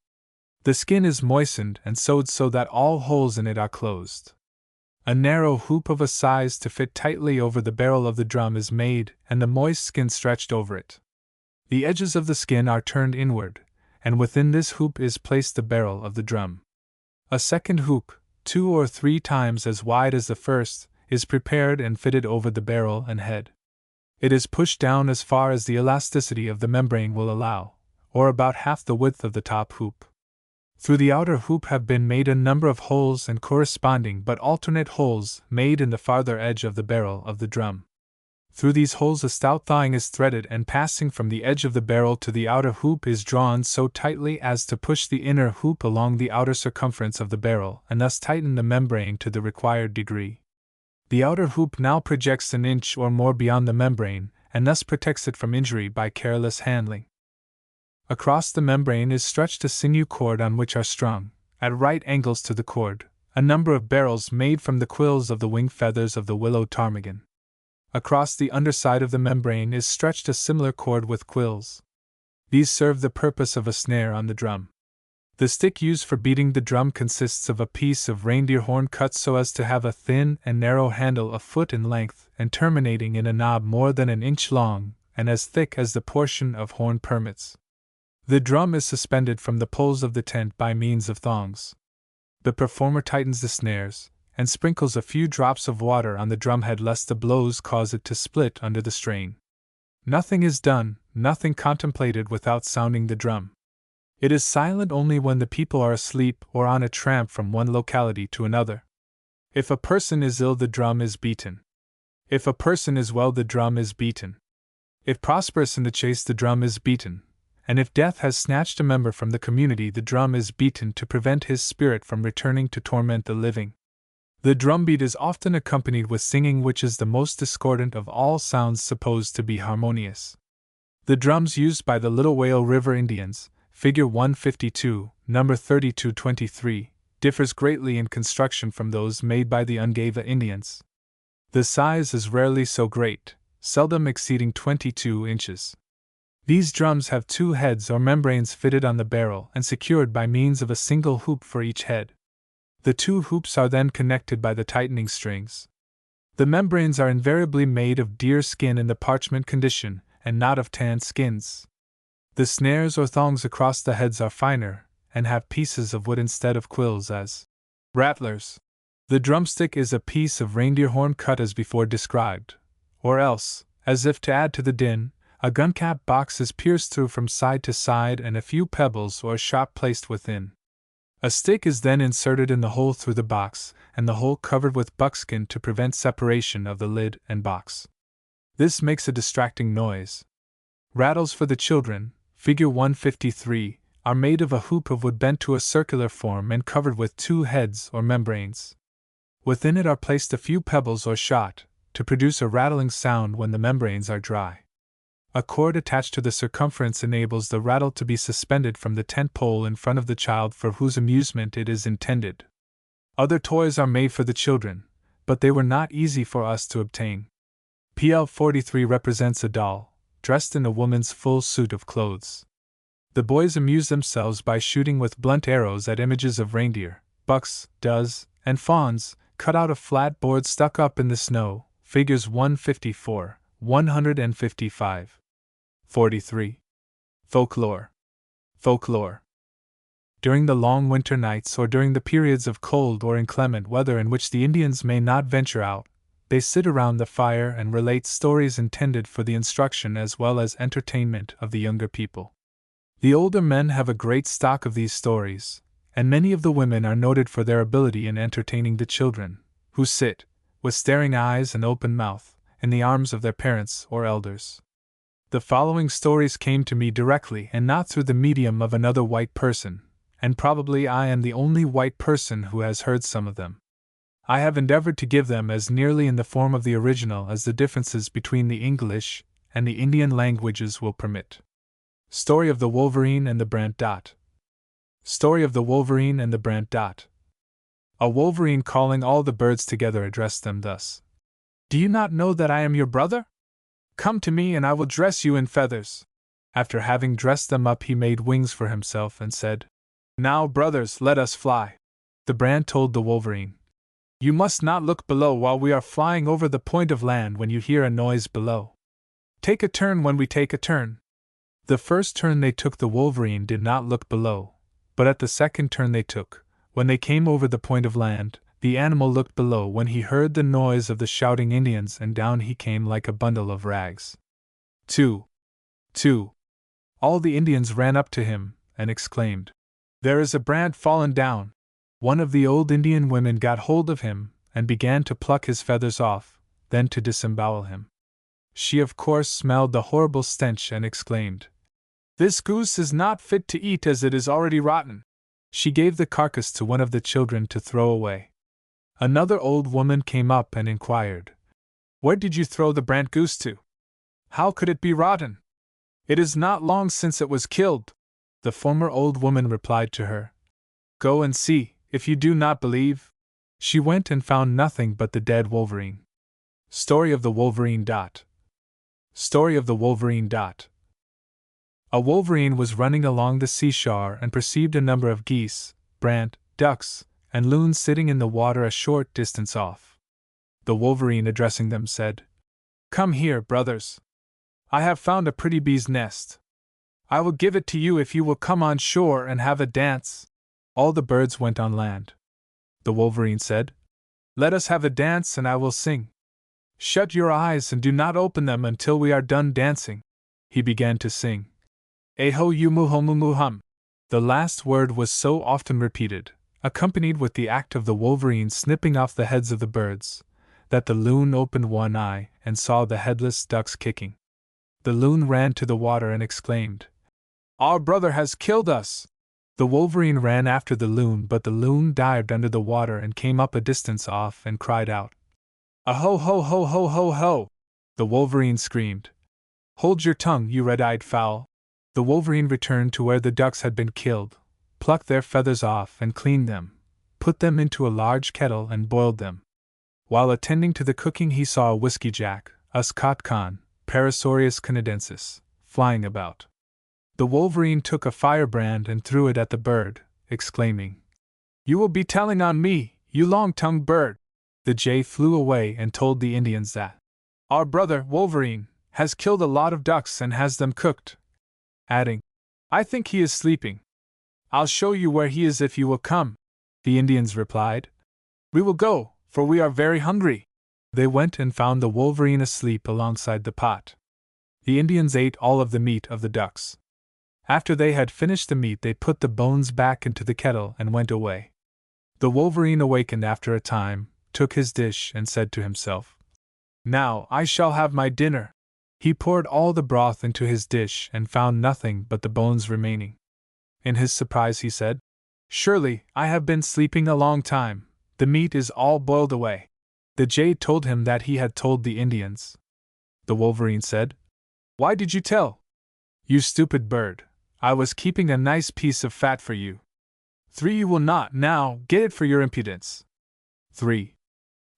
The skin is moistened and sewed so that all holes in it are closed. A narrow hoop of a size to fit tightly over the barrel of the drum is made and the moist skin stretched over it. The edges of the skin are turned inward, and within this hoop is placed the barrel of the drum. A second hoop, 2 or 3 times as wide as the first, is prepared and fitted over the barrel and head. It is pushed down as far as the elasticity of the membrane will allow, or about half the width of the top hoop. Through the outer hoop have been made a number of holes and corresponding but alternate holes made in the farther edge of the barrel of the drum. Through these holes a stout thong is threaded and passing from the edge of the barrel to the outer hoop is drawn so tightly as to push the inner hoop along the outer circumference of the barrel and thus tighten the membrane to the required degree. The outer hoop now projects an inch or more beyond the membrane and thus protects it from injury by careless handling. Across the membrane is stretched a sinew cord on which are strung, at right angles to the cord, a number of barrels made from the quills of the wing feathers of the willow ptarmigan. Across the underside of the membrane is stretched a similar cord with quills. These serve the purpose of a snare on the drum. The stick used for beating the drum consists of a piece of reindeer horn cut so as to have a thin and narrow handle a foot in length and terminating in a knob more than an inch long and as thick as the portion of horn permits. The drum is suspended from the poles of the tent by means of thongs. The performer tightens the snares, and sprinkles a few drops of water on the drumhead lest the blows cause it to split under the strain. Nothing is done, nothing contemplated without sounding the drum. It is silent only when the people are asleep or on a tramp from one locality to another. If a person is ill, the drum is beaten. If a person is well, the drum is beaten. If prosperous in the chase, the drum is beaten. And if death has snatched a member from the community, the drum is beaten to prevent his spirit from returning to torment the living. The drum beat is often accompanied with singing, which is the most discordant of all sounds supposed to be harmonious. The drums used by the Little Whale River Indians, Figure 152, number 3223, differs greatly in construction from those made by the Ungava Indians. The size is rarely so great, seldom exceeding 22 inches. These drums have 2 heads or membranes fitted on the barrel and secured by means of a single hoop for each head. The 2 hoops are then connected by the tightening strings. The membranes are invariably made of deer skin in the parchment condition and not of tanned skins. The snares or thongs across the heads are finer and have pieces of wood instead of quills as rattlers. The drumstick is a piece of reindeer horn cut as before described, or else, as if to add to the din, a gun-cap box is pierced through from side to side and a few pebbles or shot placed within. A stick is then inserted in the hole through the box, and the hole covered with buckskin to prevent separation of the lid and box. This makes a distracting noise. Rattles for the children, Figure 153, are made of a hoop of wood bent to a circular form and covered with 2 heads or membranes. Within it are placed a few pebbles or shot, to produce a rattling sound when the membranes are dry. A cord attached to the circumference enables the rattle to be suspended from the tent pole in front of the child for whose amusement it is intended. Other toys are made for the children, but they were not easy for us to obtain. PL 43 represents a doll, dressed in a woman's full suit of clothes. The boys amuse themselves by shooting with blunt arrows at images of reindeer, bucks, does, and fawns, cut out of flat boards stuck up in the snow, figures 154, 155. 43. Folklore. Folklore. During the long winter nights or during the periods of cold or inclement weather in which the Indians may not venture out, they sit around the fire and relate stories intended for the instruction as well as entertainment of the younger people. The older men have a great stock of these stories, and many of the women are noted for their ability in entertaining the children, who sit, with staring eyes and open mouth, in the arms of their parents or elders. The following stories came to me directly and not through the medium of another white person, and probably I am the only white person who has heard some of them. I have endeavored to give them as nearly in the form of the original as the differences between the English and the Indian languages will permit. Story of the Wolverine and the Brant Dot. Story of the Wolverine and the Brant Dot. A wolverine calling all the birds together addressed them thus. Do you not know that I am your brother? Come to me and I will dress you in feathers. After having dressed them up, he made wings for himself and said, Now, brothers, let us fly. The Brant told the wolverine, You must not look below while we are flying over the point of land when you hear a noise below. Take a turn when we take a turn. The first turn they took, the wolverine did not look below, but at the second turn they took, when they came over the point of land, the animal looked below when he heard the noise of the shouting Indians, and down he came like a bundle of rags. 2. All the Indians ran up to him and exclaimed, There is a Brant fallen down. One of the old Indian women got hold of him and began to pluck his feathers off, then to disembowel him. She of course smelled the horrible stench and exclaimed, This goose is not fit to eat as it is already rotten. She gave the carcass to one of the children to throw away. Another old woman came up and inquired, Where did you throw the Brant goose to? How could it be rotten? It is not long since it was killed. The former old woman replied to her, Go and see, if you do not believe. She went and found nothing but the dead wolverine. Story of the Wolverine Dot. Story of the Wolverine Dot. A wolverine was running along the seashore and perceived a number of geese, brant, ducks, and loons sitting in the water a short distance off. The wolverine, addressing them, said, Come here, brothers. I have found a pretty bee's nest. I will give it to you if you will come on shore and have a dance. All the birds went on land. The wolverine said, Let us have a dance and I will sing. Shut your eyes and do not open them until we are done dancing. He began to sing. Aho you muho hum. The last word was so often repeated, accompanied with the act of the wolverine snipping off the heads of the birds, that the loon opened one eye and saw the headless ducks kicking. The loon ran to the water and exclaimed, Our brother has killed us! The wolverine ran after the loon, but the loon dived under the water and came up a distance off and cried out, Aho ho ho ho ho ho! The wolverine screamed, Hold your tongue, you red-eyed fowl! The wolverine returned to where the ducks had been killed, plucked their feathers off and cleaned them, put them into a large kettle and boiled them. While attending to the cooking, he saw a whiskey-jack, a Scott con, Parasaurus canadensis, flying about. The wolverine took a firebrand and threw it at the bird, exclaiming, You will be telling on me, you long-tongued bird! The jay flew away and told the Indians that our brother, Wolverine, has killed a lot of ducks and has them cooked, adding, I think he is sleeping. I'll show you where he is if you will come. The Indians replied, We will go, for we are very hungry. They went and found the wolverine asleep alongside the pot. The Indians ate all of the meat of the ducks. After they had finished the meat, they put the bones back into the kettle and went away. The wolverine awakened after a time, took his dish, and said to himself, Now I shall have my dinner. He poured all the broth into his dish and found nothing but the bones remaining. In his surprise he said, Surely, I have been sleeping a long time, the meat is all boiled away. The jay told him that he had told the Indians. The wolverine said, Why did you tell? You stupid bird, I was keeping a nice piece of fat for you. 3. You will not now get it for your impudence. 3.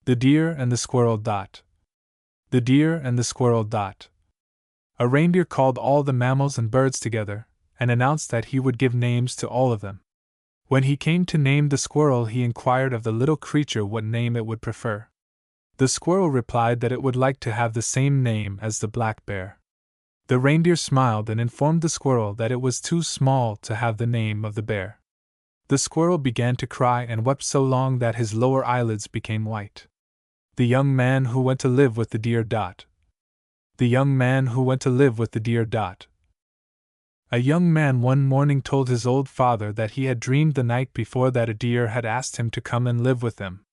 The Deer and the Squirrel. The Deer and the Squirrel. A reindeer called all the mammals and birds together, and announced that he would give names to all of them. When he came to name the squirrel, he inquired of the little creature what name it would prefer. The squirrel replied that it would like to have the same name as the black bear. The reindeer smiled and informed the squirrel that it was too small to have the name of the bear. The squirrel began to cry and wept so long that his lower eyelids became white. The young man who went to live with the deer. The young man who went to live with the deer. A young man one morning told his old father that he had dreamed the night before that a deer had asked him to come and live with them.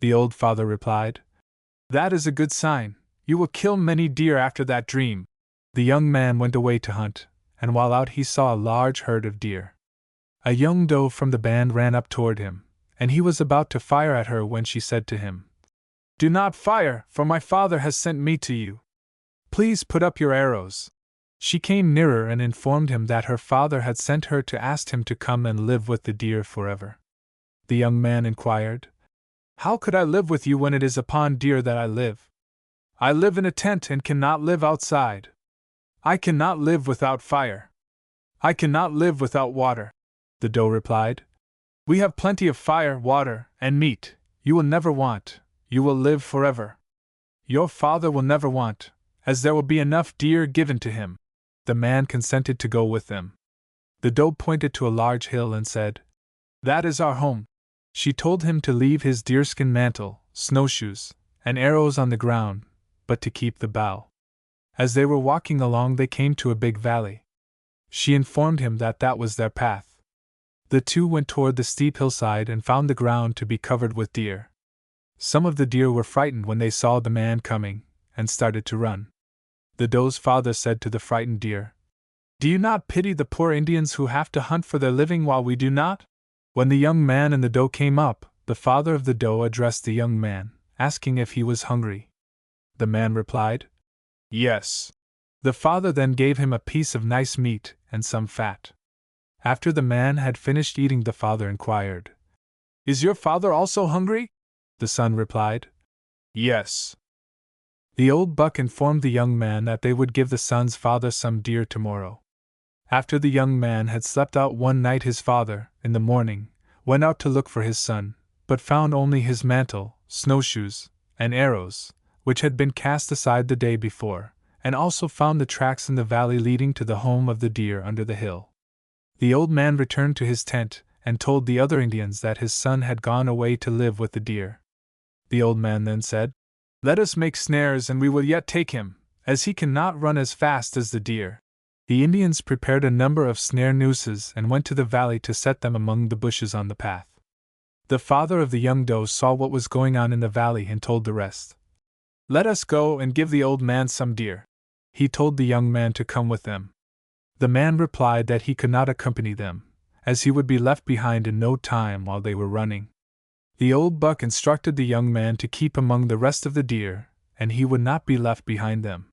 The old father replied, That is a good sign, you will kill many deer after that dream. The young man went away to hunt, and while out he saw a large herd of deer. A young doe from the band ran up toward him, and he was about to fire at her when she said to him, "Do not fire, for my father has sent me to you. Please put up your arrows." She came nearer and informed him that her father had sent her to ask him to come and live with the deer forever. The young man inquired, "How could I live with you when it is upon deer that I live? I live in a tent and cannot live outside. I cannot live without fire. I cannot live without water." The doe replied, "We have plenty of fire, water, and meat. You will never want. You will live forever. Your father will never want, as there will be enough deer given to him." The man consented to go with them. The doe pointed to a large hill and said, "That is our home." She told him to leave his deerskin mantle, snowshoes, and arrows on the ground, but to keep the bow. As they were walking along, they came to a big valley. She informed him that that was their path. The two went toward the steep hillside and found the ground to be covered with deer. Some of the deer were frightened when they saw the man coming, and started to run. The doe's father said to the frightened deer, "Do you not pity the poor Indians who have to hunt for their living while we do not?" When the young man and the doe came up, the father of the doe addressed the young man, asking if he was hungry. The man replied, "Yes." The father then gave him a piece of nice meat and some fat. After the man had finished eating, the father inquired, "Is your father also hungry?" The son replied, "Yes." The old buck informed the young man that they would give the son's father some deer tomorrow. After the young man had slept out one night, his father, in the morning, went out to look for his son, but found only his mantle, snowshoes, and arrows, which had been cast aside the day before, and also found the tracks in the valley leading to the home of the deer under the hill. The old man returned to his tent and told the other Indians that his son had gone away to live with the deer. The old man then said, "Let us make snares and we will yet take him, as he cannot run as fast as the deer." The Indians prepared a number of snare nooses and went to the valley to set them among the bushes on the path. The father of the young doe saw what was going on in the valley and told the rest, "Let us go and give the old man some deer." He told the young man to come with them. The man replied that he could not accompany them, as he would be left behind in no time while they were running. The old buck instructed the young man to keep among the rest of the deer, and he would not be left behind them.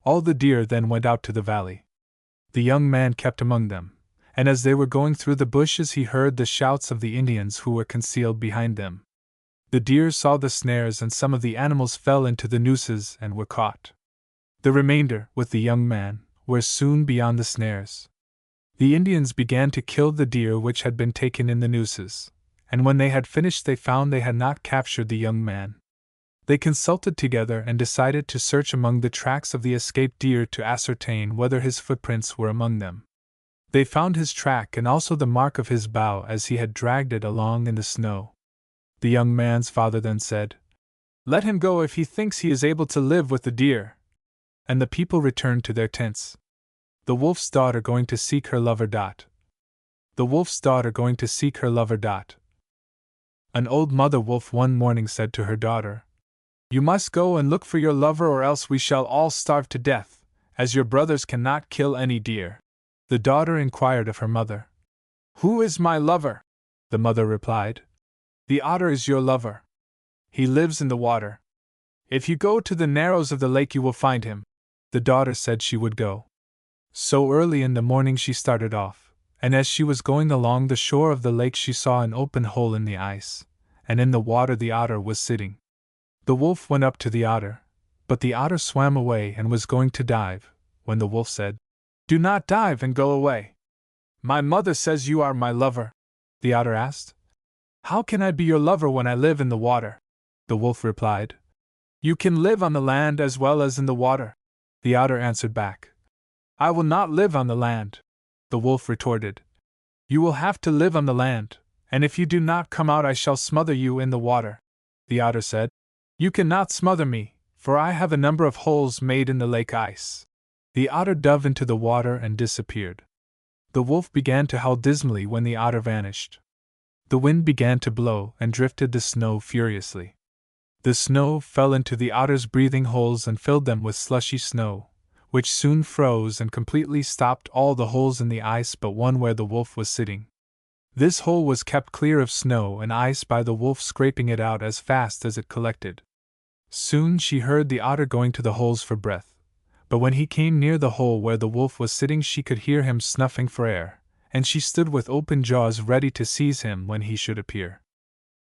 All the deer then went out to the valley. The young man kept among them, and as they were going through the bushes he heard the shouts of the Indians who were concealed behind them. The deer saw the snares and some of the animals fell into the nooses and were caught. The remainder, with the young man, were soon beyond the snares. The Indians began to kill the deer which had been taken in the nooses, and when they had finished they found they had not captured the young man. They consulted together and decided to search among the tracks of the escaped deer to ascertain whether his footprints were among them. They found his track and also the mark of his bow as he had dragged it along in the snow. The young man's father then said, "Let him go if he thinks he is able to live with the deer." And the people returned to their tents. The wolf's daughter going to seek her lover. The wolf's daughter going to seek her lover. An old mother wolf one morning said to her daughter, "You must go and look for your lover, or else we shall all starve to death, as your brothers cannot kill any deer." The daughter inquired of her mother, "Who is my lover?" The mother replied, "The otter is your lover. He lives in the water. If you go to the narrows of the lake you will find him." The daughter said she would go. So early in the morning she started off, and as she was going along the shore of the lake she saw an open hole in the ice, and in the water the otter was sitting. The wolf went up to the otter, but the otter swam away and was going to dive, when the wolf said, "Do not dive and go away. My mother says you are my lover." The otter asked, "How can I be your lover when I live in the water?" The wolf replied, "You can live on the land as well as in the water." The otter answered back, "I will not live on the land." The wolf retorted, "You will have to live on the land, and if you do not come out I shall smother you in the water." The otter said, "You cannot smother me, for I have a number of holes made in the lake ice." The otter dove into the water and disappeared. The wolf began to howl dismally when the otter vanished. The wind began to blow and drifted the snow furiously. The snow fell into the otter's breathing holes and filled them with slushy snow, which soon froze and completely stopped all the holes in the ice but one where the wolf was sitting. This hole was kept clear of snow and ice by the wolf scraping it out as fast as it collected. Soon she heard the otter going to the holes for breath, but when he came near the hole where the wolf was sitting she could hear him snuffing for air, and she stood with open jaws ready to seize him when he should appear.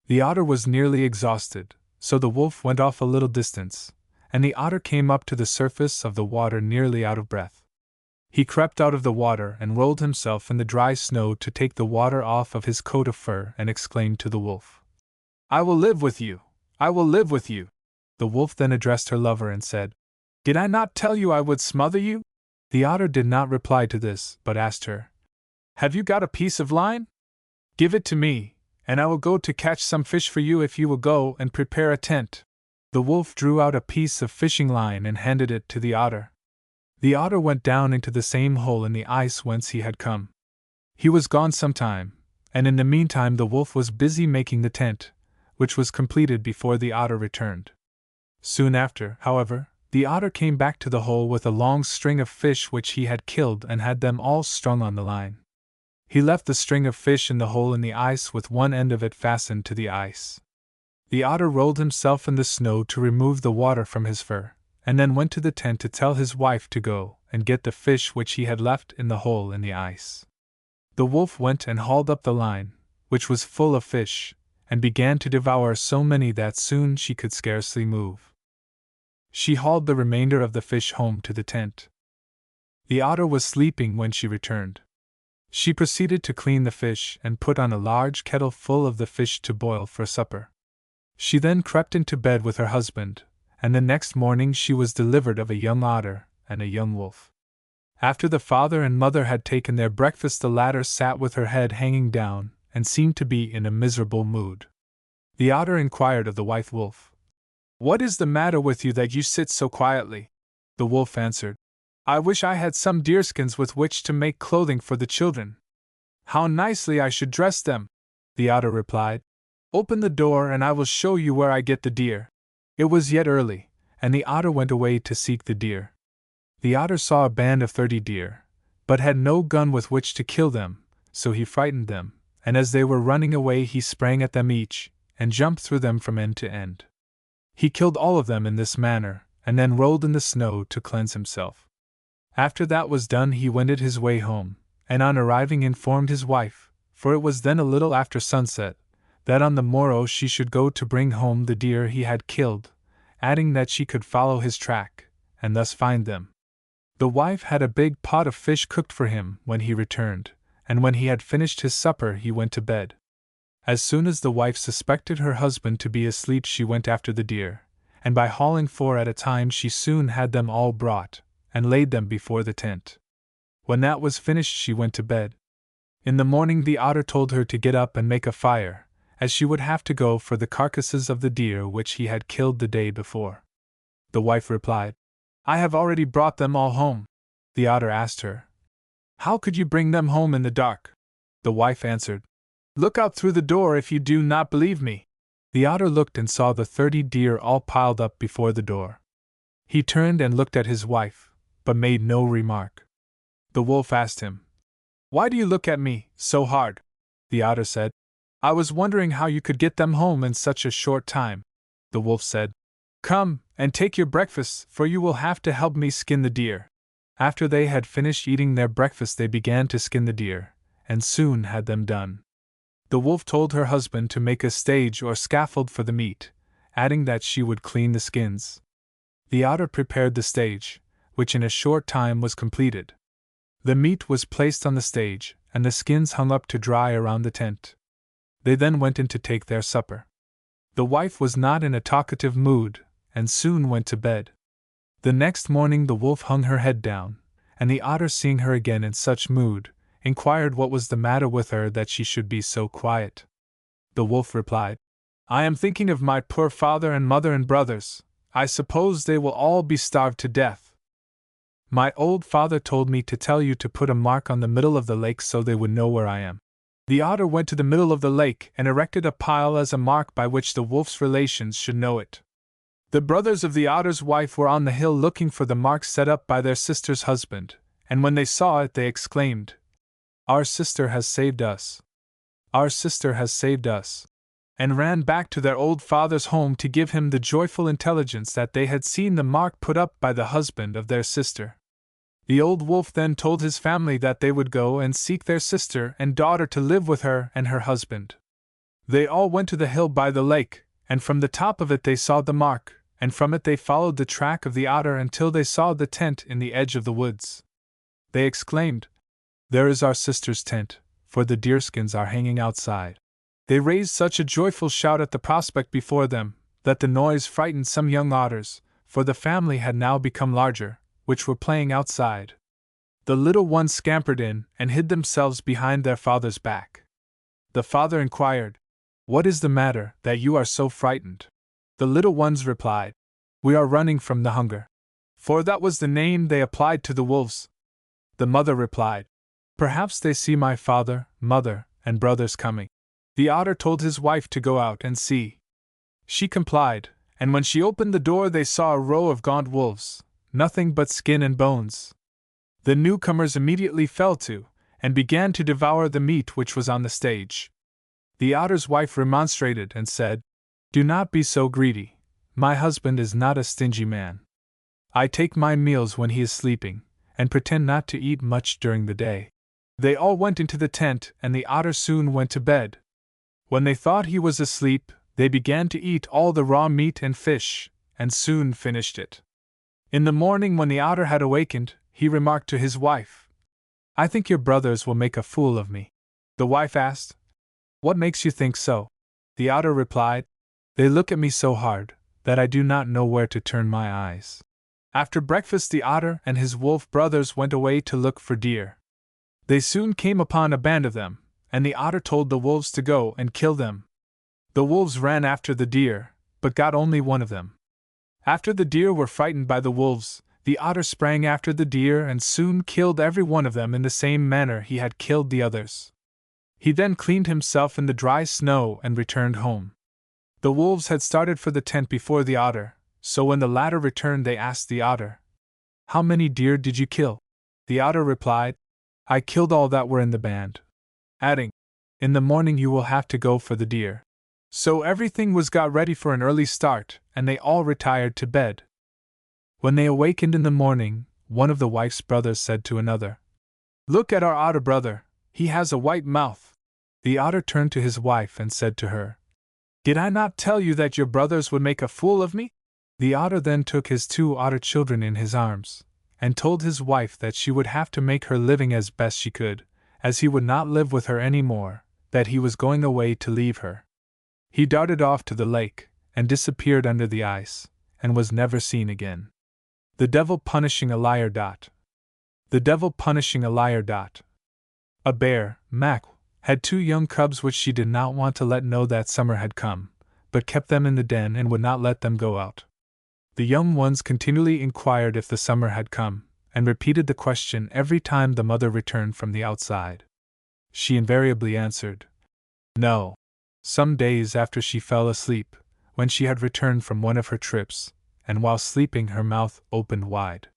The otter was nearly exhausted, so the wolf went off a little distance, and the otter came up to the surface of the water nearly out of breath. He crept out of the water and rolled himself in the dry snow to take the water off of his coat of fur and exclaimed to the wolf, "I will live with you! I will live with you!" The wolf then addressed her lover and said, "Did I not tell you I would smother you?" The otter did not reply to this, but asked her, "Have you got a piece of line? Give it to me, and I will go to catch some fish for you if you will go and prepare a tent." The wolf drew out a piece of fishing line and handed it to the otter. The otter went down into the same hole in the ice whence he had come. He was gone some time, and in the meantime the wolf was busy making the tent, which was completed before the otter returned. Soon after, however, the otter came back to the hole with a long string of fish which he had killed and had them all strung on the line. He left the string of fish in the hole in the ice with one end of it fastened to the ice. The otter rolled himself in the snow to remove the water from his fur, and then went to the tent to tell his wife to go and get the fish which he had left in the hole in the ice. The wolf went and hauled up the line, which was full of fish, and began to devour so many that soon she could scarcely move. She hauled the remainder of the fish home to the tent. The otter was sleeping when she returned. She proceeded to clean the fish and put on a large kettle full of the fish to boil for supper. She then crept into bed with her husband, and the next morning she was delivered of a young otter and a young wolf. After the father and mother had taken their breakfast, the latter sat with her head hanging down and seemed to be in a miserable mood. The otter inquired of the white wolf, "What is the matter with you that you sit so quietly?" The wolf answered, "I wish I had some deerskins with which to make clothing for the children. How nicely I should dress them!" The otter replied, "Open the door and I will show you where I get the deer." It was yet early, and the otter went away to seek the deer. The otter saw a band of 30 deer, but had no gun with which to kill them, so he frightened them, and as they were running away he sprang at them each, and jumped through them from end to end. He killed all of them in this manner, and then rolled in the snow to cleanse himself. After that was done he wended his way home, and on arriving informed his wife, for it was then a little after sunset, that on the morrow she should go to bring home the deer he had killed, adding that she could follow his track, and thus find them. The wife had a big pot of fish cooked for him when he returned, and when he had finished his supper he went to bed. As soon as the wife suspected her husband to be asleep she went after the deer, and by hauling 4 at a time she soon had them all brought, and laid them before the tent. When that was finished she went to bed. In the morning the otter told her to get up and make a fire, as she would have to go for the carcasses of the deer which he had killed the day before. The wife replied, "I have already brought them all home." The otter asked her, "How could you bring them home in the dark?" The wife answered, "Look out through the door if you do not believe me." The otter looked and saw the 30 deer all piled up before the door. He turned and looked at his wife, but made no remark. The wolf asked him, "Why do you look at me so hard?" The otter said, "I was wondering how you could get them home in such a short time." The wolf said, "Come and take your breakfast, for you will have to help me skin the deer." After they had finished eating their breakfast they began to skin the deer, and soon had them done. The wolf told her husband to make a stage or scaffold for the meat, adding that she would clean the skins. The otter prepared the stage, which in a short time was completed. The meat was placed on the stage, and the skins hung up to dry around the tent. They then went in to take their supper. The wife was not in a talkative mood, and soon went to bed. The next morning the wolf hung her head down, and the otter, seeing her again in such mood, inquired what was the matter with her that she should be so quiet. The wolf replied, "I am thinking of my poor father and mother and brothers. I suppose they will all be starved to death. My old father told me to tell you to put a mark on the middle of the lake so they would know where I am." The otter went to the middle of the lake and erected a pile as a mark by which the wolf's relations should know it. The brothers of the otter's wife were on the hill looking for the mark set up by their sister's husband, and when they saw it they exclaimed, "Our sister has saved us! Our sister has saved us!" and ran back to their old father's home to give him the joyful intelligence that they had seen the mark put up by the husband of their sister. The old wolf then told his family that they would go and seek their sister and daughter to live with her and her husband. They all went to the hill by the lake, and from the top of it they saw the mark, and from it they followed the track of the otter until they saw the tent in the edge of the woods. They exclaimed, "There is our sister's tent, for the deerskins are hanging outside." They raised such a joyful shout at the prospect before them, that the noise frightened some young otters, for the family had now become larger, which were playing outside. The little ones scampered in and hid themselves behind their father's back. The father inquired, "What is the matter, that you are so frightened?" The little ones replied, "We are running from the hunger." For that was the name they applied to the wolves. The mother replied, "Perhaps they see my father, mother, and brothers coming." The otter told his wife to go out and see. She complied, and when she opened the door they saw a row of gaunt wolves, nothing but skin and bones. The newcomers immediately fell to, and began to devour the meat which was on the stage. The otter's wife remonstrated and said, "Do not be so greedy. My husband is not a stingy man. I take my meals when he is sleeping, and pretend not to eat much during the day." They all went into the tent, and the otter soon went to bed. When they thought he was asleep, they began to eat all the raw meat and fish, and soon finished it. In the morning, when the otter had awakened, he remarked to his wife, "I think your brothers will make a fool of me." The wife asked, "What makes you think so?" The otter replied, "They look at me so hard, that I do not know where to turn my eyes." After breakfast the otter and his wolf brothers went away to look for deer. They soon came upon a band of them, and the otter told the wolves to go and kill them. The wolves ran after the deer, but got only one of them. After the deer were frightened by the wolves, the otter sprang after the deer and soon killed every one of them in the same manner he had killed the others. He then cleaned himself in the dry snow and returned home. The wolves had started for the tent before the otter, so when the latter returned they asked the otter, "How many deer did you kill?" The otter replied, "I killed all that were in the band," adding, "In the morning you will have to go for the deer." So everything was got ready for an early start, and they all retired to bed. When they awakened in the morning, one of the wife's brothers said to another, "Look at our otter brother, he has a white mouth." The otter turned to his wife and said to her, "Did I not tell you that your brothers would make a fool of me?" The otter then took his 2 otter children in his arms, and told his wife that she would have to make her living as best she could, as he would not live with her any more, that he was going away to leave her. He darted off to the lake, and disappeared under the ice, and was never seen again. The devil punishing a liar. The devil punishing a liar. A bear, Mac, had 2 young cubs which she did not want to let know that summer had come, but kept them in the den and would not let them go out. The young ones continually inquired if the summer had come, and repeated the question every time the mother returned from the outside. She invariably answered, "No." Some days after she fell asleep, when she had returned from one of her trips, and while sleeping her mouth opened wide.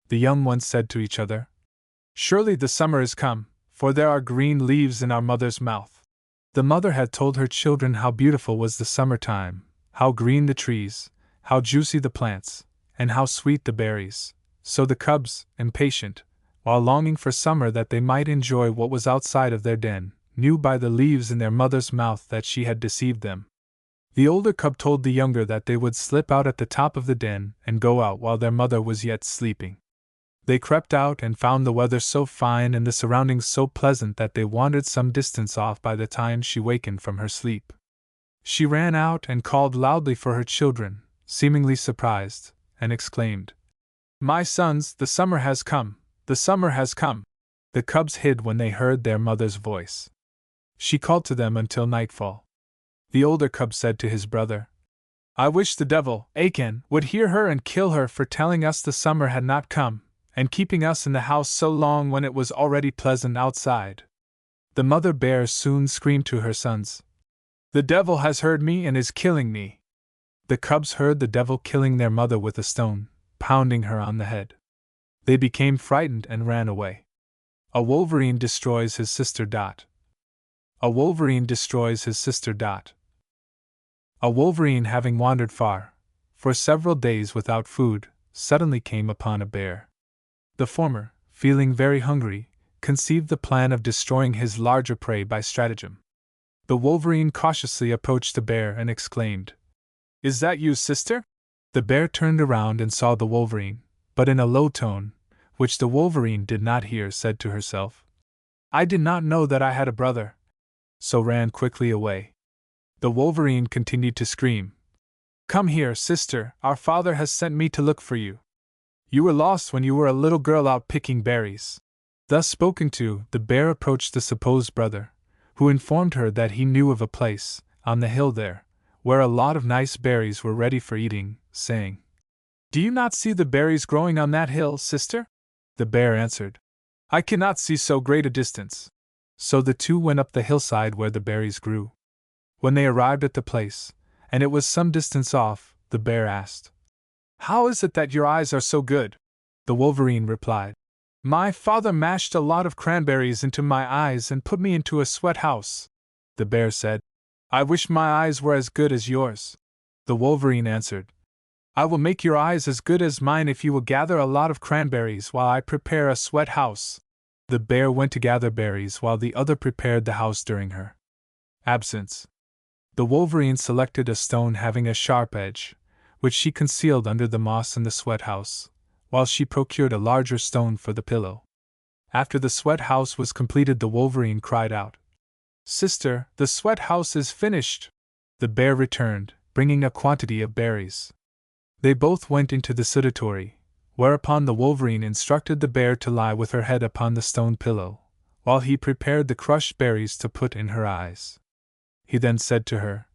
The young ones said to each other, "Surely the summer is come, for there are green leaves in our mother's mouth." The mother had told her children how beautiful was the summer time, how green the trees, how juicy the plants, and how sweet the berries, so the cubs, impatient, while longing for summer that they might enjoy what was outside of their den, knew by the leaves in their mother's mouth that she had deceived them. The older cub told the younger that they would slip out at the top of the den and go out while their mother was yet sleeping. They crept out and found the weather so fine and the surroundings so pleasant that they wandered some distance off by the time she wakened from her sleep. She ran out and called loudly for her children, seemingly surprised, and exclaimed, "My sons, the summer has come, the summer has come." The cubs hid when they heard their mother's voice. She called to them until nightfall. The older cub said to his brother, "I wish the devil, Achan, would hear her and kill her for telling us the summer had not come, and keeping us in the house so long when it was already pleasant outside." The mother bear soon screamed to her sons, "The devil has heard me and is killing me." The cubs heard the devil killing their mother with a stone, pounding her on the head. They became frightened and ran away. A wolverine destroys his sister. A wolverine destroys his sister. A wolverine, having wandered far, for several days without food, suddenly came upon a bear. The former, feeling very hungry, conceived the plan of destroying his larger prey by stratagem. The wolverine cautiously approached the bear and exclaimed, "Is that you, sister?" The bear turned around and saw the wolverine, but in a low tone, which the wolverine did not hear, said to herself, "I did not know that I had a brother," so ran quickly away. The wolverine continued to scream, "Come here, sister, our father has sent me to look for you. You were lost when you were a little girl out picking berries." Thus spoken to, the bear approached the supposed brother, who informed her that he knew of a place, on the hill there, where a lot of nice berries were ready for eating, saying, "Do you not see the berries growing on that hill, sister?" The bear answered, "I cannot see so great a distance." So the two went up the hillside where the berries grew. When they arrived at the place, and it was some distance off, the bear asked, "How is it that your eyes are so good?" The wolverine replied, "My father mashed a lot of cranberries into my eyes and put me into a sweat house." The bear said, "I wish my eyes were as good as yours." The wolverine answered, "I will make your eyes as good as mine if you will gather a lot of cranberries while I prepare a sweat house." The bear went to gather berries while the other prepared the house during her absence. The wolverine selected a stone having a sharp edge, which she concealed under the moss in the sweat house, while she procured a larger stone for the pillow. After the sweat house was completed, the wolverine cried out, "Sister, the sweat house is finished." The bear returned, bringing a quantity of berries. They both went into the sudatory, whereupon the wolverine instructed the bear to lie with her head upon the stone pillow, while he prepared the crushed berries to put in her eyes. He then said to her,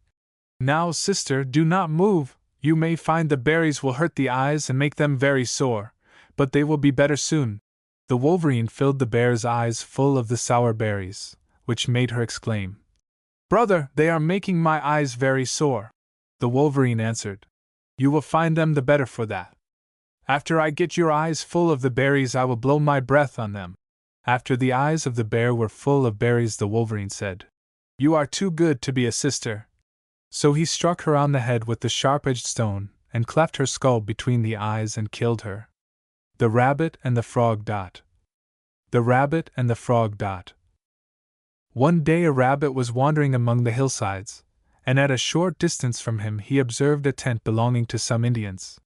"Now, sister, do not move. You may find the berries will hurt the eyes and make them very sore, but they will be better soon." The wolverine filled the bear's eyes full of the sour berries, which made her exclaim, "Brother, they are making my eyes very sore." The wolverine answered, "You will find them the better for that. After I get your eyes full of the berries, I will blow my breath on them." After the eyes of the bear were full of berries, the wolverine said, "You are too good to be a sister." So he struck her on the head with the sharp-edged stone, and cleft her skull between the eyes and killed her. The Rabbit and the Frog. The Rabbit and the Frog. One day a rabbit was wandering among the hillsides, and at a short distance from him he observed a tent belonging to some Indians.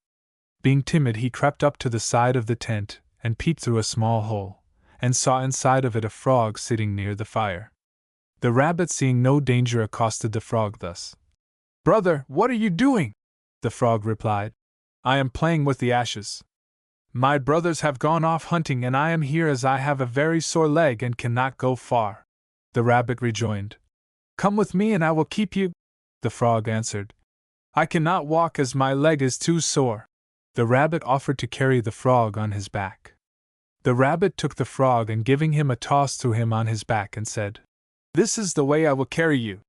Being timid, he crept up to the side of the tent and peeped through a small hole, and saw inside of it a frog sitting near the fire. The rabbit, seeing no danger, accosted the frog thus, "Brother, what are you doing?" The frog replied, "I am playing with the ashes. My brothers have gone off hunting, and I am here as I have a very sore leg and cannot go far." The rabbit rejoined, "Come with me and I will keep you." The frog answered, "I cannot walk as my leg is too sore." The rabbit offered to carry the frog on his back. The rabbit took the frog and, giving him a toss, threw him on his back and said, "This is the way I will carry you."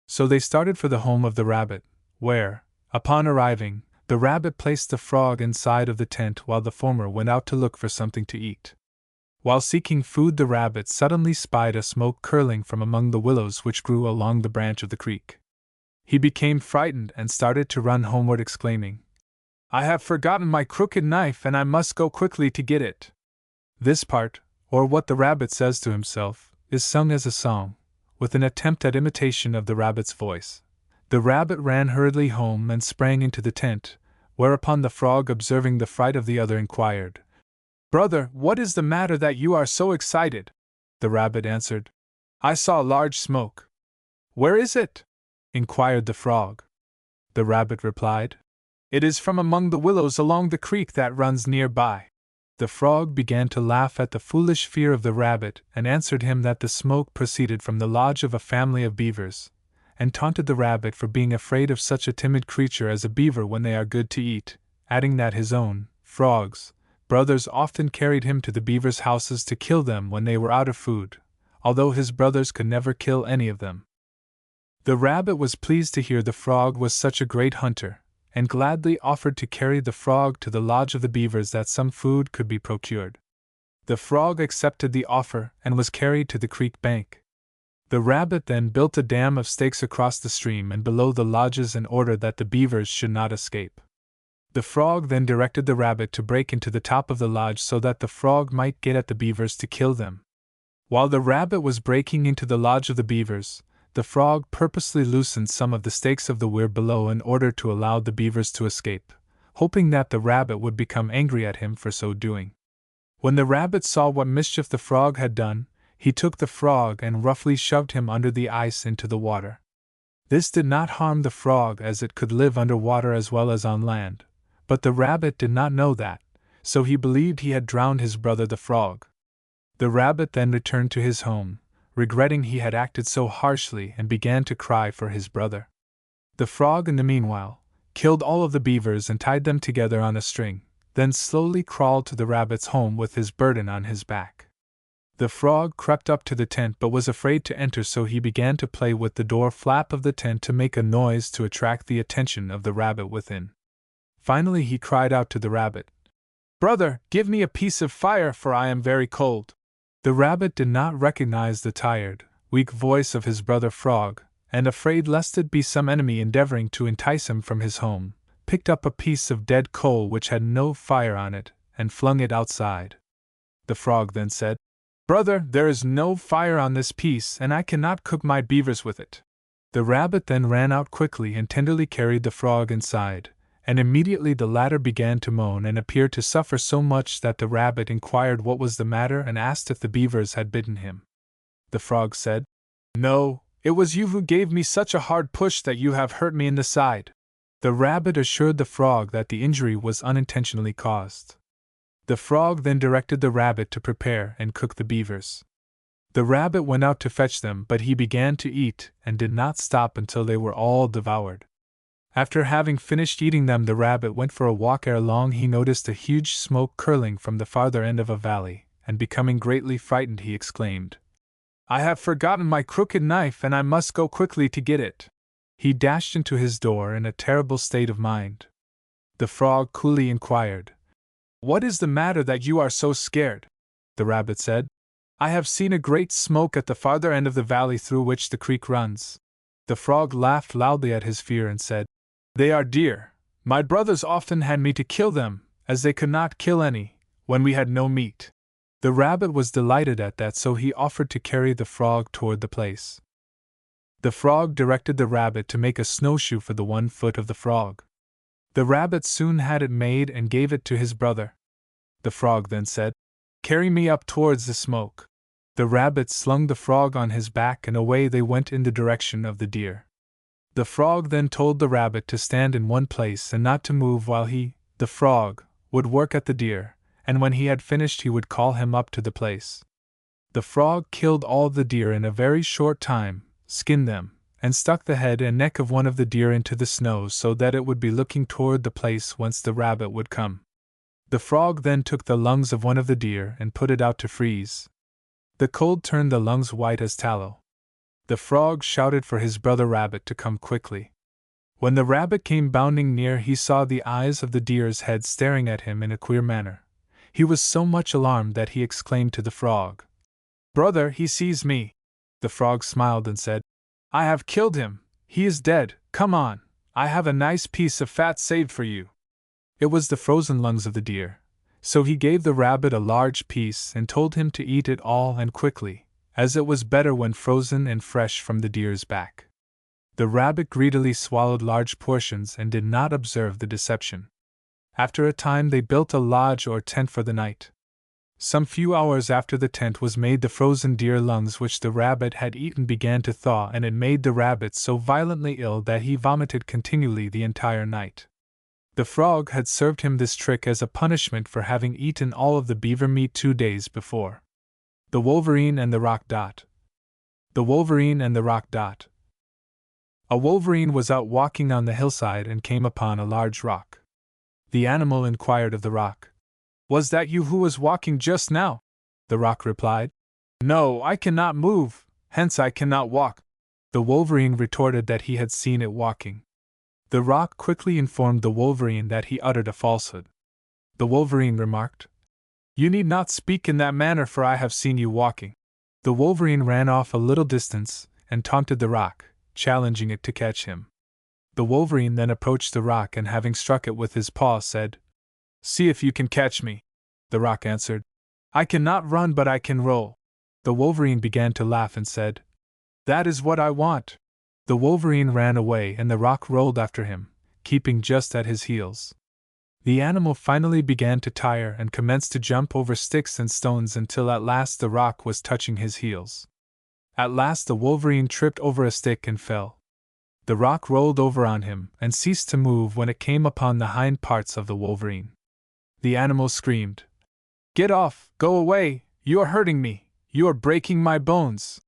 So they started for the home of the rabbit, where, upon arriving, the rabbit placed the frog inside of the tent while the former went out to look for something to eat. While seeking food, the rabbit suddenly spied a smoke curling from among the willows which grew along the branch of the creek. He became frightened and started to run homeward, exclaiming, "I have forgotten my crooked knife and I must go quickly to get it." This part, or what the rabbit says to himself, is sung as a song, with an attempt at imitation of the rabbit's voice. The rabbit ran hurriedly home and sprang into the tent, whereupon the frog, observing the fright of the other, inquired, "Brother, what is the matter that you are so excited?" The rabbit answered, "I saw large smoke." "Where is it?" inquired the frog. The rabbit replied, "It is from among the willows along the creek that runs near by." The frog began to laugh at the foolish fear of the rabbit and answered him that the smoke proceeded from the lodge of a family of beavers, and taunted the rabbit for being afraid of such a timid creature as a beaver when they are good to eat, adding that his own, frog's, brothers often carried him to the beavers' houses to kill them when they were out of food, although his brothers could never kill any of them. The rabbit was pleased to hear the frog was such a great hunter, and gladly offered to carry the frog to the lodge of the beavers that some food could be procured. The frog accepted the offer and was carried to the creek bank. The rabbit then built a dam of stakes across the stream and below the lodges in order that the beavers should not escape. The frog then directed the rabbit to break into the top of the lodge so that the frog might get at the beavers to kill them. While the rabbit was breaking into the lodge of the beavers, the frog purposely loosened some of the stakes of the weir below in order to allow the beavers to escape, hoping that the rabbit would become angry at him for so doing. When the rabbit saw what mischief the frog had done, he took the frog and roughly shoved him under the ice into the water. This did not harm the frog as it could live under water as well as on land, but the rabbit did not know that, so he believed he had drowned his brother the frog. The rabbit then returned to his home, regretting he had acted so harshly, and began to cry for his brother. The frog in the meanwhile killed all of the beavers and tied them together on a string, then slowly crawled to the rabbit's home with his burden on his back. The frog crept up to the tent but was afraid to enter, so he began to play with the door flap of the tent to make a noise to attract the attention of the rabbit within. Finally he cried out to the rabbit, "Brother, give me a piece of fire, for I am very cold." The rabbit did not recognize the tired, weak voice of his brother frog, and afraid lest it be some enemy endeavoring to entice him from his home, picked up a piece of dead coal which had no fire on it, and flung it outside. The frog then said, "Brother, there is no fire on this piece, and I cannot cook my beavers with it." The rabbit then ran out quickly and tenderly carried the frog inside, and immediately the latter began to moan and appeared to suffer so much that the rabbit inquired what was the matter and asked if the beavers had bitten him. The frog said, "No, it was you who gave me such a hard push that you have hurt me in the side." The rabbit assured the frog that the injury was unintentionally caused. The frog then directed the rabbit to prepare and cook the beavers. The rabbit went out to fetch them, but he began to eat and did not stop until they were all devoured. After having finished eating them, the rabbit went for a walk. Ere long he noticed a huge smoke curling from the farther end of a valley, and becoming greatly frightened he exclaimed, "I have forgotten my crooked knife and I must go quickly to get it." He dashed into his door in a terrible state of mind. The frog coolly inquired, "What is the matter that you are so scared?" The rabbit said, "I have seen a great smoke at the farther end of the valley through which the creek runs." The frog laughed loudly at his fear and said, "They are deer. My brothers often had me to kill them, as they could not kill any, when we had no meat." The rabbit was delighted at that, so he offered to carry the frog toward the place. The frog directed the rabbit to make a snowshoe for the 1 foot of the frog. The rabbit soon had it made and gave it to his brother. The frog then said, "Carry me up towards the smoke." The rabbit slung the frog on his back and away they went in the direction of the deer. The frog then told the rabbit to stand in one place and not to move while he, the frog, would work at the deer, and when he had finished he would call him up to the place. The frog killed all the deer in a very short time, skinned them, and stuck the head and neck of one of the deer into the snow so that it would be looking toward the place whence the rabbit would come. The frog then took the lungs of one of the deer and put it out to freeze. The cold turned the lungs white as tallow. The frog shouted for his brother rabbit to come quickly. When the rabbit came bounding near, he saw the eyes of the deer's head staring at him in a queer manner. He was so much alarmed that he exclaimed to the frog, "Brother, he sees me." The frog smiled and said, "I have killed him. He is dead. Come on, I have a nice piece of fat saved for you." It was the frozen lungs of the deer, so he gave the rabbit a large piece and told him to eat it all and quickly, as it was better when frozen and fresh from the deer's back. The rabbit greedily swallowed large portions and did not observe the deception. After a time they built a lodge or tent for the night. Some few hours after the tent was made, the frozen deer lungs which the rabbit had eaten began to thaw, and it made the rabbit so violently ill that he vomited continually the entire night. The frog had served him this trick as a punishment for having eaten all of the beaver meat 2 days before. The Wolverine and the Rock Dot. The Wolverine and the Rock Dot. A wolverine was out walking on the hillside and came upon a large rock. The animal inquired of the rock, "Was that you who was walking just now?" The rock replied, "No, I cannot move, hence I cannot walk." The wolverine retorted that he had seen it walking. The rock quickly informed the wolverine that he uttered a falsehood. The wolverine remarked, "You need not speak in that manner, for I have seen you walking." The wolverine ran off a little distance and taunted the rock, challenging it to catch him. The wolverine then approached the rock and, having struck it with his paw, said, "See if you can catch me." The rock answered, "I cannot run, but I can roll." The wolverine began to laugh and said, "That is what I want." The wolverine ran away and the rock rolled after him, keeping just at his heels. The animal finally began to tire and commenced to jump over sticks and stones until at last the rock was touching his heels. At last the wolverine tripped over a stick and fell. The rock rolled over on him and ceased to move when it came upon the hind parts of the wolverine. The animal screamed, "Get off! Go away! You are hurting me! You are breaking my bones!"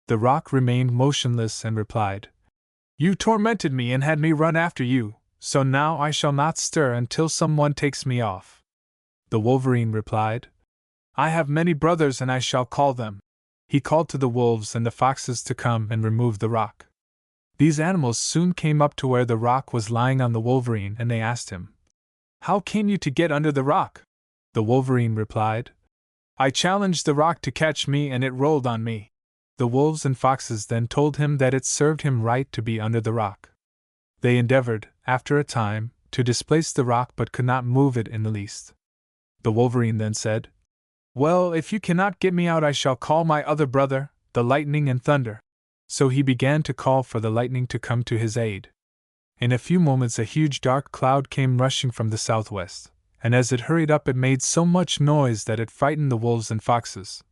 The rock remained motionless and replied, "You tormented me and had me run after you, so now I shall not stir until someone takes me off." The wolverine replied, "I have many brothers and I shall call them." He called to the wolves and the foxes to come and remove the rock. These animals soon came up to where the rock was lying on the wolverine, and they asked him, "How came you to get under the rock?" The wolverine replied, "I challenged the rock to catch me and it rolled on me." The wolves and foxes then told him that it served him right to be under the rock. They endeavored, after a time, to displace the rock but could not move it in the least. The wolverine then said, "Well, if you cannot get me out, I shall call my other brother, the lightning and thunder." So he began to call for the lightning to come to his aid. In a few moments a huge dark cloud came rushing from the southwest, and as it hurried up it made so much noise that it frightened the wolves and foxes.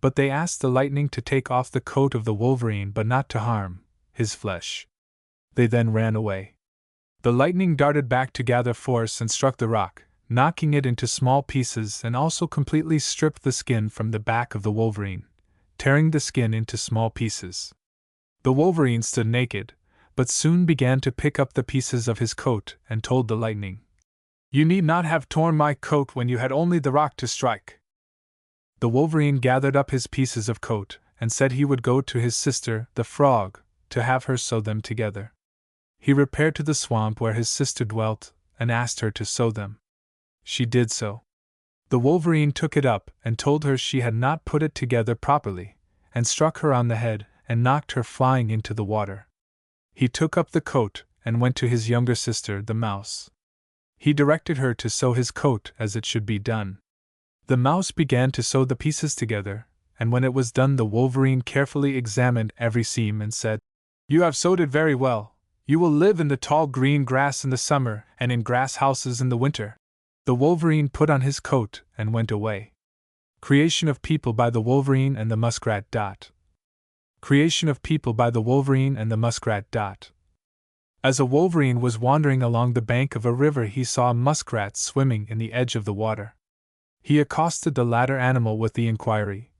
But they asked the lightning to take off the coat of the wolverine but not to harm his flesh. They then ran away. The lightning darted back to gather force and struck the rock, knocking it into small pieces, and also completely stripped the skin from the back of the wolverine, tearing the skin into small pieces. The wolverine stood naked, but soon began to pick up the pieces of his coat and told the lightning, "You need not have torn my coat when you had only the rock to strike." The wolverine gathered up his pieces of coat and said he would go to his sister, the frog, to have her sew them together. He repaired to the swamp where his sister dwelt and asked her to sew them. She did so. The wolverine took it up and told her she had not put it together properly, and struck her on the head and knocked her flying into the water. He took up the coat and went to his younger sister, the mouse. He directed her to sew his coat as it should be done. The mouse began to sew the pieces together, and when it was done the wolverine carefully examined every seam and said, "You have sewed it very well. You will live in the tall green grass in the summer and in grass houses in the winter." The wolverine put on his coat and went away. Creation of people by the wolverine and the muskrat. Creation of people by the wolverine and the muskrat. As a wolverine was wandering along the bank of a river, he saw a muskrat swimming in the edge of the water. He accosted the latter animal with the inquiry,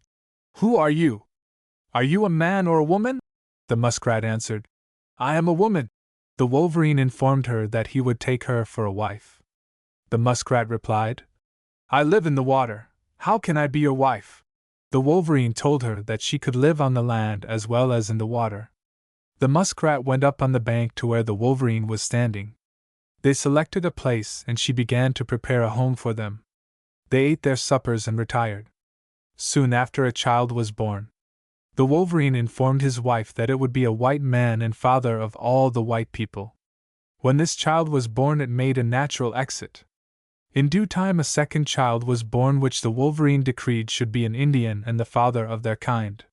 "Who are you? Are you a man or a woman?" The muskrat answered, "I am a woman." The wolverine informed her that he would take her for a wife. The muskrat replied, "I live in the water. How can I be your wife?" The wolverine told her that she could live on the land as well as in the water. The muskrat went up on the bank to where the wolverine was standing. They selected a place and she began to prepare a home for them. They ate their suppers and retired. Soon after a child was born. The wolverine informed his wife that it would be a white man and father of all the white people. When this child was born it made a natural exit. In due time a second child was born which the wolverine decreed should be an Indian and the father of their kind.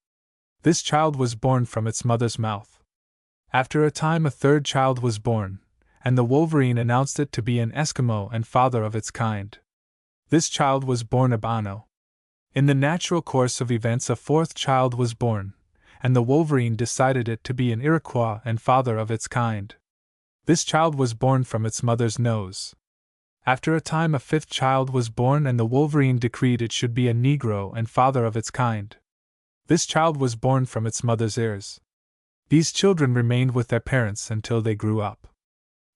This child was born from its mother's mouth. After a time a third child was born, and the wolverine announced it to be an Eskimo and father of its kind. This child was born a Bano. In the natural course of events a fourth child was born, and the wolverine decided it to be an Iroquois and father of its kind. This child was born from its mother's nose. After a time a fifth child was born and the wolverine decreed it should be a Negro and father of its kind. This child was born from its mother's ears. These children remained with their parents until they grew up.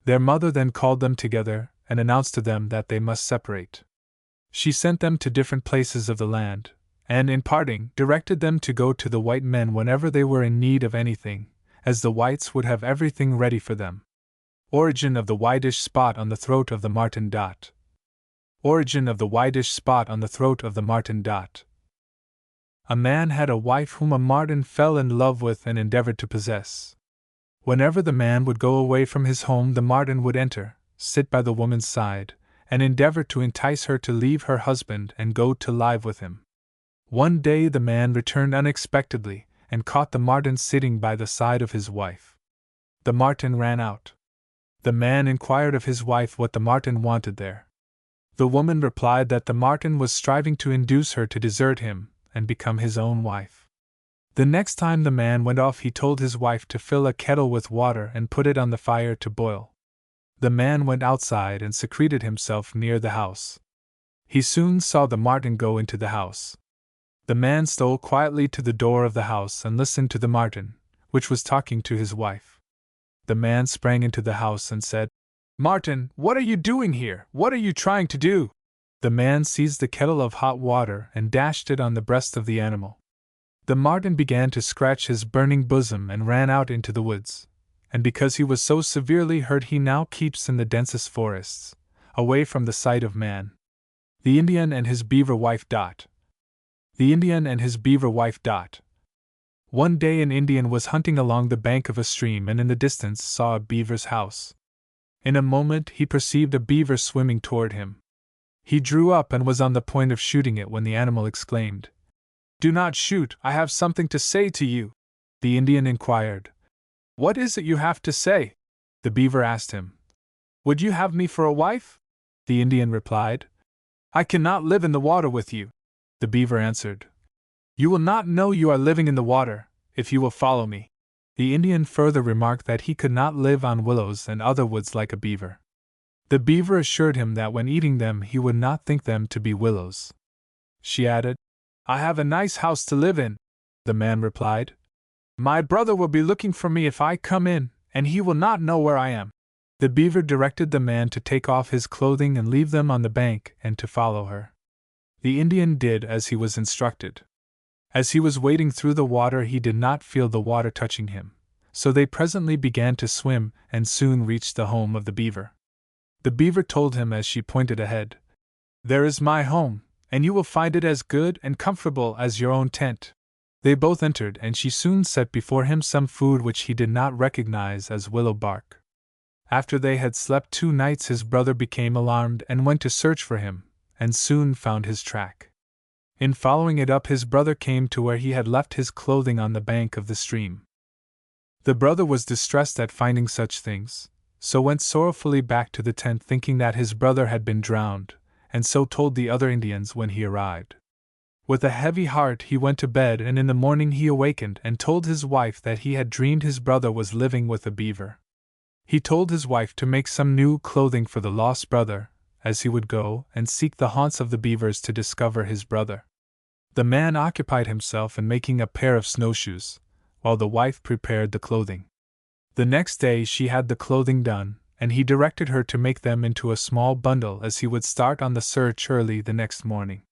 Their mother then called them together and announced to them that they must separate. She sent them to different places of the land, and in parting, directed them to go to the white men whenever they were in need of anything, as the whites would have everything ready for them. Origin of the whitish spot on the throat of the marten. Origin of the whitish spot on the throat of the marten. A man had a wife whom a marten fell in love with and endeavored to possess. Whenever the man would go away from his home, the marten would enter, sit by the woman's side, and endeavor to entice her to leave her husband and go to live with him. One day the man returned unexpectedly and caught the marten sitting by the side of his wife. The marten ran out. The man inquired of his wife what the marten wanted there. The woman replied that the marten was striving to induce her to desert him and become his own wife. The next time the man went off, he told his wife to fill a kettle with water and put it on the fire to boil. The man went outside and secreted himself near the house. He soon saw the marten go into the house. The man stole quietly to the door of the house and listened to the marten, which was talking to his wife. The man sprang into the house and said, "Marten, what are you doing here? What are you trying to do?" The man seized the kettle of hot water and dashed it on the breast of the animal. The marten began to scratch his burning bosom and ran out into the woods, and because he was so severely hurt, he now keeps in the densest forests, away from the sight of man. The Indian and his beaver wife. The Indian and his beaver wife. One day an Indian was hunting along the bank of a stream and in the distance saw a beaver's house. In a moment he perceived a beaver swimming toward him. He drew up and was on the point of shooting it when the animal exclaimed, "Do not shoot, I have something to say to you." The Indian inquired, "What is it you have to say?" The beaver asked him, "Would you have me for a wife?" The Indian replied, "I cannot live in the water with you." The beaver answered, "You will not know you are living in the water, if you will follow me." The Indian further remarked that he could not live on willows and other woods like a beaver. The beaver assured him that when eating them he would not think them to be willows. She added, "I have a nice house to live in." The man replied, "My brother will be looking for me if I come in, and he will not know where I am." The beaver directed the man to take off his clothing and leave them on the bank and to follow her. The Indian did as he was instructed. As he was wading through the water, he did not feel the water touching him, so they presently began to swim and soon reached the home of the beaver. The beaver told him as she pointed ahead, "There is my home, and you will find it as good and comfortable as your own tent." They both entered, and she soon set before him some food which he did not recognize as willow bark. After they had slept 2 nights, his brother became alarmed and went to search for him, and soon found his track. In following it up, his brother came to where he had left his clothing on the bank of the stream. The brother was distressed at finding such things, so went sorrowfully back to the tent, thinking that his brother had been drowned, and so told the other Indians when he arrived. With a heavy heart he went to bed, and in the morning he awakened and told his wife that he had dreamed his brother was living with a beaver. He told his wife to make some new clothing for the lost brother, as he would go and seek the haunts of the beavers to discover his brother. The man occupied himself in making a pair of snowshoes, while the wife prepared the clothing. The next day she had the clothing done, and he directed her to make them into a small bundle as he would start on the search early the next morning.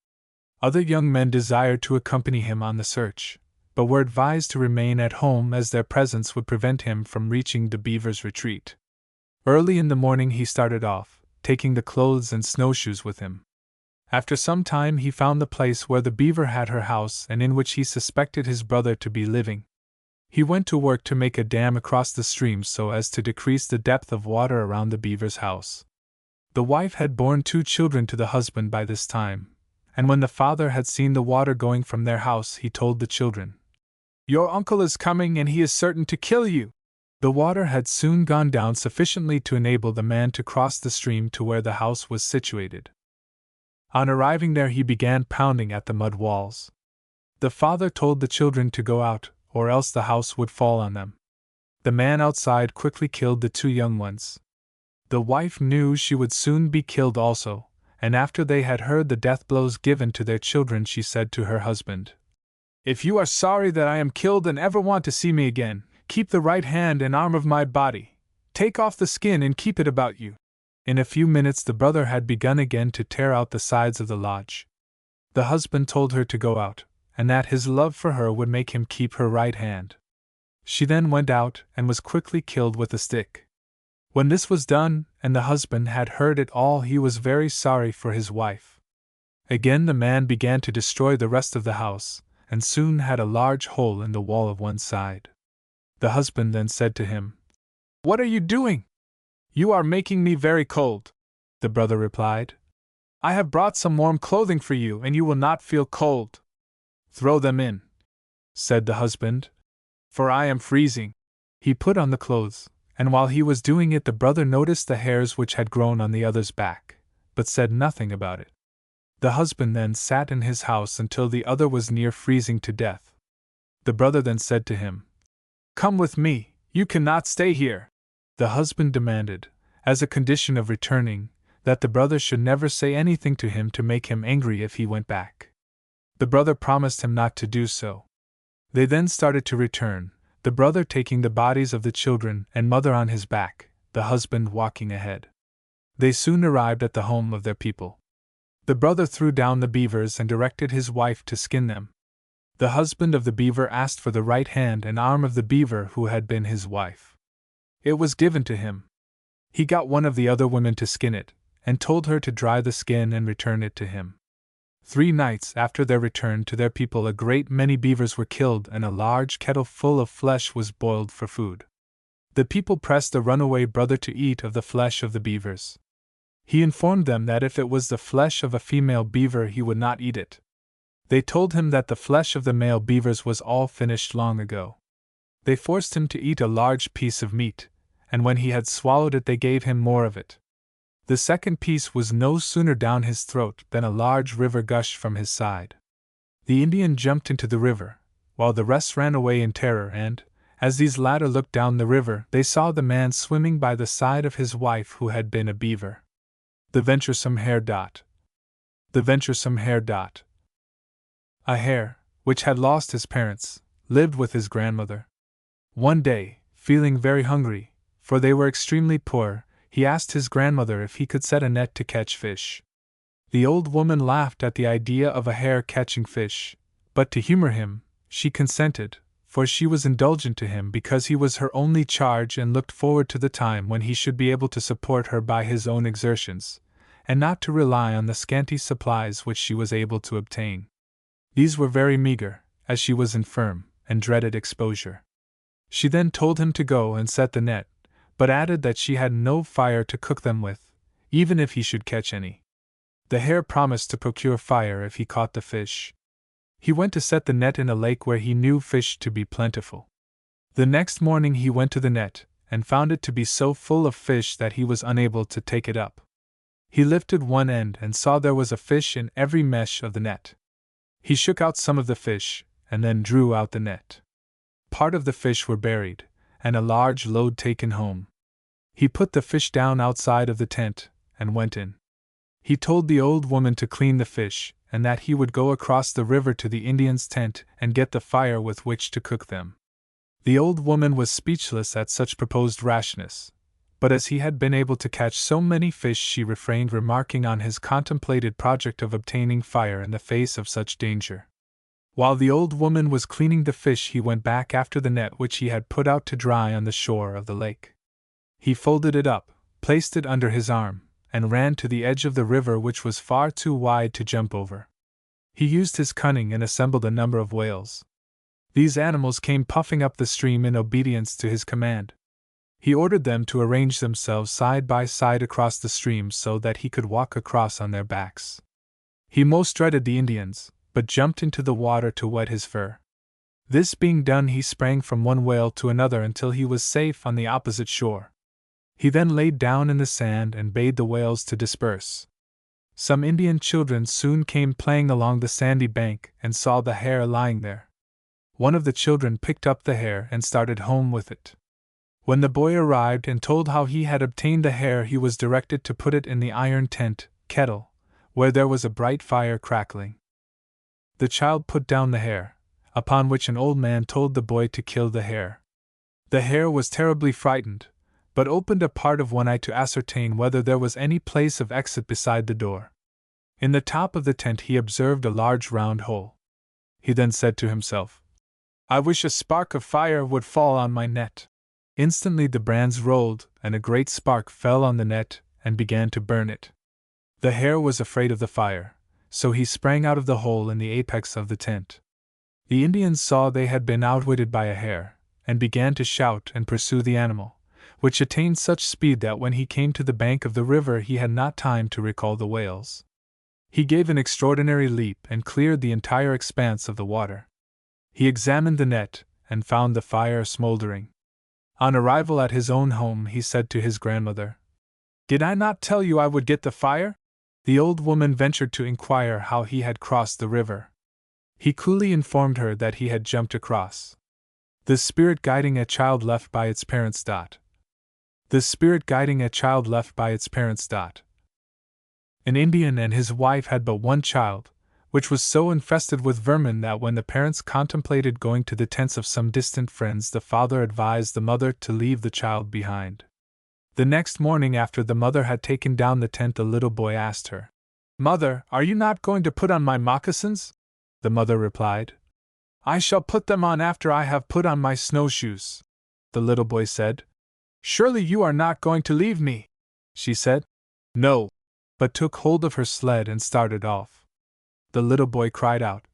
Other young men desired to accompany him on the search, but were advised to remain at home as their presence would prevent him from reaching the beaver's retreat. Early in the morning he started off, taking the clothes and snowshoes with him. After some time he found the place where the beaver had her house and in which he suspected his brother to be living. He went to work to make a dam across the stream so as to decrease the depth of water around the beaver's house. The wife had borne 2 children to the husband by this time, and when the father had seen the water going from their house, he told the children, "Your uncle is coming and he is certain to kill you." The water had soon gone down sufficiently to enable the man to cross the stream to where the house was situated. On arriving there he began pounding at the mud walls. The father told the children to go out, or else the house would fall on them. The man outside quickly killed the 2 young ones. The wife knew she would soon be killed also, and after they had heard the death blows given to their children, she said to her husband, "If you are sorry that I am killed and ever want to see me again, keep the right hand and arm of my body, take off the skin and keep it about you." In a few minutes the brother had begun again to tear out the sides of the lodge. The husband told her to go out, and that his love for her would make him keep her right hand. She then went out and was quickly killed with a stick. When this was done, and the husband had heard it all, he was very sorry for his wife. Again the man began to destroy the rest of the house, and soon had a large hole in the wall of one side. The husband then said to him, "What are you doing? You are making me very cold." The brother replied, "I have brought some warm clothing for you, and you will not feel cold." "Throw them in," said the husband, "for I am freezing." He put on the clothes, and while he was doing it the brother noticed the hairs which had grown on the other's back, but said nothing about it. The husband then sat in his house until the other was near freezing to death. The brother then said to him, "Come with me, you cannot stay here." The husband demanded, as a condition of returning, that the brother should never say anything to him to make him angry if he went back. The brother promised him not to do so. They then started to return, the brother taking the bodies of the children and mother on his back, the husband walking ahead. They soon arrived at the home of their people. The brother threw down the beavers and directed his wife to skin them. The husband of the beaver asked for the right hand and arm of the beaver who had been his wife. It was given to him. He got one of the other women to skin it, and told her to dry the skin and return it to him. 3 nights after their return to their people, a great many beavers were killed and a large kettle full of flesh was boiled for food. The people pressed the runaway brother to eat of the flesh of the beavers. He informed them that if it was the flesh of a female beaver he would not eat it. They told him that the flesh of the male beavers was all finished long ago. They forced him to eat a large piece of meat, and when he had swallowed it they gave him more of it. The second piece was no sooner down his throat than a large river gushed from his side. The Indian jumped into the river, while the rest ran away in terror, and, as these latter looked down the river, they saw the man swimming by the side of his wife who had been a beaver. The venturesome hare. The venturesome hare. A hare, which had lost his parents, lived with his grandmother. One day, feeling very hungry, for they were extremely poor, he asked his grandmother if he could set a net to catch fish. The old woman laughed at the idea of a hare catching fish, but to humor him, she consented, for she was indulgent to him because he was her only charge and looked forward to the time when he should be able to support her by his own exertions, and not to rely on the scanty supplies which she was able to obtain. These were very meager, as she was infirm, and dreaded exposure. She then told him to go and set the net, but added that she had no fire to cook them with, even if he should catch any. The hare promised to procure fire if he caught the fish. He went to set the net in a lake where he knew fish to be plentiful. The next morning he went to the net, and found it to be so full of fish that he was unable to take it up. He lifted one end and saw there was a fish in every mesh of the net. He shook out some of the fish, and then drew out the net. Part of the fish were buried, and a large load taken home. He put the fish down outside of the tent, and went in. He told the old woman to clean the fish, and that he would go across the river to the Indian's tent and get the fire with which to cook them. The old woman was speechless at such proposed rashness, but as he had been able to catch so many fish she refrained, remarking on his contemplated project of obtaining fire in the face of such danger. While the old woman was cleaning the fish he went back after the net which he had put out to dry on the shore of the lake. He folded it up, placed it under his arm, and ran to the edge of the river which was far too wide to jump over. He used his cunning and assembled a number of whales. These animals came puffing up the stream in obedience to his command. He ordered them to arrange themselves side by side across the stream so that he could walk across on their backs. He most dreaded the Indians, but jumped into the water to wet his fur. This being done, he sprang from one whale to another until he was safe on the opposite shore. He then laid down in the sand and bade the whales to disperse. Some Indian children soon came playing along the sandy bank and saw the hare lying there. One of the children picked up the hare and started home with it. When the boy arrived and told how he had obtained the hare, he was directed to put it in the iron tent, kettle, where there was a bright fire crackling. The child put down the hare, upon which an old man told the boy to kill the hare. The hare was terribly frightened, but opened a part of one eye to ascertain whether there was any place of exit beside the door. In the top of the tent he observed a large round hole. He then said to himself, "I wish a spark of fire would fall on my net." Instantly the brands rolled, and a great spark fell on the net and began to burn it. The hare was afraid of the fire, so he sprang out of the hole in the apex of the tent. The Indians saw they had been outwitted by a hare, and began to shout and pursue the animal, which attained such speed that when he came to the bank of the river he had not time to recall the whales. He gave an extraordinary leap and cleared the entire expanse of the water. He examined the net, and found the fire smoldering. On arrival at his own home he said to his grandmother, "Did I not tell you I would get the fire?" The old woman ventured to inquire how he had crossed the river. He coolly informed her that he had jumped across. The spirit guiding a child left by its parents. The spirit guiding a child left by its parents. An Indian and his wife had but one child, which was so infested with vermin that when the parents contemplated going to the tents of some distant friends, the father advised the mother to leave the child behind. The next morning, after the mother had taken down the tent, the little boy asked her, "Mother, are you not going to put on my moccasins?" The mother replied, "I shall put them on after I have put on my snowshoes." The little boy said, "Surely you are not going to leave me?" She said, "No," but took hold of her sled and started off. The little boy cried out,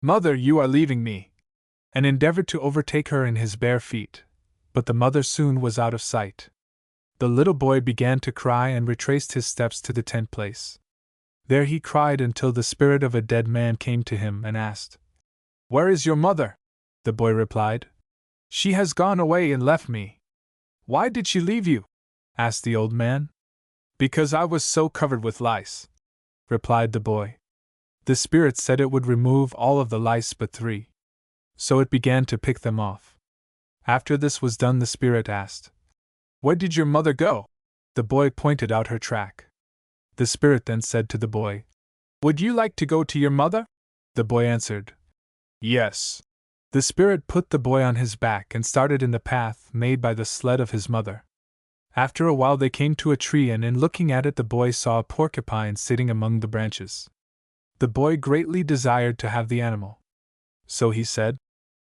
"Mother, you are leaving me!" and endeavored to overtake her in his bare feet, but the mother soon was out of sight. The little boy began to cry and retraced his steps to the tent place. There he cried until the spirit of a dead man came to him and asked, "Where is your mother?" The boy replied, "She has gone away and left me." "Why did she leave you?" asked the old man. "Because I was so covered with lice," replied the boy. The spirit said it would remove all of the lice but 3. So it began to pick them off. After this was done, the spirit asked, "Where did your mother go?" The boy pointed out her track. The spirit then said to the boy, "Would you like to go to your mother?" The boy answered, "Yes." The spirit put the boy on his back and started in the path made by the sled of his mother. After a while they came to a tree, and in looking at it the boy saw a porcupine sitting among the branches. The boy greatly desired to have the animal. So he said,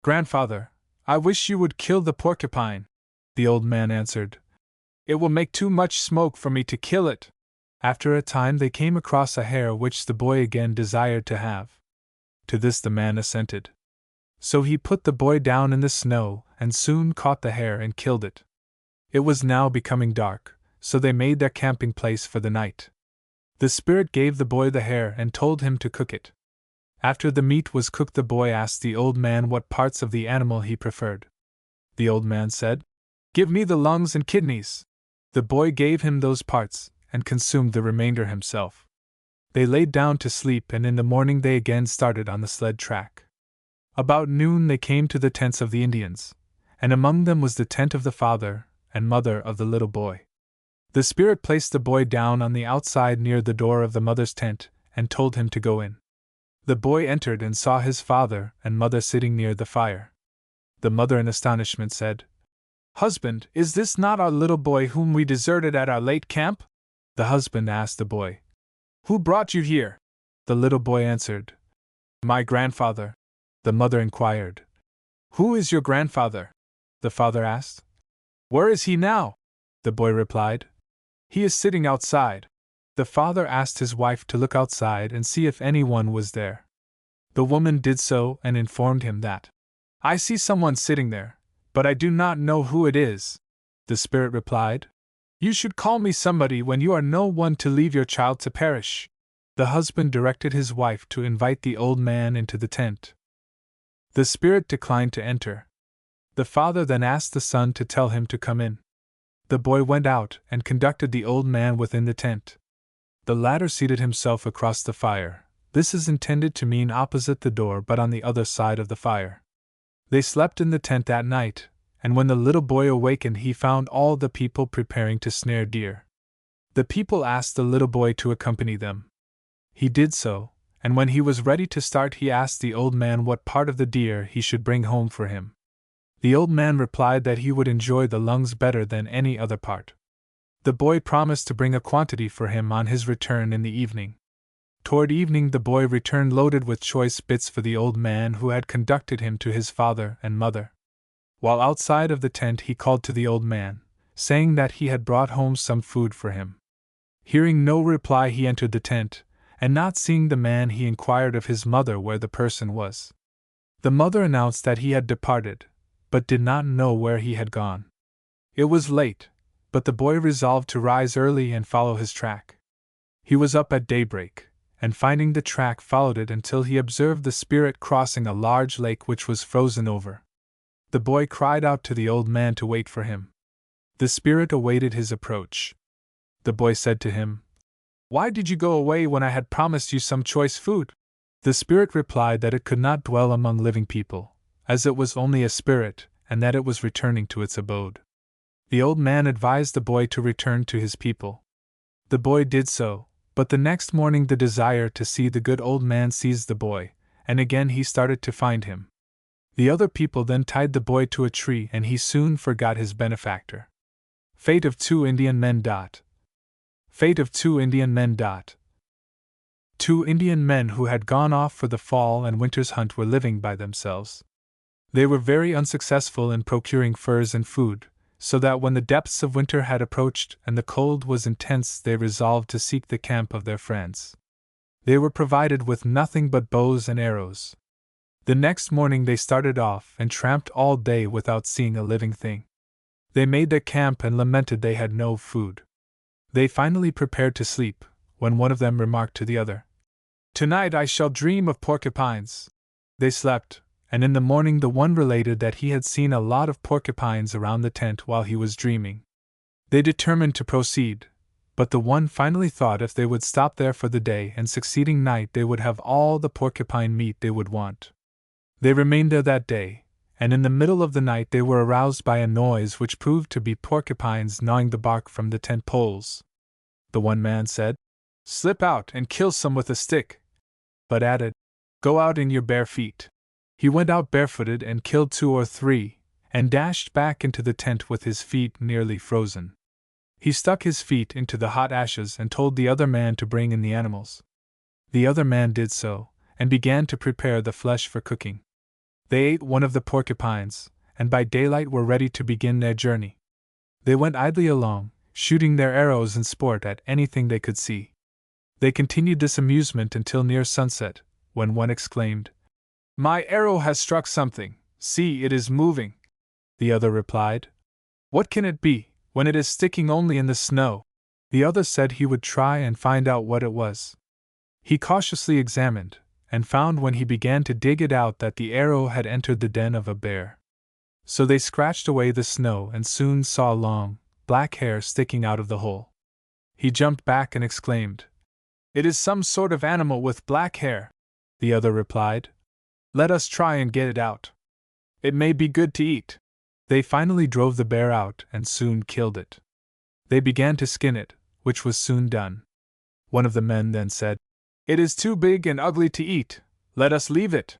"Grandfather, I wish you would kill the porcupine." The old man answered, "It will make too much smoke for me to kill it." After a time they came across a hare which the boy again desired to have. To this the man assented. So he put the boy down in the snow and soon caught the hare and killed it. It was now becoming dark, so they made their camping place for the night. The spirit gave the boy the hare and told him to cook it. After the meat was cooked, the boy asked the old man what parts of the animal he preferred. The old man said, "Give me the lungs and kidneys." The boy gave him those parts, and consumed the remainder himself. They laid down to sleep, and in the morning they again started on the sled track. About noon they came to the tents of the Indians, and among them was the tent of the father and mother of the little boy. The spirit placed the boy down on the outside near the door of the mother's tent, and told him to go in. The boy entered and saw his father and mother sitting near the fire. The mother in astonishment said, "Husband, is this not our little boy whom we deserted at our late camp?" The husband asked the boy, "Who brought you here?" The little boy answered, "My grandfather." The mother inquired, "Who is your grandfather?" The father asked. "Where is he now?" The boy replied, "He is sitting outside." The father asked his wife to look outside and see if anyone was there. The woman did so and informed him that, "I see someone sitting there, but I do not know who it is." The spirit replied, "You should call me somebody when you are no one to leave your child to perish." The husband directed his wife to invite the old man into the tent. The spirit declined to enter. The father then asked the son to tell him to come in. The boy went out and conducted the old man within the tent. The latter seated himself across the fire. This is intended to mean opposite the door but on the other side of the fire. They slept in the tent that night, and when the little boy awakened he found all the people preparing to snare deer. The people asked the little boy to accompany them. He did so, and when he was ready to start he asked the old man what part of the deer he should bring home for him. The old man replied that he would enjoy the lungs better than any other part. The boy promised to bring a quantity for him on his return in the evening. Toward evening the boy returned loaded with choice bits for the old man who had conducted him to his father and mother. While outside of the tent, he called to the old man, saying that he had brought home some food for him. Hearing no reply, he entered the tent, and not seeing the man, he inquired of his mother where the person was. The mother announced that he had departed, but did not know where he had gone. It was late, but the boy resolved to rise early and follow his track. He was up at daybreak, and finding the track, followed it until he observed the spirit crossing a large lake which was frozen over. The boy cried out to the old man to wait for him. The spirit awaited his approach. The boy said to him, "Why did you go away when I had promised you some choice food?" The spirit replied that it could not dwell among living people, as it was only a spirit, and that it was returning to its abode. The old man advised the boy to return to his people. The boy did so, but the next morning the desire to see the good old man seized the boy, and again he started to find him. The other people then tied the boy to a tree, and he soon forgot his benefactor. Fate of two Indian men. Fate of two Indian men. Two Indian men who had gone off for the fall and winter's hunt were living by themselves. They were very unsuccessful in procuring furs and food, so that when the depths of winter had approached and the cold was intense, they resolved to seek the camp of their friends. They were provided with nothing but bows and arrows. The next morning they started off and tramped all day without seeing a living thing. They made their camp and lamented they had no food. They finally prepared to sleep, when one of them remarked to the other, "Tonight I shall dream of porcupines." They slept, and in the morning the one related that he had seen a lot of porcupines around the tent while he was dreaming. They determined to proceed, but the one finally thought if they would stop there for the day and succeeding night they would have all the porcupine meat they would want. They remained there that day, and in the middle of the night they were aroused by a noise which proved to be porcupines gnawing the bark from the tent poles. The one man said, "Slip out and kill some with a stick," but added, "Go out in your bare feet." He went out barefooted and killed 2 or 3, and dashed back into the tent with his feet nearly frozen. He stuck his feet into the hot ashes and told the other man to bring in the animals. The other man did so, and began to prepare the flesh for cooking. They ate one of the porcupines, and by daylight were ready to begin their journey. They went idly along, shooting their arrows in sport at anything they could see. They continued this amusement until near sunset, when one exclaimed, "My arrow has struck something, see, it is moving." The other replied, "What can it be, when it is sticking only in the snow?" The other said he would try and find out what it was. He cautiously examined, and found when he began to dig it out that the arrow had entered the den of a bear. So they scratched away the snow and soon saw long, black hair sticking out of the hole. He jumped back and exclaimed, "It is some sort of animal with black hair." The other replied, "Let us try and get it out. It may be good to eat." They finally drove the bear out and soon killed it. They began to skin it, which was soon done. One of the men then said, "It is too big and ugly to eat, let us leave it."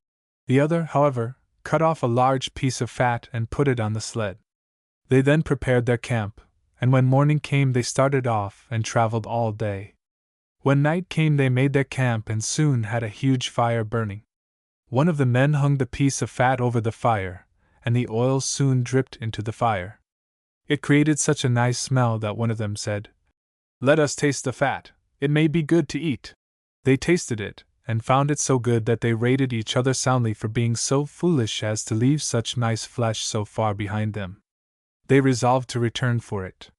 The other, however, cut off a large piece of fat and put it on the sled. They then prepared their camp, and when morning came they started off and traveled all day. When night came they made their camp and soon had a huge fire burning. One of the men hung the piece of fat over the fire, and the oil soon dripped into the fire. It created such a nice smell that one of them said, "Let us taste the fat, it may be good to eat." They tasted it, and found it so good that they rated each other soundly for being so foolish as to leave such nice flesh so far behind them. They resolved to return for it.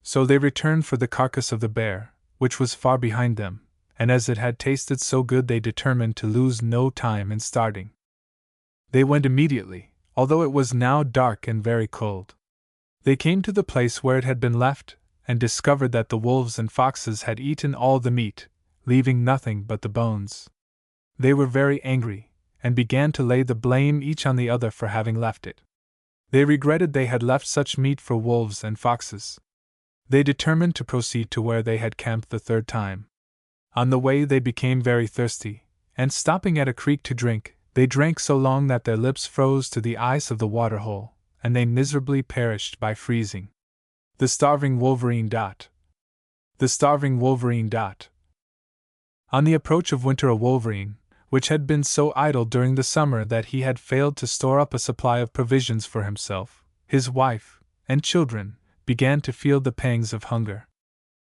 So they returned for the carcass of the bear, which was far behind them, and as it had tasted so good they determined to lose no time in starting. They went immediately, although it was now dark and very cold. They came to the place where it had been left, and discovered that the wolves and foxes had eaten all the meat, leaving nothing but the bones. They were very angry, and began to lay the blame each on the other for having left it. They regretted they had left such meat for wolves and foxes. They determined to proceed to where they had camped the third time. On the way they became very thirsty, and stopping at a creek to drink, they drank so long that their lips froze to the ice of the waterhole, and they miserably perished by freezing. The starving Wolverine. The starving Wolverine. On the approach of winter, a wolverine, which had been so idle during the summer that he had failed to store up a supply of provisions for himself, his wife, and children, began to feel the pangs of hunger.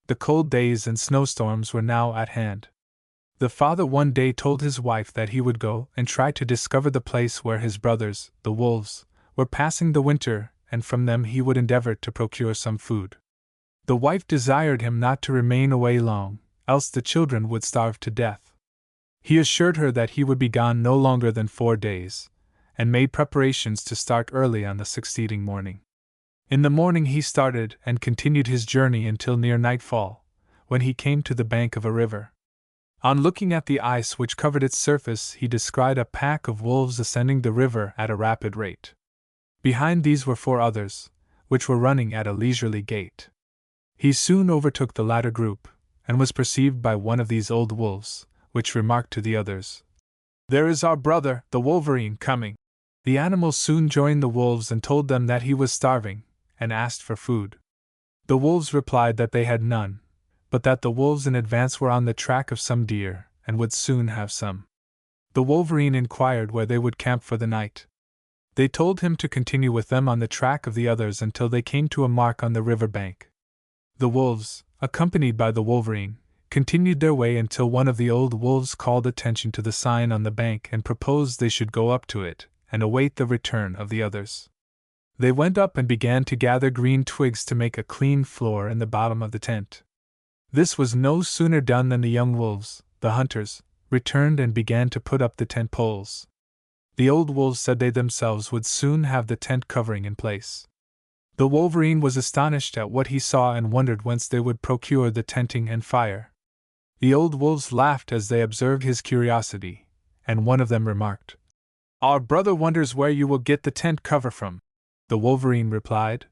The cold days and snowstorms were now at hand. The father one day told his wife that he would go and try to discover the place where his brothers, the wolves, were passing the winter, and from them he would endeavor to procure some food. The wife desired him not to remain away long, else the children would starve to death. He assured her that he would be gone no longer than 4 days, and made preparations to start early on the succeeding morning. In the morning he started and continued his journey until near nightfall, when he came to the bank of a river. On looking at the ice which covered its surface, he descried a pack of wolves ascending the river at a rapid rate. Behind these were 4 others, which were running at a leisurely gait. He soon overtook the latter group, and was perceived by one of these old wolves, which remarked to the others, "There is our brother, the wolverine, coming." The animal soon joined the wolves and told them that he was starving, and asked for food. The wolves replied that they had none, but that the wolves in advance were on the track of some deer, and would soon have some. The wolverine inquired where they would camp for the night. They told him to continue with them on the track of the others until they came to a mark on the river bank. The wolves, accompanied by the wolverine, continued their way until one of the old wolves called attention to the sign on the bank and proposed they should go up to it and await the return of the others. They went up and began to gather green twigs to make a clean floor in the bottom of the tent. This was no sooner done than the young wolves, the hunters, returned and began to put up the tent poles. The old wolves said they themselves would soon have the tent covering in place. The wolverine was astonished at what he saw and wondered whence they would procure the tenting and fire. The old wolves laughed as they observed his curiosity, and one of them remarked, "Our brother wonders where you will get the tent cover from." The wolverine replied,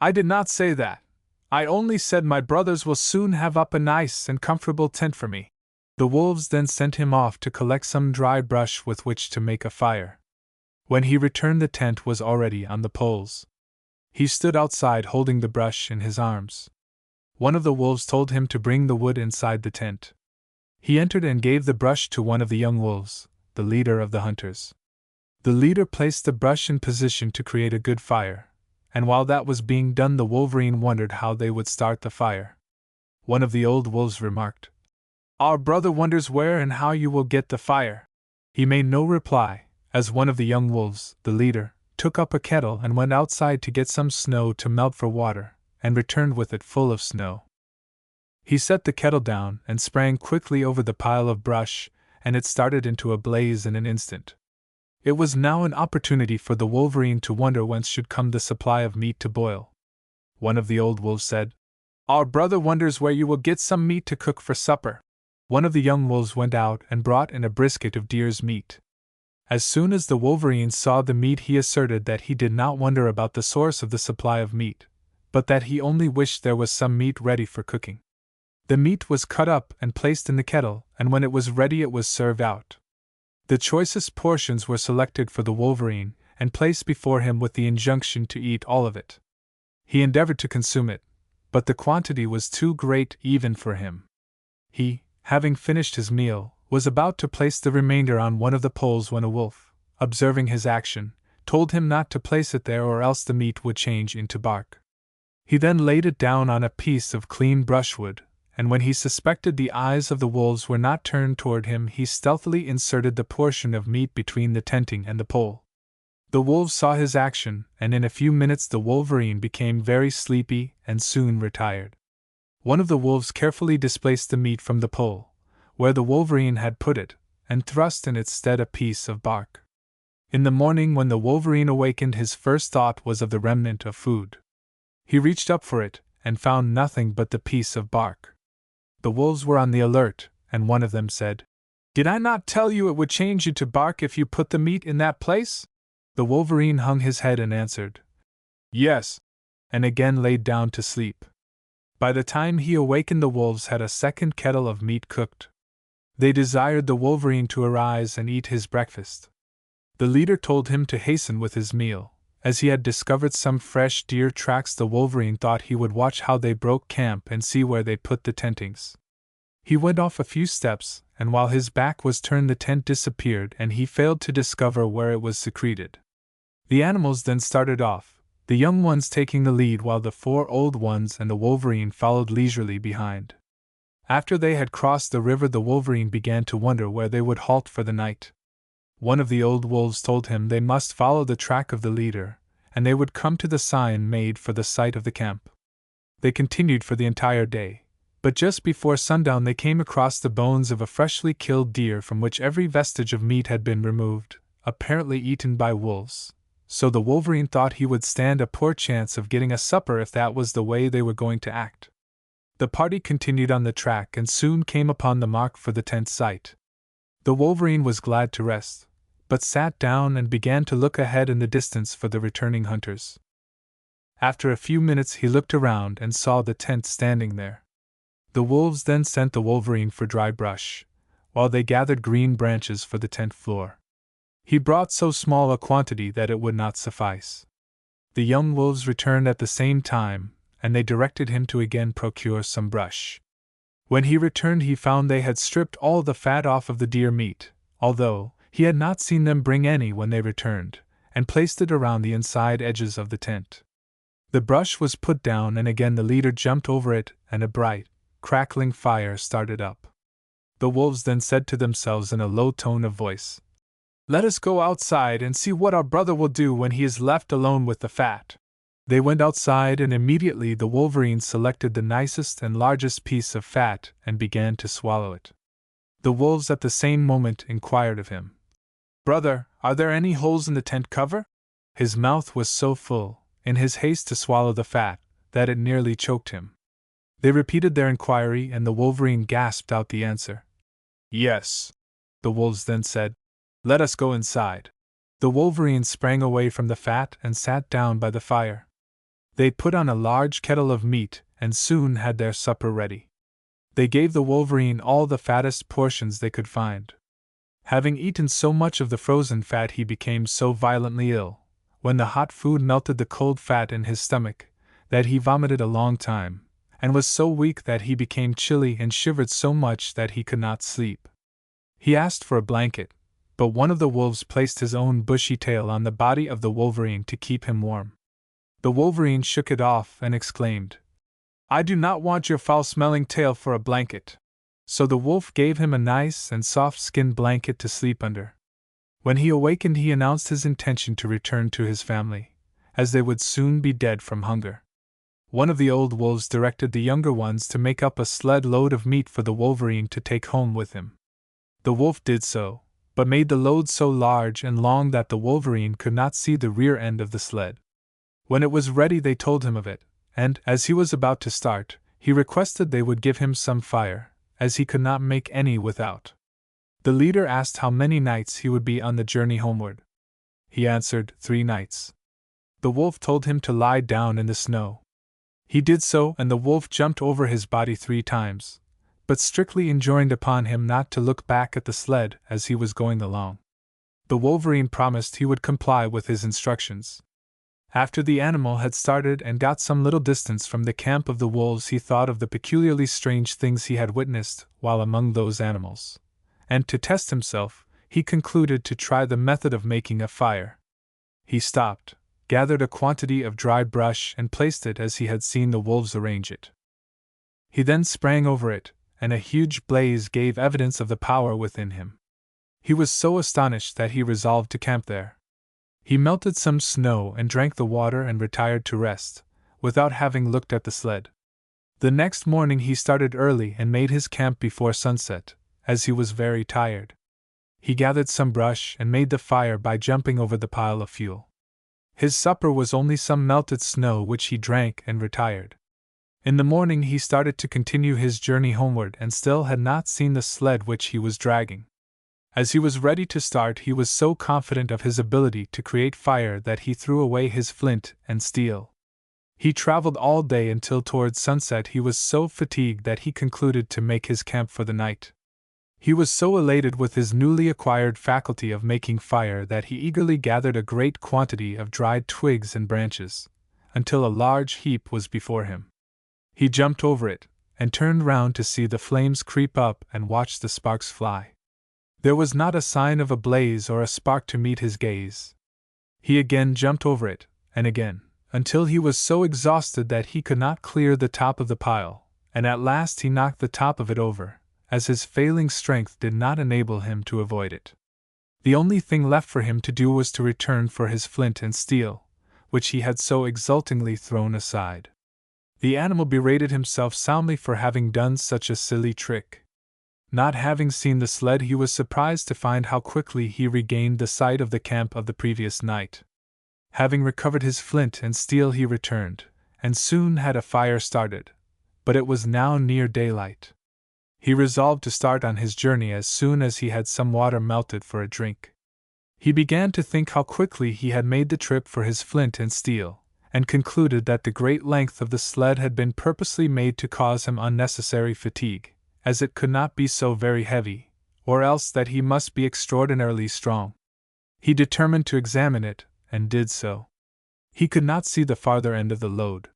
"I did not say that. I only said my brothers will soon have up a nice and comfortable tent for me." The wolves then sent him off to collect some dry brush with which to make a fire. When he returned, the tent was already on the poles. He stood outside holding the brush in his arms. One of the wolves told him to bring the wood inside the tent. He entered and gave the brush to one of the young wolves, the leader of the hunters. The leader placed the brush in position to create a good fire, and while that was being done, the wolverine wondered how they would start the fire. One of the old wolves remarked, "Our brother wonders where and how you will get the fire." He made no reply, as one of the young wolves, the leader, took up a kettle and went outside to get some snow to melt for water, and returned with it full of snow. He set the kettle down and sprang quickly over the pile of brush, and it started into a blaze in an instant. It was now an opportunity for the wolverine to wonder whence should come the supply of meat to boil. One of the old wolves said, "Our brother wonders where you will get some meat to cook for supper." One of the young wolves went out and brought in a brisket of deer's meat. As soon as the wolverine saw the meat, he asserted that he did not wonder about the source of the supply of meat, but that he only wished there was some meat ready for cooking. The meat was cut up and placed in the kettle, and when it was ready it was served out. The choicest portions were selected for the wolverine and placed before him with the injunction to eat all of it. He endeavored to consume it, but the quantity was too great even for him. He, having finished his meal, was about to place the remainder on one of the poles when a wolf, observing his action, told him not to place it there or else the meat would change into bark. He then laid it down on a piece of clean brushwood, and when he suspected the eyes of the wolves were not turned toward him, he stealthily inserted the portion of meat between the tenting and the pole. The wolves saw his action, and in a few minutes the wolverine became very sleepy and soon retired. One of the wolves carefully displaced the meat from the pole, where the wolverine had put it, and thrust in its stead a piece of bark. In the morning, when the wolverine awakened, his first thought was of the remnant of food. He reached up for it, and found nothing but the piece of bark. The wolves were on the alert, and one of them said, "Did I not tell you it would change you to bark if you put the meat in that place?" The wolverine hung his head and answered, "Yes," and again laid down to sleep. By the time he awakened, the wolves had a second kettle of meat cooked. They desired the wolverine to arise and eat his breakfast. The leader told him to hasten with his meal. As he had discovered some fresh deer tracks, the wolverine thought he would watch how they broke camp and see where they put the tentings. He went off a few steps, and while his back was turned the tent disappeared and he failed to discover where it was secreted. The animals then started off, the young ones taking the lead while the 4 old ones and the wolverine followed leisurely behind. After they had crossed the river, the wolverine began to wonder where they would halt for the night. One of the old wolves told him they must follow the track of the leader, and they would come to the sign made for the site of the camp. They continued for the entire day, but just before sundown they came across the bones of a freshly killed deer from which every vestige of meat had been removed, apparently eaten by wolves. So the wolverine thought he would stand a poor chance of getting a supper if that was the way they were going to act. The party continued on the track and soon came upon the mark for the tent site. The wolverine was glad to rest, but sat down and began to look ahead in the distance for the returning hunters. After a few minutes he looked around and saw the tent standing there. The wolves then sent the wolverine for dry brush, while they gathered green branches for the tent floor. He brought so small a quantity that it would not suffice. The young wolves returned at the same time, and they directed him to again procure some brush. When he returned he found they had stripped all the fat off of the deer meat, although he had not seen them bring any when they returned, and placed it around the inside edges of the tent. The brush was put down and again the leader jumped over it and a bright, crackling fire started up. The wolves then said to themselves in a low tone of voice, "Let us go outside and see what our brother will do when he is left alone with the fat." They went outside and immediately the wolverine selected the nicest and largest piece of fat and began to swallow it. The wolves at the same moment inquired of him, "Brother, are there any holes in the tent cover?" His mouth was so full, in his haste to swallow the fat, that it nearly choked him. They repeated their inquiry and the wolverine gasped out the answer. "Yes." The wolves then said, "Let us go inside." The wolverine sprang away from the fat and sat down by the fire. They put on a large kettle of meat and soon had their supper ready. They gave the wolverine all the fattest portions they could find. Having eaten so much of the frozen fat he became so violently ill, when the hot food melted the cold fat in his stomach, that he vomited a long time, and was so weak that he became chilly and shivered so much that he could not sleep. He asked for a blanket, but one of the wolves placed his own bushy tail on the body of the wolverine to keep him warm. The wolverine shook it off and exclaimed, "I do not want your foul-smelling tail for a blanket." So the wolf gave him a nice and soft-skinned blanket to sleep under. When he awakened he announced his intention to return to his family, as they would soon be dead from hunger. One of the old wolves directed the younger ones to make up a sled load of meat for the wolverine to take home with him. The wolf did so, but made the load so large and long that the wolverine could not see the rear end of the sled. When it was ready they told him of it, and, as he was about to start, he requested they would give him some fire, as he could not make any without. The leader asked how many nights he would be on the journey homeward. He answered, 3 nights. The wolf told him to lie down in the snow. He did so and the wolf jumped over his body 3 times, but strictly enjoined upon him not to look back at the sled as he was going along. The wolverine promised he would comply with his instructions. After the animal had started and got some little distance from the camp of the wolves he thought of the peculiarly strange things he had witnessed while among those animals, and to test himself, he concluded to try the method of making a fire. He stopped, gathered a quantity of dry brush and placed it as he had seen the wolves arrange it. He then sprang over it, and a huge blaze gave evidence of the power within him. He was so astonished that he resolved to camp there. He melted some snow and drank the water and retired to rest, without having looked at the sled. The next morning he started early and made his camp before sunset, as he was very tired. He gathered some brush and made the fire by jumping over the pile of fuel. His supper was only some melted snow which he drank and retired. In the morning he started to continue his journey homeward and still had not seen the sled which he was dragging. As he was ready to start he was so confident of his ability to create fire that he threw away his flint and steel. He traveled all day until towards sunset he was so fatigued that he concluded to make his camp for the night. He was so elated with his newly acquired faculty of making fire that he eagerly gathered a great quantity of dried twigs and branches, until a large heap was before him. He jumped over it, and turned round to see the flames creep up and watch the sparks fly. There was not a sign of a blaze or a spark to meet his gaze. He again jumped over it, and again, until he was so exhausted that he could not clear the top of the pile, and at last he knocked the top of it over, as his failing strength did not enable him to avoid it. The only thing left for him to do was to return for his flint and steel, which he had so exultingly thrown aside. The animal berated himself soundly for having done such a silly trick. Not having seen the sled, he was surprised to find how quickly he regained the site of the camp of the previous night. Having recovered his flint and steel, he returned, and soon had a fire started, but it was now near daylight. He resolved to start on his journey as soon as he had some water melted for a drink. He began to think how quickly he had made the trip for his flint and steel, and concluded that the great length of the sled had been purposely made to cause him unnecessary fatigue, as it could not be so very heavy, or else that he must be extraordinarily strong. He determined to examine it, and did so. He could not see the farther end of the load.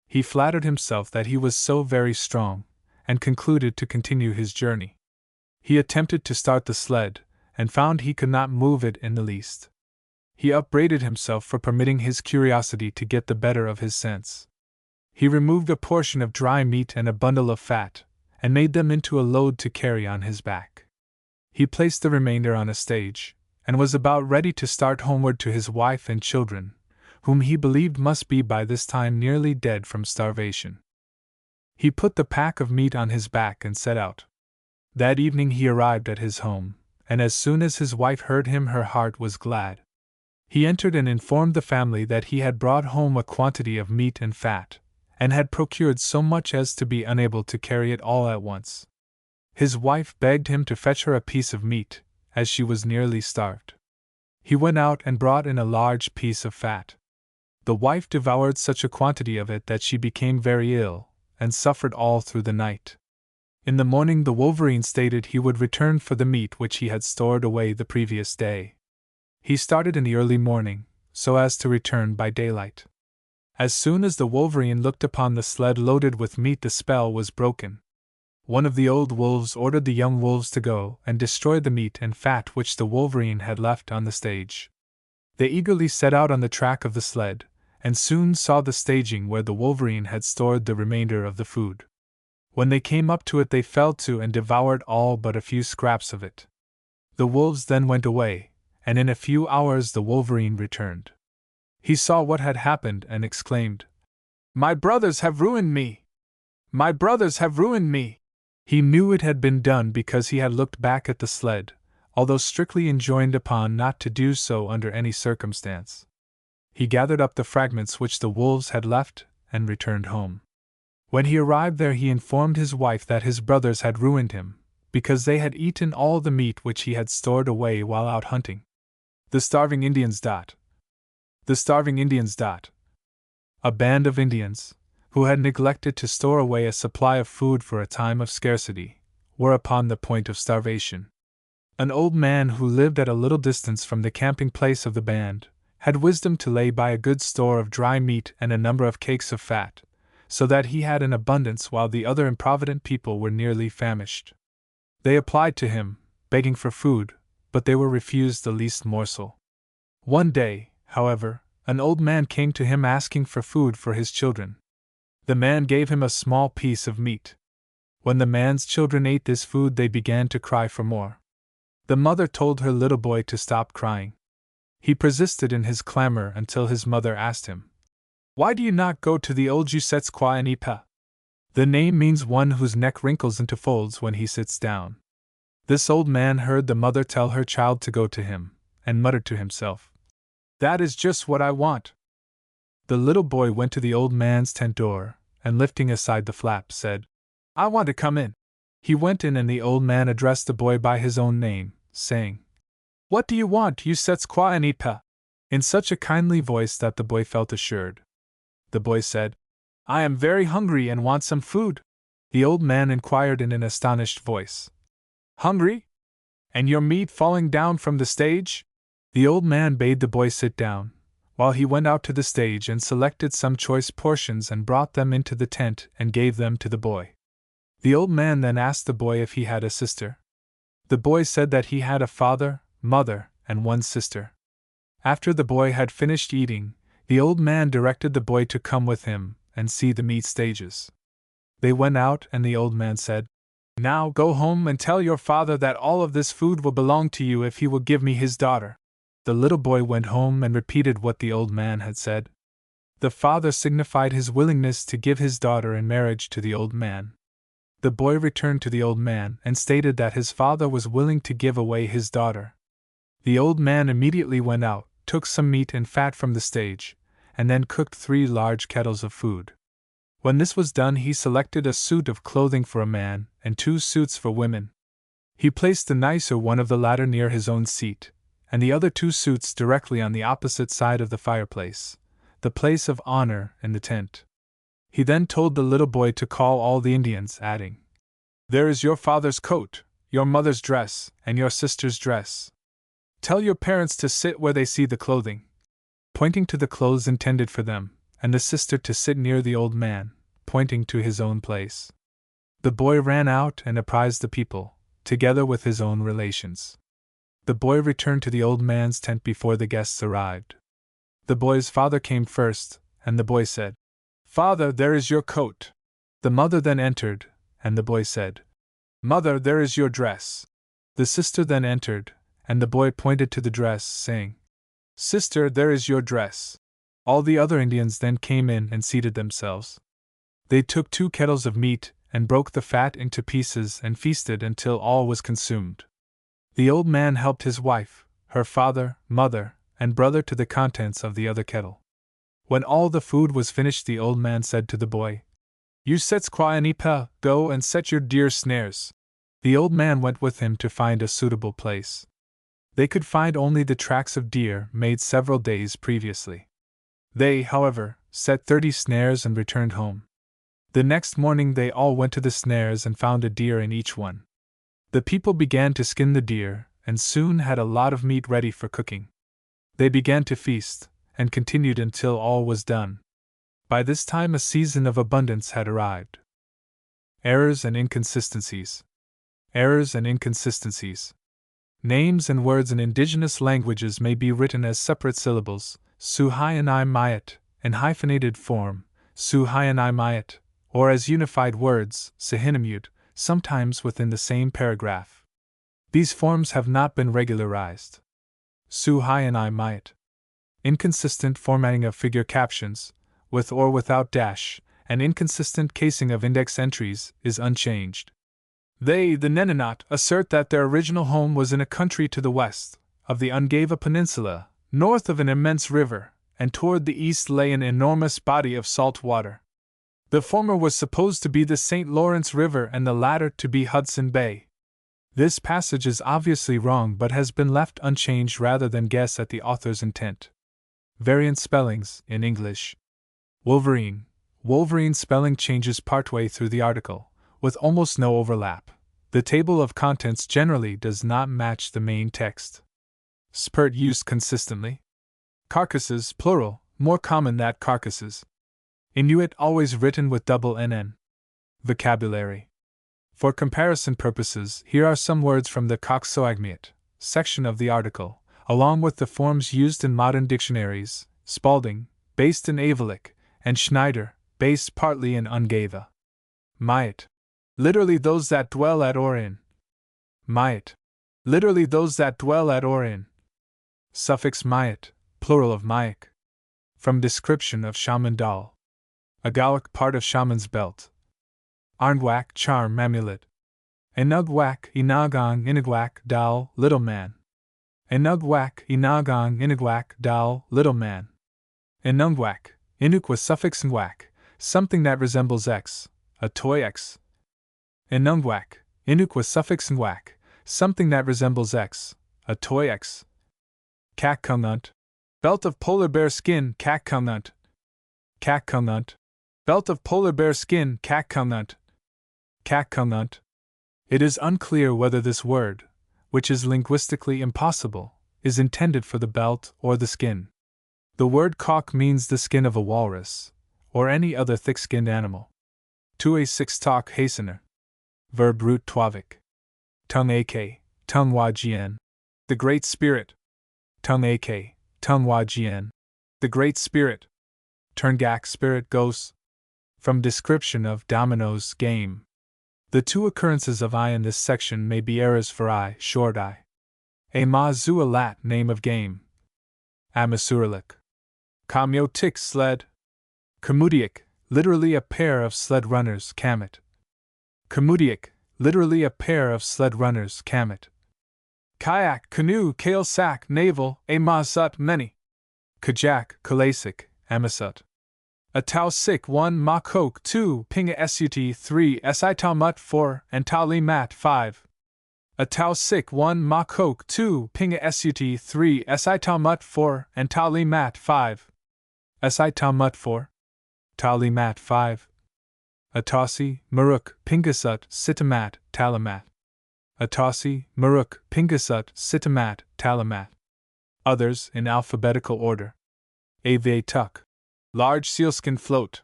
He flattered himself that he was so very strong, and concluded to continue his journey. He attempted to start the sled, and found he could not move it in the least. He upbraided himself for permitting his curiosity to get the better of his sense. He removed a portion of dry meat and a bundle of fat, and made them into a load to carry on his back. He placed the remainder on a stage, and was about ready to start homeward to his wife and children, whom he believed must be by this time nearly dead from starvation. He put the pack of meat on his back and set out. That evening he arrived at his home, and as soon as his wife heard him, her heart was glad. He entered and informed the family that he had brought home a quantity of meat and fat, and had procured so much as to be unable to carry it all at once. His wife begged him to fetch her a piece of meat, as she was nearly starved. He went out and brought in a large piece of fat. The wife devoured such a quantity of it that she became very ill, and suffered all through the night. In the morning the Wolverine stated he would return for the meat which he had stored away the previous day. He started in the early morning, so as to return by daylight. As soon as the Wolverine looked upon the sled loaded with meat, the spell was broken. One of the old wolves ordered the young wolves to go and destroy the meat and fat which the Wolverine had left on the stage. They eagerly set out on the track of the sled, and soon saw the staging where the Wolverine had stored the remainder of the food. When they came up to it, they fell to and devoured all but a few scraps of it. The wolves then went away, and in a few hours the Wolverine returned. He saw what had happened and exclaimed, "My brothers have ruined me! My brothers have ruined me!" He knew it had been done because he had looked back at the sled, although strictly enjoined upon not to do so under any circumstance. He gathered up the fragments which the wolves had left, and returned home. When he arrived there, he informed his wife that his brothers had ruined him, because they had eaten all the meat which he had stored away while out hunting. The starving Indians. The starving Indians. A band of Indians, who had neglected to store away a supply of food for a time of scarcity, were upon the point of starvation. An old man who lived at a little distance from the camping place of the band had wisdom to lay by a good store of dry meat and a number of cakes of fat, so that he had an abundance while the other improvident people were nearly famished. They applied to him, begging for food, but they were refused the least morsel. One day, however, an old man came to him asking for food for his children. The man gave him a small piece of meat. When the man's children ate this food, they began to cry for more. The mother told her little boy to stop crying. He persisted in his clamor until his mother asked him, "Why do you not go to the old Jusetsquanipa?" The name means one whose neck wrinkles into folds when he sits down. This old man heard the mother tell her child to go to him, and muttered to himself, "That is just what I want." The little boy went to the old man's tent door, and lifting aside the flap, said, "I want to come in." He went in, and the old man addressed the boy by his own name, saying, "What do you want, Jusetsquanipa?" in such a kindly voice that the boy felt assured. The boy said, "I am very hungry and want some food." The old man inquired in an astonished voice, "Hungry? And your meat falling down from the stage?" The old man bade the boy sit down, while he went out to the stage and selected some choice portions and brought them into the tent and gave them to the boy. The old man then asked the boy if he had a sister. The boy said that he had a father, mother, and one sister. After the boy had finished eating, the old man directed the boy to come with him and see the meat stages. They went out, and the old man said, "Now go home and tell your father that all of this food will belong to you if he will give me his daughter." The little boy went home and repeated what the old man had said. The father signified his willingness to give his daughter in marriage to the old man. The boy returned to the old man and stated that his father was willing to give away his daughter. The old man immediately went out, took some meat and fat from the stage, and then cooked 3 large kettles of food. When this was done, he selected a suit of clothing for a man and 2 suits for women. He placed the nicer one of the latter near his own seat, and the other 2 suits directly on the opposite side of the fireplace, the place of honor in the tent. He then told the little boy to call all the Indians, adding, "There is your father's coat, your mother's dress, and your sister's dress. Tell your parents to sit where they see the clothing," pointing to the clothes intended for them, and the sister to sit near the old man, pointing to his own place. The boy ran out and apprised the people, together with his own relations. The boy returned to the old man's tent before the guests arrived. The boy's father came first, and the boy said, "Father, there is your coat." The mother then entered, and the boy said, "Mother, there is your dress." The sister then entered, and the boy pointed to the dress, saying, "Sister, there is your dress." All the other Indians then came in and seated themselves. They took 2 kettles of meat and broke the fat into pieces and feasted until all was consumed. The old man helped his wife, her father, mother, and brother to the contents of the other kettle. When all the food was finished, the old man said to the boy, "You sets Kwanipa, go and set your deer snares." The old man went with him to find a suitable place. They could find only the tracks of deer made several days previously. They, however, set 30 snares and returned home. The next morning they all went to the snares and found a deer in each one. The people began to skin the deer, and soon had a lot of meat ready for cooking. They began to feast, and continued until all was done. By this time a season of abundance had arrived. Errors and inconsistencies. Errors and inconsistencies. Names and words in indigenous languages may be written as separate syllables, su-hi-an-I mayat, in hyphenated form, su-hi-an-I mayat, or as unified words, sahinamute, sometimes within the same paragraph. These forms have not been regularized. Su-hi-an-I mayat. Inconsistent formatting of figure captions, with or without dash, and inconsistent casing of index entries, is unchanged. They, the Nenanot, assert that their original home was in a country to the west of the Ungava Peninsula, north of an immense river, and toward the east lay an enormous body of salt water. The former was supposed to be the St. Lawrence River and the latter to be Hudson Bay. This passage is obviously wrong but has been left unchanged rather than guess at the author's intent. Variant spellings, in English. Wolverine. Wolverine spelling changes partway through the article, with almost no overlap. The table of contents generally does not match the main text. Spurt used consistently. Carcasses, plural, more common than carcasses. Inuit always written with double NN. Vocabulary. For comparison purposes, here are some words from the Coxswaggmiat section of the article, along with the forms used in modern dictionaries: Spalding, based in Avalik, and Schneider, based partly in Ungava. Mayat. Literally those that dwell at or in. Mayat. Literally those that dwell at or in. Suffix mayat, plural of mayak. From description of shaman doll. Agawak, part of shaman's belt. Arnwak, charm, amulet. Enugwak, inagang, inagwak, dal, little man. Enugwak, inagang, inagwak, dal, little man. Enungwak, inuk with suffix ngwak, something that resembles x, a toy x. Enungwak, inuk with suffix ngwak, something that resembles x, a toy x. Kakkungunt, belt of polar bear skin, kakkungunt. Kakkungunt, belt of polar bear skin, kakkungunt. Kakkungunt. It is unclear whether this word, which is linguistically impossible, is intended for the belt or the skin. The word kak means the skin of a walrus, or any other thick-skinned animal. 2a6 talk hastener. Verb root twavik. Tung ak, tung wa gien. The Great Spirit. Tung ak, tung wa gien. The Great Spirit. Turngak spirit ghosts. From description of Domino's game. The two occurrences of I in this section may be errors for I, short I. A ma zu a lat name of game. Amasuralik. Kamyotik sled. Kamudiak, literally a pair of sled runners, Kamet. Kamudiak, literally a pair of sled runners, Kamet. Kayak, canoe, kale sack, navel, a mazut, many. Kajak, kalasik, amasut. A tau sik 1 ma kok 2 pinga sut 3 si tau mut 4 and tau li mat 5. A tau sik 1 ma kok 2 pinga sut 3 si tau mut 4 and tau li mat 5. Si tau mut 4. Tau li mat 5. Atasi, Maruk, Pingasut, Sitamat, Talamat. Atasi, Maruk, Pingasut, Sitamat, Talamat. Others in alphabetical order. Ave tuk. Large sealskin float.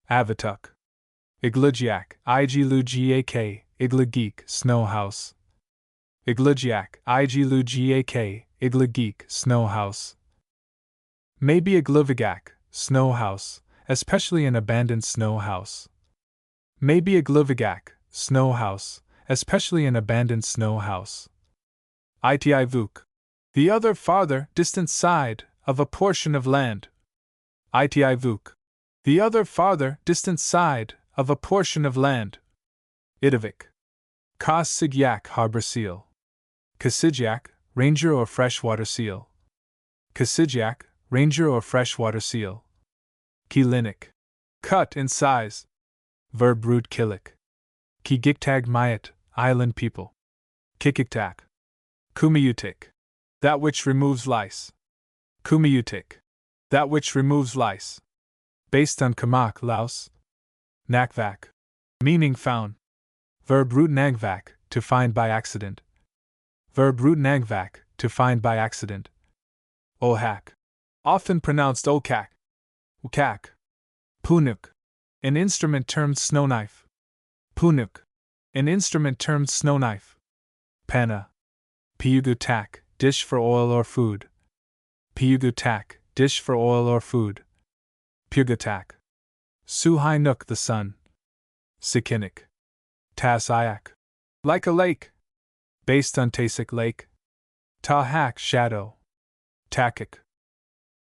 Avatuk. Iglugiak, Iglugiak, Iglugeek, Snow House. Iglugiak, Iglugiak, Iglugeek, Snow House. Maybe Igluvigak, Snow House, especially an abandoned snow house. Maybe a gluvigak, snow house, especially an abandoned snow house. Iti vuk. The other farther, distant side, of a portion of land. Iti vuk. The other farther, distant side, of a portion of land. Idavik. Ka sigyak, harbor seal. Kasigyak, ranger or freshwater seal. Kasigyak, ranger or freshwater seal. Kilinik. Cut in size. Verb root kilik. Kigiktag mayat, island people. Kikiktak. Kumiyutik. That which removes lice. Kumiyutik. That which removes lice. Based on Kamak, Laos. Nakvak. Meaning found. Verb root nagvak, to find by accident. Verb root nagvak, to find by accident. Ohak. Often pronounced okak. Ukak. Punuk. An instrument termed snow knife. Punuk. An instrument termed snow knife. Pana. Piyugutak, dish for oil or food. Piyugutak, dish for oil or food. Pugatak. Suhainuk, the sun. Sikinik. Tasayak. Like a lake. Based on Tasik Lake. Tahak, shadow. Takik.